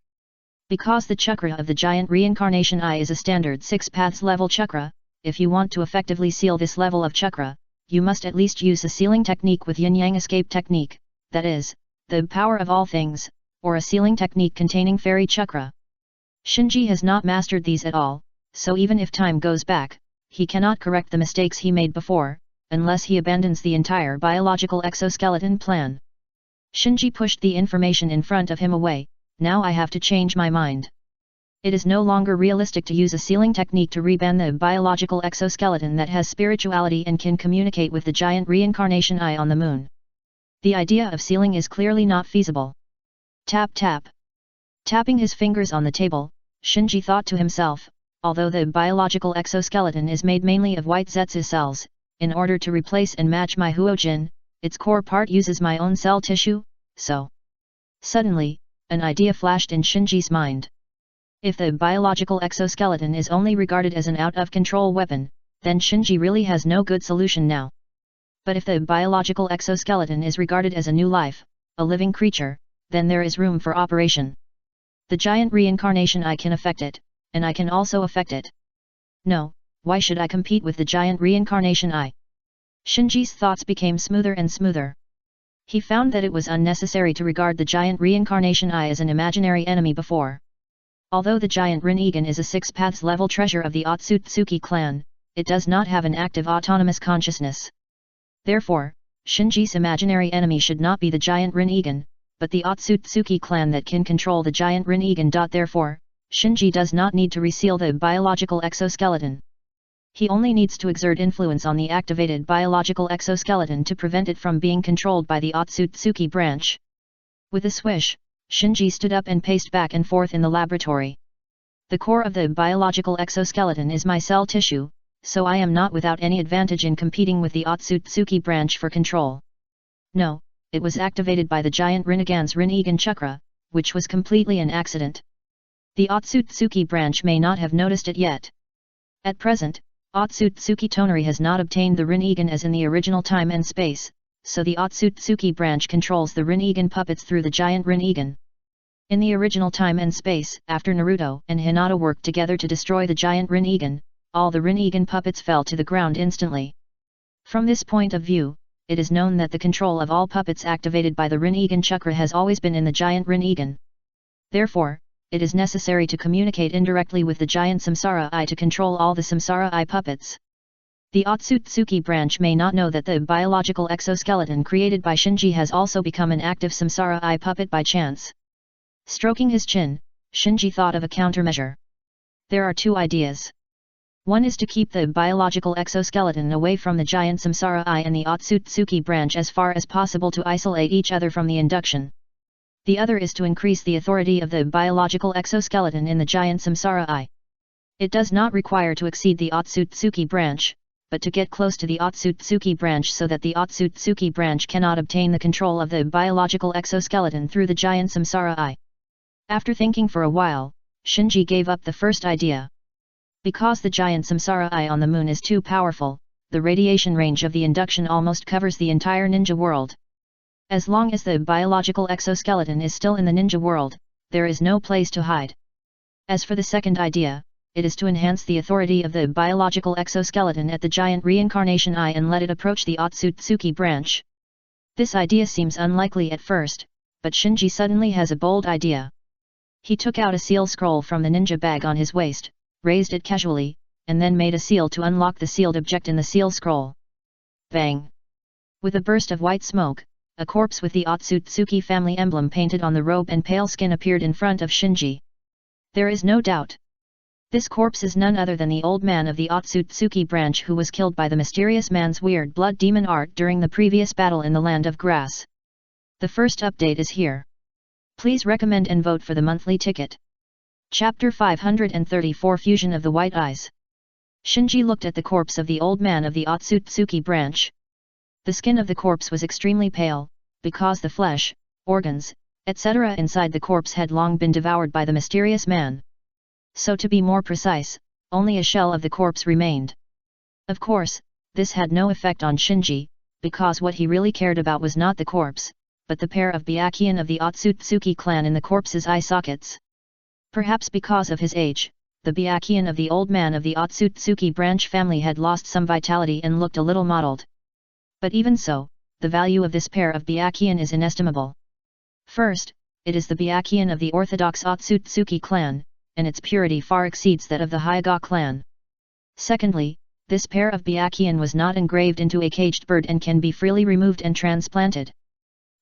Because the chakra of the giant reincarnation eye is a standard 6 paths level chakra, if you want to effectively seal this level of chakra, you must at least use a sealing technique with yin-yang escape technique, that is, the power of all things, or a sealing technique containing fairy chakra. Shinji has not mastered these at all, so even if time goes back, he cannot correct the mistakes he made before, unless he abandons the entire biological exoskeleton plan. Shinji pushed the information in front of him away. Now I have to change my mind. It is no longer realistic to use a sealing technique to reban the biological exoskeleton that has spirituality and can communicate with the giant reincarnation eye on the moon. The idea of sealing is clearly not feasible. Tap tap. Tapping his fingers on the table, Shinji thought to himself, although the biological exoskeleton is made mainly of white Zetsu cells, in order to replace and match my Huojin, its core part uses my own cell tissue, so. Suddenly, an idea flashed in Shinji's mind. If the biological exoskeleton is only regarded as an out-of-control weapon, then Shinji really has no good solution now. But if the biological exoskeleton is regarded as a new life, a living creature, then there is room for operation. The giant reincarnation eye can affect it, and I can also affect it. No, why should I compete with the giant reincarnation eye? Shinji's thoughts became smoother and smoother. He found that it was unnecessary to regard the giant reincarnation eye as an imaginary enemy before. Although the giant Rin-Egan is a 6 paths level treasure of the Otsutsuki clan, it does not have an active autonomous consciousness. Therefore, Shinji's imaginary enemy should not be the giant Rin-Egan, but the Otsutsuki clan that can control the giant Rin-Egan. Therefore, Shinji does not need to reseal the biological exoskeleton. He only needs to exert influence on the activated biological exoskeleton to prevent it from being controlled by the Otsutsuki branch. With a swish, Shinji stood up and paced back and forth in the laboratory. The core of the biological exoskeleton is my cell tissue, so I am not without any advantage in competing with the Otsutsuki branch for control. No, it was activated by the giant Rinnegan's Rin-Egan chakra, which was completely an accident. The Otsutsuki branch may not have noticed it yet. At present, Otsutsuki Tonari has not obtained the Rin-Egan as in the original time and space, so the Otsutsuki branch controls the Rin-Egan puppets through the giant Rin-Egan. In the original time and space, after Naruto and Hinata worked together to destroy the giant Rin-Egan, all the Rin-Egan puppets fell to the ground instantly. From this point of view, it is known that the control of all puppets activated by the Rin-Egan chakra has always been in the giant Rin-Egan. Therefore, it is necessary to communicate indirectly with the giant Samsara Eye to control all the Samsara Eye puppets. The Otsutsuki branch may not know that the biological exoskeleton created by Shinji has also become an active Samsara Eye puppet by chance. Stroking his chin, Shinji thought of a countermeasure. There are two ideas. One is to keep the biological exoskeleton away from the giant Samsara Eye and the Otsutsuki branch as far as possible to isolate each other from the induction. The other is to increase the authority of the biological exoskeleton in the giant Samsara Eye. It does not require to exceed the Otsutsuki branch, but to get close to the Otsutsuki branch so that the Otsutsuki branch cannot obtain the control of the biological exoskeleton through the giant Samsara Eye. After thinking for a while, Shinji gave up the first idea. Because the giant Samsara Eye on the moon is too powerful, the radiation range of the induction almost covers the entire ninja world. As long as the biological exoskeleton is still in the ninja world, there is no place to hide. As for the second idea, it is to enhance the authority of the biological exoskeleton at the giant reincarnation eye and let it approach the Otsutsuki branch. This idea seems unlikely at first, but Shinji suddenly has a bold idea. He took out a seal scroll from the ninja bag on his waist, raised it casually, and then made a seal to unlock the sealed object in the seal scroll. Bang! With a burst of white smoke, a corpse with the Otsutsuki family emblem painted on the robe and pale skin appeared in front of Shinji. There is no doubt. This corpse is none other than the old man of the Otsutsuki branch who was killed by the mysterious man's weird blood demon art during the previous battle in the Land of Grass. The first update is here. Please recommend and vote for the monthly ticket. Chapter 534 Fusion of the White Eyes. Shinji looked at the corpse of the old man of the Otsutsuki branch. The skin of the corpse was extremely pale, because the flesh, organs, etc. inside the corpse had long been devoured by the mysterious man. So to be more precise, only a shell of the corpse remained. Of course, this had no effect on Shinji, because what he really cared about was not the corpse, but the pair of Byakuyan of the Otsutsuki clan in the corpse's eye sockets. Perhaps because of his age, the Byakuyan of the old man of the Otsutsuki branch family had lost some vitality and looked a little mottled. But even so, the value of this pair of Byakuyan is inestimable. First, it is the Byakuyan of the orthodox Otsutsuki clan, and its purity far exceeds that of the Hyuga clan. Secondly, this pair of Byakuyan was not engraved into a caged bird and can be freely removed and transplanted.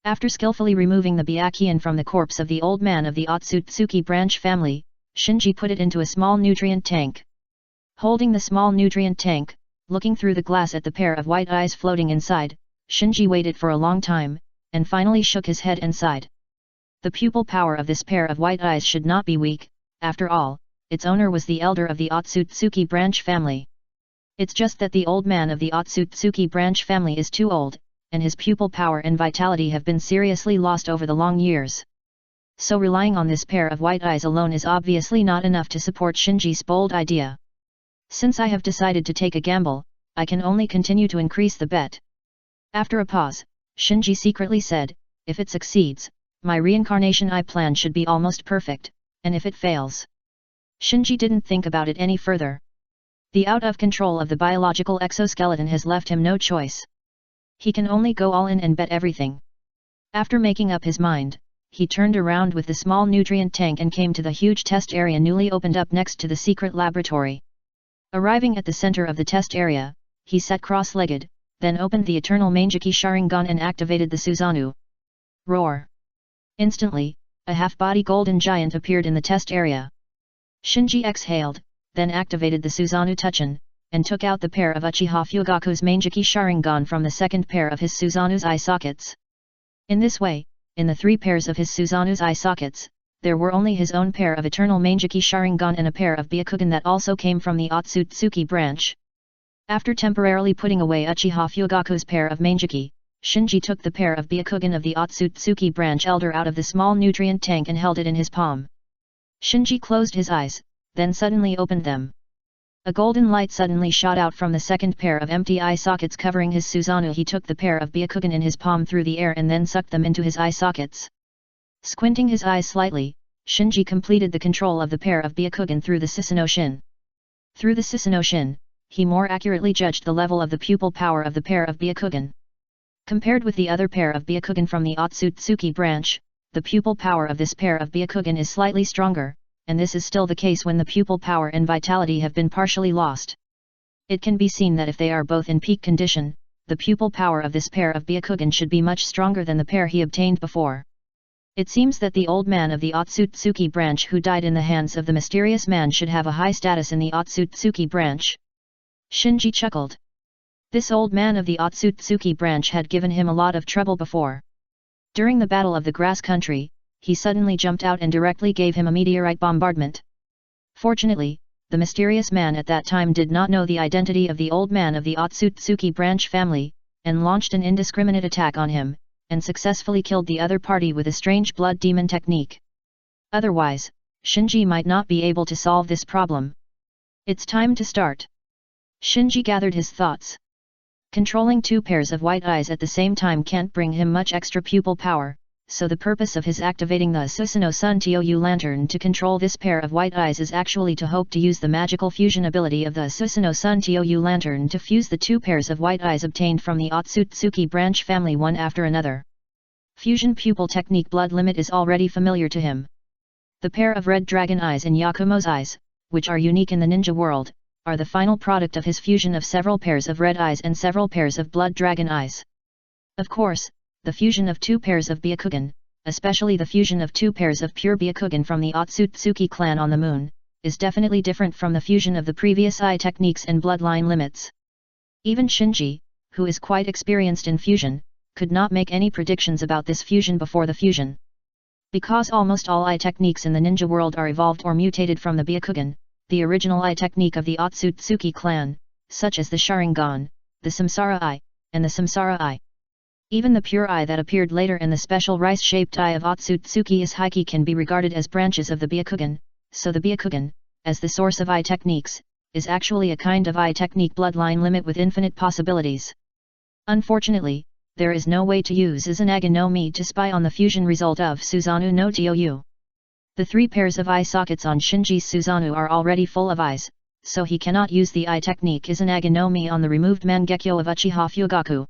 After skillfully removing the Byakuyan from the corpse of the old man of the Otsutsuki branch family, Shinji put it into a small nutrient tank. Holding the small nutrient tank, looking through the glass at the pair of white eyes floating inside, Shinji waited for a long time, and finally shook his head and sighed. The pupil power of this pair of white eyes should not be weak, after all, its owner was the elder of the Otsutsuki branch family. It's just that the old man of the Otsutsuki branch family is too old, and his pupil power and vitality have been seriously lost over the long years. So relying on this pair of white eyes alone is obviously not enough to support Shinji's bold idea. Since I have decided to take a gamble, I can only continue to increase the bet. After a pause, Shinji secretly said, if it succeeds, my reincarnation eye plan should be almost perfect, and if it fails. Shinji didn't think about it any further. The out of control of the biological exoskeleton has left him no choice. He can only go all in and bet everything. After making up his mind, he turned around with the small nutrient tank and came to the huge test area newly opened up next to the secret laboratory. Arriving at the center of the test area, he sat cross-legged, then opened the eternal Mangeki Sharingan and activated the Susanoo. Roar! Instantly, a half-body golden giant appeared in the test area. Shinji exhaled, then activated the Susanoo Tuchin, and took out the pair of Uchiha Fugaku's Mangeki Sharingan from the second pair of his Susanoo's eye sockets. In this way, in the three pairs of his Susanoo's eye sockets, there were only his own pair of eternal Mangeki Sharingan and a pair of Byakugan that also came from the Otsutsuki branch. After temporarily putting away Uchiha Fugaku's pair of Mangeki, Shinji took the pair of Byakugan of the Otsutsuki branch elder out of the small nutrient tank and held it in his palm. Shinji closed his eyes, then suddenly opened them. A golden light suddenly shot out from the second pair of empty eye sockets covering his Susanoo. He took the pair of Byakugan in his palm through the air and then sucked them into his eye sockets. Squinting his eyes slightly, Shinji completed the control of the pair of Byakugan through the Susanoo. Through the Susanoo, he more accurately judged the level of the pupil power of the pair of Byakugan. Compared with the other pair of Byakugan from the Otsutsuki branch, the pupil power of this pair of Byakugan is slightly stronger, and this is still the case when the pupil power and vitality have been partially lost. It can be seen that if they are both in peak condition, the pupil power of this pair of Byakugan should be much stronger than the pair he obtained before. It seems that the old man of the Otsutsuki branch who died in the hands of the mysterious man should have a high status in the Otsutsuki branch. Shinji chuckled. This old man of the Otsutsuki branch had given him a lot of trouble before. During the Battle of the Grass Country, he suddenly jumped out and directly gave him a meteorite bombardment. Fortunately, the mysterious man at that time did not know the identity of the old man of the Otsutsuki branch family, and launched an indiscriminate attack on him, and successfully killed the other party with a strange blood demon technique. Otherwise, Shinji might not be able to solve this problem. It's time to start. Shinji gathered his thoughts. Controlling two pairs of white eyes at the same time can't bring him much extra pupil power, so the purpose of his activating the Susanoo Sun Tou lantern to control this pair of white eyes is actually to hope to use the magical fusion ability of the Susanoo Sun Tou lantern to fuse the two pairs of white eyes obtained from the Otsutsuki branch family one after another. Fusion pupil technique blood limit is already familiar to him. The pair of red dragon eyes in Yakumo's eyes, which are unique in the ninja world, are the final product of his fusion of several pairs of red eyes and several pairs of blood dragon eyes. Of course, the fusion of two pairs of Byakugan, especially the fusion of two pairs of pure Byakugan from the Otsutsuki clan on the moon, is definitely different from the fusion of the previous eye techniques and bloodline limits. Even Shinji, who is quite experienced in fusion, could not make any predictions about this fusion before the fusion. Because almost all eye techniques in the ninja world are evolved or mutated from the Byakugan, the original eye technique of the Otsutsuki clan, such as the Sharingan, the Samsara eye, and the Samsara eye. Even the pure eye that appeared later and the special rice-shaped eye of Otsutsuki Ishiki can be regarded as branches of the Byakugan, so the Byakugan, as the source of eye techniques, is actually a kind of eye technique bloodline limit with infinite possibilities. Unfortunately, there is no way to use Izanaga no Mi to spy on the fusion result of Susanoo no Tou. The 3 pairs of eye sockets on Shinji's Susanoo are already full of eyes, so he cannot use the eye technique Izanaga no Mi on the removed Mangekyo of Uchiha Fugaku.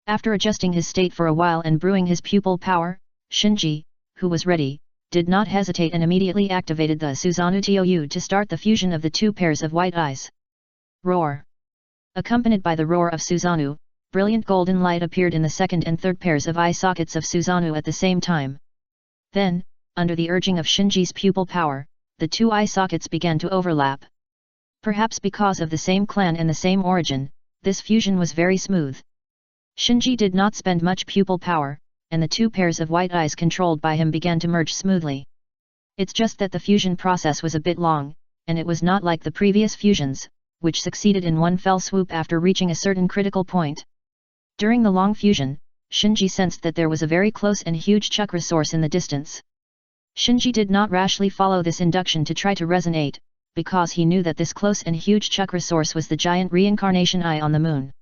After adjusting his state for a while and brewing his pupil power, Shinji, who was ready, did not hesitate and immediately activated the Susanoo Tou to start the fusion of the 2 pairs of white eyes. Roar! Accompanied by the roar of Susanoo, brilliant golden light appeared in the second and third pairs of eye sockets of Susanoo at the same time. Then, under the urging of Shinji's pupil power, the 2 eye sockets began to overlap. Perhaps because of the same clan and the same origin, this fusion was very smooth. Shinji did not spend much pupil power, and the 2 pairs of white eyes controlled by him began to merge smoothly. It's just that the fusion process was a bit long, and it was not like the previous fusions, which succeeded in one fell swoop after reaching a certain critical point. During the long fusion, Shinji sensed that there was a very close and huge chakra source in the distance. Shinji did not rashly follow this induction to try to resonate, because he knew that this close and huge chakra source was the giant reincarnation eye on the moon.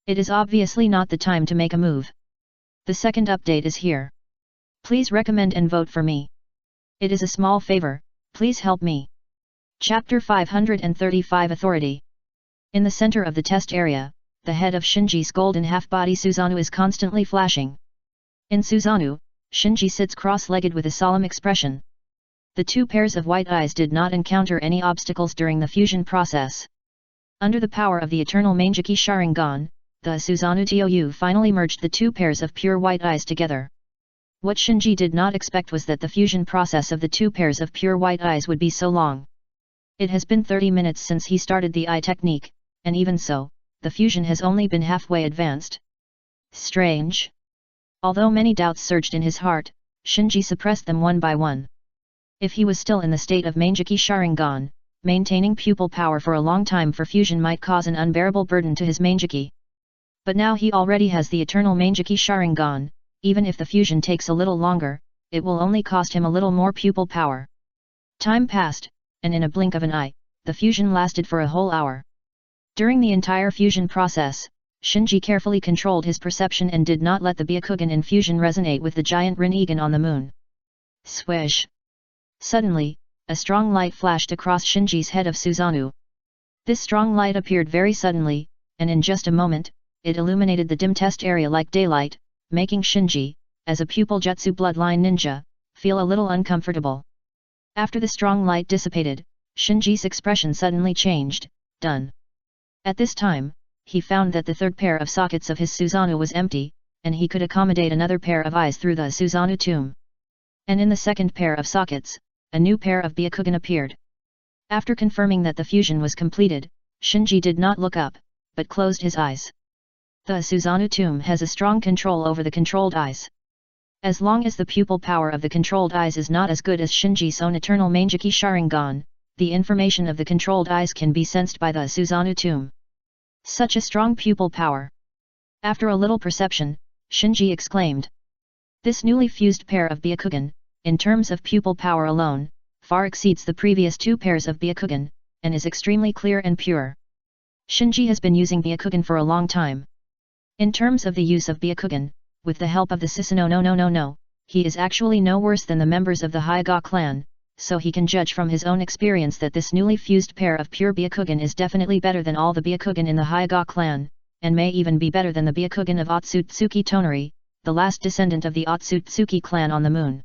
It is obviously not the time to make a move. The second update is here. Please recommend and vote for me. It is a small favor, please help me. Chapter 535 Authority. In the center of the test area, the head of Shinji's golden half-body Susanoo is constantly flashing. In Susanoo, Shinji sits cross-legged with a solemn expression. The 2 pairs of white eyes did not encounter any obstacles during the fusion process. Under the power of the eternal Mangeki Sharingan, the Susanoo Tou finally merged the 2 pairs of pure white eyes together. What Shinji did not expect was that the fusion process of the 2 pairs of pure white eyes would be so long. It has been 30 minutes since he started the eye technique, and even so, the fusion has only been halfway advanced. Strange. Although many doubts surged in his heart, Shinji suppressed them one by one. If he was still in the state of Mangeki Sharingan, maintaining pupil power for a long time for fusion might cause an unbearable burden to his Mangeki. But now he already has the eternal Mangeki Sharingan, even if the fusion takes a little longer, it will only cost him a little more pupil power. Time passed, and in a blink of an eye, the fusion lasted for a whole hour. During the entire fusion process, Shinji carefully controlled his perception and did not let the Byakugan infusion resonate with the giant Rinnegan on the moon. Swish! Suddenly, a strong light flashed across Shinji's head of Susanoo. This strong light appeared very suddenly, and in just a moment, it illuminated the dim test area like daylight, making Shinji, as a pupil jutsu bloodline ninja, feel a little uncomfortable. After the strong light dissipated, Shinji's expression suddenly changed. Done. At this time, he found that the 3rd pair of sockets of his Susanoo was empty, and he could accommodate another pair of eyes through the Susanoo tomb. And in the 2nd pair of sockets, a new pair of Byakugan appeared. After confirming that the fusion was completed, Shinji did not look up, but closed his eyes. The Susanoo tomb has a strong control over the controlled eyes. As long as the pupil power of the controlled eyes is not as good as Shinji's own eternal Mangeki Sharingan, the information of the controlled eyes can be sensed by the Susanoo tomb. Such a strong pupil power! After a little perception, Shinji exclaimed. This newly fused pair of Byakugan, in terms of pupil power alone, far exceeds the previous 2 pairs of Byakugan, and is extremely clear and pure. Shinji has been using Byakugan for a long time. In terms of the use of Byakugan, with the help of the Susanoo no, he is actually no worse than the members of the Hyuga clan, so he can judge from his own experience that this newly fused pair of pure Byakugan is definitely better than all the Byakugan in the Hyuga clan, and may even be better than the Byakugan of Otsutsuki Tonari, the last descendant of the Otsutsuki clan on the moon.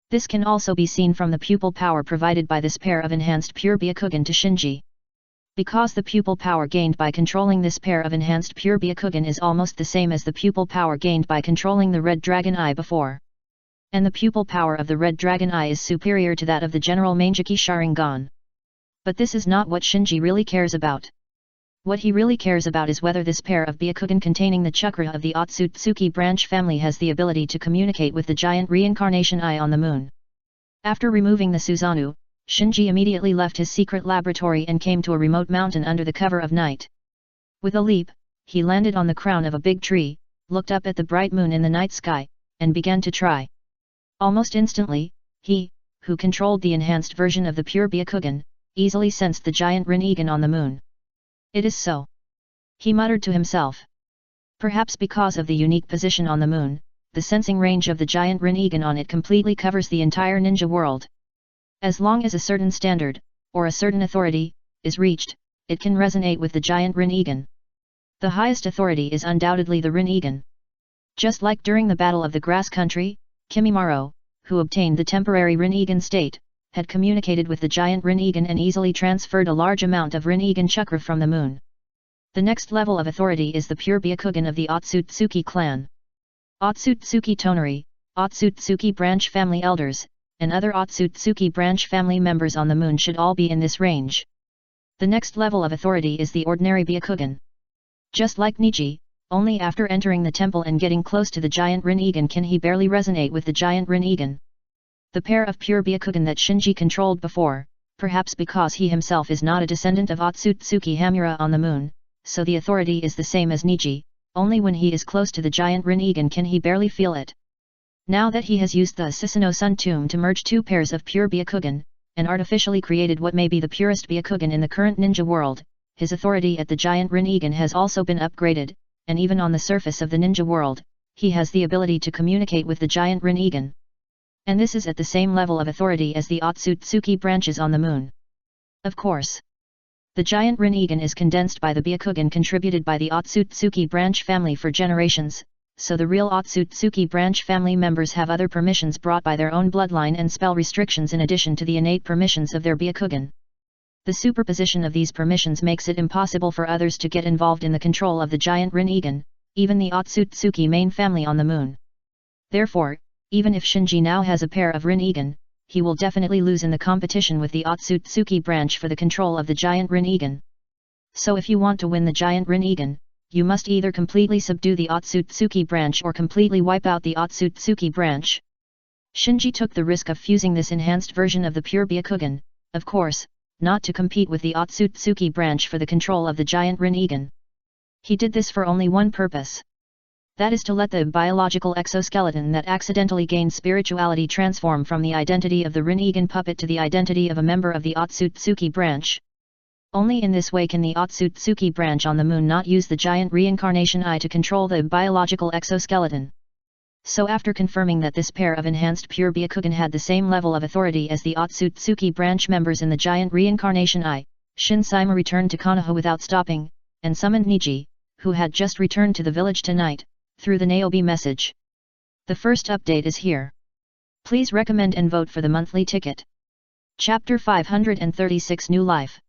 This can also be seen from the pupil power provided by this pair of enhanced pure Byakugan to Shinji. Because the pupil power gained by controlling this pair of enhanced pure Byakugan is almost the same as the pupil power gained by controlling the Red Dragon Eye before. And the pupil power of the Red Dragon Eye is superior to that of the general Mangeki Sharingan. But this is not what Shinji really cares about. What he really cares about is whether this pair of Byakugan containing the chakra of the Otsutsuki branch family has the ability to communicate with the giant reincarnation eye on the moon. After removing the Susanoo, Shinji immediately left his secret laboratory and came to a remote mountain under the cover of night. With a leap, he landed on the crown of a big tree, looked up at the bright moon in the night sky, and began to try. Almost instantly, he, who controlled the enhanced version of the pure Byakugan, easily sensed the giant Rinnegan on the moon. It is so. He muttered to himself. Perhaps because of the unique position on the moon, the sensing range of the giant Rinnegan on it completely covers the entire ninja world. As long as a certain standard, or a certain authority, is reached, it can resonate with the giant Rinnegan. The highest authority is undoubtedly the Rinnegan. Just like during the Battle of the Grass Country, Kimimaro, who obtained the temporary Rinnegan state, had communicated with the giant Rinnegan and easily transferred a large amount of Rinnegan chakra from the moon. The next level of authority is the pure Byakugan of the Otsutsuki clan. Otsutsuki Tonari, Otsutsuki branch family elders, and other Otsutsuki branch family members on the moon should all be in this range. The next level of authority is the ordinary Byakugan. Just like Niji, only after entering the temple and getting close to the giant Rinnegan can he barely resonate with the giant Rinnegan. The pair of pure Byakugan that Shinji controlled before, perhaps because he himself is not a descendant of Otsutsuki Hamura on the moon, so the authority is the same as Niji, only when he is close to the giant Rinnegan can he barely feel it. Now that he has used the Susanoo Sun Tomb to merge two pairs of pure Byakugan, and artificially created what may be the purest Byakugan in the current ninja world, his authority at the giant Rinnegan has also been upgraded, and even on the surface of the ninja world, he has the ability to communicate with the giant Rinnegan. And this is at the same level of authority as the Otsutsuki branches on the moon. Of course, the giant Rinnegan is condensed by the Byakugan contributed by the Otsutsuki branch family for generations, so the real Otsutsuki branch family members have other permissions brought by their own bloodline and spell restrictions in addition to the innate permissions of their Byakugan. The superposition of these permissions makes it impossible for others to get involved in the control of the giant Rinnegan, even the Otsutsuki main family on the moon. Therefore, even if Shinji now has a pair of Rinnegan, he will definitely lose in the competition with the Otsutsuki branch for the control of the giant Rinnegan. So if you want to win the giant Rinnegan, you must either completely subdue the Otsutsuki branch or completely wipe out the Otsutsuki branch. Shinji took the risk of fusing this enhanced version of the pure Byakugan, of course, not to compete with the Otsutsuki branch for the control of the giant Rinnegan. He did this for only one purpose. That is to let the biological exoskeleton that accidentally gained spirituality transform from the identity of the Rinnegan puppet to the identity of a member of the Otsutsuki branch. Only in this way can the Otsutsuki branch on the moon not use the giant reincarnation eye to control the biological exoskeleton. So after confirming that this pair of enhanced pure Byakugan had the same level of authority as the Otsutsuki branch members in the giant reincarnation eye, Shin Saima returned to Konoha without stopping, and summoned Niji, who had just returned to the village tonight, through the Naobi message. The first update is here. Please recommend and vote for the monthly ticket. Chapter 536 New Life.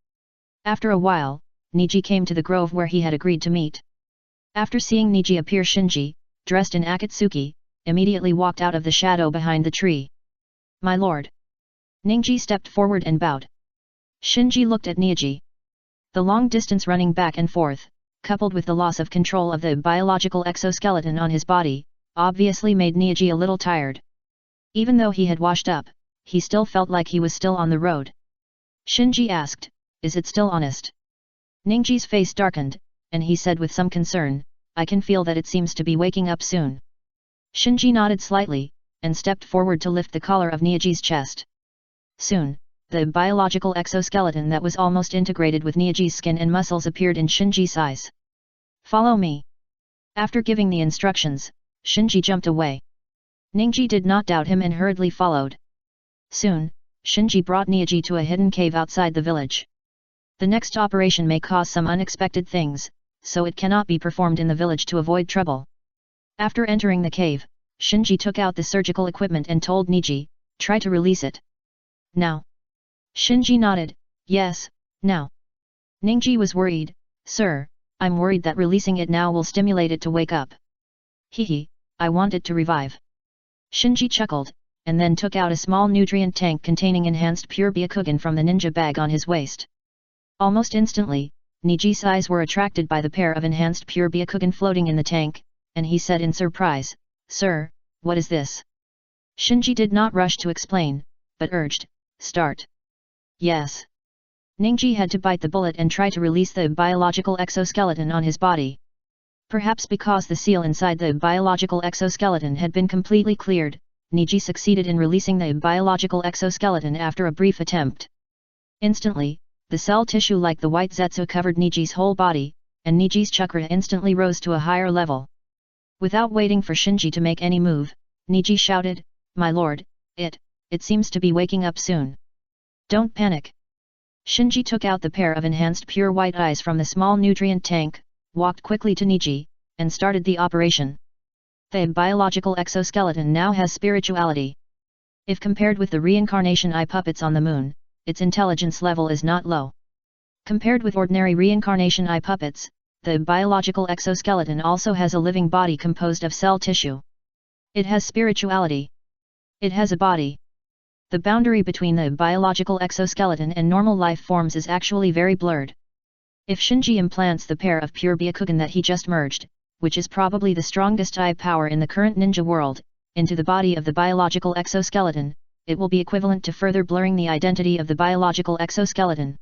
After a while, Niji came to the grove where he had agreed to meet. After seeing Niji appear, Shinji, dressed in Akatsuki, immediately walked out of the shadow behind the tree. My lord. Niji stepped forward and bowed. Shinji looked at Niji. The long distance running back and forth, coupled with the loss of control of the biological exoskeleton on his body, obviously made Niji a little tired. Even though he had washed up, he still felt like he was still on the road. Shinji asked, "Is it still honest?" Ninji's face darkened, and he said with some concern, "I can feel that it seems to be waking up soon." Shinji nodded slightly, and stepped forward to lift the collar of Niji's chest. Soon, the biological exoskeleton that was almost integrated with Niji's skin and muscles appeared in Shinji's eyes. "Follow me." After giving the instructions, Shinji jumped away. Niji did not doubt him and hurriedly followed. Soon, Shinji brought Niji to a hidden cave outside the village. The next operation may cause some unexpected things, so it cannot be performed in the village to avoid trouble. After entering the cave, Shinji took out the surgical equipment and told Niji, "Try to release it." "Now?" Shinji nodded, "Yes, now." Niji was worried, "Sir, I'm worried that releasing it now will stimulate it to wake up." "Hehe, I want it to revive." Shinji chuckled, and then took out a small nutrient tank containing enhanced pure Byakugan from the ninja bag on his waist. Almost instantly, Niji's eyes were attracted by the pair of enhanced pure Byakugan floating in the tank, and he said in surprise, "Sir, what is this?" Shinji did not rush to explain, but urged, "Start." Yes. Ningji had to bite the bullet and try to release the biological exoskeleton on his body. Perhaps because the seal inside the biological exoskeleton had been completely cleared, Niji succeeded in releasing the biological exoskeleton after a brief attempt. Instantly, the cell tissue like the white zetsu covered Niji's whole body, and Niji's chakra instantly rose to a higher level. Without waiting for Shinji to make any move, Niji shouted, "My lord, it seems to be waking up soon. Don't panic." Shinji took out the pair of enhanced pure white eyes from the small nutrient tank, walked quickly to Niji, and started the operation. The biological exoskeleton now has spirituality. If compared with the reincarnation eye puppets on the moon, its intelligence level is not low. Compared with ordinary reincarnation eye puppets, the biological exoskeleton also has a living body composed of cell tissue. It has spirituality. It has a body. The boundary between the biological exoskeleton and normal life forms is actually very blurred. If Shinji implants the pair of pure Byakugan that he just merged, which is probably the strongest eye power in the current ninja world, into the body of the biological exoskeleton, it will be equivalent to further blurring the identity of the biological exoskeleton.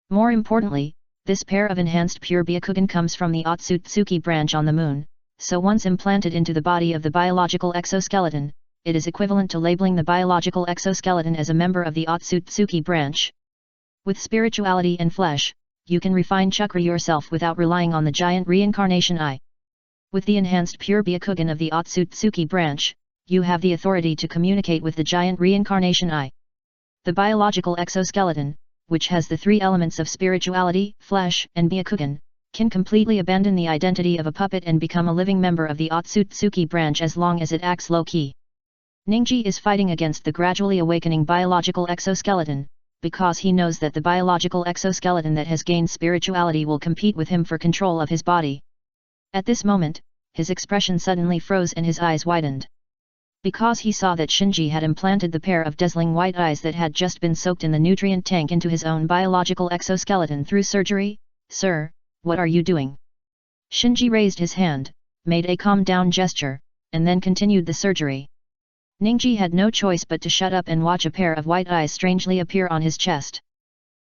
More importantly, this pair of enhanced pure Byakugan comes from the Otsutsuki branch on the moon, so once implanted into the body of the biological exoskeleton, it is equivalent to labeling the biological exoskeleton as a member of the Otsutsuki branch. With spirituality and flesh, you can refine chakra yourself without relying on the giant reincarnation eye. With the enhanced pure Byakugan of the Otsutsuki branch, you have the authority to communicate with the giant reincarnation eye. The biological exoskeleton, which has the three elements of spirituality, flesh, and Byakugan, can completely abandon the identity of a puppet and become a living member of the Otsutsuki branch as long as it acts low-key. Ningji is fighting against the gradually awakening biological exoskeleton, because he knows that the biological exoskeleton that has gained spirituality will compete with him for control of his body. At this moment, his expression suddenly froze and his eyes widened. Because he saw that Shinji had implanted the pair of dazzling white eyes that had just been soaked in the nutrient tank into his own biological exoskeleton through surgery. "Sir, what are you doing?" Shinji raised his hand, made a calm down gesture, and then continued the surgery. Ningji had no choice but to shut up and watch a pair of white eyes strangely appear on his chest.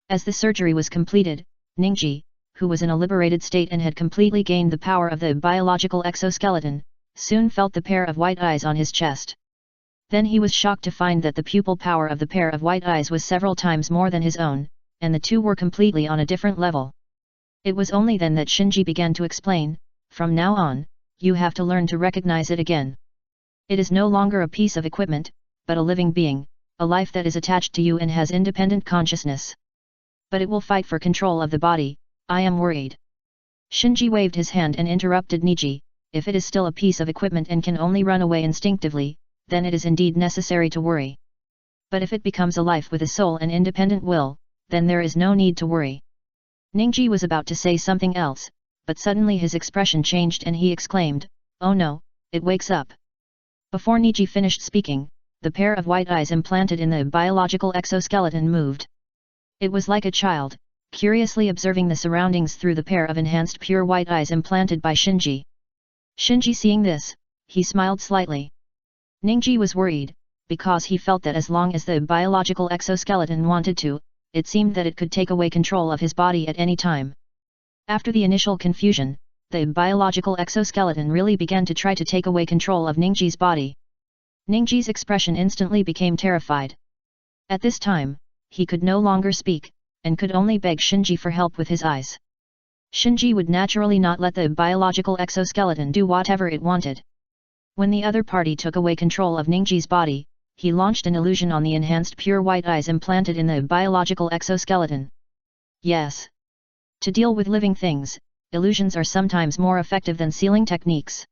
As the surgery was completed, Ningji, who was in a liberated state and had completely gained the power of the biological exoskeleton, soon felt the pair of white eyes on his chest. Then he was shocked to find that the pupil power of the pair of white eyes was several times more than his own, and the two were completely on a different level. It was only then that Shinji began to explain, "From now on, you have to learn to recognize it again. It is no longer a piece of equipment, but a living being, a life that is attached to you and has independent consciousness. But it will fight for control of the body. I am worried." Shinji waved his hand and interrupted Niji, "If it is still a piece of equipment and can only run away instinctively, then it is indeed necessary to worry. But if it becomes a life with a soul and independent will, then there is no need to worry." Ningji was about to say something else, but suddenly his expression changed and he exclaimed, "Oh no, it wakes up." Before Niji finished speaking, the pair of white eyes implanted in the biological exoskeleton moved. It was like a child, curiously observing the surroundings through the pair of enhanced pure white eyes implanted by Shinji. Shinji seeing this, he smiled slightly. Ningji was worried, because he felt that as long as the biological exoskeleton wanted to, it seemed that it could take away control of his body at any time. After the initial confusion, the biological exoskeleton really began to try to take away control of Ningji's body. Ningji's expression instantly became terrified. At this time, he could no longer speak, and could only beg Shinji for help with his eyes. Shinji would naturally not let the biological exoskeleton do whatever it wanted. When the other party took away control of Ningji's body, he launched an illusion on the enhanced pure white eyes implanted in the biological exoskeleton. Yes. To deal with living things, illusions are sometimes more effective than sealing techniques.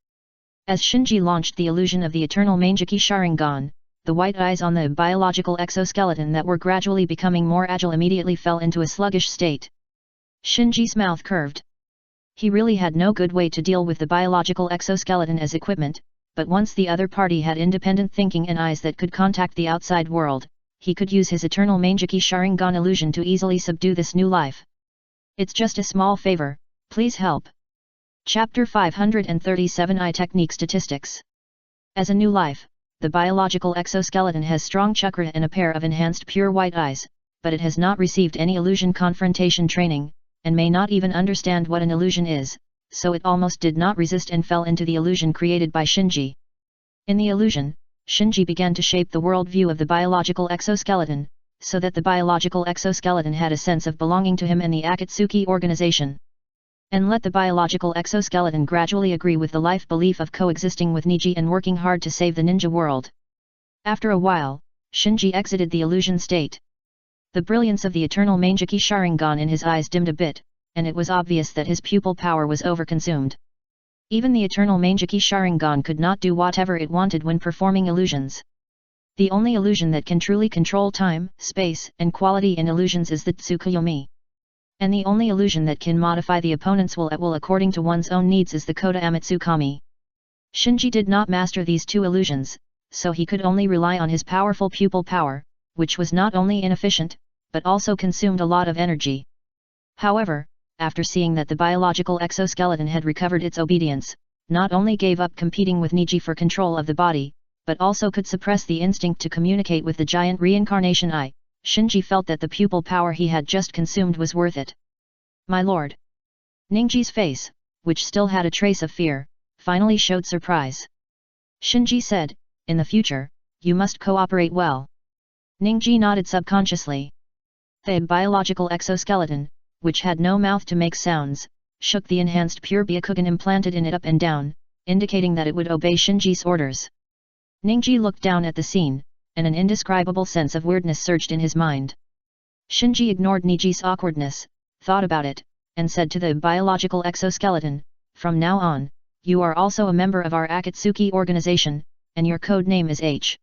As Shinji launched the illusion of the eternal Manjiki Sharingan, the white eyes on the biological exoskeleton that were gradually becoming more agile immediately fell into a sluggish state. Shinji's mouth curved. He really had no good way to deal with the biological exoskeleton as equipment, but once the other party had independent thinking and eyes that could contact the outside world, he could use his eternal Manjiki Sharingan illusion to easily subdue this new life. It's just a small favor, please help. Chapter 537 I Technique Statistics. As a new life, the biological exoskeleton has strong chakra and a pair of enhanced pure white eyes, but it has not received any illusion confrontation training, and may not even understand what an illusion is, so it almost did not resist and fell into the illusion created by Shinji. In the illusion, Shinji began to shape the world view of the biological exoskeleton, so that the biological exoskeleton had a sense of belonging to him and the Akatsuki organization. And let the biological exoskeleton gradually agree with the life belief of coexisting with Niji and working hard to save the ninja world. After a while, Shinji exited the illusion state. The brilliance of the eternal Mangeki Sharingan in his eyes dimmed a bit, and it was obvious that his pupil power was overconsumed. Even the eternal Mangeki Sharingan could not do whatever it wanted when performing illusions. The only illusion that can truly control time, space, and quality in illusions is the Tsukuyomi. And the only illusion that can modify the opponent's will at will according to one's own needs is the Koda Amatsukami. Shinji did not master these two illusions, so he could only rely on his powerful pupil power, which was not only inefficient, but also consumed a lot of energy. However, after seeing that the biological exoskeleton had recovered its obedience, not only gave up competing with Niji for control of the body, but also could suppress the instinct to communicate with the giant reincarnation eye, Shinji felt that the pupil power he had just consumed was worth it. My lord. Ninji's face, which still had a trace of fear, finally showed surprise. Shinji said, in the future, you must cooperate well. Ninji nodded subconsciously. The biological exoskeleton, which had no mouth to make sounds, shook the enhanced pure Byakugan implanted in it up and down, indicating that it would obey Shinji's orders. Ninji looked down at the scene, and an indescribable sense of weirdness surged in his mind. Shinji ignored Niji's awkwardness, thought about it, and said to the biological exoskeleton, from now on, you are also a member of our Akatsuki organization, and your code name is H.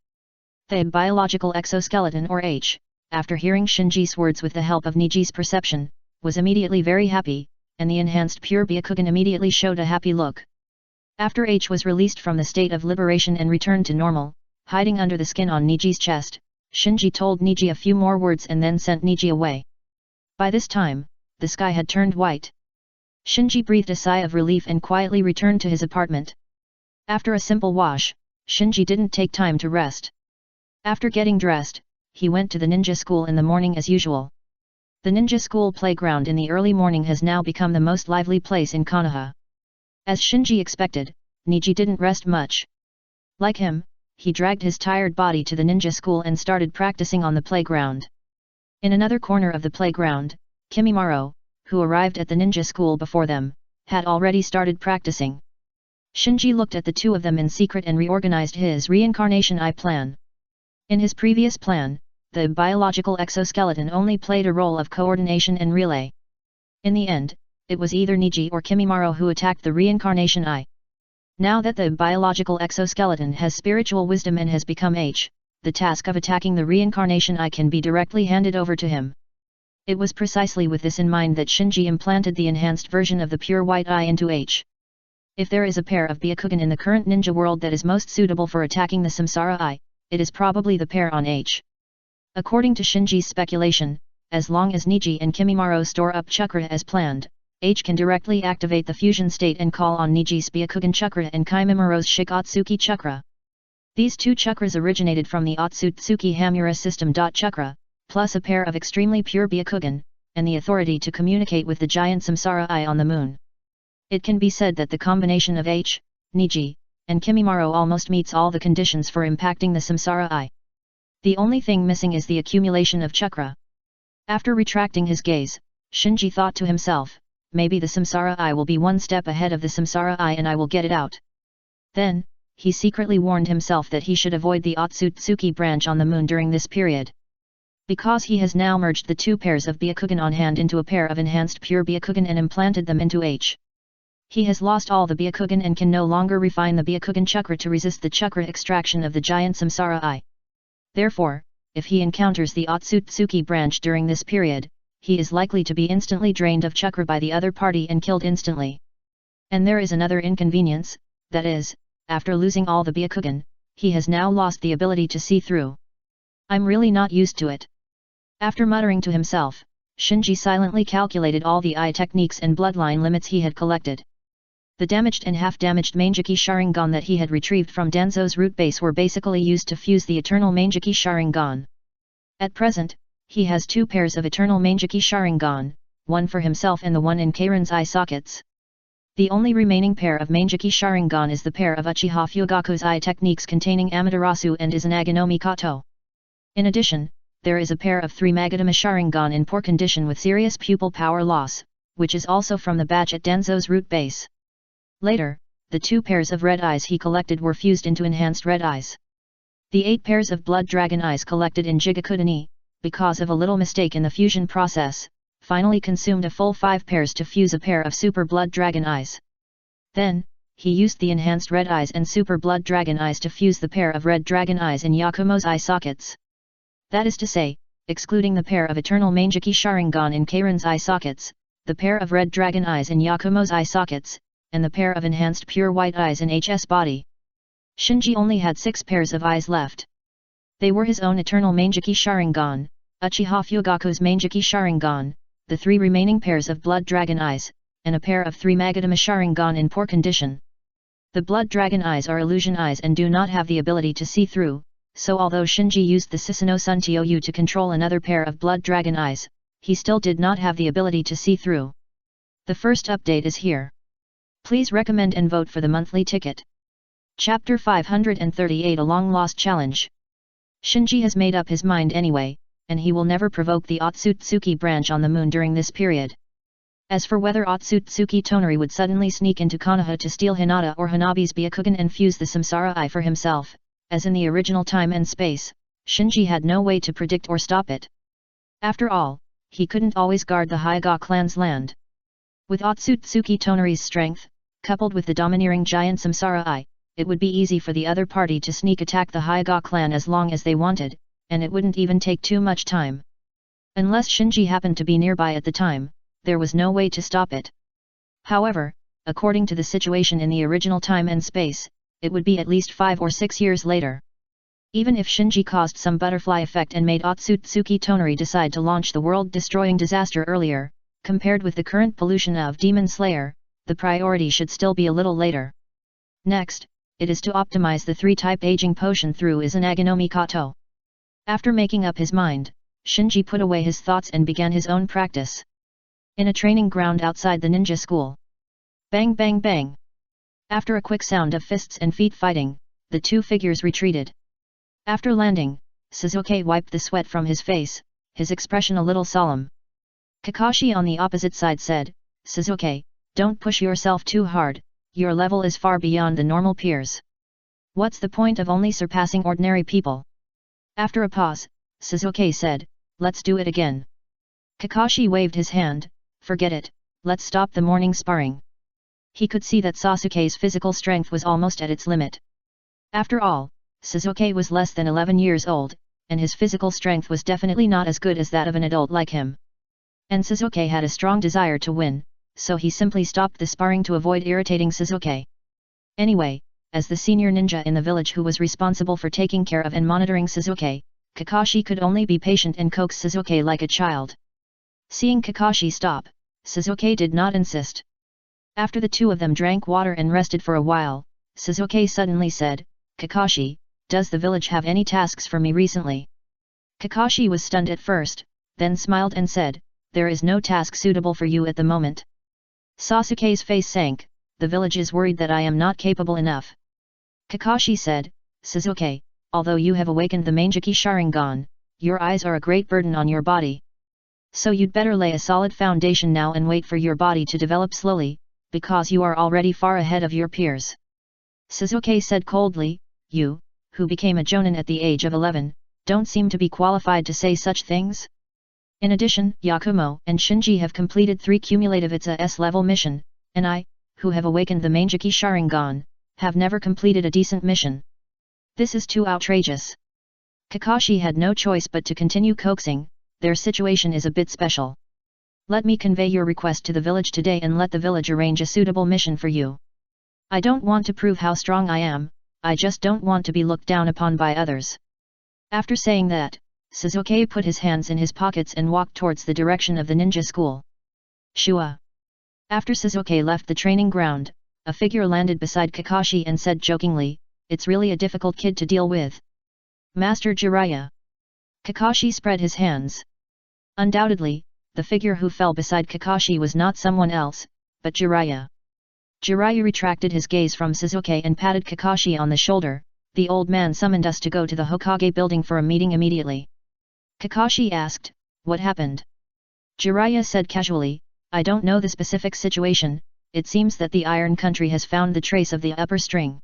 The biological exoskeleton or H, after hearing Shinji's words with the help of Niji's perception, was immediately very happy, and the enhanced pure Byakugan immediately showed a happy look. After H was released from the state of liberation and returned to normal, hiding under the skin on Niji's chest, Shinji told Niji a few more words and then sent Niji away. By this time, the sky had turned white. Shinji breathed a sigh of relief and quietly returned to his apartment. After a simple wash, Shinji didn't take time to rest. After getting dressed, he went to the ninja school in the morning as usual. The ninja school playground in the early morning has now become the most lively place in Konoha. As Shinji expected, Niji didn't rest much. Like him, he dragged his tired body to the ninja school and started practicing on the playground. In another corner of the playground, Kimimaro, who arrived at the ninja school before them, had already started practicing. Shinji looked at the two of them in secret and reorganized his reincarnation eye plan. In his previous plan, the biological exoskeleton only played a role of coordination and relay. In the end, it was either Niji or Kimimaro who attacked the reincarnation eye. Now that the biological exoskeleton has spiritual wisdom and has become H, the task of attacking the reincarnation eye can be directly handed over to him. It was precisely with this in mind that Shinji implanted the enhanced version of the pure white eye into H. If there is a pair of Byakugan in the current ninja world that is most suitable for attacking the samsara eye, it is probably the pair on H. According to Shinji's speculation, as long as Niji and Kimimaro store up chakra as planned, H can directly activate the fusion state and call on Niji's Byakugan chakra and Kimimaro's Shikotsuki chakra. These two chakras originated from the Otsutsuki Hamura system. Chakra, plus a pair of extremely pure Byakugan, and the authority to communicate with the giant samsara eye on the moon. It can be said that the combination of H, Niji, and Kimimaro almost meets all the conditions for impacting the samsara eye. The only thing missing is the accumulation of chakra. After retracting his gaze, Shinji thought to himself, maybe the samsara eye will be one step ahead of the samsara eye and I will get it out. Then, he secretly warned himself that he should avoid the Otsutsuki branch on the moon during this period. Because he has now merged the two pairs of Byakugan on hand into a pair of enhanced pure Byakugan and implanted them into H. He has lost all the Byakugan and can no longer refine the Byakugan chakra to resist the chakra extraction of the giant samsara eye. Therefore, if he encounters the Otsutsuki branch during this period, he is likely to be instantly drained of chakra by the other party and killed instantly. And there is another inconvenience, that is, after losing all the Byakugan, he has now lost the ability to see through. I'm really not used to it. After muttering to himself, Shinji silently calculated all the eye techniques and bloodline limits he had collected. The damaged and half-damaged Mangekyou Sharingan that he had retrieved from Danzo's root base were basically used to fuse the eternal Mangekyou Sharingan. At present, he has 2 pairs of eternal Mangekyou Sharingan, one for himself and the one in Keirin's eye sockets. The only remaining pair of Mangekyou Sharingan is the pair of Uchiha Fugaku's eye techniques containing Amaterasu and Izanagi no Mikoto. In addition, there is a pair of 3 Magatama Sharingan in poor condition with serious pupil power loss, which is also from the batch at Danzo's root base. Later, the 2 pairs of red eyes he collected were fused into enhanced red eyes. The 8 pairs of blood dragon eyes collected in Jigakudani, because of a little mistake in the fusion process, finally consumed a full 5 pairs to fuse a pair of super blood dragon eyes. Then, he used the enhanced red eyes and super blood dragon eyes to fuse the pair of red dragon eyes in Yakumo's eye sockets. That is to say, excluding the pair of eternal Mangekyou Sharingan in Keirin's eye sockets, the pair of red dragon eyes in Yakumo's eye sockets, and the pair of enhanced pure white eyes in HS body. Shinji only had 6 pairs of eyes left. They were his own eternal Mangekyou Sharingan, Uchiha Fugaku's Mangekyou Sharingan, the 3 remaining pairs of blood dragon eyes, and a pair of 3 Magatama Sharingan in poor condition. The blood dragon eyes are illusion eyes and do not have the ability to see through, so although Shinji used the Susanoo Sun Tou to control another pair of blood dragon eyes, he still did not have the ability to see through. The first update is here. Please recommend and vote for the monthly ticket. Chapter 538 A Long Lost Challenge. Shinji has made up his mind anyway, and he will never provoke the Otsutsuki branch on the moon during this period. As for whether Otsutsuki Tonari would suddenly sneak into Konoha to steal Hinata or Hanabi's Byakugan and fuse the Samsara Eye for himself, as in the original time and space, Shinji had no way to predict or stop it. After all, he couldn't always guard the Hyuga clan's land. With Otsutsuki Tonari's strength, coupled with the domineering giant Samsara Eye, it would be easy for the other party to sneak attack the Hyuga clan as long as they wanted, and it wouldn't even take too much time. Unless Shinji happened to be nearby at the time, there was no way to stop it. However, according to the situation in the original time and space, it would be at least 5 or 6 years later. Even if Shinji caused some butterfly effect and made Otsutsuki Tonari decide to launch the world-destroying disaster earlier, compared with the current pollution of Demon Slayer, the priority should still be a little later. Next, it is to optimize the 3-type aging potion through Izanagi no Mikoto. After making up his mind, Shinji put away his thoughts and began his own practice. In a training ground outside the ninja school. Bang bang bang. After a quick sound of fists and feet fighting, the 2 figures retreated. After landing, Sasuke wiped the sweat from his face, his expression a little solemn. Kakashi on the opposite side said, "Sasuke, don't push yourself too hard, your level is far beyond the normal peers. What's the point of only surpassing ordinary people?" After a pause, Sasuke said, "Let's do it again." Kakashi waved his hand, "Forget it, let's stop the morning sparring." He could see that Sasuke's physical strength was almost at its limit. After all, Sasuke was less than 11 years old, and his physical strength was definitely not as good as that of an adult like him. And Sasuke had a strong desire to win, so he simply stopped the sparring to avoid irritating Sasuke. Anyway, as the senior ninja in the village who was responsible for taking care of and monitoring Sasuke, Kakashi could only be patient and coax Sasuke like a child. Seeing Kakashi stop, Sasuke did not insist. After the 2 of them drank water and rested for a while, Sasuke suddenly said, "Kakashi, does the village have any tasks for me recently?" Kakashi was stunned at first, then smiled and said, "There is no task suitable for you at the moment." Sasuke's face sank, "The village is worried that I am not capable enough." Kakashi said, "Sasuke, although you have awakened the Mangekyou Sharingan, your eyes are a great burden on your body. So you'd better lay a solid foundation now and wait for your body to develop slowly, because you are already far ahead of your peers." Sasuke said coldly, "You, who became a jonin at the age of 11, don't seem to be qualified to say such things? In addition, Yakumo and Shinji have completed 3 cumulative ITSA S-level mission, and I, who have awakened the Mangekyou Sharingan, have never completed a decent mission. This is too outrageous." Kakashi had no choice but to continue coaxing, "Their situation is a bit special. Let me convey your request to the village today and let the village arrange a suitable mission for you. I don't want to prove how strong I am, I just don't want to be looked down upon by others." After saying that, Shizuke put his hands in his pockets and walked towards the direction of the ninja school. Shua. After Shizuke left the training ground, a figure landed beside Kakashi and said jokingly, "It's really a difficult kid to deal with. Master Jiraiya." Kakashi spread his hands. Undoubtedly, the figure who fell beside Kakashi was not someone else, but Jiraiya. Jiraiya retracted his gaze from Shizuke and patted Kakashi on the shoulder. "The old man summoned us to go to the Hokage building for a meeting immediately." Kakashi asked, "What happened?" Jiraiya said casually, "I don't know the specific situation, it seems that the Iron Country has found the trace of the upper string."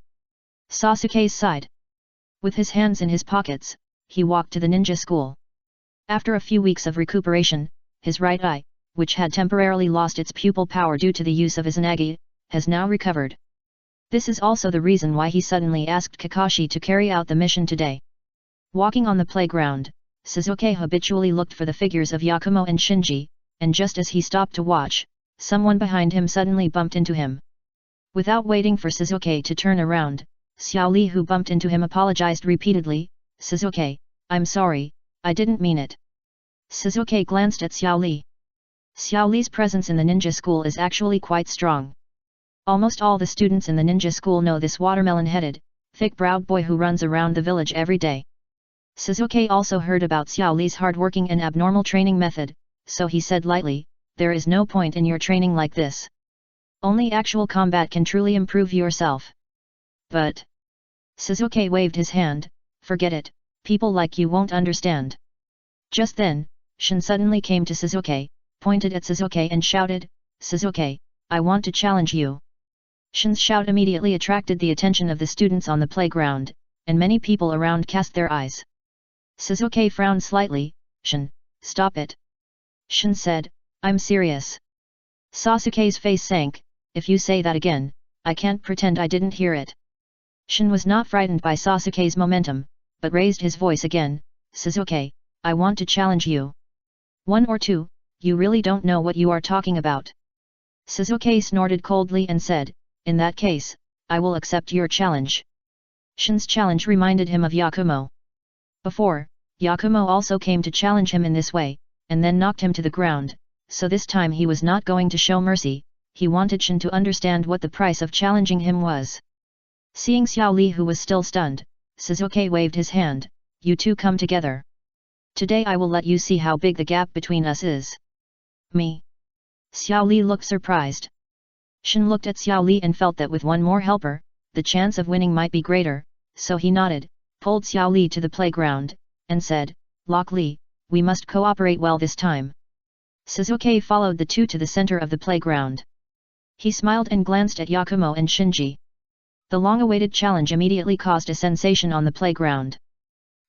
Sasuke sighed. With his hands in his pockets, he walked to the ninja school. After a few weeks of recuperation, his right eye, which had temporarily lost its pupil power due to the use of Izanagi, has now recovered. This is also the reason why he suddenly asked Kakashi to carry out the mission today. Walking on the playground, Shizuke habitually looked for the figures of Yakumo and Shinji, and just as he stopped to watch, someone behind him suddenly bumped into him. Without waiting for Shizuke to turn around, Xiao Li, who bumped into him, apologized repeatedly, "Shizuke, I'm sorry, I didn't mean it." Shizuke glanced at Xiao Li. Xiao Li's presence in the ninja school is actually quite strong. Almost all the students in the ninja school know this watermelon-headed, thick-browed boy who runs around the village every day. Shizuke also heard about Xiao Li's hard-working and abnormal training method, so he said lightly, "There is no point in your training like this. Only actual combat can truly improve yourself." "But..." Shizuke waved his hand, "Forget it, people like you won't understand." Just then, Shin suddenly came to Shizuke, pointed at Shizuke and shouted, "Shizuke, I want to challenge you." Shin's shout immediately attracted the attention of the students on the playground, and many people around cast their eyes. Shizuke frowned slightly. "Shin, stop it." Shin said, "I'm serious." Sasuke's face sank, "If you say that again, I can't pretend I didn't hear it." Shin was not frightened by Sasuke's momentum, but raised his voice again, "Shizuke, I want to challenge you. 1 or 2, you really don't know what you are talking about." Shizuke snorted coldly and said, "In that case, I will accept your challenge." Shin's challenge reminded him of Yakumo. Before, Yakumo also came to challenge him in this way, and then knocked him to the ground, so this time he was not going to show mercy. He wanted Shin to understand what the price of challenging him was. Seeing Xiao Li, who was still stunned, Shizuke waved his hand, "You two come together. Today I will let you see how big the gap between us is." "Me?" Xiao Li looked surprised. Shin looked at Xiao Li and felt that with one more helper, the chance of winning might be greater, so he nodded, pulled Xiao Li to the playground, and said, "Lock Li, we must cooperate well this time." Shizuke followed the two to the center of the playground. He smiled and glanced at Yakumo and Shinji. The long-awaited challenge immediately caused a sensation on the playground.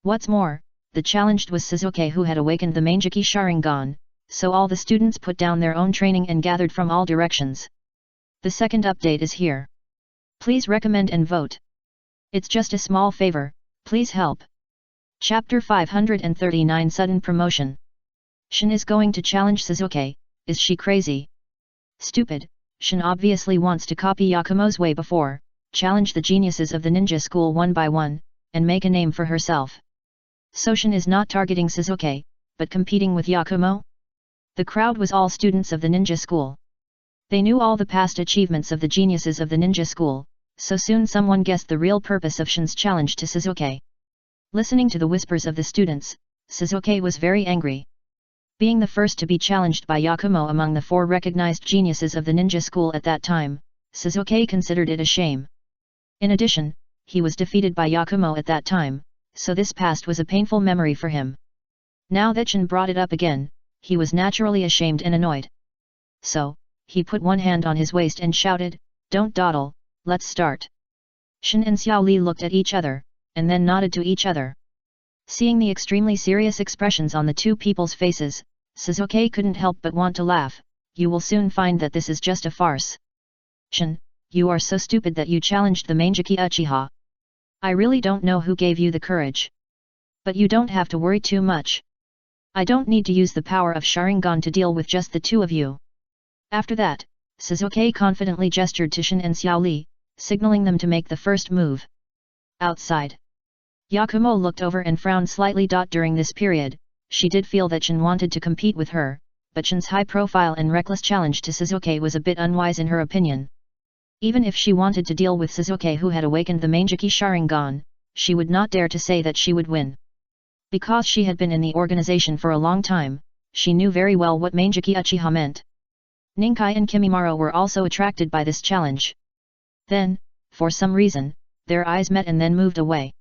What's more, the challenged was Shizuke, who had awakened the Manjiki Sharingan, so all the students put down their own training and gathered from all directions. The second update is here. Please recommend and vote. It's just a small favor, please help. Chapter 539 Sudden Promotion. Shin is going to challenge Shizuke, is she crazy? Stupid, Shin obviously wants to copy Yakumo's way before, challenge the geniuses of the ninja school one by one, and make a name for herself. So Shin is not targeting Shizuke, but competing with Yakumo? The crowd was all students of the ninja school. They knew all the past achievements of the geniuses of the ninja school, so soon someone guessed the real purpose of Shin's challenge to Shizuke. Listening to the whispers of the students, Shizuke was very angry. Being the first to be challenged by Yakumo among the 4 recognized geniuses of the ninja school at that time, Shizuke considered it a shame. In addition, he was defeated by Yakumo at that time, so this past was a painful memory for him. Now that Shin brought it up again, he was naturally ashamed and annoyed. So, he put one hand on his waist and shouted, "Don't dawdle, let's start." Shin and Xiao Li looked at each other, and then nodded to each other. Seeing the extremely serious expressions on the two people's faces, Shizuke couldn't help but want to laugh. "You will soon find that this is just a farce. Shin, you are so stupid that you challenged the Manjiki Uchiha. I really don't know who gave you the courage. But you don't have to worry too much. I don't need to use the power of Sharingan to deal with just the two of you." After that, Shizuke confidently gestured to Shin and Xiao Li, signaling them to make the first move. Outside. Yakumo looked over and frowned slightly. During this period, she did feel that Shin wanted to compete with her, but Shin's high profile and reckless challenge to Shizuke was a bit unwise in her opinion. Even if she wanted to deal with Shizuke, who had awakened the Mangeki Sharingan, she would not dare to say that she would win. Because she had been in the organization for a long time, she knew very well what Mangeki Uchiha meant. Ninkai and Kimimaro were also attracted by this challenge. Then, for some reason, their eyes met and then moved away.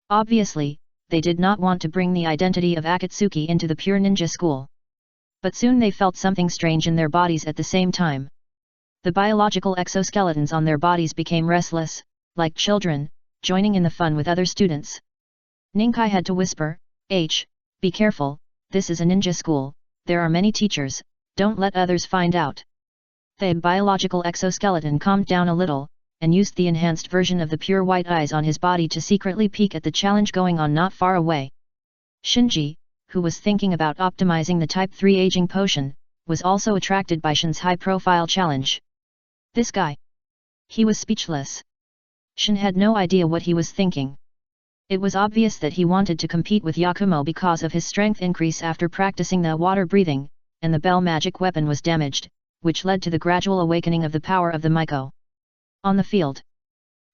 Obviously, they did not want to bring the identity of Akatsuki into the pure ninja school. But soon they felt something strange in their bodies at the same time. The biological exoskeletons on their bodies became restless, like children, joining in the fun with other students. Ninkai had to whisper, "Be careful, this is a ninja school, there are many teachers, don't let others find out." The biological exoskeleton calmed down a little, and used the enhanced version of the pure white eyes on his body to secretly peek at the challenge going on not far away. Shinji, who was thinking about optimizing the Type 3 aging potion, was also attracted by Shin's high-profile challenge. This guy. He was speechless. Shin had no idea what he was thinking. It was obvious that he wanted to compete with Yakumo because of his strength increase after practicing the water breathing, and the bell magic weapon was damaged, which led to the gradual awakening of the power of the Miko. On the field,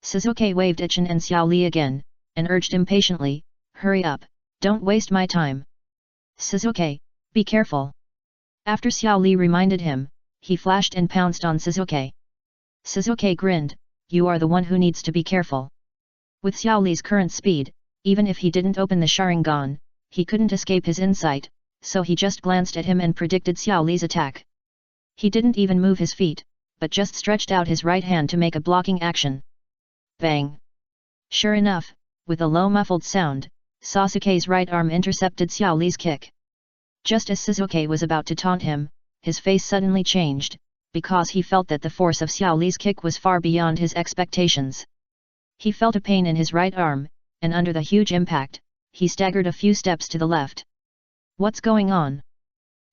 Shizuke waved at Shin and Xiao Li again, and urged impatiently, "Hurry up, don't waste my time. Shizuke, be careful." After Xiao Li reminded him, he flashed and pounced on Shizuke. Shizuke grinned, "You are the one who needs to be careful." With Xiao Li's current speed, even if he didn't open the Sharingan, he couldn't escape his insight, so he just glanced at him and predicted Xiao Li's attack. He didn't even move his feet, but just stretched out his right hand to make a blocking action. Bang! Sure enough, with a low muffled sound, Sasuke's right arm intercepted Xiao Li's kick. Just as Shizuke was about to taunt him, his face suddenly changed, because he felt that the force of Xiao Li's kick was far beyond his expectations. He felt a pain in his right arm, and under the huge impact, he staggered a few steps to the left. What's going on?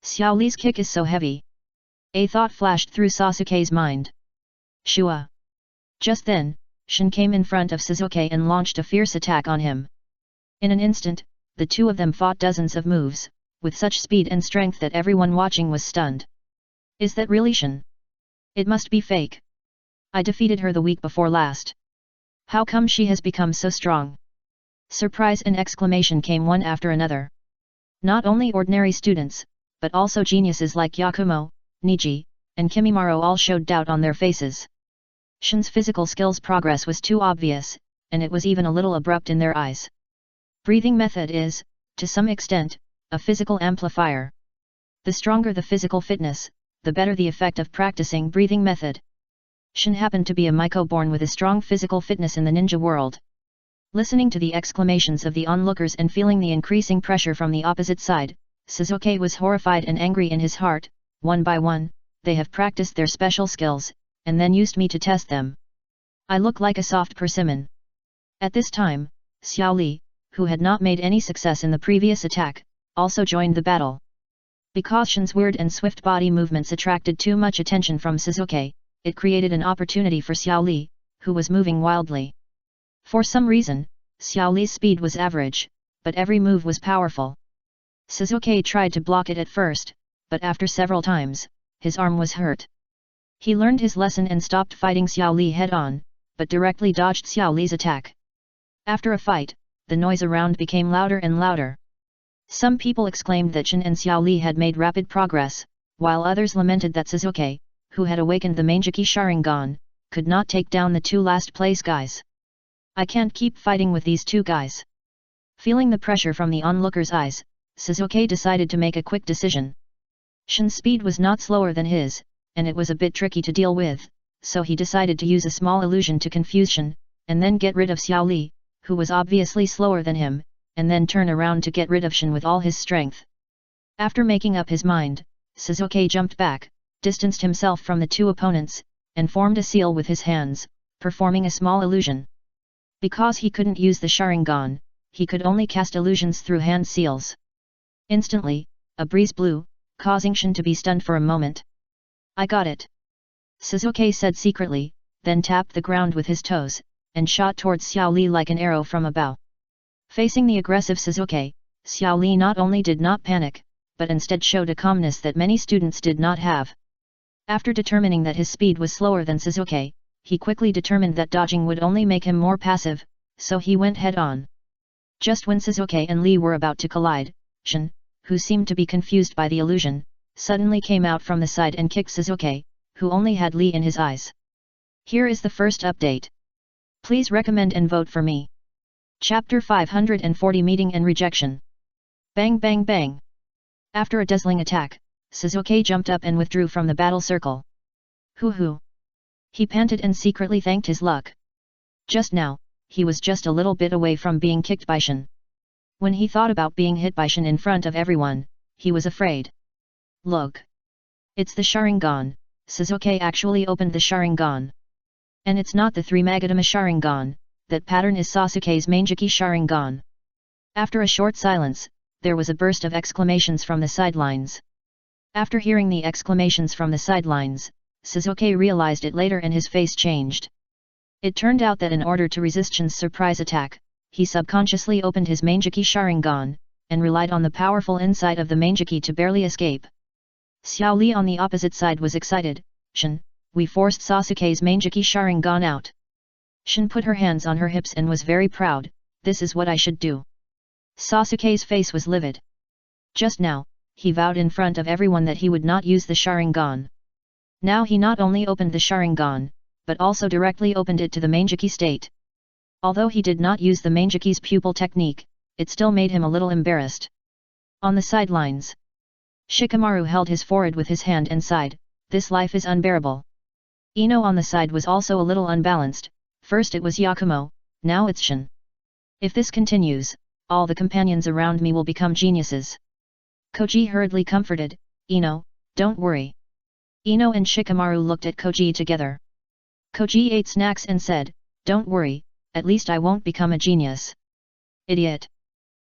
Xiao Li's kick is so heavy. A thought flashed through Sasuke's mind. Shua! Just then, Shin came in front of Shizuke and launched a fierce attack on him. In an instant, the two of them fought dozens of moves, with such speed and strength that everyone watching was stunned. Is that really Shin? It must be fake. I defeated her the week before last. How come she has become so strong? Surprise and exclamation came one after another. Not only ordinary students, but also geniuses like Yakumo, Niji, and Kimimaro all showed doubt on their faces. Shin's physical skills progress was too obvious, and it was even a little abrupt in their eyes. Breathing method is, to some extent, a physical amplifier. The stronger the physical fitness, the better the effect of practicing breathing method. Shin happened to be a Miko born with a strong physical fitness in the ninja world. Listening to the exclamations of the onlookers and feeling the increasing pressure from the opposite side, Shizuke was horrified and angry in his heart. One by one, they have practiced their special skills, and then used me to test them. I look like a soft persimmon. At this time, Xiao Li, who had not made any success in the previous attack, also joined the battle. Because Shin's weird and swift body movements attracted too much attention from Shizuke, it created an opportunity for Xiao Li, who was moving wildly. For some reason, Xiao Li's speed was average, but every move was powerful. Shizuke tried to block it at first, but after several times, his arm was hurt. He learned his lesson and stopped fighting Xiao Li head-on, but directly dodged Xiao Li's attack. After a fight, the noise around became louder and louder. Some people exclaimed that Shin and Xiao Li had made rapid progress, while others lamented that Shizuke, who had awakened the Mangeki Sharingan, could not take down the two last-place guys. I can't keep fighting with these two guys. Feeling the pressure from the onlookers' eyes, Shizuke decided to make a quick decision. Shin's speed was not slower than his, and it was a bit tricky to deal with, so he decided to use a small illusion to confuse Shin, and then get rid of Xiao Li, who was obviously slower than him, and then turn around to get rid of Shin with all his strength. After making up his mind, Shizuke jumped back, distanced himself from the two opponents, and formed a seal with his hands, performing a small illusion. Because he couldn't use the Sharingan, he could only cast illusions through hand seals. Instantly, a breeze blew, causing Shin to be stunned for a moment. I got it. Shizuke said secretly, then tapped the ground with his toes, and shot towards Xiao Li like an arrow from a bow. Facing the aggressive Sasuke, Xiao Li not only did not panic, but instead showed a calmness that many students did not have. After determining that his speed was slower than Sasuke, he quickly determined that dodging would only make him more passive, so he went head-on. Just when Sasuke and Li were about to collide, Shin, who seemed to be confused by the illusion, suddenly came out from the side and kicked Sasuke, who only had Li in his eyes. Here is the first update. Please recommend and vote for me. Chapter 540 Meeting and Rejection. Bang bang bang. After a dazzling attack, Sasuke jumped up and withdrew from the battle circle. Hoo. He panted and secretly thanked his luck. Just now, he was just a little bit away from being kicked by Shin. When he thought about being hit by Shin in front of everyone, he was afraid. Look. It's the Sharingan. Sasuke actually opened the Sharingan. And it's not the 3 Magatama Sharingan, that pattern is Sasuke's Manjiki Sharingan. After a short silence, there was a burst of exclamations from the sidelines. After hearing the exclamations from the sidelines, Sasuke realized it later and his face changed. It turned out that in order to resist Shin's surprise attack, he subconsciously opened his Manjiki Sharingan, and relied on the powerful insight of the Manjiki to barely escape. Xiao Li on the opposite side was excited. Shin, we forced Sasuke's Manjiki Sharingan out. Shin put her hands on her hips and was very proud. This is what I should do. Sasuke's face was livid. Just now, he vowed in front of everyone that he would not use the Sharingan. Now he not only opened the Sharingan, but also directly opened it to the Manjiki state. Although he did not use the Manjiki's pupil technique, it still made him a little embarrassed. On the sidelines, Shikamaru held his forehead with his hand and sighed, this life is unbearable. Ino on the side was also a little unbalanced, first it was Yakumo, now it's Shin. If this continues, all the companions around me will become geniuses. Koji hurriedly comforted, Ino, don't worry. Ino and Shikamaru looked at Koji together. Koji ate snacks and said, don't worry, at least I won't become a genius. Idiot.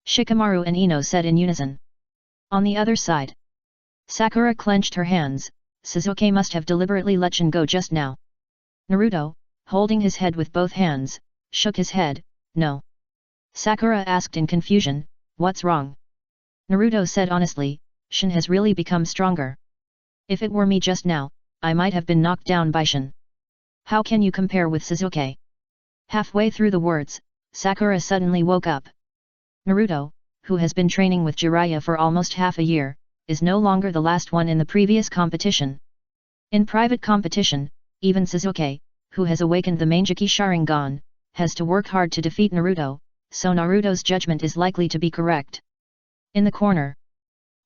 Shikamaru and Ino said in unison. On the other side, Sakura clenched her hands. Sasuke must have deliberately let Shin go just now. Naruto, holding his head with both hands, shook his head, no. Sakura asked in confusion, what's wrong? Naruto said honestly, Shin has really become stronger. If it were me just now, I might have been knocked down by Shin. How can you compare with Sasuke? Halfway through the words, Sakura suddenly woke up. Naruto, who has been training with Jiraiya for almost half a year, is no longer the last one in the previous competition. In private competition, even Sasuke, who has awakened the Manjiki Sharingan, has to work hard to defeat Naruto, so Naruto's judgment is likely to be correct. In the corner,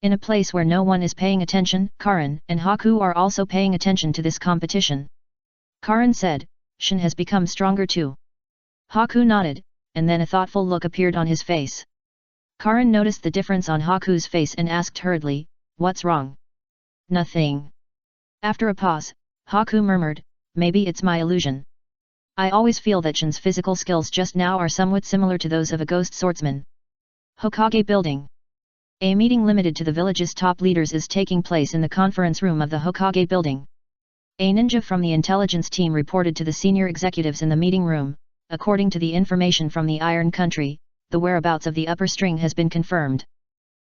in a place where no one is paying attention, Karin and Haku are also paying attention to this competition. Karin said, Shin has become stronger too. Haku nodded, and then a thoughtful look appeared on his face. Karin noticed the difference on Haku's face and asked hurriedly, what's wrong? Nothing. After a pause, Haku murmured, maybe it's my illusion. I always feel that Shin's physical skills just now are somewhat similar to those of a ghost swordsman. Hokage Building. A meeting limited to the village's top leaders is taking place in the conference room of the Hokage Building. A ninja from the intelligence team reported to the senior executives in the meeting room. According to the information from the Iron Country, the whereabouts of the upper string has been confirmed.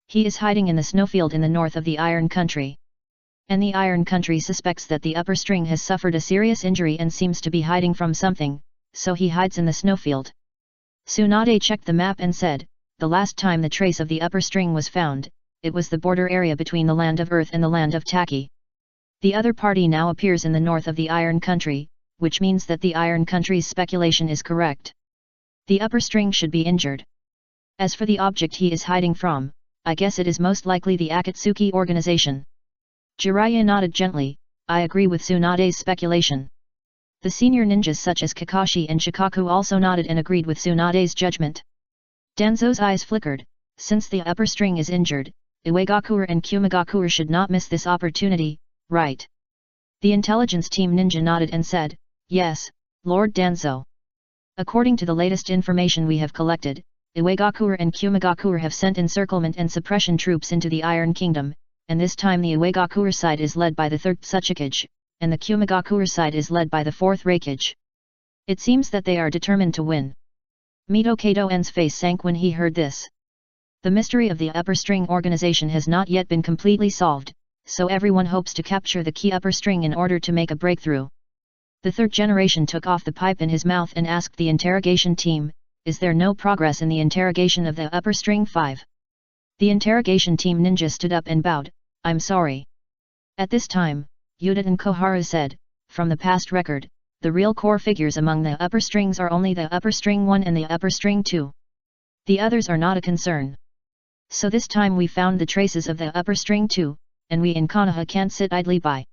He is hiding in the snowfield in the north of the Iron Country. And the Iron Country suspects that the upper string has suffered a serious injury and seems to be hiding from something, so he hides in the snowfield. Tsunade checked the map and said, the last time the trace of the upper string was found, it was the border area between the land of Earth and the land of Taki. The other party now appears in the north of the Iron Country, which means that the Iron Country's speculation is correct. The upper string should be injured. As for the object he is hiding from, I guess it is most likely the Akatsuki organization. Jiraiya nodded gently, I agree with Tsunade's speculation. The senior ninjas such as Kakashi and Shikaku also nodded and agreed with Tsunade's judgment. Danzo's eyes flickered, since the upper string is injured, Iwagakure and Kumagakure should not miss this opportunity, right? The intelligence team ninja nodded and said, yes, Lord Danzo. According to the latest information we have collected, Iwagakure and Kumagakure have sent encirclement and suppression troops into the Iron Kingdom, and this time the Iwagakure side is led by the 3rd Tsuchikage, and the Kumagakure side is led by the 4th Reikage. It seems that they are determined to win. Mito Kato-en's face sank when he heard this. The mystery of the upper string organization has not yet been completely solved, so everyone hopes to capture the key upper string in order to make a breakthrough. The third generation took off the pipe in his mouth and asked the interrogation team, "Is there no progress in the interrogation of the upper string 5? The interrogation team ninja stood up and bowed, "I'm sorry." At this time, Udaten Koharu said, "From the past record, the real core figures among the upper strings are only the upper string 1 and the upper string 2. The others are not a concern. So this time we found the traces of the upper string 2, and we in Konoha can't sit idly by.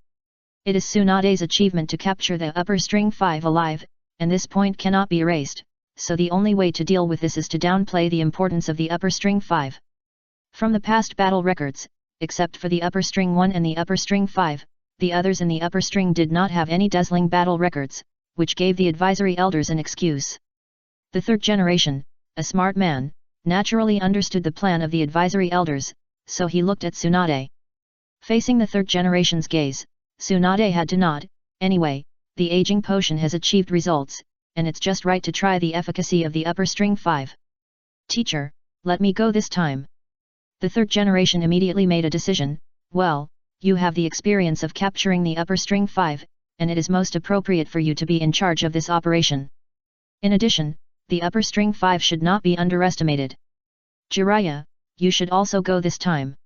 It is Tsunade's achievement to capture the upper string 5 alive, and this point cannot be erased, so the only way to deal with this is to downplay the importance of the upper string 5. From the past battle records, except for the upper string 1 and the upper string 5, the others in the upper string did not have any dazzling battle records, which gave the advisory elders an excuse. The third generation, a smart man, naturally understood the plan of the advisory elders, so he looked at Tsunade. Facing the third generation's gaze, Tsunade had to nod. "Anyway, the aging potion has achieved results, and it's just right to try the efficacy of the upper string 5. Teacher, let me go this time." The third generation immediately made a decision. "Well, you have the experience of capturing the upper string 5, and it is most appropriate for you to be in charge of this operation. In addition, the upper string 5 should not be underestimated. Jiraiya, you should also go this time."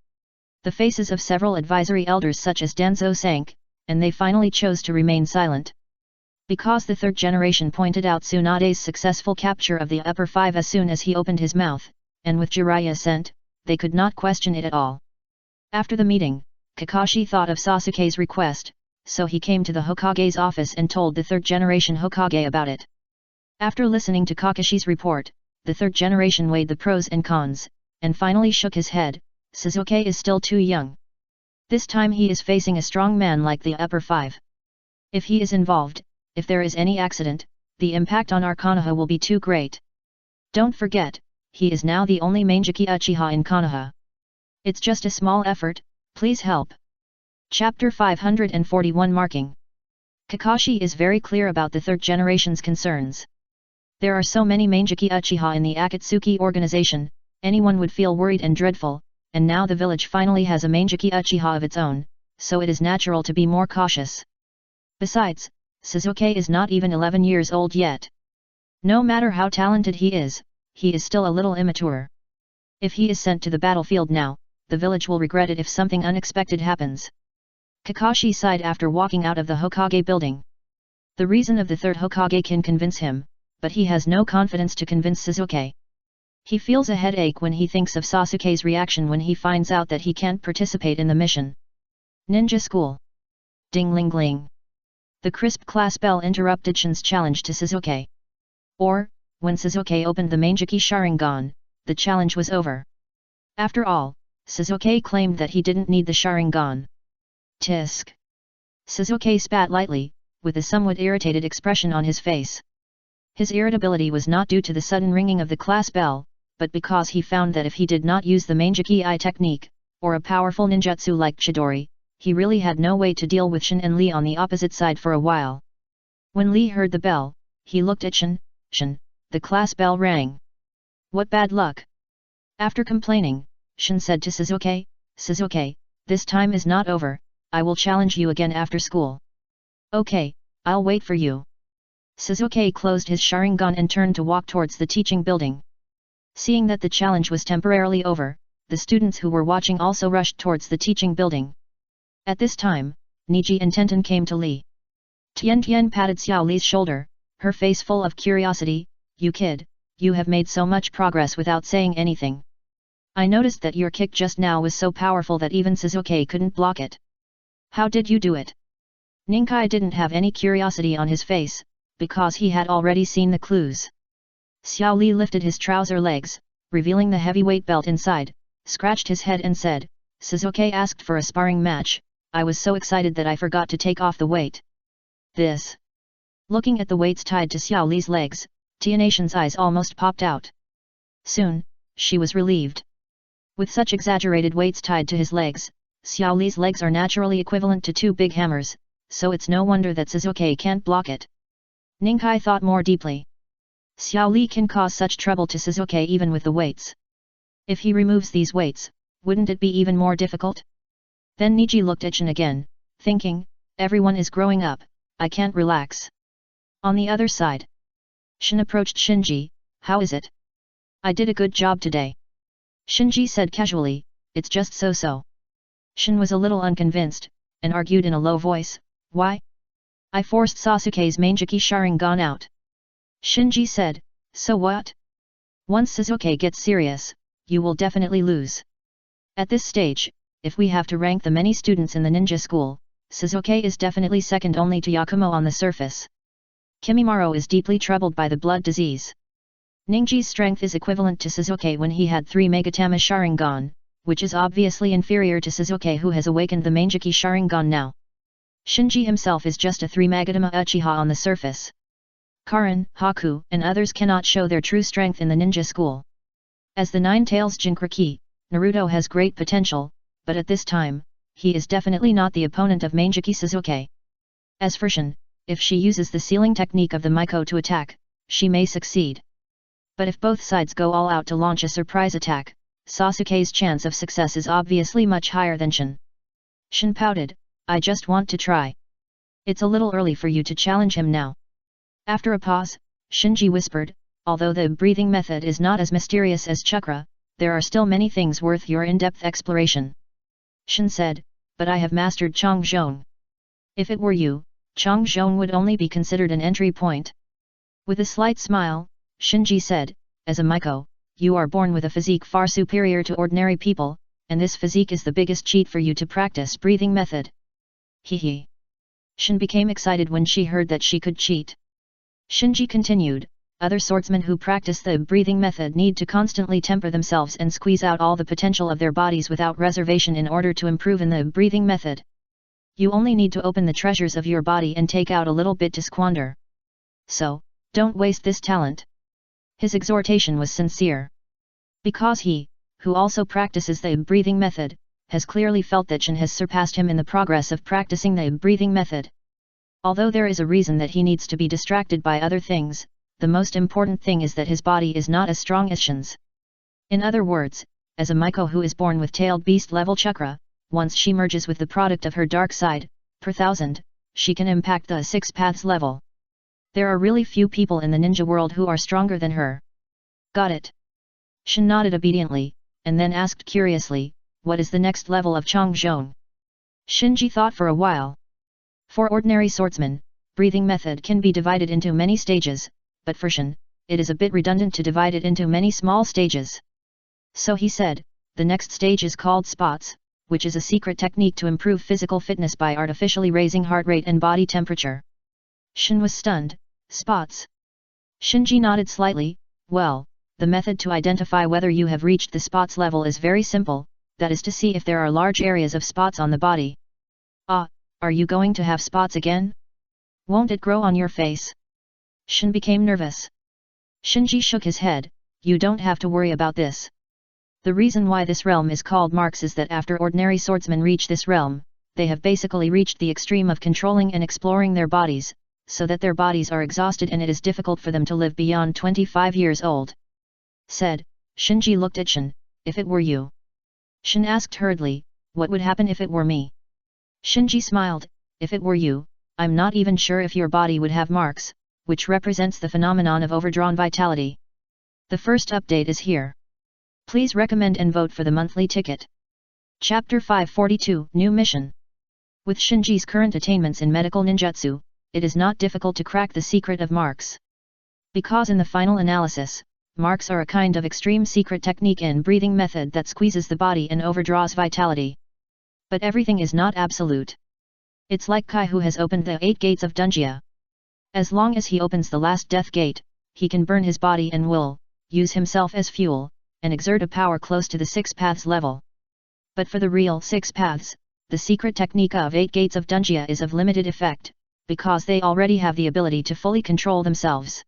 The faces of several advisory elders such as Danzo sank, and they finally chose to remain silent. Because the third generation pointed out Tsunade's successful capture of the upper 5 as soon as he opened his mouth, and with Jiraiya's assent, they could not question it at all. After the meeting, Kakashi thought of Sasuke's request, so he came to the Hokage's office and told the third generation Hokage about it. After listening to Kakashi's report, the third generation weighed the pros and cons, and finally shook his head. Sasuke is still too young. This time he is facing a strong man like the upper 5. If he is involved, if there is any accident, the impact on our Konoha will be too great. Don't forget, he is now the only Manjiki Uchiha in Konoha. It's just a small effort, please help. Chapter 541 Marking. Kakashi is very clear about the third generation's concerns. There are so many Manjiki Uchiha in the Akatsuki organization, anyone would feel worried and dreadful, and now the village finally has a Manjiki Uchiha of its own, so it is natural to be more cautious. Besides, Sasuke is not even 11 years old yet. No matter how talented he is still a little immature. If he is sent to the battlefield now, the village will regret it if something unexpected happens. Kakashi sighed after walking out of the Hokage building. The reason of the third Hokage can convince him, but he has no confidence to convince Sasuke. He feels a headache when he thinks of Sasuke's reaction when he finds out that he can't participate in the mission. Ninja School. Ding-ling-ling. The crisp class bell interrupted Shin's challenge to Sasuke. Or, when Sasuke opened the Manjiki Sharingan, the challenge was over. After all, Sasuke claimed that he didn't need the Sharingan. Tisk. Sasuke spat lightly, with a somewhat irritated expression on his face. His irritability was not due to the sudden ringing of the class bell, but because he found that if he did not use the Manjiki Eye technique, or a powerful ninjutsu like Chidori, he really had no way to deal with Shin and Lee on the opposite side for a while. When Lee heard the bell, he looked at Shin. Shin, the class bell rang. What bad luck! After complaining, Shin said to Sasuke, Sasuke, this time is not over, I will challenge you again after school. Okay, I'll wait for you. Sasuke closed his Sharingan and turned to walk towards the teaching building. Seeing that the challenge was temporarily over, the students who were watching also rushed towards the teaching building. At this time, Niji and Tenten came to Lee. Tian Tian patted Xiao Li's shoulder, her face full of curiosity. You kid, you have made so much progress without saying anything. I noticed that your kick just now was so powerful that even Sasuke couldn't block it. How did you do it? Ninkai didn't have any curiosity on his face, because he had already seen the clues. Xiao Li lifted his trouser legs, revealing the heavyweight belt inside, scratched his head and said, Sasuke asked for a sparring match, I was so excited that I forgot to take off the weight. This. Looking at the weights tied to Xiao Li's legs, Tianatian's eyes almost popped out. Soon, she was relieved. With such exaggerated weights tied to his legs, Xiao Li's legs are naturally equivalent to 2 big hammers, so it's no wonder that Sasuke can't block it. Ninkai thought more deeply. Xiao Li can cause such trouble to Sasuke even with the weights. If he removes these weights, wouldn't it be even more difficult? Then Niji looked at Shin again, thinking, everyone is growing up, I can't relax. On the other side, Shin approached Shinji, how is it? I did a good job today. Shinji said casually, it's just so-so. Shin was a little unconvinced, and argued in a low voice, why? I forced Sasuke's Manjiki Sharingan out. Shinji said, so what? Once Sasuke gets serious, you will definitely lose. At this stage, if we have to rank the many students in the ninja school, Sasuke is definitely second only to Yakumo on the surface. Kimimaro is deeply troubled by the blood disease. Ningji's strength is equivalent to Sasuke when he had 3 Megatama Sharingan, which is obviously inferior to Sasuke who has awakened the Manjiki Sharingan now. Shinji himself is just a 3 Megatama Uchiha on the surface. Karin, Haku, and others cannot show their true strength in the ninja school. As the Nine Tails Jinchuriki, Naruto has great potential, but at this time, he is definitely not the opponent of Manjiki Sasuke. As for Shin, if she uses the sealing technique of the Miko to attack, she may succeed. But if both sides go all out to launch a surprise attack, Sasuke's chance of success is obviously much higher than Shin. Shin pouted, I just want to try. It's a little early for you to challenge him now. After a pause, Shinji whispered, although the breathing method is not as mysterious as chakra, there are still many things worth your in-depth exploration. Shin said, but I have mastered Changzhong. If it were you, Changzhong would only be considered an entry point. With a slight smile, Shinji said, as a Miko, you are born with a physique far superior to ordinary people, and this physique is the biggest cheat for you to practice breathing method. Hehe. Shin became excited when she heard that she could cheat. Shinji continued, other swordsmen who practice the breathing method need to constantly temper themselves and squeeze out all the potential of their bodies without reservation in order to improve in the breathing method. You only need to open the treasures of your body and take out a little bit to squander. So, don't waste this talent. His exhortation was sincere. Because he, who also practices the breathing method, has clearly felt that Shin has surpassed him in the progress of practicing the breathing method. Although there is a reason that he needs to be distracted by other things, the most important thing is that his body is not as strong as Shin's. In other words, as a Miko who is born with tailed beast level chakra, once she merges with the product of her dark side, per thousand, she can impact the 6 paths level. There are really few people in the ninja world who are stronger than her. Got it. Shin nodded obediently, and then asked curiously, what is the next level of Changzhong? Shinji thought for a while. For ordinary swordsmen, breathing method can be divided into many stages, but for Shin, it is a bit redundant to divide it into many small stages. So he said, the next stage is called spots, which is a secret technique to improve physical fitness by artificially raising heart rate and body temperature. Shin was stunned, spots. Shinji nodded slightly, well, the method to identify whether you have reached the spots level is very simple, that is to see if there are large areas of spots on the body. Ah, are you going to have spots again? Won't it grow on your face? Shin became nervous. Shinji shook his head, you don't have to worry about this. The reason why this realm is called marks is that after ordinary swordsmen reach this realm, they have basically reached the extreme of controlling and exploring their bodies, so that their bodies are exhausted and it is difficult for them to live beyond 25 years old. Said, Shinji looked at Shin, if it were you. Shin asked hurriedly, what would happen if it were me? Shinji smiled, if it were you, I'm not even sure if your body would have marks, which represents the phenomenon of overdrawn vitality. The first update is here. Please recommend and vote for the monthly ticket. Chapter 542, New Mission. With Shinji's current attainments in medical ninjutsu, it is not difficult to crack the secret of marks. Because in the final analysis, marks are a kind of extreme secret technique in breathing method that squeezes the body and overdraws vitality. But everything is not absolute. It's like Kai who has opened the 8 gates of Dunjia. As long as he opens the last death gate, he can burn his body and will, use himself as fuel, and exert a power close to the 6 paths level. But for the real 6 paths, the secret technique of 8 gates of Dunjia is of limited effect, because they already have the ability to fully control themselves.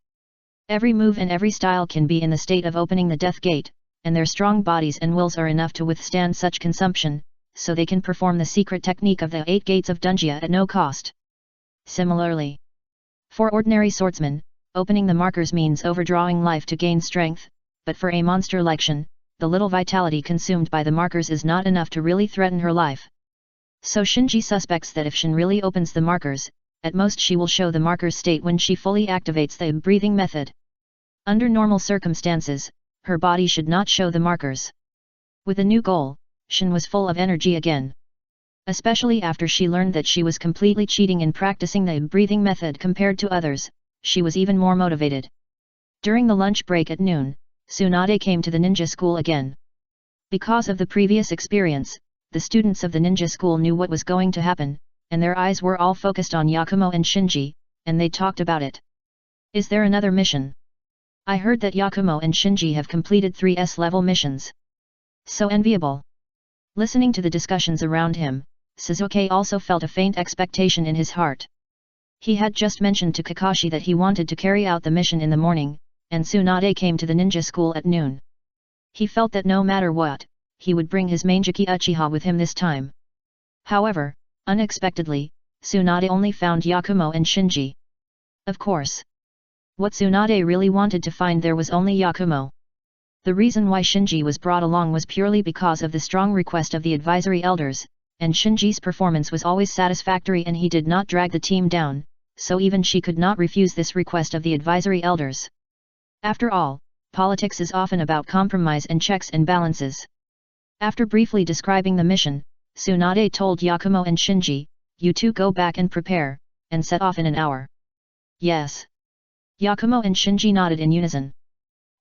Every move and every style can be in the state of opening the death gate, and their strong bodies and wills are enough to withstand such consumption, so they can perform the secret technique of the 8 gates of Dunjia at no cost. Similarly, for ordinary swordsmen, Opening the markers means overdrawing life to gain strength, but for a monster like Shin, the little vitality consumed by the markers is not enough to really threaten her life. So Shinji suspects that if Shin really opens the markers, at most she will show the markers state when she fully activates the breathing method. Under normal circumstances, her body should not show the markers. With a new goal, Shin was full of energy again. Especially after she learned that she was completely cheating in practicing the breathing method compared to others, she was even more motivated. During the lunch break at noon, Tsunade came to the ninja school again. Because of the previous experience, the students of the ninja school knew what was going to happen, and their eyes were all focused on Yakumo and Shinji, and they talked about it. Is there another mission? I heard that Yakumo and Shinji have completed 3S level missions. So enviable. Listening to the discussions around him, Sasuke also felt a faint expectation in his heart. He had just mentioned to Kakashi that he wanted to carry out the mission in the morning, and Tsunade came to the ninja school at noon. He felt that no matter what, he would bring his Mangeki Uchiha with him this time. However, unexpectedly, Tsunade only found Yakumo and Shinji. Of course. What Tsunade really wanted to find there was only Yakumo. The reason why Shinji was brought along was purely because of the strong request of the advisory elders, and Shinji's performance was always satisfactory and he did not drag the team down, so even she could not refuse this request of the advisory elders. After all, politics is often about compromise and checks and balances. After briefly describing the mission, Tsunade told Yakumo and Shinji, "You two go back and prepare, and set off in an hour." Yes. Yakumo and Shinji nodded in unison.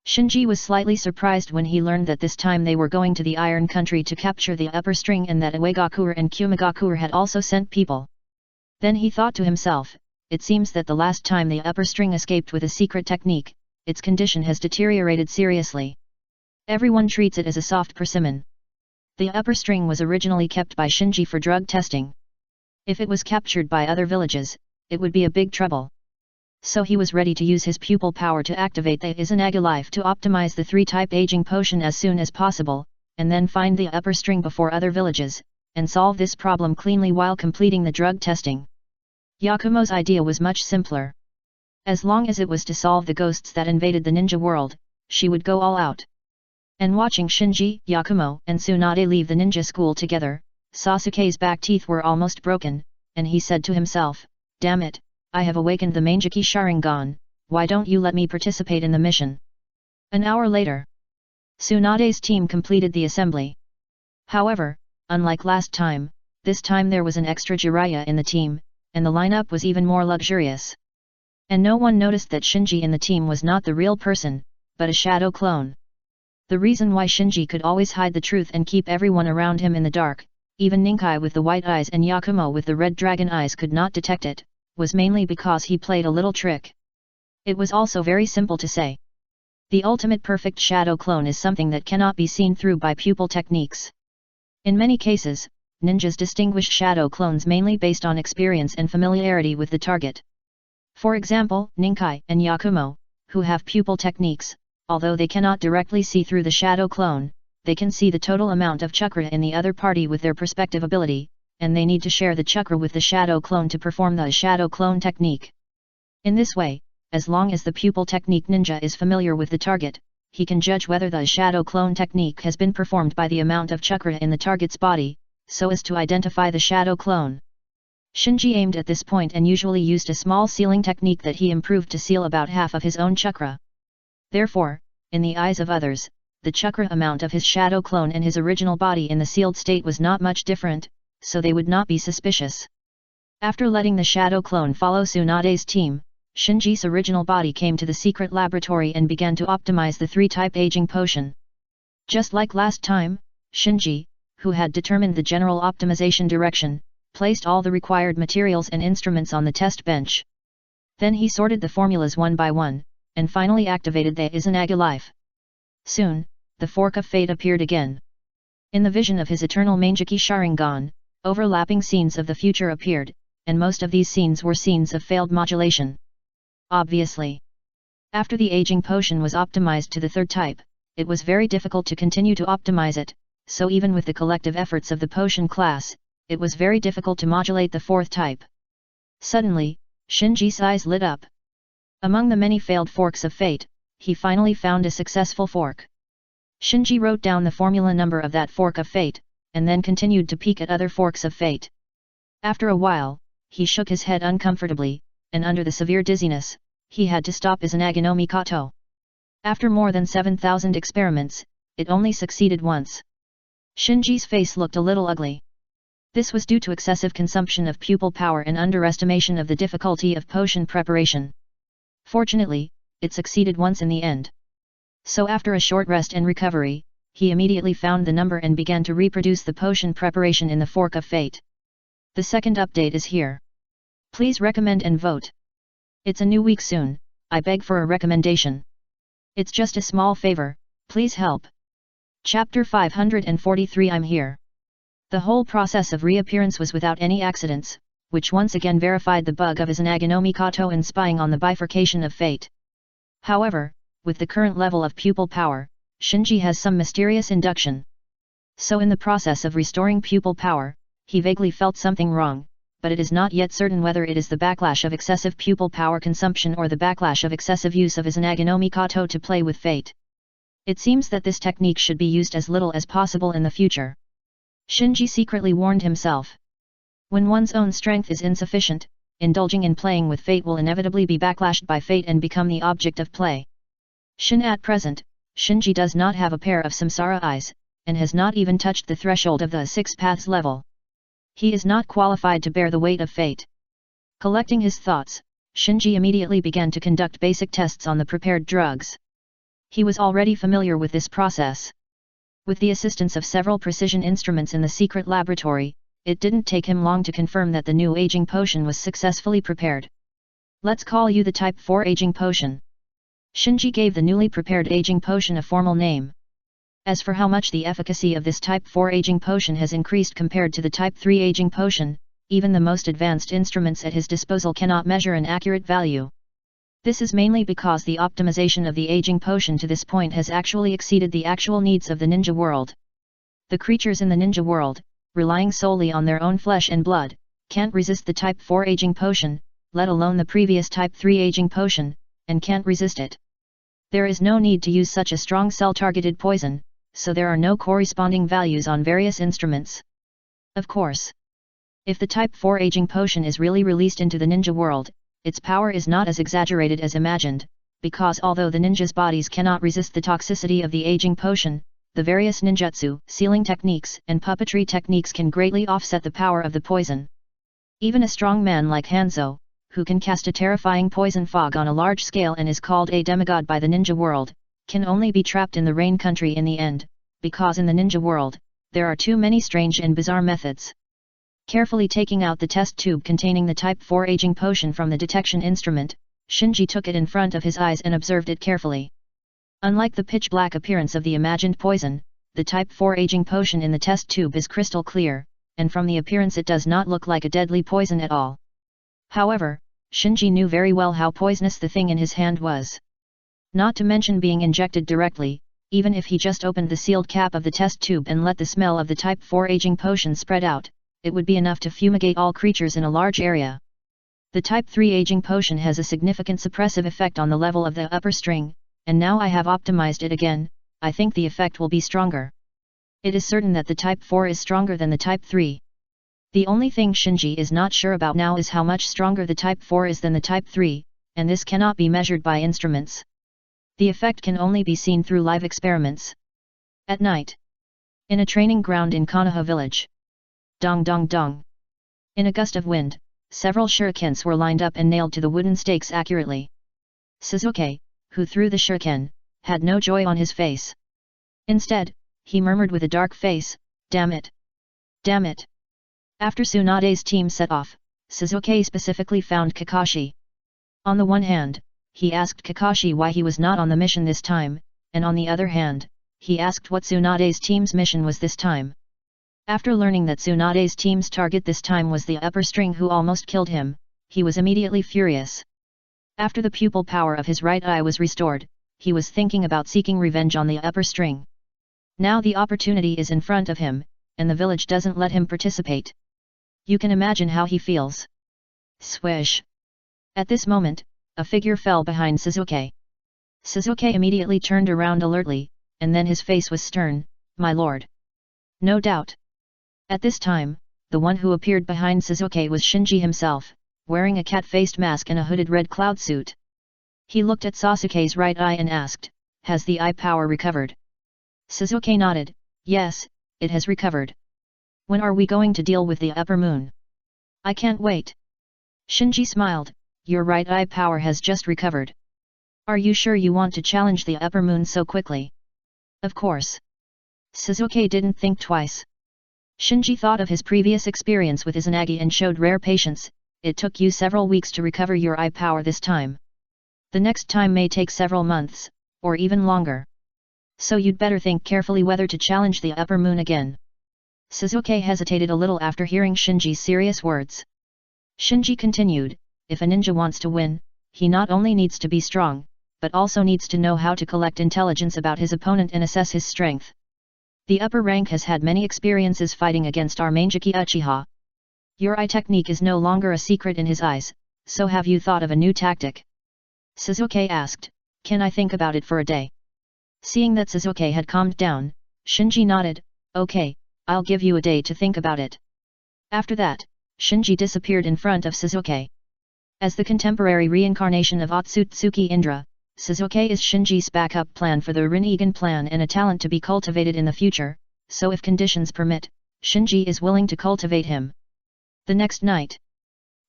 Shinji was slightly surprised when he learned that this time they were going to the Iron Country to capture the upper string and that Uegakure and Kumagakure had also sent people. Then he thought to himself, it seems that the last time the upper string escaped with a secret technique, its condition has deteriorated seriously. Everyone treats it as a soft persimmon. The upper string was originally kept by Shinji for drug testing. If it was captured by other villages, it would be a big trouble. So he was ready to use his pupil power to activate the Izanaga life to optimize the 3-type aging potion as soon as possible, and then find the upper string before other villages, and solve this problem cleanly while completing the drug testing. Yakumo's idea was much simpler. As long as it was to solve the ghosts that invaded the ninja world, she would go all out. And watching Shinji, Yakumo and Tsunade leave the ninja school together, Sasuke's back teeth were almost broken, and he said to himself, "Damn it, I have awakened the Mangeki Sharingan, why don't you let me participate in the mission?" An hour later, Tsunade's team completed the assembly. However, unlike last time, this time there was an extra Jiraiya in the team, and the lineup was even more luxurious. And no one noticed that Shinji in the team was not the real person, but a shadow clone. The reason why Shinji could always hide the truth and keep everyone around him in the dark, even Ninkai with the white eyes and Yakumo with the red dragon eyes could not detect it, was mainly because he played a little trick. It was also very simple to say. The ultimate perfect shadow clone is something that cannot be seen through by pupil techniques. In many cases, ninjas distinguish shadow clones mainly based on experience and familiarity with the target. For example, Ninkai and Yakumo, who have pupil techniques, although they cannot directly see through the shadow clone, they can see the total amount of chakra in the other party with their perspective ability, and they need to share the chakra with the shadow clone to perform the shadow clone technique. In this way, as long as the pupil technique ninja is familiar with the target, he can judge whether the shadow clone technique has been performed by the amount of chakra in the target's body, so as to identify the shadow clone. Shinji aimed at this point and usually used a small sealing technique that he improved to seal about half of his own chakra. Therefore, in the eyes of others, the chakra amount of his shadow clone and his original body in the sealed state was not much different, so they would not be suspicious. After letting the shadow clone follow Tsunade's team, Shinji's original body came to the secret laboratory and began to optimize the 3-type aging potion. Just like last time, Shinji, who had determined the general optimization direction, placed all the required materials and instruments on the test bench. Then he sorted the formulas one by one, and finally activated the Izanaga life. Soon, the Fork of Fate appeared again. In the vision of his eternal Mangeki Sharingan, overlapping scenes of the future appeared, and most of these scenes were scenes of failed modulation. Obviously. After the aging potion was optimized to the 3rd type, it was very difficult to continue to optimize it, so even with the collective efforts of the potion class, it was very difficult to modulate the 4th type. Suddenly, Shinji's eyes lit up. Among the many failed forks of fate, he finally found a successful fork. Shinji wrote down the formula number of that fork of fate, and then continued to peek at other forks of fate. After a while, he shook his head uncomfortably, and under the severe dizziness, he had to stop Izanagi no Mikoto. After more than 7,000 experiments, it only succeeded once. Shinji's face looked a little ugly. This was due to excessive consumption of pupil power and underestimation of the difficulty of potion preparation. Fortunately, it succeeded once in the end. So after a short rest and recovery, he immediately found the number and began to reproduce the potion preparation in the Fork of Fate. The second update is here. Please recommend and vote. It's a new week soon, I beg for a recommendation. It's just a small favor, please help. Chapter 543 I'm here. The whole process of reappearance was without any accidents, which once again verified the bug of Izanagi no Mikoto in spying on the bifurcation of fate. However, with the current level of pupil power, Shinji has some mysterious induction. So in the process of restoring pupil power, he vaguely felt something wrong, but it is not yet certain whether it is the backlash of excessive pupil power consumption or the backlash of excessive use of Izanagi no Mikoto to play with fate. It seems that this technique should be used as little as possible in the future. Shinji secretly warned himself. When one's own strength is insufficient, indulging in playing with fate will inevitably be backlashed by fate and become the object of play. At present, Shinji does not have a pair of samsara eyes, and has not even touched the threshold of the 6 paths level. He is not qualified to bear the weight of fate. Collecting his thoughts, Shinji immediately began to conduct basic tests on the prepared drugs. He was already familiar with this process. With the assistance of several precision instruments in the secret laboratory, it didn't take him long to confirm that the new aging potion was successfully prepared. Let's call you the Type 4 Aging Potion. Shinji gave the newly prepared aging potion a formal name. As for how much the efficacy of this Type 4 aging potion has increased compared to the Type 3 aging potion, even the most advanced instruments at his disposal cannot measure an accurate value. This is mainly because the optimization of the aging potion to this point has actually exceeded the actual needs of the ninja world. The creatures in the ninja world, relying solely on their own flesh and blood, can't resist the Type 4 aging potion, let alone the previous Type 3 aging potion, and can't resist it. There is no need to use such a strong cell-targeted poison, so there are no corresponding values on various instruments. Of course, if the Type 4 aging potion is really released into the ninja world, its power is not as exaggerated as imagined, because although the ninjas' bodies cannot resist the toxicity of the aging potion, the various ninjutsu, sealing techniques, and puppetry techniques can greatly offset the power of the poison. Even a strong man like Hanzo, who can cast a terrifying poison fog on a large scale and is called a demigod by the ninja world, can only be trapped in the rain country in the end, because in the ninja world, there are too many strange and bizarre methods. Carefully taking out the test tube containing the Type 4 aging potion from the detection instrument, Shinji took it in front of his eyes and observed it carefully. Unlike the pitch-black appearance of the imagined poison, the Type 4 aging potion in the test tube is crystal clear, and from the appearance it does not look like a deadly poison at all. However, Shinji knew very well how poisonous the thing in his hand was. Not to mention being injected directly, even if he just opened the sealed cap of the test tube and let the smell of the Type 4 aging potion spread out, it would be enough to fumigate all creatures in a large area. The Type 3 aging potion has a significant suppressive effect on the level of the upper string, and now I have optimized it again, I think the effect will be stronger. It is certain that the Type 4 is stronger than the Type 3. The only thing Shinji is not sure about now is how much stronger the Type 4 is than the Type 3, and this cannot be measured by instruments. The effect can only be seen through live experiments. At night. In a training ground in Konoha village. Dong dong dong. In a gust of wind, several shurikens were lined up and nailed to the wooden stakes accurately. Suzuki, who threw the shuriken, had no joy on his face. Instead, he murmured with a dark face, "Damn it! Damn it!" After Tsunade's team set off, Suzuki specifically found Kakashi. On the one hand, he asked Kakashi why he was not on the mission this time, and on the other hand, he asked what Tsunade's team's mission was this time. After learning that Tsunade's team's target this time was the upper string who almost killed him, he was immediately furious. After the pupil power of his right eye was restored, he was thinking about seeking revenge on the upper string. Now the opportunity is in front of him, and the village doesn't let him participate. You can imagine how he feels. Swish! At this moment, a figure fell behind Shizuke. Shizuke immediately turned around alertly, and then his face was stern, "My lord." No doubt. At this time, the one who appeared behind Shizuke was Shinji himself, wearing a cat-faced mask and a hooded red cloud suit. He looked at Sasuke's right eye and asked, "Has the eye power recovered?" Shizuke nodded, "Yes, it has recovered." "When are we going to deal with the upper moon?" "I can't wait." Shinji smiled, "Your right eye power has just recovered. Are you sure you want to challenge the upper moon so quickly?" "Of course." Shizuke didn't think twice. Shinji thought of his previous experience with Izanagi and showed rare patience. "It took you several weeks to recover your eye power this time. The next time may take several months, or even longer. So you'd better think carefully whether to challenge the upper moon again." Shizuke hesitated a little after hearing Shinji's serious words. Shinji continued, "If a ninja wants to win, he not only needs to be strong, but also needs to know how to collect intelligence about his opponent and assess his strength. The upper rank has had many experiences fighting against our Mangeki Uchiha. Your eye technique is no longer a secret in his eyes, so have you thought of a new tactic?" Shizuke asked, "Can I think about it for a day?" Seeing that Shizuke had calmed down, Shinji nodded, "Okay, I'll give you a day to think about it." After that, Shinji disappeared in front of Shizuke. As the contemporary reincarnation of Otsutsuki Indra, Shizuke is Shinji's backup plan for the Rinnegan plan and a talent to be cultivated in the future, so if conditions permit, Shinji is willing to cultivate him. The next night,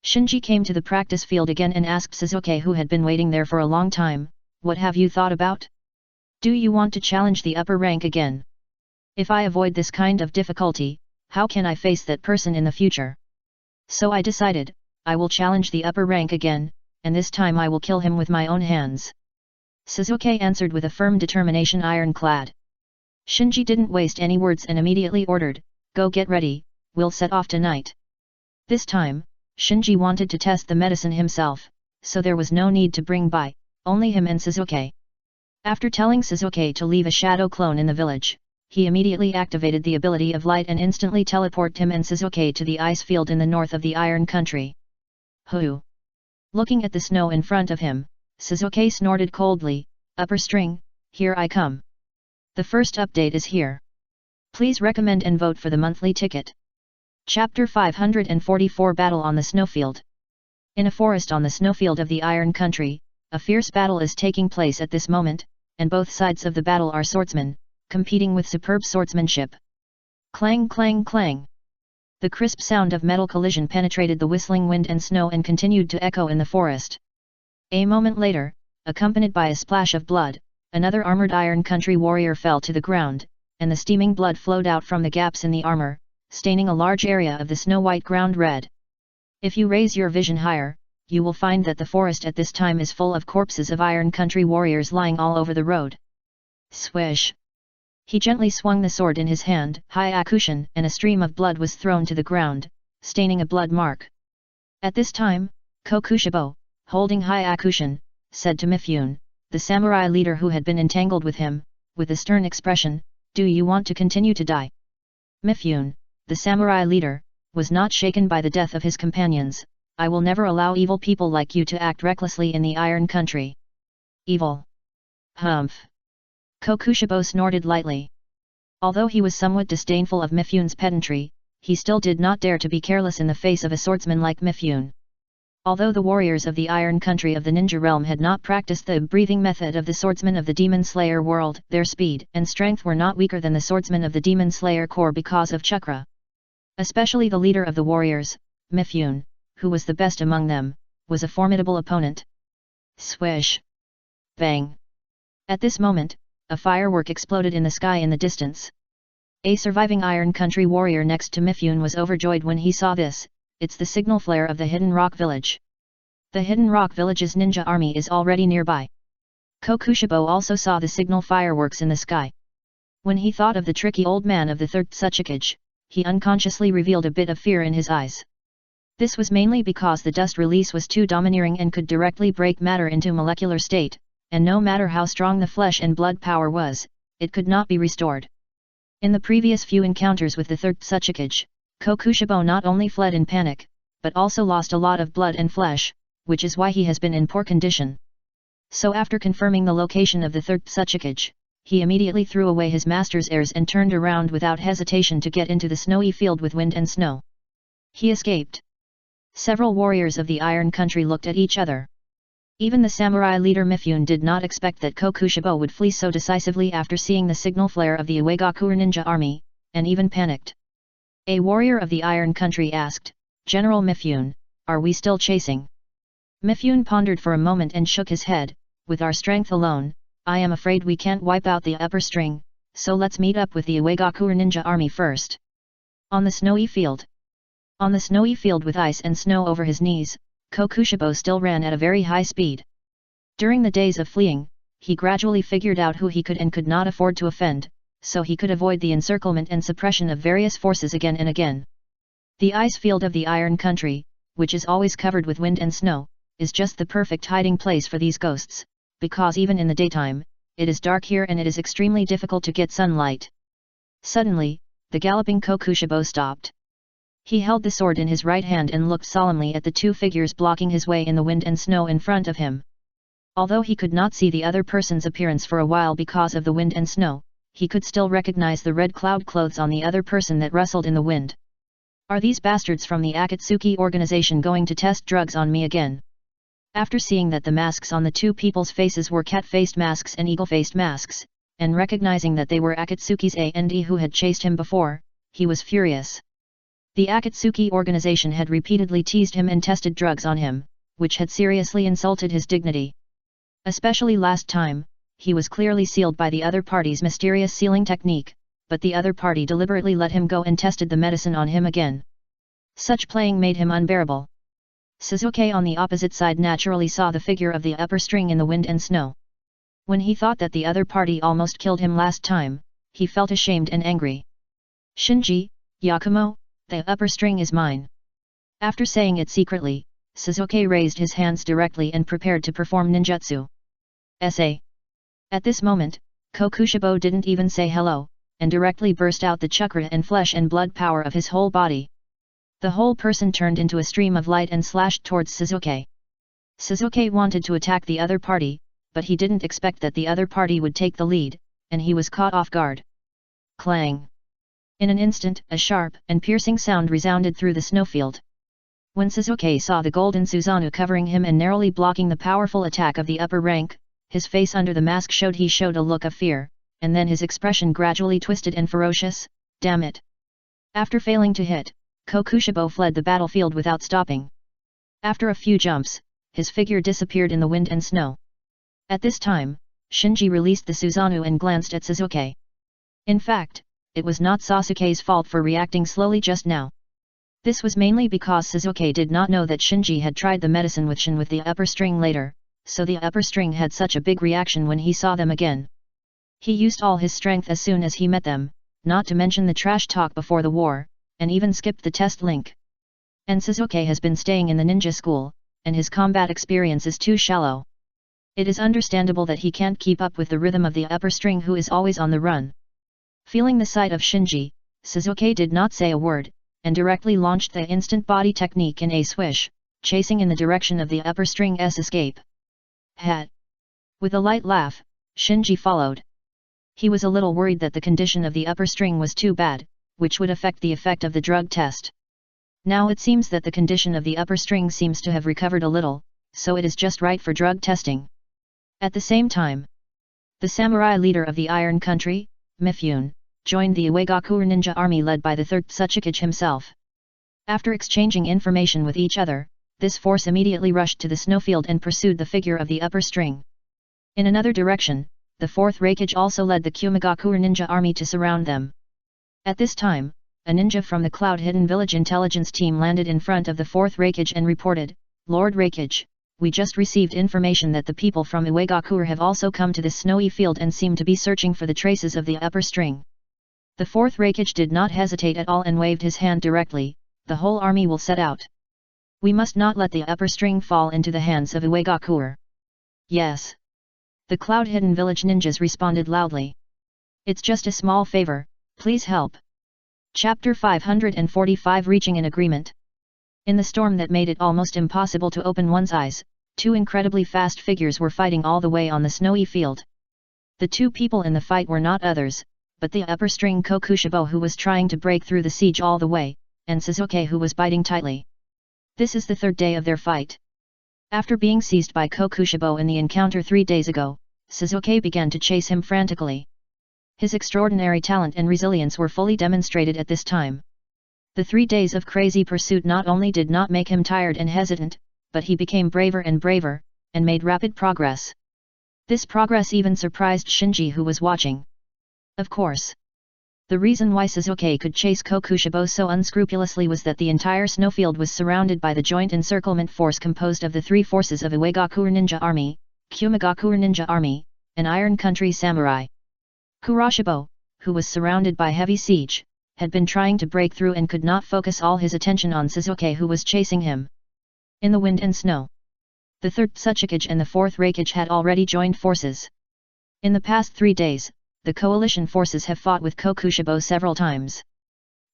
Shinji came to the practice field again and asked Shizuke, who had been waiting there for a long time, "What have you thought about? Do you want to challenge the upper rank again? If I avoid this kind of difficulty, how can I face that person in the future? So I decided, I will challenge the upper rank again, and this time I will kill him with my own hands." Shizuke answered with a firm determination, ironclad. Shinji didn't waste any words and immediately ordered, "Go get ready, we'll set off tonight." This time, Shinji wanted to test the medicine himself, so there was no need to bring by, only him and Shizuke. After telling Shizuke to leave a shadow clone in the village, he immediately activated the ability of light and instantly teleported him and Shizuke to the ice field in the north of the Iron Country. "Hoo!" Looking at the snow in front of him, Shizuke snorted coldly, "Upper string, here I come. The first update is here. Please recommend and vote for the monthly ticket." Chapter 544 Battle on the Snowfield. In a forest on the snowfield of the Iron Country, a fierce battle is taking place at this moment, and both sides of the battle are swordsmen, competing with superb swordsmanship. Clang clang clang. The crisp sound of metal collision penetrated the whistling wind and snow and continued to echo in the forest. A moment later, accompanied by a splash of blood, another armored Iron Country warrior fell to the ground, and the steaming blood flowed out from the gaps in the armor, staining a large area of the snow-white ground red. If you raise your vision higher, you will find that the forest at this time is full of corpses of Iron Country warriors lying all over the road. Swish! He gently swung the sword in his hand, Hyakushin, and a stream of blood was thrown to the ground, staining a blood mark. At this time, Kokushibo, holding Hyakushin, said to Mifune, the samurai leader who had been entangled with him, with a stern expression, "Do you want to continue to die?" Mifune, the samurai leader, was not shaken by the death of his companions. "I will never allow evil people like you to act recklessly in the Iron Country." "Evil? Humph!" Kokushibo snorted lightly. Although he was somewhat disdainful of Mifune's pedantry, he still did not dare to be careless in the face of a swordsman like Mifune. Although the warriors of the Iron Country of the ninja realm had not practiced the breathing method of the swordsmen of the Demon Slayer world, their speed and strength were not weaker than the swordsmen of the Demon Slayer Corps because of chakra. Especially the leader of the warriors, Mifune, who was the best among them, was a formidable opponent. Swish! Bang! At this moment, a firework exploded in the sky in the distance. A surviving Iron Country warrior next to Mifune was overjoyed when he saw this. "It's the signal flare of the Hidden Rock Village. The Hidden Rock Village's ninja army is already nearby." Kokushibo also saw the signal fireworks in the sky. When he thought of the tricky old man of the third Tsuchikage, he unconsciously revealed a bit of fear in his eyes. This was mainly because the dust release was too domineering and could directly break matter into molecular state, and no matter how strong the flesh and blood power was, it could not be restored. In the previous few encounters with the third Tsuchikage, Kokushibo not only fled in panic, but also lost a lot of blood and flesh, which is why he has been in poor condition. So after confirming the location of the third Tsuchikage, he immediately threw away his master's heirs and turned around without hesitation to get into the snowy field with wind and snow. He escaped. Several warriors of the Iron Country looked at each other. Even the samurai leader Mifune did not expect that Kokushibo would flee so decisively after seeing the signal flare of the Uegakure ninja army, and even panicked. A warrior of the Iron Country asked, "General Mifune, are we still chasing?" Mifune pondered for a moment and shook his head, "With our strength alone, I am afraid we can't wipe out the upper string, so let's meet up with the Uegakure ninja army first." On the snowy field. On the snowy field with ice and snow over his knees, Kokushibo still ran at a very high speed. During the days of fleeing, he gradually figured out who he could and could not afford to offend, so he could avoid the encirclement and suppression of various forces again and again. The ice field of the Iron Country, which is always covered with wind and snow, is just the perfect hiding place for these ghosts, because even in the daytime, it is dark here and it is extremely difficult to get sunlight. Suddenly, the galloping Kokushibo stopped. He held the sword in his right hand and looked solemnly at the two figures blocking his way in the wind and snow in front of him. Although he could not see the other person's appearance for a while because of the wind and snow, he could still recognize the red cloud clothes on the other person that rustled in the wind. "Are these bastards from the Akatsuki organization going to test drugs on me again?" After seeing that the masks on the two people's faces were cat-faced masks and eagle-faced masks, and recognizing that they were Akatsuki's A&E who had chased him before, he was furious. The Akatsuki organization had repeatedly teased him and tested drugs on him, which had seriously insulted his dignity. Especially last time, he was clearly sealed by the other party's mysterious sealing technique, but the other party deliberately let him go and tested the medicine on him again. Such playing made him unbearable. Suzuki on the opposite side naturally saw the figure of the upper string in the wind and snow. When he thought that the other party almost killed him last time, he felt ashamed and angry. "Shinji, Yakumo, the upper string is mine." After saying it secretly, Suzuki raised his hands directly and prepared to perform ninjutsu. S.A. At this moment, Kokushibo didn't even say hello, and directly burst out the chakra and flesh and blood power of his whole body. The whole person turned into a stream of light and slashed towards Suzuki. Suzuki wanted to attack the other party, but he didn't expect that the other party would take the lead, and he was caught off guard. Clang! In an instant, a sharp and piercing sound resounded through the snowfield. When Suzuki saw the golden Susanoo covering him and narrowly blocking the powerful attack of the upper rank, his face under the mask showed a look of fear, and then his expression gradually twisted and ferocious. "Damn it!" After failing to hit, Kokushibo fled the battlefield without stopping. After a few jumps, his figure disappeared in the wind and snow. At this time, Shinji released the Susanoo and glanced at Suzuki. In fact, it was not Sasuke's fault for reacting slowly just now. This was mainly because Suzuki did not know that Shinji had tried the medicine with Shin with the upper string later, so the upper string had such a big reaction when he saw them again. He used all his strength as soon as he met them, not to mention the trash talk before the war, and even skipped the test link. And Suzuki has been staying in the ninja school, and his combat experience is too shallow. It is understandable that he can't keep up with the rhythm of the upper string who is always on the run. Feeling the sight of Shinji, Suzuki did not say a word, and directly launched the instant body technique in a swish, chasing in the direction of the upper string's escape. Hat! With a light laugh, Shinji followed. He was a little worried that the condition of the upper string was too bad, which would affect the effect of the drug test. Now it seems that the condition of the upper string seems to have recovered a little, so it is just right for drug testing. At the same time, the samurai leader of the Iron Country, Mifune, joined the Uegakure ninja army led by the third Tsuchikage himself. After exchanging information with each other, this force immediately rushed to the snowfield and pursued the figure of the upper string. In another direction, the fourth Raikage also led the Kumigakure ninja army to surround them. At this time, a ninja from the Cloud Hidden Village intelligence team landed in front of the fourth Raikage and reported, "Lord Raikage, we just received information that the people from Uegakure have also come to this snowy field and seem to be searching for the traces of the upper string." The fourth Raikage did not hesitate at all and waved his hand directly, "The whole army will set out. We must not let the upper string fall into the hands of Uegakure." "Yes." The Cloud Hidden Village ninjas responded loudly. "It's just a small favor, please help." Chapter 545 Reaching an Agreement. In the storm that made it almost impossible to open one's eyes, two incredibly fast figures were fighting all the way on the snowy field. The two people in the fight were not others, but the upper string Kokushibo, who was trying to break through the siege all the way, and Suzuki, who was biting tightly. This is the third day of their fight. After being seized by Kokushibo in the encounter 3 days ago, Suzuki began to chase him frantically. His extraordinary talent and resilience were fully demonstrated at this time. The 3 days of crazy pursuit not only did not make him tired and hesitant, but he became braver and braver, and made rapid progress. This progress even surprised Shinji, who was watching. Of course. The reason why Suzuki could chase Kokushibo so unscrupulously was that the entire snowfield was surrounded by the joint encirclement force composed of the 3 forces of Uegakuer Ninja Army, Kumigakuer Ninja Army, and Iron Country Samurai. Kuroshibo, who was surrounded by heavy siege, had been trying to break through and could not focus all his attention on Suzuki, who was chasing him. In the wind and snow, the 3rd Tsuchikage and the 4th Reikage had already joined forces. In the past 3 days, the coalition forces have fought with Kokushibo several times.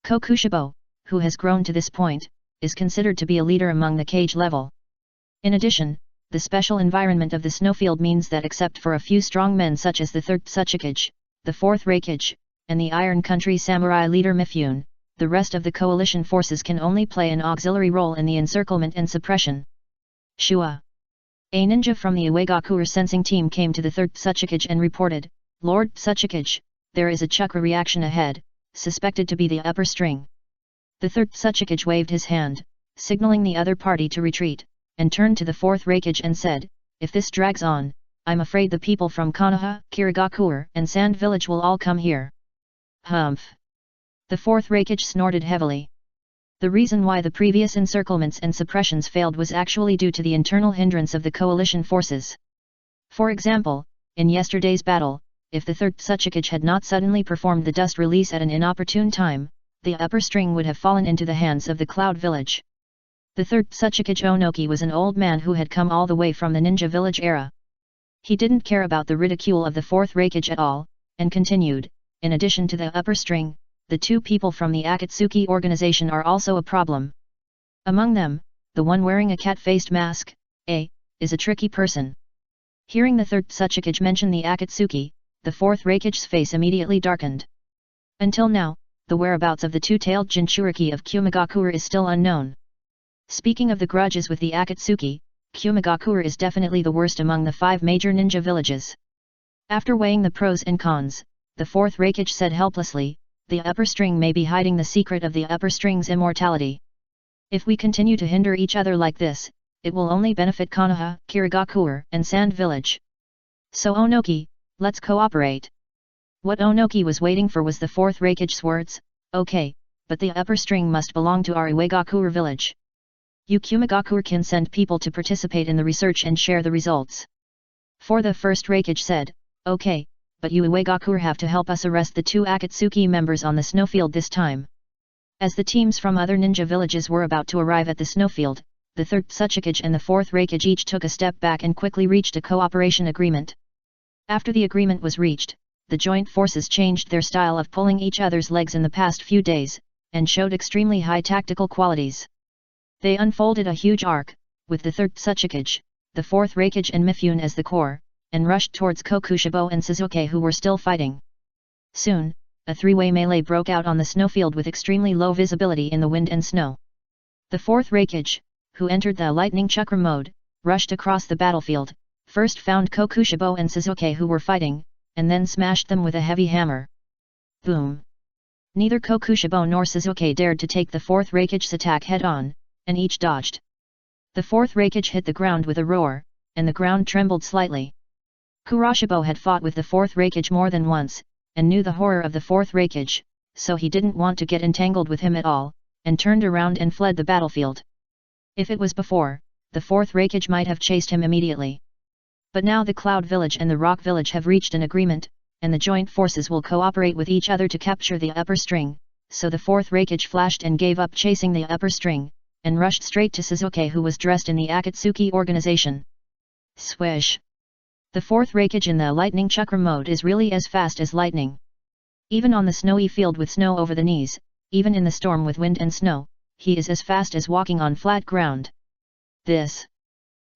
Kokushibo, who has grown to this point, is considered to be a leader among the cage level. In addition, the special environment of the snowfield means that except for a few strong men such as the 3rd Tsuchikage, the 4th Reikage, and the Iron Country Samurai leader Mifune, the rest of the coalition forces can only play an auxiliary role in the encirclement and suppression. Shua. A ninja from the Uegakuer sensing team came to the 3rd Tsuchikage and reported, "Lord Tsuchikage, there is a chakra reaction ahead, suspected to be the upper string." The 3rd Tsuchikage waved his hand, signaling the other party to retreat, and turned to the 4th Reikage and said, "If this drags on, I'm afraid the people from Konoha, Kirigakuer, and Sand Village will all come here." Humph! The 4th Reikage snorted heavily. The reason why the previous encirclements and suppressions failed was actually due to the internal hindrance of the coalition forces. For example, in yesterday's battle, if the 3rd Tsuchikage had not suddenly performed the dust release at an inopportune time, the upper string would have fallen into the hands of the Cloud Village. The 3rd Tsuchikage Onoki was an old man who had come all the way from the ninja village era. He didn't care about the ridicule of the 4th Reikage at all, and continued, "In addition to the upper string, the 2 people from the Akatsuki organization are also a problem. Among them, the one wearing a cat-faced mask, is a tricky person." Hearing the 3rd Tsuchikage mention the Akatsuki, the 4th Reikage's face immediately darkened. Until now, the whereabouts of the 2-tailed Jinchuriki of Kumigakuer is still unknown. Speaking of the grudges with the Akatsuki, Kumigakuer is definitely the worst among the 5 major ninja villages. After weighing the pros and cons, the 4th Reikage said helplessly, "The upper string may be hiding the secret of the upper string's immortality. If we continue to hinder each other like this, it will only benefit Konoha, Kirigakuer, and Sand Village. So Onoki, let's cooperate." What Onoki was waiting for was the 4th Reikage's words, "Okay, but the upper string must belong to our Uegakuer village. You Kumigakuer can send people to participate in the research and share the results." For the 1st Reikage said, "Okay, but you Uegakuer have to help us arrest the 2 Akatsuki members on the snowfield this time." As the teams from other ninja villages were about to arrive at the snowfield, the 3rd Tsuchikage and the 4th Reikage each took a step back and quickly reached a cooperation agreement. After the agreement was reached, the joint forces changed their style of pulling each other's legs in the past few days, and showed extremely high tactical qualities. They unfolded a huge arc, with the 3rd Tsuchikage, the 4th Reikage and Mifune as the core, and rushed towards Kokushibo and Suzuki, who were still fighting. Soon, a 3-way melee broke out on the snowfield with extremely low visibility in the wind and snow. The 4th Reikage, who entered the lightning chakra mode, rushed across the battlefield, first found Kokushibo and Suzuki who were fighting, and then smashed them with a heavy hammer. Boom! Neither Kokushibo nor Suzuki dared to take the 4th Reikage's attack head-on, and each dodged. The 4th Reikage hit the ground with a roar, and the ground trembled slightly. Kuroshibo had fought with the 4th Reikage more than once, and knew the horror of the 4th Reikage, so he didn't want to get entangled with him at all, and turned around and fled the battlefield. If it was before, the 4th Reikage might have chased him immediately. But now the Cloud Village and the Rock Village have reached an agreement, and the joint forces will cooperate with each other to capture the upper string, so the 4th Reikage flashed and gave up chasing the upper string, and rushed straight to Suzuki, who was dressed in the Akatsuki organization. Swish! The 4th Reikage in the lightning chakra mode is really as fast as lightning. Even on the snowy field with snow over the knees, even in the storm with wind and snow, he is as fast as walking on flat ground. This.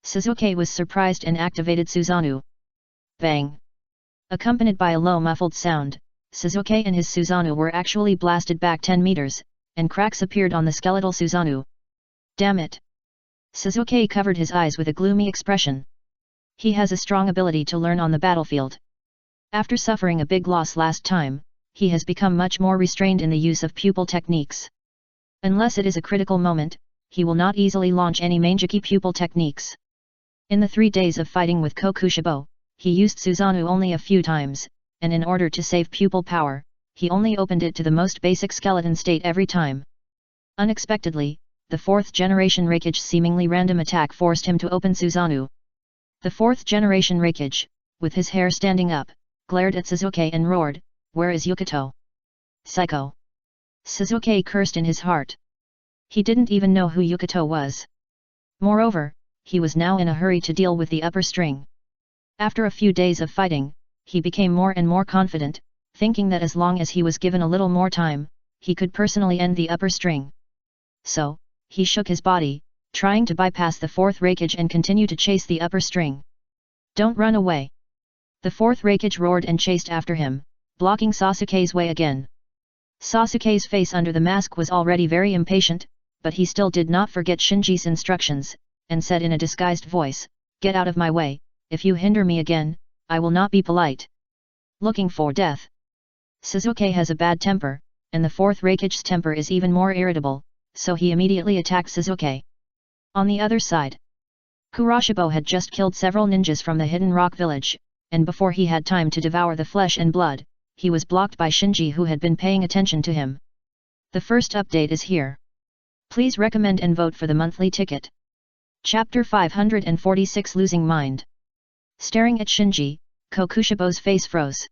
Sasuke was surprised and activated Susanoo. Bang! Accompanied by a low muffled sound, Sasuke and his Susanoo were actually blasted back 10 meters, and cracks appeared on the skeletal Susanoo. Damn it! Sasuke covered his eyes with a gloomy expression. He has a strong ability to learn on the battlefield. After suffering a big loss last time, he has become much more restrained in the use of pupil techniques. Unless it is a critical moment, he will not easily launch any Manjiki pupil techniques. In the 3 days of fighting with Kokushibo, he used Susanoo only a few times, and in order to save pupil power, he only opened it to the most basic skeleton state every time. Unexpectedly, the 4th generation Raikage seemingly random attack forced him to open Susanoo. The 4th generation Raikage, with his hair standing up, glared at Sasuke and roared, "Where is Yukito? Psycho!" Sasuke cursed in his heart. He didn't even know who Yukito was. Moreover, he was now in a hurry to deal with the upper string. After a few days of fighting, he became more and more confident, thinking that as long as he was given a little more time, he could personally end the upper string. So, he shook his body, trying to bypass the 4th Raikage and continue to chase the upper string. "Don't run away!" The 4th Raikage roared and chased after him, blocking Sasuke's way again. Sasuke's face under the mask was already very impatient, but he still did not forget Shinji's instructions, and said in a disguised voice, "Get out of my way, if you hinder me again, I will not be polite." Looking for death. Sasuke has a bad temper, and the 4th Raikage's temper is even more irritable, so he immediately attacked Sasuke. On the other side, Kuroshibo had just killed several ninjas from the hidden rock village, and before he had time to devour the flesh and blood, he was blocked by Shinji who had been paying attention to him. The first update is here. Please recommend and vote for the monthly ticket. Chapter 546 Losing Mind. Staring at Shinji, Kokushibo's face froze.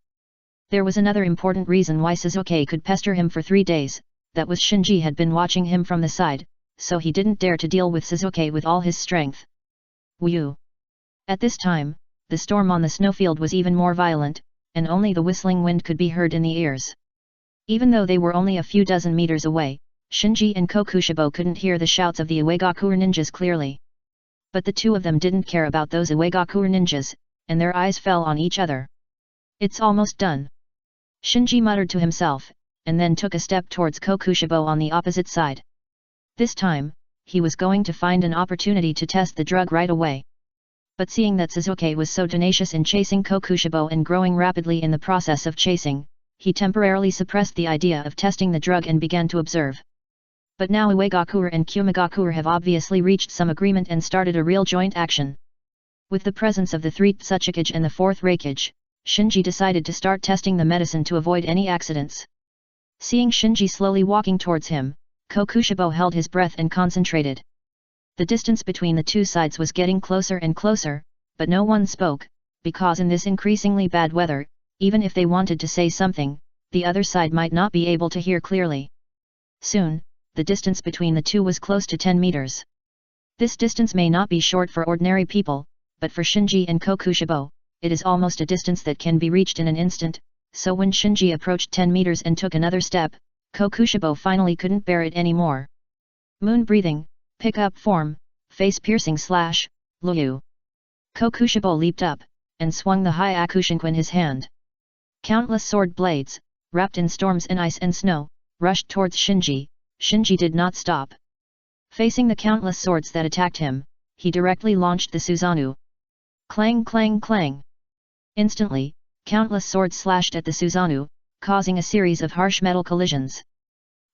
There was another important reason why Sasuke could pester him for 3 days, that was Shinji had been watching him from the side, so he didn't dare to deal with Sasuke with all his strength. Whew! At this time, the storm on the snowfield was even more violent, and only the whistling wind could be heard in the ears. Even though they were only a few dozen meters away, Shinji and Kokushibo couldn't hear the shouts of the Uegakure ninjas clearly. But the two of them didn't care about those Uegakure ninjas, and their eyes fell on each other. "It's almost done," Shinji muttered to himself, and then took a step towards Kokushibo on the opposite side. This time, he was going to find an opportunity to test the drug right away. But seeing that Sasuke was so tenacious in chasing Kokushibo and growing rapidly in the process of chasing, he temporarily suppressed the idea of testing the drug and began to observe. But now Uegakure and Kumigakure have obviously reached some agreement and started a real joint action. With the presence of the 3rd Tsuchikage and the 4th Raikage, Shinji decided to start testing the medicine to avoid any accidents. Seeing Shinji slowly walking towards him, Kokushibo held his breath and concentrated. The distance between the two sides was getting closer and closer, but no one spoke, because in this increasingly bad weather, even if they wanted to say something, the other side might not be able to hear clearly. Soon, the distance between the two was close to 10 meters. This distance may not be short for ordinary people, but for Shinji and Kokushibo, it is almost a distance that can be reached in an instant, so when Shinji approached 10 meters and took another step, Kokushibo finally couldn't bear it anymore. Moon breathing, pick up form, face piercing / Luyu. Kokushibo leaped up, and swung the Hyakushinko in his hand. Countless sword blades, wrapped in storms and ice and snow, rushed towards Shinji. Shinji did not stop. Facing the countless swords that attacked him, he directly launched the Susanoo. Clang clang clang. Instantly, countless swords slashed at the Susanoo, causing a series of harsh metal collisions.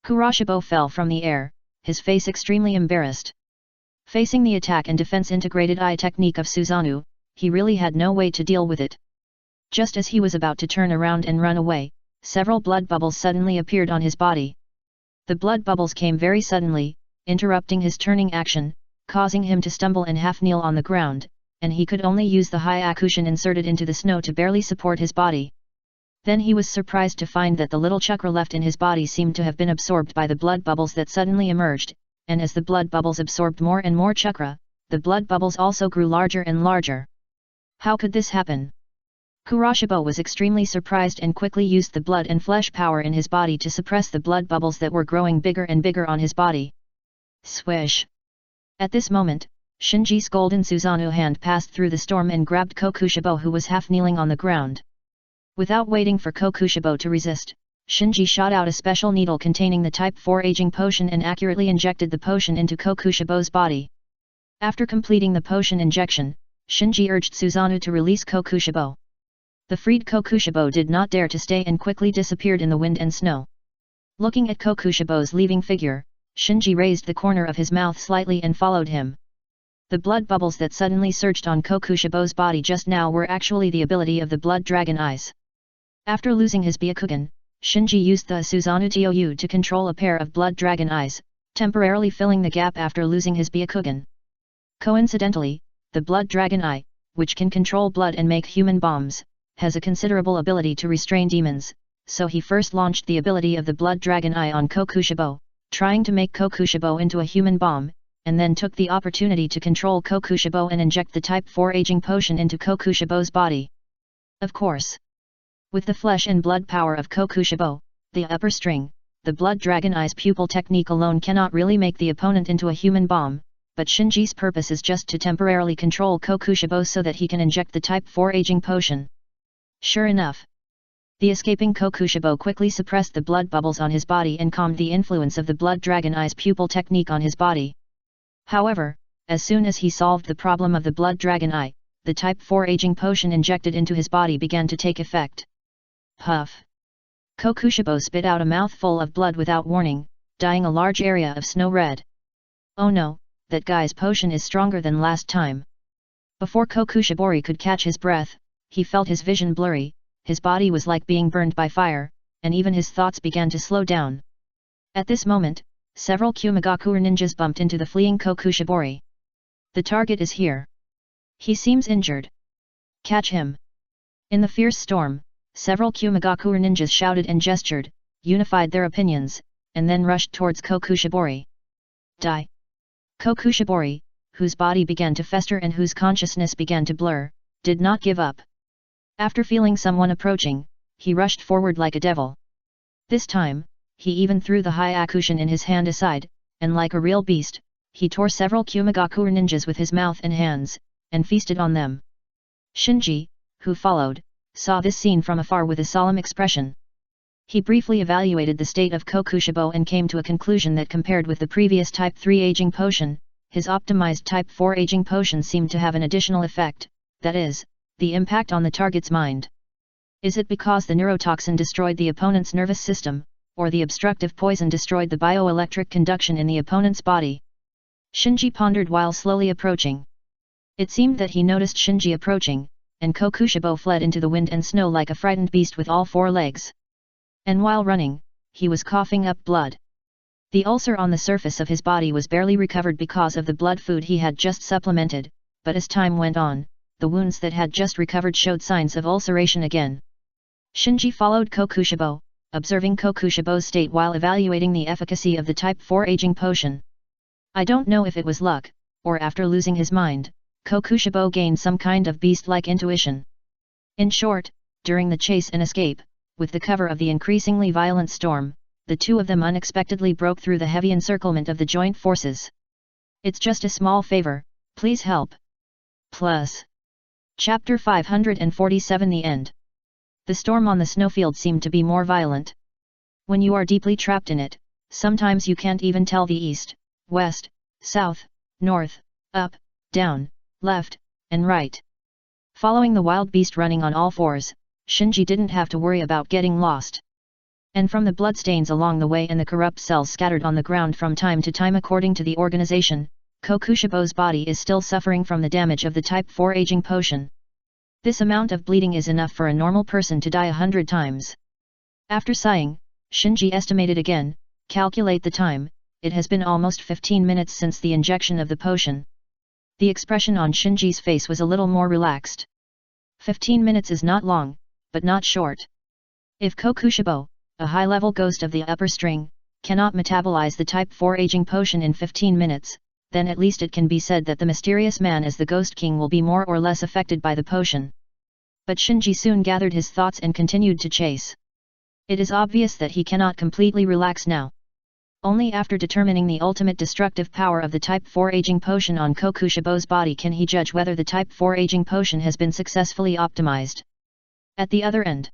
Kuroshibo fell from the air, his face extremely embarrassed. Facing the attack and defense integrated eye technique of Susanoo, he really had no way to deal with it. Just as he was about to turn around and run away, several blood bubbles suddenly appeared on his body. The blood bubbles came very suddenly, interrupting his turning action, causing him to stumble and half kneel on the ground, and he could only use the Hyakushin inserted into the snow to barely support his body. Then he was surprised to find that the little chakra left in his body seemed to have been absorbed by the blood bubbles that suddenly emerged, and as the blood bubbles absorbed more and more chakra, the blood bubbles also grew larger and larger. How could this happen? Kuroshibo was extremely surprised and quickly used the blood and flesh power in his body to suppress the blood bubbles that were growing bigger and bigger on his body. Swish! At this moment, Shinji's golden Susanoo hand passed through the storm and grabbed Kokushibo, who was half kneeling on the ground. Without waiting for Kokushibo to resist, Shinji shot out a special needle containing the Type 4 aging potion and accurately injected the potion into Kokushibo's body. After completing the potion injection, Shinji urged Susanoo to release Kokushibo. The freed Kokushibo did not dare to stay and quickly disappeared in the wind and snow. Looking at Kokushibo's leaving figure, Shinji raised the corner of his mouth slightly and followed him. The blood bubbles that suddenly surged on Kokushibo's body just now were actually the ability of the blood dragon eyes. After losing his Byakugan, Shinji used the Susanoo Tou to control a pair of blood dragon eyes, temporarily filling the gap after losing his Byakugan. Coincidentally, the blood dragon eye, which can control blood and make human bombs, has a considerable ability to restrain demons, so he first launched the ability of the blood dragon eye on Kokushibo, trying to make Kokushibo into a human bomb, and then took the opportunity to control Kokushibo and inject the Type 4 aging potion into Kokushibo's body. Of course, with the flesh and blood power of Kokushibo, the upper string, the blood dragon eye's pupil technique alone cannot really make the opponent into a human bomb, but Shinji's purpose is just to temporarily control Kokushibo so that he can inject the Type 4 aging potion. Sure enough, the escaping Kokushibo quickly suppressed the blood bubbles on his body and calmed the influence of the blood dragon eye's pupil technique on his body. However, as soon as he solved the problem of the blood dragon eye, the Type 4 aging potion injected into his body began to take effect. Puff! Kokushibo spit out a mouthful of blood without warning, dyeing a large area of snow red. Oh no, that guy's potion is stronger than last time. Before Kokushibori could catch his breath, he felt his vision blurry, his body was like being burned by fire, and even his thoughts began to slow down. At this moment, several Kumigakure ninjas bumped into the fleeing Kokushibori. The target is here. He seems injured. Catch him! In the fierce storm, several Kumigakure ninjas shouted and gestured, unified their opinions, and then rushed towards Kokushibori. Die! Kokushibori, whose body began to fester and whose consciousness began to blur, did not give up. After feeling someone approaching, he rushed forward like a devil. This time, he even threw the Hyakushin in his hand aside, and like a real beast, he tore several Kumigakure ninjas with his mouth and hands, and feasted on them. Shinji, who followed, saw this scene from afar with a solemn expression. He briefly evaluated the state of Kokushibo and came to a conclusion that compared with the previous Type 3 aging potion, his optimized Type 4 aging potion seemed to have an additional effect, that is, the impact on the target's mind. Is it because the neurotoxin destroyed the opponent's nervous system, or the obstructive poison destroyed the bioelectric conduction in the opponent's body? Shinji pondered while slowly approaching. It seemed that he noticed Shinji approaching, and Kokushibo fled into the wind and snow like a frightened beast with all four legs. And while running, he was coughing up blood. The ulcer on the surface of his body was barely recovered because of the blood food he had just supplemented, but as time went on, the wounds that had just recovered showed signs of ulceration again. Shinji followed Kokushibo, observing Kokushibo's state while evaluating the efficacy of the Type 4 aging potion. I don't know if it was luck, or after losing his mind, Kokushibo gained some kind of beast-like intuition. In short, during the chase and escape, with the cover of the increasingly violent storm, the two of them unexpectedly broke through the heavy encirclement of the joint forces. It's just a small favor, please help. Plus. Chapter 547 The End. The storm on the snowfield seemed to be more violent. When you are deeply trapped in it, sometimes you can't even tell the east, west, south, north, up, down, left, and right. Following the wild beast running on all fours, Shinji didn't have to worry about getting lost. And from the bloodstains along the way and the corrupt cells scattered on the ground from time to time according to the organization, Kokushibo's body is still suffering from the damage of the Type 4 aging potion. This amount of bleeding is enough for a normal person to die 100 times. After sighing, Shinji estimated again, calculate the time, it has been almost 15 minutes since the injection of the potion. The expression on Shinji's face was a little more relaxed. 15 minutes is not long, but not short. If Kokushibo, a high-level ghost of the upper string, cannot metabolize the Type 4 aging potion in 15 minutes, then at least it can be said that the mysterious man as the Ghost King will be more or less affected by the potion. But Shinji soon gathered his thoughts and continued to chase. It is obvious that he cannot completely relax now. Only after determining the ultimate destructive power of the Type 4 Aging Potion on Kokushibo's body can he judge whether the Type 4 Aging Potion has been successfully optimized. At the other end,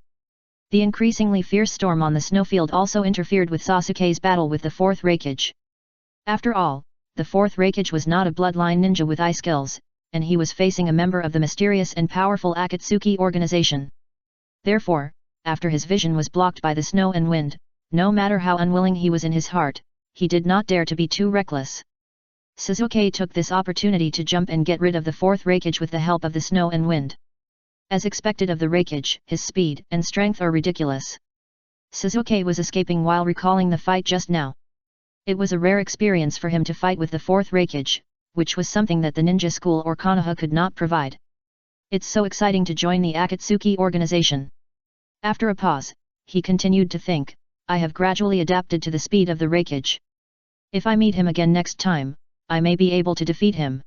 the increasingly fierce storm on the snowfield also interfered with Sasuke's battle with the fourth Raikage. After all, the fourth Raikage was not a bloodline ninja with eye skills, and he was facing a member of the mysterious and powerful Akatsuki organization. Therefore, after his vision was blocked by the snow and wind, no matter how unwilling he was in his heart, he did not dare to be too reckless. Sasuke took this opportunity to jump and get rid of the fourth Raikage with the help of the snow and wind. As expected of the Raikage, his speed and strength are ridiculous. Sasuke was escaping while recalling the fight just now. It was a rare experience for him to fight with the fourth Raikage, which was something that the ninja school or Konoha could not provide. It's so exciting to join the Akatsuki organization. After a pause, he continued to think, I have gradually adapted to the speed of the Raikage. If I meet him again next time, I may be able to defeat him.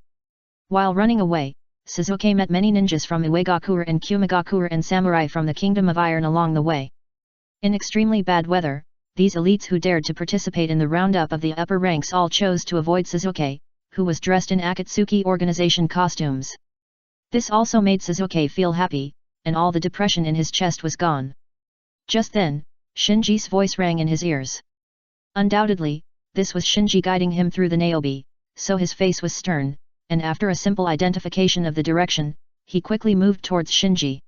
While running away, Sasuke met many ninjas from Uegakure and Kumigakure and samurai from the Kingdom of Iron along the way. In extremely bad weather, these elites who dared to participate in the roundup of the upper ranks all chose to avoid Sasuke, who was dressed in Akatsuki organization costumes. This also made Sasuke feel happy, and all the depression in his chest was gone. Just then, Shinji's voice rang in his ears. Undoubtedly, this was Shinji guiding him through the Niobe, so his face was stern, and after a simple identification of the direction, he quickly moved towards Shinji.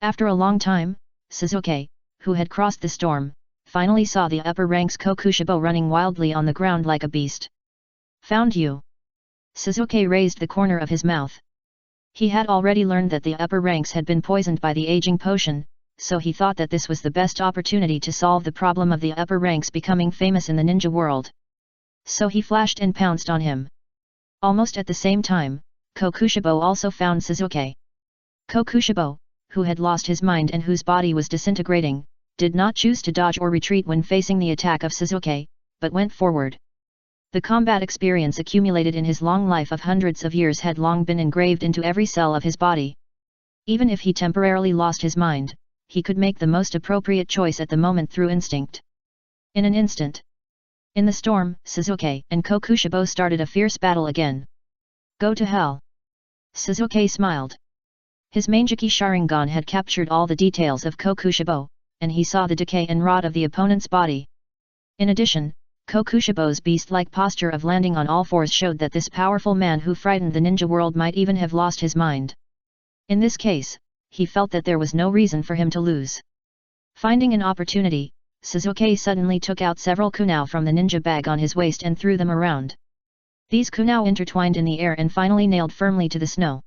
After a long time, Sasuke, who had crossed the storm, finally saw the upper ranks Kokushibo running wildly on the ground like a beast. Found you! Sasuke raised the corner of his mouth. He had already learned that the upper ranks had been poisoned by the aging potion, so he thought that this was the best opportunity to solve the problem of the upper ranks becoming famous in the ninja world. So he flashed and pounced on him. Almost at the same time, Kokushibo also found Sasuke. Kokushibo, who had lost his mind and whose body was disintegrating, did not choose to dodge or retreat when facing the attack of Sasuke, but went forward. The combat experience accumulated in his long life of hundreds of years had long been engraved into every cell of his body. Even if he temporarily lost his mind, he could make the most appropriate choice at the moment through instinct. In an instant. In the storm, Sasuke and Kokushibo started a fierce battle again. Go to hell! Sasuke smiled. His Manjiki Sharingan had captured all the details of Kokushibo, and he saw the decay and rot of the opponent's body. In addition, Kokushibo's beast-like posture of landing on all fours showed that this powerful man who frightened the ninja world might even have lost his mind. In this case, he felt that there was no reason for him to lose. Finding an opportunity, Sasuke suddenly took out several kunai from the ninja bag on his waist and threw them around. These kunai intertwined in the air and finally nailed firmly to the snow.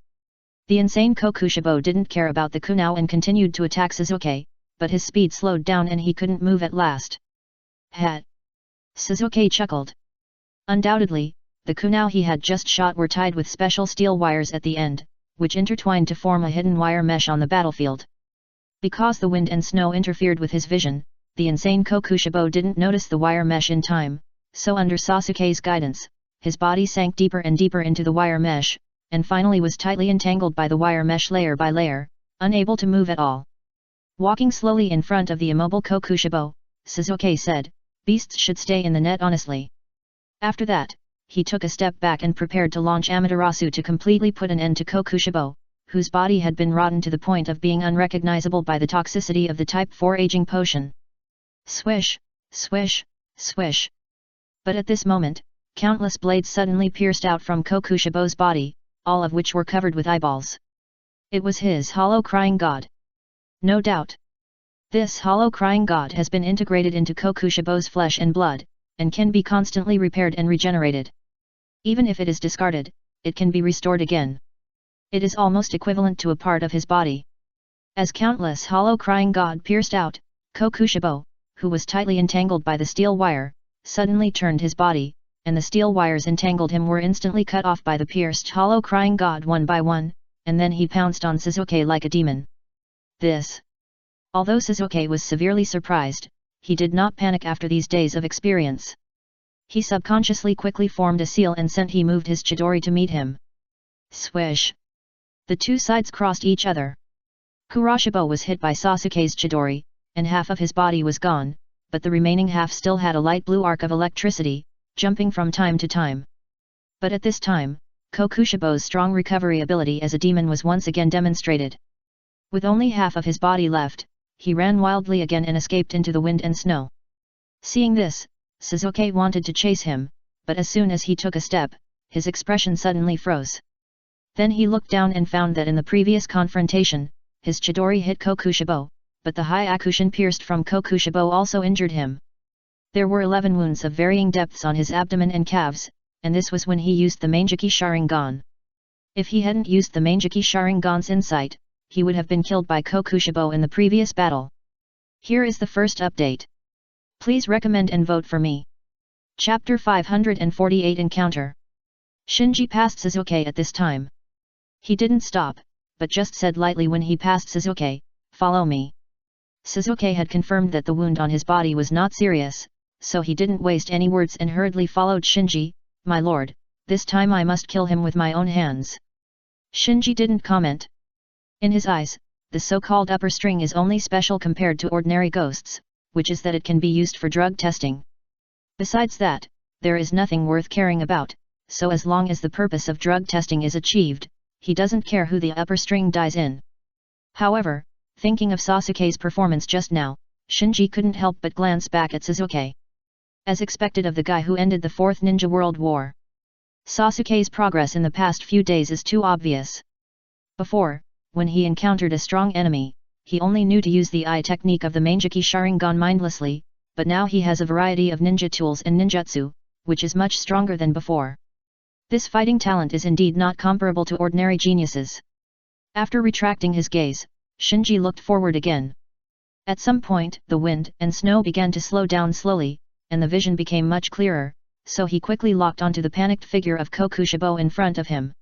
The insane Kokushibo didn't care about the kunai and continued to attack Sasuke, but his speed slowed down and he couldn't move at last. Hat! Sasuke chuckled. Undoubtedly, the kunai he had just shot were tied with special steel wires at the end, which intertwined to form a hidden wire mesh on the battlefield. Because the wind and snow interfered with his vision, the insane Kokushibo didn't notice the wire mesh in time, so under Sasuke's guidance, his body sank deeper and deeper into the wire mesh, and finally was tightly entangled by the wire mesh layer by layer, unable to move at all. Walking slowly in front of the immobile Kokushibo, Sasuke said, "Beasts should stay in the net honestly." After that, he took a step back and prepared to launch Amaterasu to completely put an end to Kokushibo, whose body had been rotten to the point of being unrecognizable by the toxicity of the Type 4 aging potion. Swish, swish, swish. But at this moment, countless blades suddenly pierced out from Kokushibo's body, all of which were covered with eyeballs. It was his hollow crying god. No doubt. This hollow crying god has been integrated into Kokushibo's flesh and blood, and can be constantly repaired and regenerated. Even if it is discarded, it can be restored again. It is almost equivalent to a part of his body. As countless hollow crying god pierced out, Kokushibo, who was tightly entangled by the steel wire, suddenly turned his body, and the steel wires entangled him were instantly cut off by the pierced hollow crying god one by one, and then he pounced on Sasuke like a demon. Although Sasuke was severely surprised, he did not panic after these days of experience. He subconsciously quickly formed a seal and sent he moved his Chidori to meet him. Swish! The two sides crossed each other. Kuroshibo was hit by Sasuke's Chidori, and half of his body was gone, but the remaining half still had a light blue arc of electricity, jumping from time to time. But at this time, Kokushibo's strong recovery ability as a demon was once again demonstrated. With only half of his body left, he ran wildly again and escaped into the wind and snow. Seeing this, Sasuke wanted to chase him, but as soon as he took a step, his expression suddenly froze. Then he looked down and found that in the previous confrontation, his Chidori hit Kokushibo, but the Hyakushin pierced from Kokushibo also injured him. There were 11 wounds of varying depths on his abdomen and calves, and this was when he used the Manjiki Sharingan. If he hadn't used the Manjiki Sharingan's insight, he would have been killed by Kokushibo in the previous battle. Here is the first update. Please recommend and vote for me. Chapter 548 Encounter. Shinji passed Sasuke at this time. He didn't stop, but just said lightly when he passed Sasuke, "Follow me." Sasuke had confirmed that the wound on his body was not serious, so he didn't waste any words and hurriedly followed Shinji. "My lord, this time I must kill him with my own hands." Shinji didn't comment. In his eyes, the so-called upper string is only special compared to ordinary ghosts, which is that it can be used for drug testing. Besides that, there is nothing worth caring about, so as long as the purpose of drug testing is achieved, he doesn't care who the upper string dies in. However, thinking of Sasuke's performance just now, Shinji couldn't help but glance back at Sasuke. As expected of the guy who ended the Fourth Ninja World War, Sasuke's progress in the past few days is too obvious. Before, when he encountered a strong enemy, he only knew to use the eye technique of the Manjiki Sharingan mindlessly, but now he has a variety of ninja tools and ninjutsu, which is much stronger than before. This fighting talent is indeed not comparable to ordinary geniuses. After retracting his gaze, Shinji looked forward again. At some point, the wind and snow began to slow down slowly, and the vision became much clearer, so he quickly locked onto the panicked figure of Kokushibo in front of him.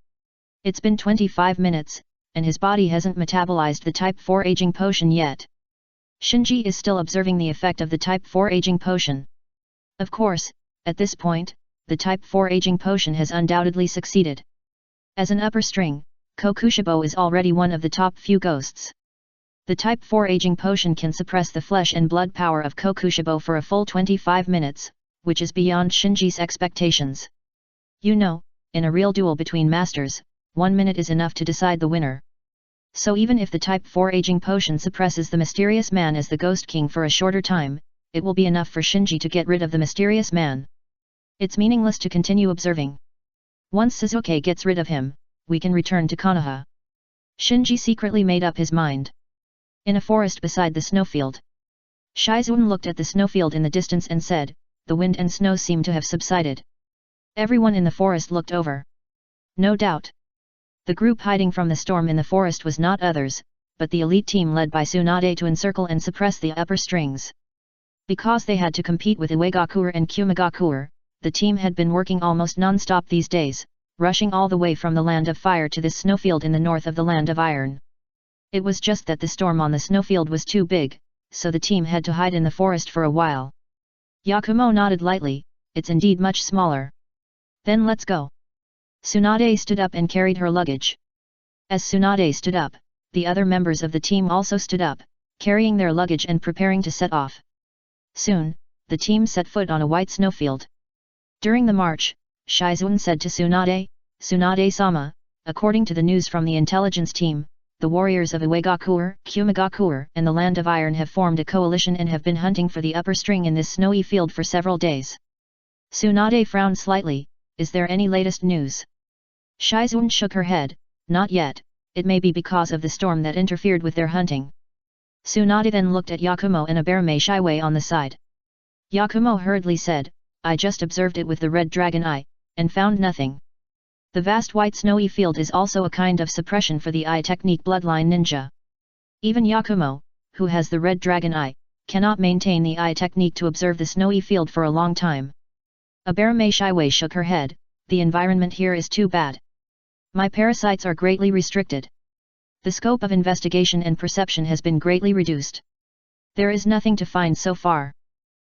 It's been 25 minutes, and his body hasn't metabolized the Type 4 aging potion yet. Shinji is still observing the effect of the Type 4 aging potion. Of course, at this point, the Type 4 aging potion has undoubtedly succeeded. As an upper string, Kokushibo is already one of the top few ghosts. The Type 4 aging potion can suppress the flesh and blood power of Kokushibo for a full 25 minutes, which is beyond Shinji's expectations. You know, in a real duel between masters, 1 minute is enough to decide the winner. So even if the Type 4 aging potion suppresses the mysterious man as the Ghost King for a shorter time, it will be enough for Shinji to get rid of the mysterious man. It's meaningless to continue observing. Once Sasuke gets rid of him, we can return to Konoha. Shinji secretly made up his mind. In a forest beside the snowfield, Shizune looked at the snowfield in the distance and said, "The wind and snow seem to have subsided." Everyone in the forest looked over. No doubt. The group hiding from the storm in the forest was not others, but the elite team led by Tsunade to encircle and suppress the upper strings. Because they had to compete with Uegakure and Kumegakure, the team had been working almost non-stop these days, rushing all the way from the Land of Fire to this snowfield in the north of the Land of Iron. It was just that the storm on the snowfield was too big, so the team had to hide in the forest for a while. Yakumo nodded lightly, "It's indeed much smaller." "Then let's go." Tsunade stood up and carried her luggage. As Tsunade stood up, the other members of the team also stood up, carrying their luggage and preparing to set off. Soon, the team set foot on a white snowfield. During the march, Shizune said to Tsunade, "Tsunade-sama, according to the news from the intelligence team, the warriors of Uegakure, Kumegakure, and the Land of Iron have formed a coalition and have been hunting for the upper string in this snowy field for several days." Tsunade frowned slightly, "Is there any latest news?" Shizune shook her head, "Not yet, it may be because of the storm that interfered with their hunting." Tsunade then looked at Yakumo and Aberame Shiwei on the side. Yakumo hurriedly said, "I just observed it with the red dragon eye, and found nothing." The vast white snowy field is also a kind of suppression for the eye technique bloodline ninja. Even Yakumo, who has the red dragon eye, cannot maintain the eye technique to observe the snowy field for a long time. Aberame Shiwei shook her head, "The environment here is too bad. My parasites are greatly restricted. The scope of investigation and perception has been greatly reduced. There is nothing to find so far."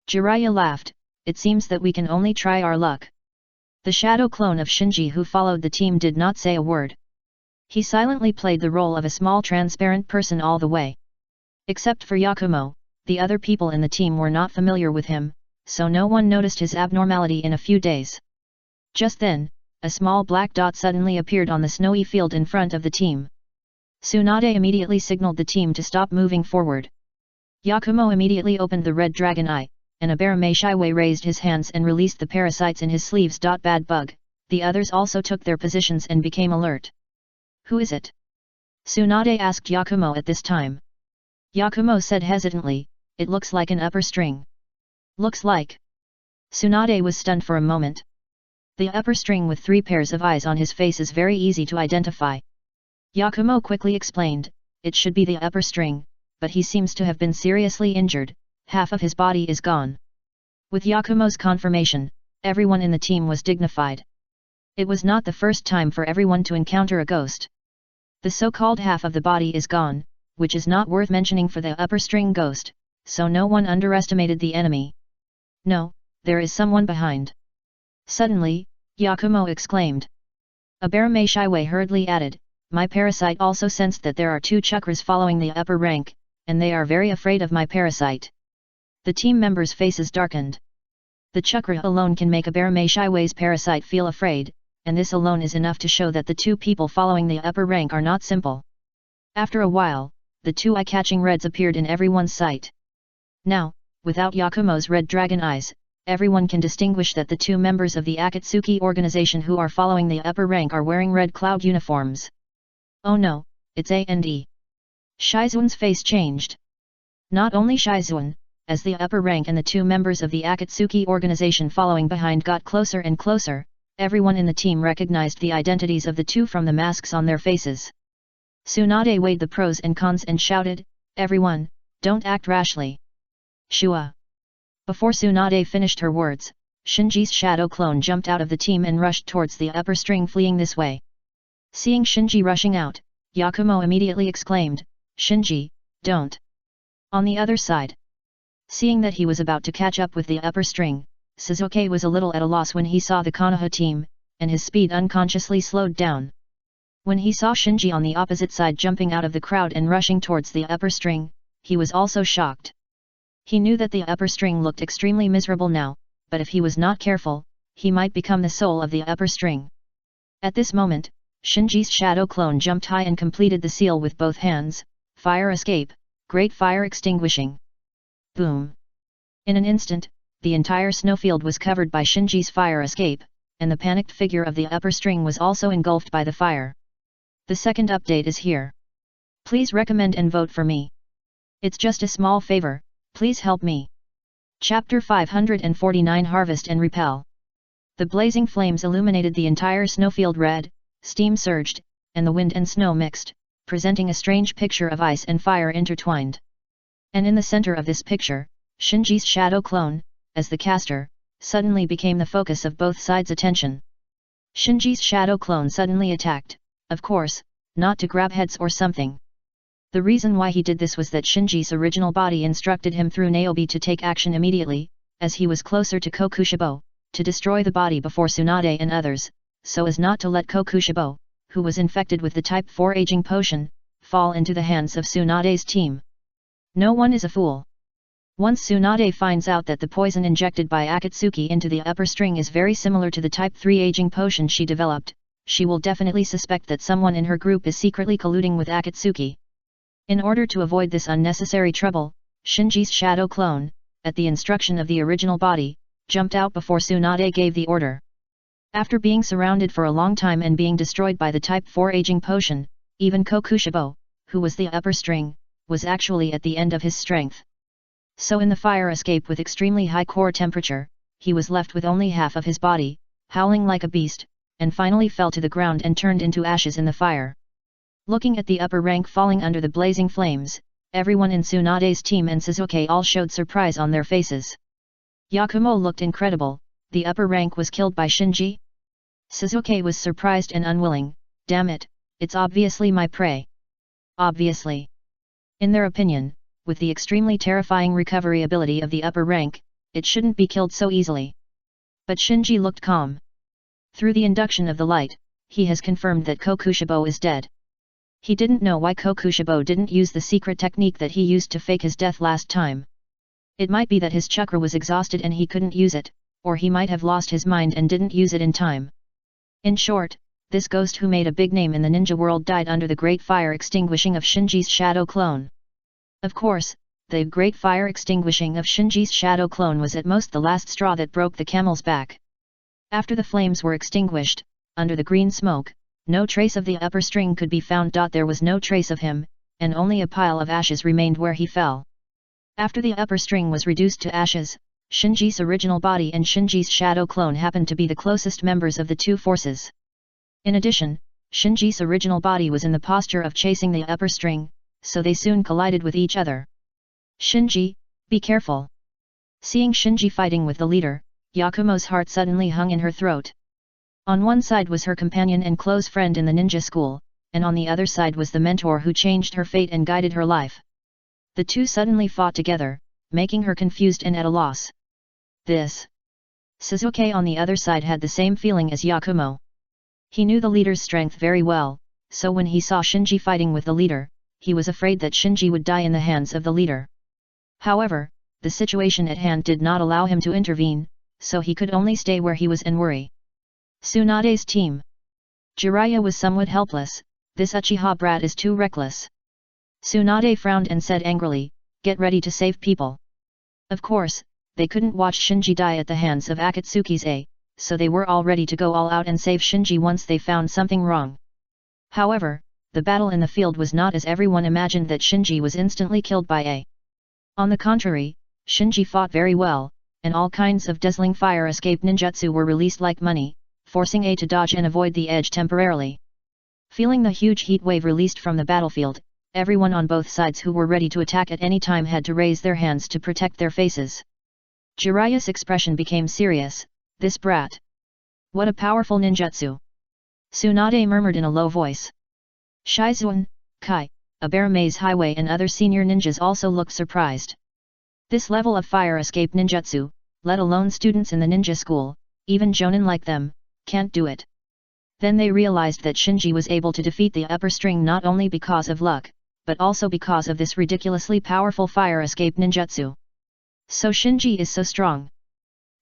Jiraiya laughed, "It seems that we can only try our luck." The shadow clone of Shinji who followed the team did not say a word. He silently played the role of a small transparent person all the way. Except for Yakumo, the other people in the team were not familiar with him, so no one noticed his abnormality in a few days. Just then, a small black dot suddenly appeared on the snowy field in front of the team. Tsunade immediately signaled the team to stop moving forward. Yakumo immediately opened the red dragon eye, and Abarameshiwe raised his hands and released the parasites in his sleeves. Bad bug, the others also took their positions and became alert. Who is it? Tsunade asked Yakumo at this time. Yakumo said hesitantly, it looks like an upper string. Looks like. Tsunade was stunned for a moment. The upper string with 3 pairs of eyes on his face is very easy to identify. Yakumo quickly explained, it should be the upper string, but he seems to have been seriously injured, half of his body is gone. With Yakumo's confirmation, everyone in the team was dignified. It was not the first time for everyone to encounter a ghost. The so-called half of the body is gone, which is not worth mentioning for the upper string ghost, so no one underestimated the enemy. No, there is someone behind. Suddenly, Yakumo exclaimed. Abarameshiwe hurriedly added, my parasite also sensed that there are 2 chakras following the upper rank, and they are very afraid of my parasite. The team members' faces darkened. The chakra alone can make Abarameshiwe's parasite feel afraid, and this alone is enough to show that the 2 people following the upper rank are not simple. After a while, the 2 eye-catching reds appeared in everyone's sight. Now, without Yakumo's red dragon eyes, everyone can distinguish that the 2 members of the Akatsuki organization who are following the upper rank are wearing red cloud uniforms. Oh no, it's A&E. Shizuan's face changed. Not only Shizuan, as the upper rank and the 2 members of the Akatsuki organization following behind got closer and closer, everyone in the team recognized the identities of the 2 from the masks on their faces. Tsunade weighed the pros and cons and shouted, everyone, don't act rashly. Shua. Before Tsunade finished her words, Shinji's shadow clone jumped out of the team and rushed towards the upper string, fleeing this way. Seeing Shinji rushing out, Yakumo immediately exclaimed, Shinji, don't. On the other side. Seeing that he was about to catch up with the upper string, Sasuke was a little at a loss when he saw the Konoha team, and his speed unconsciously slowed down. When he saw Shinji on the opposite side jumping out of the crowd and rushing towards the upper string, he was also shocked. He knew that the upper string looked extremely miserable now, but if he was not careful, he might become the soul of the upper string. At this moment, Shinji's shadow clone jumped high and completed the seal with both hands, fire escape, great fire extinguishing. Boom! In an instant, the entire snowfield was covered by Shinji's fire escape, and the panicked figure of the upper string was also engulfed by the fire. The second update is here. Please recommend and vote for me. It's just a small favor, please help me. Chapter 549 Harvest and Repel. The blazing flames illuminated the entire snowfield red, steam surged, and the wind and snow mixed, presenting a strange picture of ice and fire intertwined. And in the center of this picture, Shinji's shadow clone, as the caster, suddenly became the focus of both sides' attention. Shinji's shadow clone suddenly attacked, of course, not to grab heads or something. The reason why he did this was that Shinji's original body instructed him through Naobi to take action immediately, as he was closer to Kokushibo, to destroy the body before Tsunade and others, so as not to let Kokushibo, who was infected with the Type 4 aging potion, fall into the hands of Tsunade's team. No one is a fool. Once Tsunade finds out that the poison injected by Akatsuki into the upper string is very similar to the Type 3 aging potion she developed, she will definitely suspect that someone in her group is secretly colluding with Akatsuki. In order to avoid this unnecessary trouble, Shinji's shadow clone, at the instruction of the original body, jumped out before Tsunade gave the order. After being surrounded for a long time and being destroyed by the Type 4 aging potion, even Kokushibo, who was the upper string, was actually at the end of his strength. So in the fire escape with extremely high core temperature, he was left with only half of his body, howling like a beast, and finally fell to the ground and turned into ashes in the fire. Looking at the upper rank falling under the blazing flames, everyone in Tsunade's team and Sasuke all showed surprise on their faces. Yakumo looked incredible, the upper rank was killed by Shinji? Sasuke was surprised and unwilling, damn it, it's obviously my prey. Obviously. In their opinion, with the extremely terrifying recovery ability of the upper rank, it shouldn't be killed so easily. But Shinji looked calm. Through the induction of the light, he has confirmed that Kokushibo is dead. He didn't know why Kokushibo didn't use the secret technique that he used to fake his death last time. It might be that his chakra was exhausted and he couldn't use it, or he might have lost his mind and didn't use it in time. In short, this ghost who made a big name in the ninja world died under the great fire extinguishing of Shinji's shadow clone. Of course, the great fire extinguishing of Shinji's shadow clone was at most the last straw that broke the camel's back. After the flames were extinguished, under the green smoke, no trace of the upper string could be found. There was no trace of him, and only a pile of ashes remained where he fell. After the upper string was reduced to ashes, Shinji's original body and Shinji's shadow clone happened to be the closest members of the two forces. In addition, Shinji's original body was in the posture of chasing the upper string, so they soon collided with each other. Shinji, be careful! Seeing Shinji fighting with the leader, Yakumo's heart suddenly hung in her throat. On one side was her companion and close friend in the ninja school, and on the other side was the mentor who changed her fate and guided her life. The two suddenly fought together, making her confused and at a loss. Sasuke on the other side had the same feeling as Yakumo. He knew the leader's strength very well, so when he saw Shinji fighting with the leader, he was afraid that Shinji would die in the hands of the leader. However, the situation at hand did not allow him to intervene, so he could only stay where he was and worry. Tsunade's team. Jiraiya was somewhat helpless. This Uchiha brat is too reckless. Tsunade frowned and said angrily, "Get ready to save people." Of course, they couldn't watch Shinji die at the hands of Akatsuki's A, so they were all ready to go all out and save Shinji once they found something wrong. However, the battle in the field was not as everyone imagined, that Shinji was instantly killed by A. On the contrary, Shinji fought very well, and all kinds of dazzling fire escape ninjutsu were released like money, forcing A to dodge and avoid the edge temporarily. Feeling the huge heat wave released from the battlefield, everyone on both sides who were ready to attack at any time had to raise their hands to protect their faces. Jiraiya's expression became serious. "This brat! What a powerful ninjutsu!" Tsunade murmured in a low voice. Shizuan, Kai, a bear maze highway and other senior ninjas also looked surprised. This level of fire escape ninjutsu, let alone students in the ninja school, even jonin like them, can't do it. Then they realized that Shinji was able to defeat the upper string not only because of luck, but also because of this ridiculously powerful fire escape ninjutsu. So Shinji is so strong.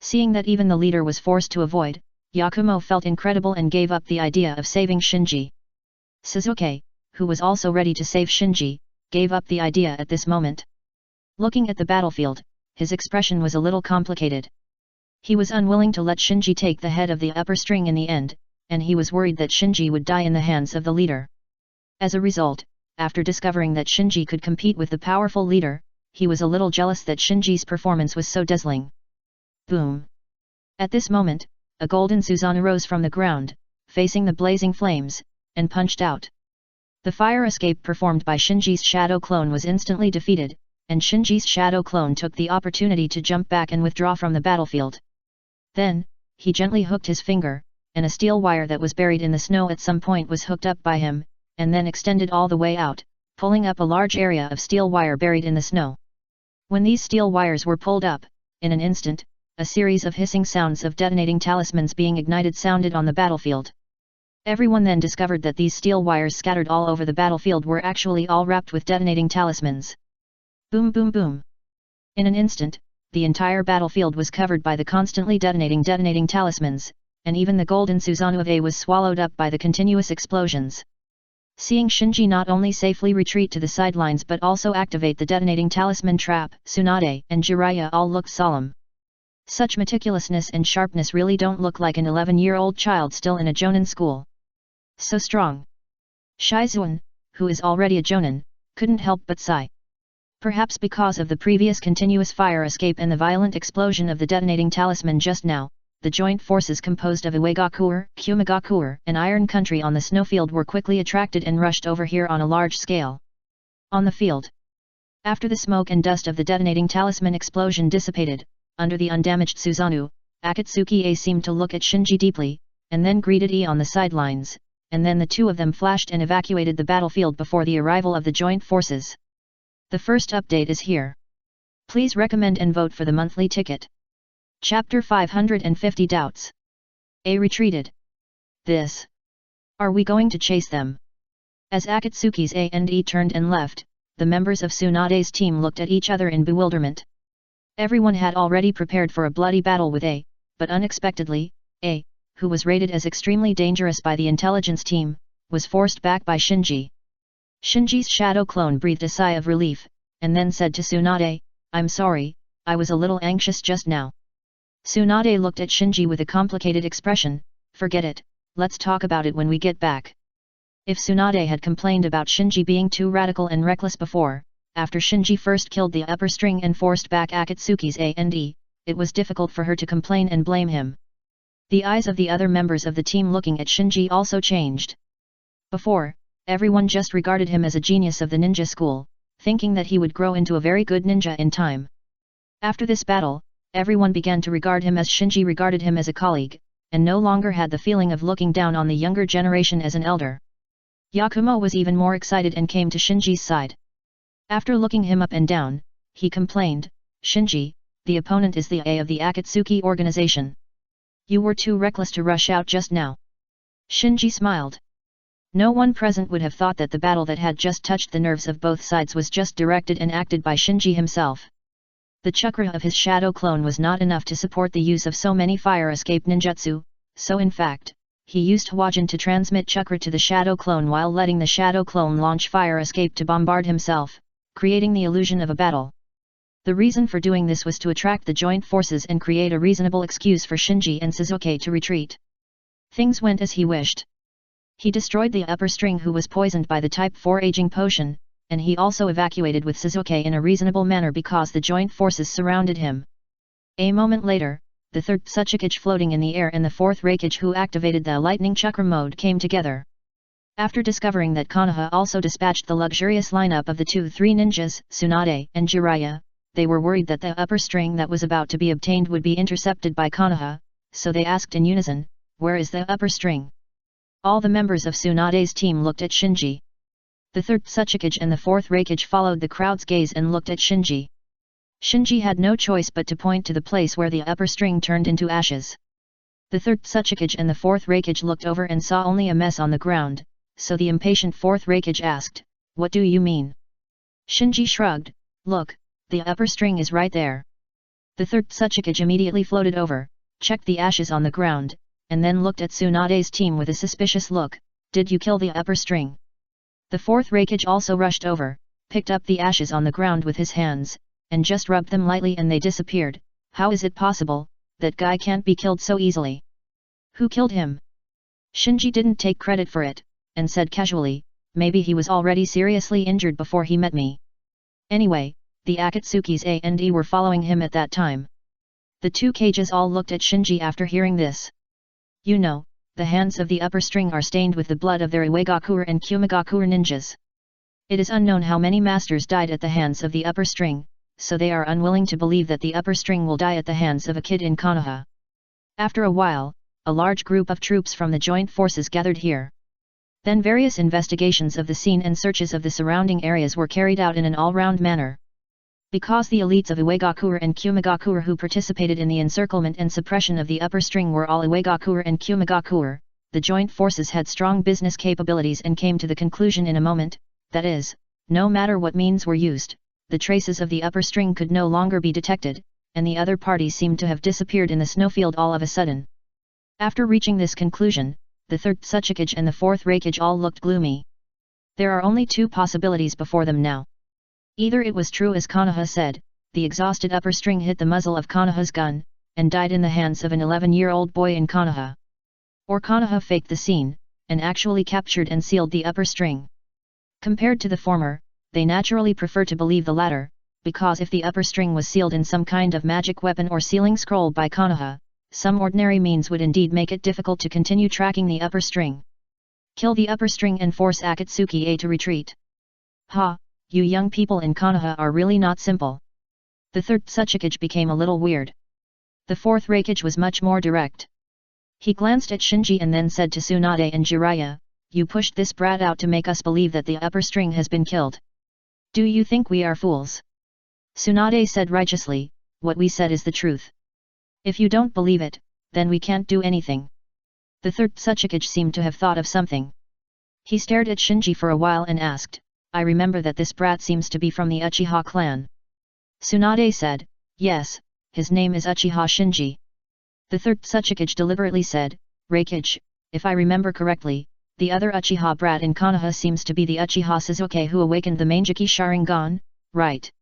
Seeing that even the leader was forced to avoid, Yakumo felt incredible and gave up the idea of saving Shinji. Sasuke, who was also ready to save Shinji, gave up the idea at this moment. Looking at the battlefield, his expression was a little complicated. He was unwilling to let Shinji take the head of the upper string in the end, and he was worried that Shinji would die in the hands of the leader. As a result, after discovering that Shinji could compete with the powerful leader, he was a little jealous that Shinji's performance was so dazzling. Boom! At this moment, a golden Susanoo rose from the ground, facing the blazing flames, and punched out. The fire escape performed by Shinji's shadow clone was instantly defeated, and Shinji's shadow clone took the opportunity to jump back and withdraw from the battlefield. Then, he gently hooked his finger, and a steel wire that was buried in the snow at some point was hooked up by him, and then extended all the way out, pulling up a large area of steel wire buried in the snow. When these steel wires were pulled up, in an instant, a series of hissing sounds of detonating talismans being ignited sounded on the battlefield. Everyone then discovered that these steel wires scattered all over the battlefield were actually all wrapped with detonating talismans. Boom boom boom! In an instant, the entire battlefield was covered by the constantly detonating talismans, and even the golden Susanoo of A was swallowed up by the continuous explosions. Seeing Shinji not only safely retreat to the sidelines but also activate the detonating talisman trap, Tsunade and Jiraiya all looked solemn. Such meticulousness and sharpness really don't look like an 11-year-old child still in a jonin school. So strong. Shizuan, who is already a jonin, couldn't help but sigh. Perhaps because of the previous continuous fire escape and the violent explosion of the detonating talisman just now, the joint forces composed of Iwagakuer, Kumigakuer, and Iron Country on the snowfield were quickly attracted and rushed over here on a large scale. On the field. After the smoke and dust of the detonating talisman explosion dissipated, under the undamaged Susanoo, Akatsuki A seemed to look at Shinji deeply, and then greeted E on the sidelines, and then the two of them flashed and evacuated the battlefield before the arrival of the joint forces. The first update is here. Please recommend and vote for the monthly ticket. Chapter 550 Doubts. A retreated. This. Are we going to chase them? As Akatsuki's A and E turned and left, the members of Tsunade's team looked at each other in bewilderment. Everyone had already prepared for a bloody battle with A, but unexpectedly, A, who was rated as extremely dangerous by the intelligence team, was forced back by Shinji. Shinji's shadow clone breathed a sigh of relief, and then said to Tsunade, "I'm sorry, I was a little anxious just now." Tsunade looked at Shinji with a complicated expression, "Forget it, let's talk about it when we get back." If Tsunade had complained about Shinji being too radical and reckless before, after Shinji first killed the upper string and forced back Akatsuki's A and E, it was difficult for her to complain and blame him. The eyes of the other members of the team looking at Shinji also changed. Before, everyone just regarded him as a genius of the ninja school, thinking that he would grow into a very good ninja in time. After this battle, everyone began to regard him as Shinji regarded him as a colleague, and no longer had the feeling of looking down on the younger generation as an elder. Yakumo was even more excited and came to Shinji's side. After looking him up and down, he complained, "Shinji, the opponent is the A of the Akatsuki organization. You were too reckless to rush out just now." Shinji smiled. No one present would have thought that the battle that had just touched the nerves of both sides was just directed and acted by Shinji himself. The chakra of his shadow clone was not enough to support the use of so many fire escape ninjutsu, so in fact, he used Hwajin to transmit chakra to the shadow clone while letting the shadow clone launch fire escape to bombard himself, creating the illusion of a battle. The reason for doing this was to attract the joint forces and create a reasonable excuse for Shinji and Sasuke to retreat. Things went as he wished. He destroyed the upper string who was poisoned by the Type 4 aging potion, and he also evacuated with Sasuke in a reasonable manner because the joint forces surrounded him. A moment later, the third Tsuchikage floating in the air and the fourth Reikage who activated the lightning chakra mode came together. After discovering that Konoha also dispatched the luxurious lineup of the 2-3 ninjas, Tsunade and Jiraiya, they were worried that the upper string that was about to be obtained would be intercepted by Konoha, so they asked in unison, "Where is the upper string?" All the members of Tsunade's team looked at Shinji. The third Tsuchikage and the fourth Reikage followed the crowd's gaze and looked at Shinji. Shinji had no choice but to point to the place where the upper string turned into ashes. The third Tsuchikage and the fourth Reikage looked over and saw only a mess on the ground, so the impatient fourth Reikage asked, "What do you mean?" Shinji shrugged, "Look, the upper string is right there." The third Tsuchikage immediately floated over, checked the ashes on the ground, and then looked at Tsunade's team with a suspicious look, "Did you kill the upper string?" The fourth Reikage also rushed over, picked up the ashes on the ground with his hands, and just rubbed them lightly and they disappeared. "How is it possible, that guy can't be killed so easily? Who killed him?" Shinji didn't take credit for it, and said casually, "Maybe he was already seriously injured before he met me. Anyway, the Akatsuki's A and E were following him at that time." The two cages all looked at Shinji after hearing this. "You know, the hands of the upper string are stained with the blood of their Iwagakure and Kumagakure ninjas. It is unknown how many masters died at the hands of the upper string, so they are unwilling to believe that the upper string will die at the hands of a kid in Konoha." After a while, a large group of troops from the joint forces gathered here. Then various investigations of the scene and searches of the surrounding areas were carried out in an all-round manner. Because the elites of Iwagakure and Kumagakure who participated in the encirclement and suppression of the upper string were all Iwagakure and Kumagakure, the joint forces had strong business capabilities and came to the conclusion in a moment, that is, no matter what means were used, the traces of the upper string could no longer be detected, and the other parties seemed to have disappeared in the snowfield all of a sudden. After reaching this conclusion, the third Tsuchikage and the fourth Reikage all looked gloomy. There are only two possibilities before them now. Either it was true as Konoha said, the exhausted upper string hit the muzzle of Konoha's gun, and died in the hands of an 11-year-old boy in Konoha. Or Konoha faked the scene, and actually captured and sealed the upper string. Compared to the former, they naturally prefer to believe the latter, because if the upper string was sealed in some kind of magic weapon or sealing scroll by Konoha, some ordinary means would indeed make it difficult to continue tracking the upper string. Kill the upper string and force Akatsuki A to retreat. Ha! You young people in Konoha are really not simple. The third Tsuchikage became a little weird. The fourth Reikage was much more direct. He glanced at Shinji and then said to Tsunade and Jiraiya, "You pushed this brat out to make us believe that the upper string has been killed. Do you think we are fools?" Tsunade said righteously, "What we said is the truth. If you don't believe it, then we can't do anything." The third Tsuchikage seemed to have thought of something. He stared at Shinji for a while and asked, "I remember that this brat seems to be from the Uchiha clan." Tsunade said, Yes, his name is Uchiha Shinji. The third Tsuchikage deliberately said, Reikage, if I remember correctly, the other Uchiha brat in Konoha seems to be the Uchiha Sasuke who awakened the Mangeki Sharingan, right?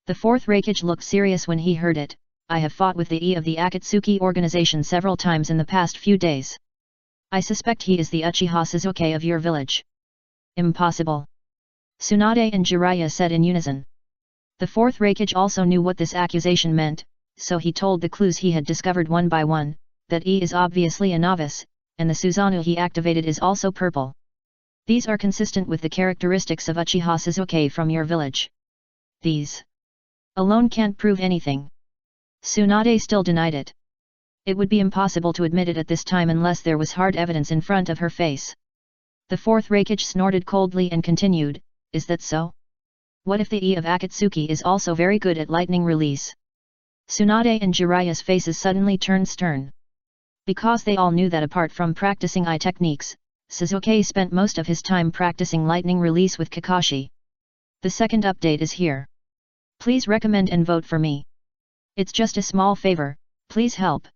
The fourth Reikage looked serious when he heard it. I have fought with the E of the Akatsuki organization several times in the past few days. I suspect he is the Uchiha Sasuke of your village. Impossible. Tsunade and Jiraiya said in unison. The fourth Reikage also knew what this accusation meant, so he told the clues he had discovered one by one, that E is obviously a novice, and the Susanoo he activated is also purple. These are consistent with the characteristics of Uchiha Sasuke from your village. These alone can't prove anything. Tsunade still denied it. It would be impossible to admit it at this time unless there was hard evidence in front of her face. The fourth Reikage snorted coldly and continued, is that so? What if the E of Akatsuki is also very good at lightning release? Tsunade and Jiraiya's faces suddenly turned stern. Because they all knew that apart from practicing eye techniques, Sasuke spent most of his time practicing lightning release with Kakashi. The second update is here. Please recommend and vote for me. It's just a small favor, please help.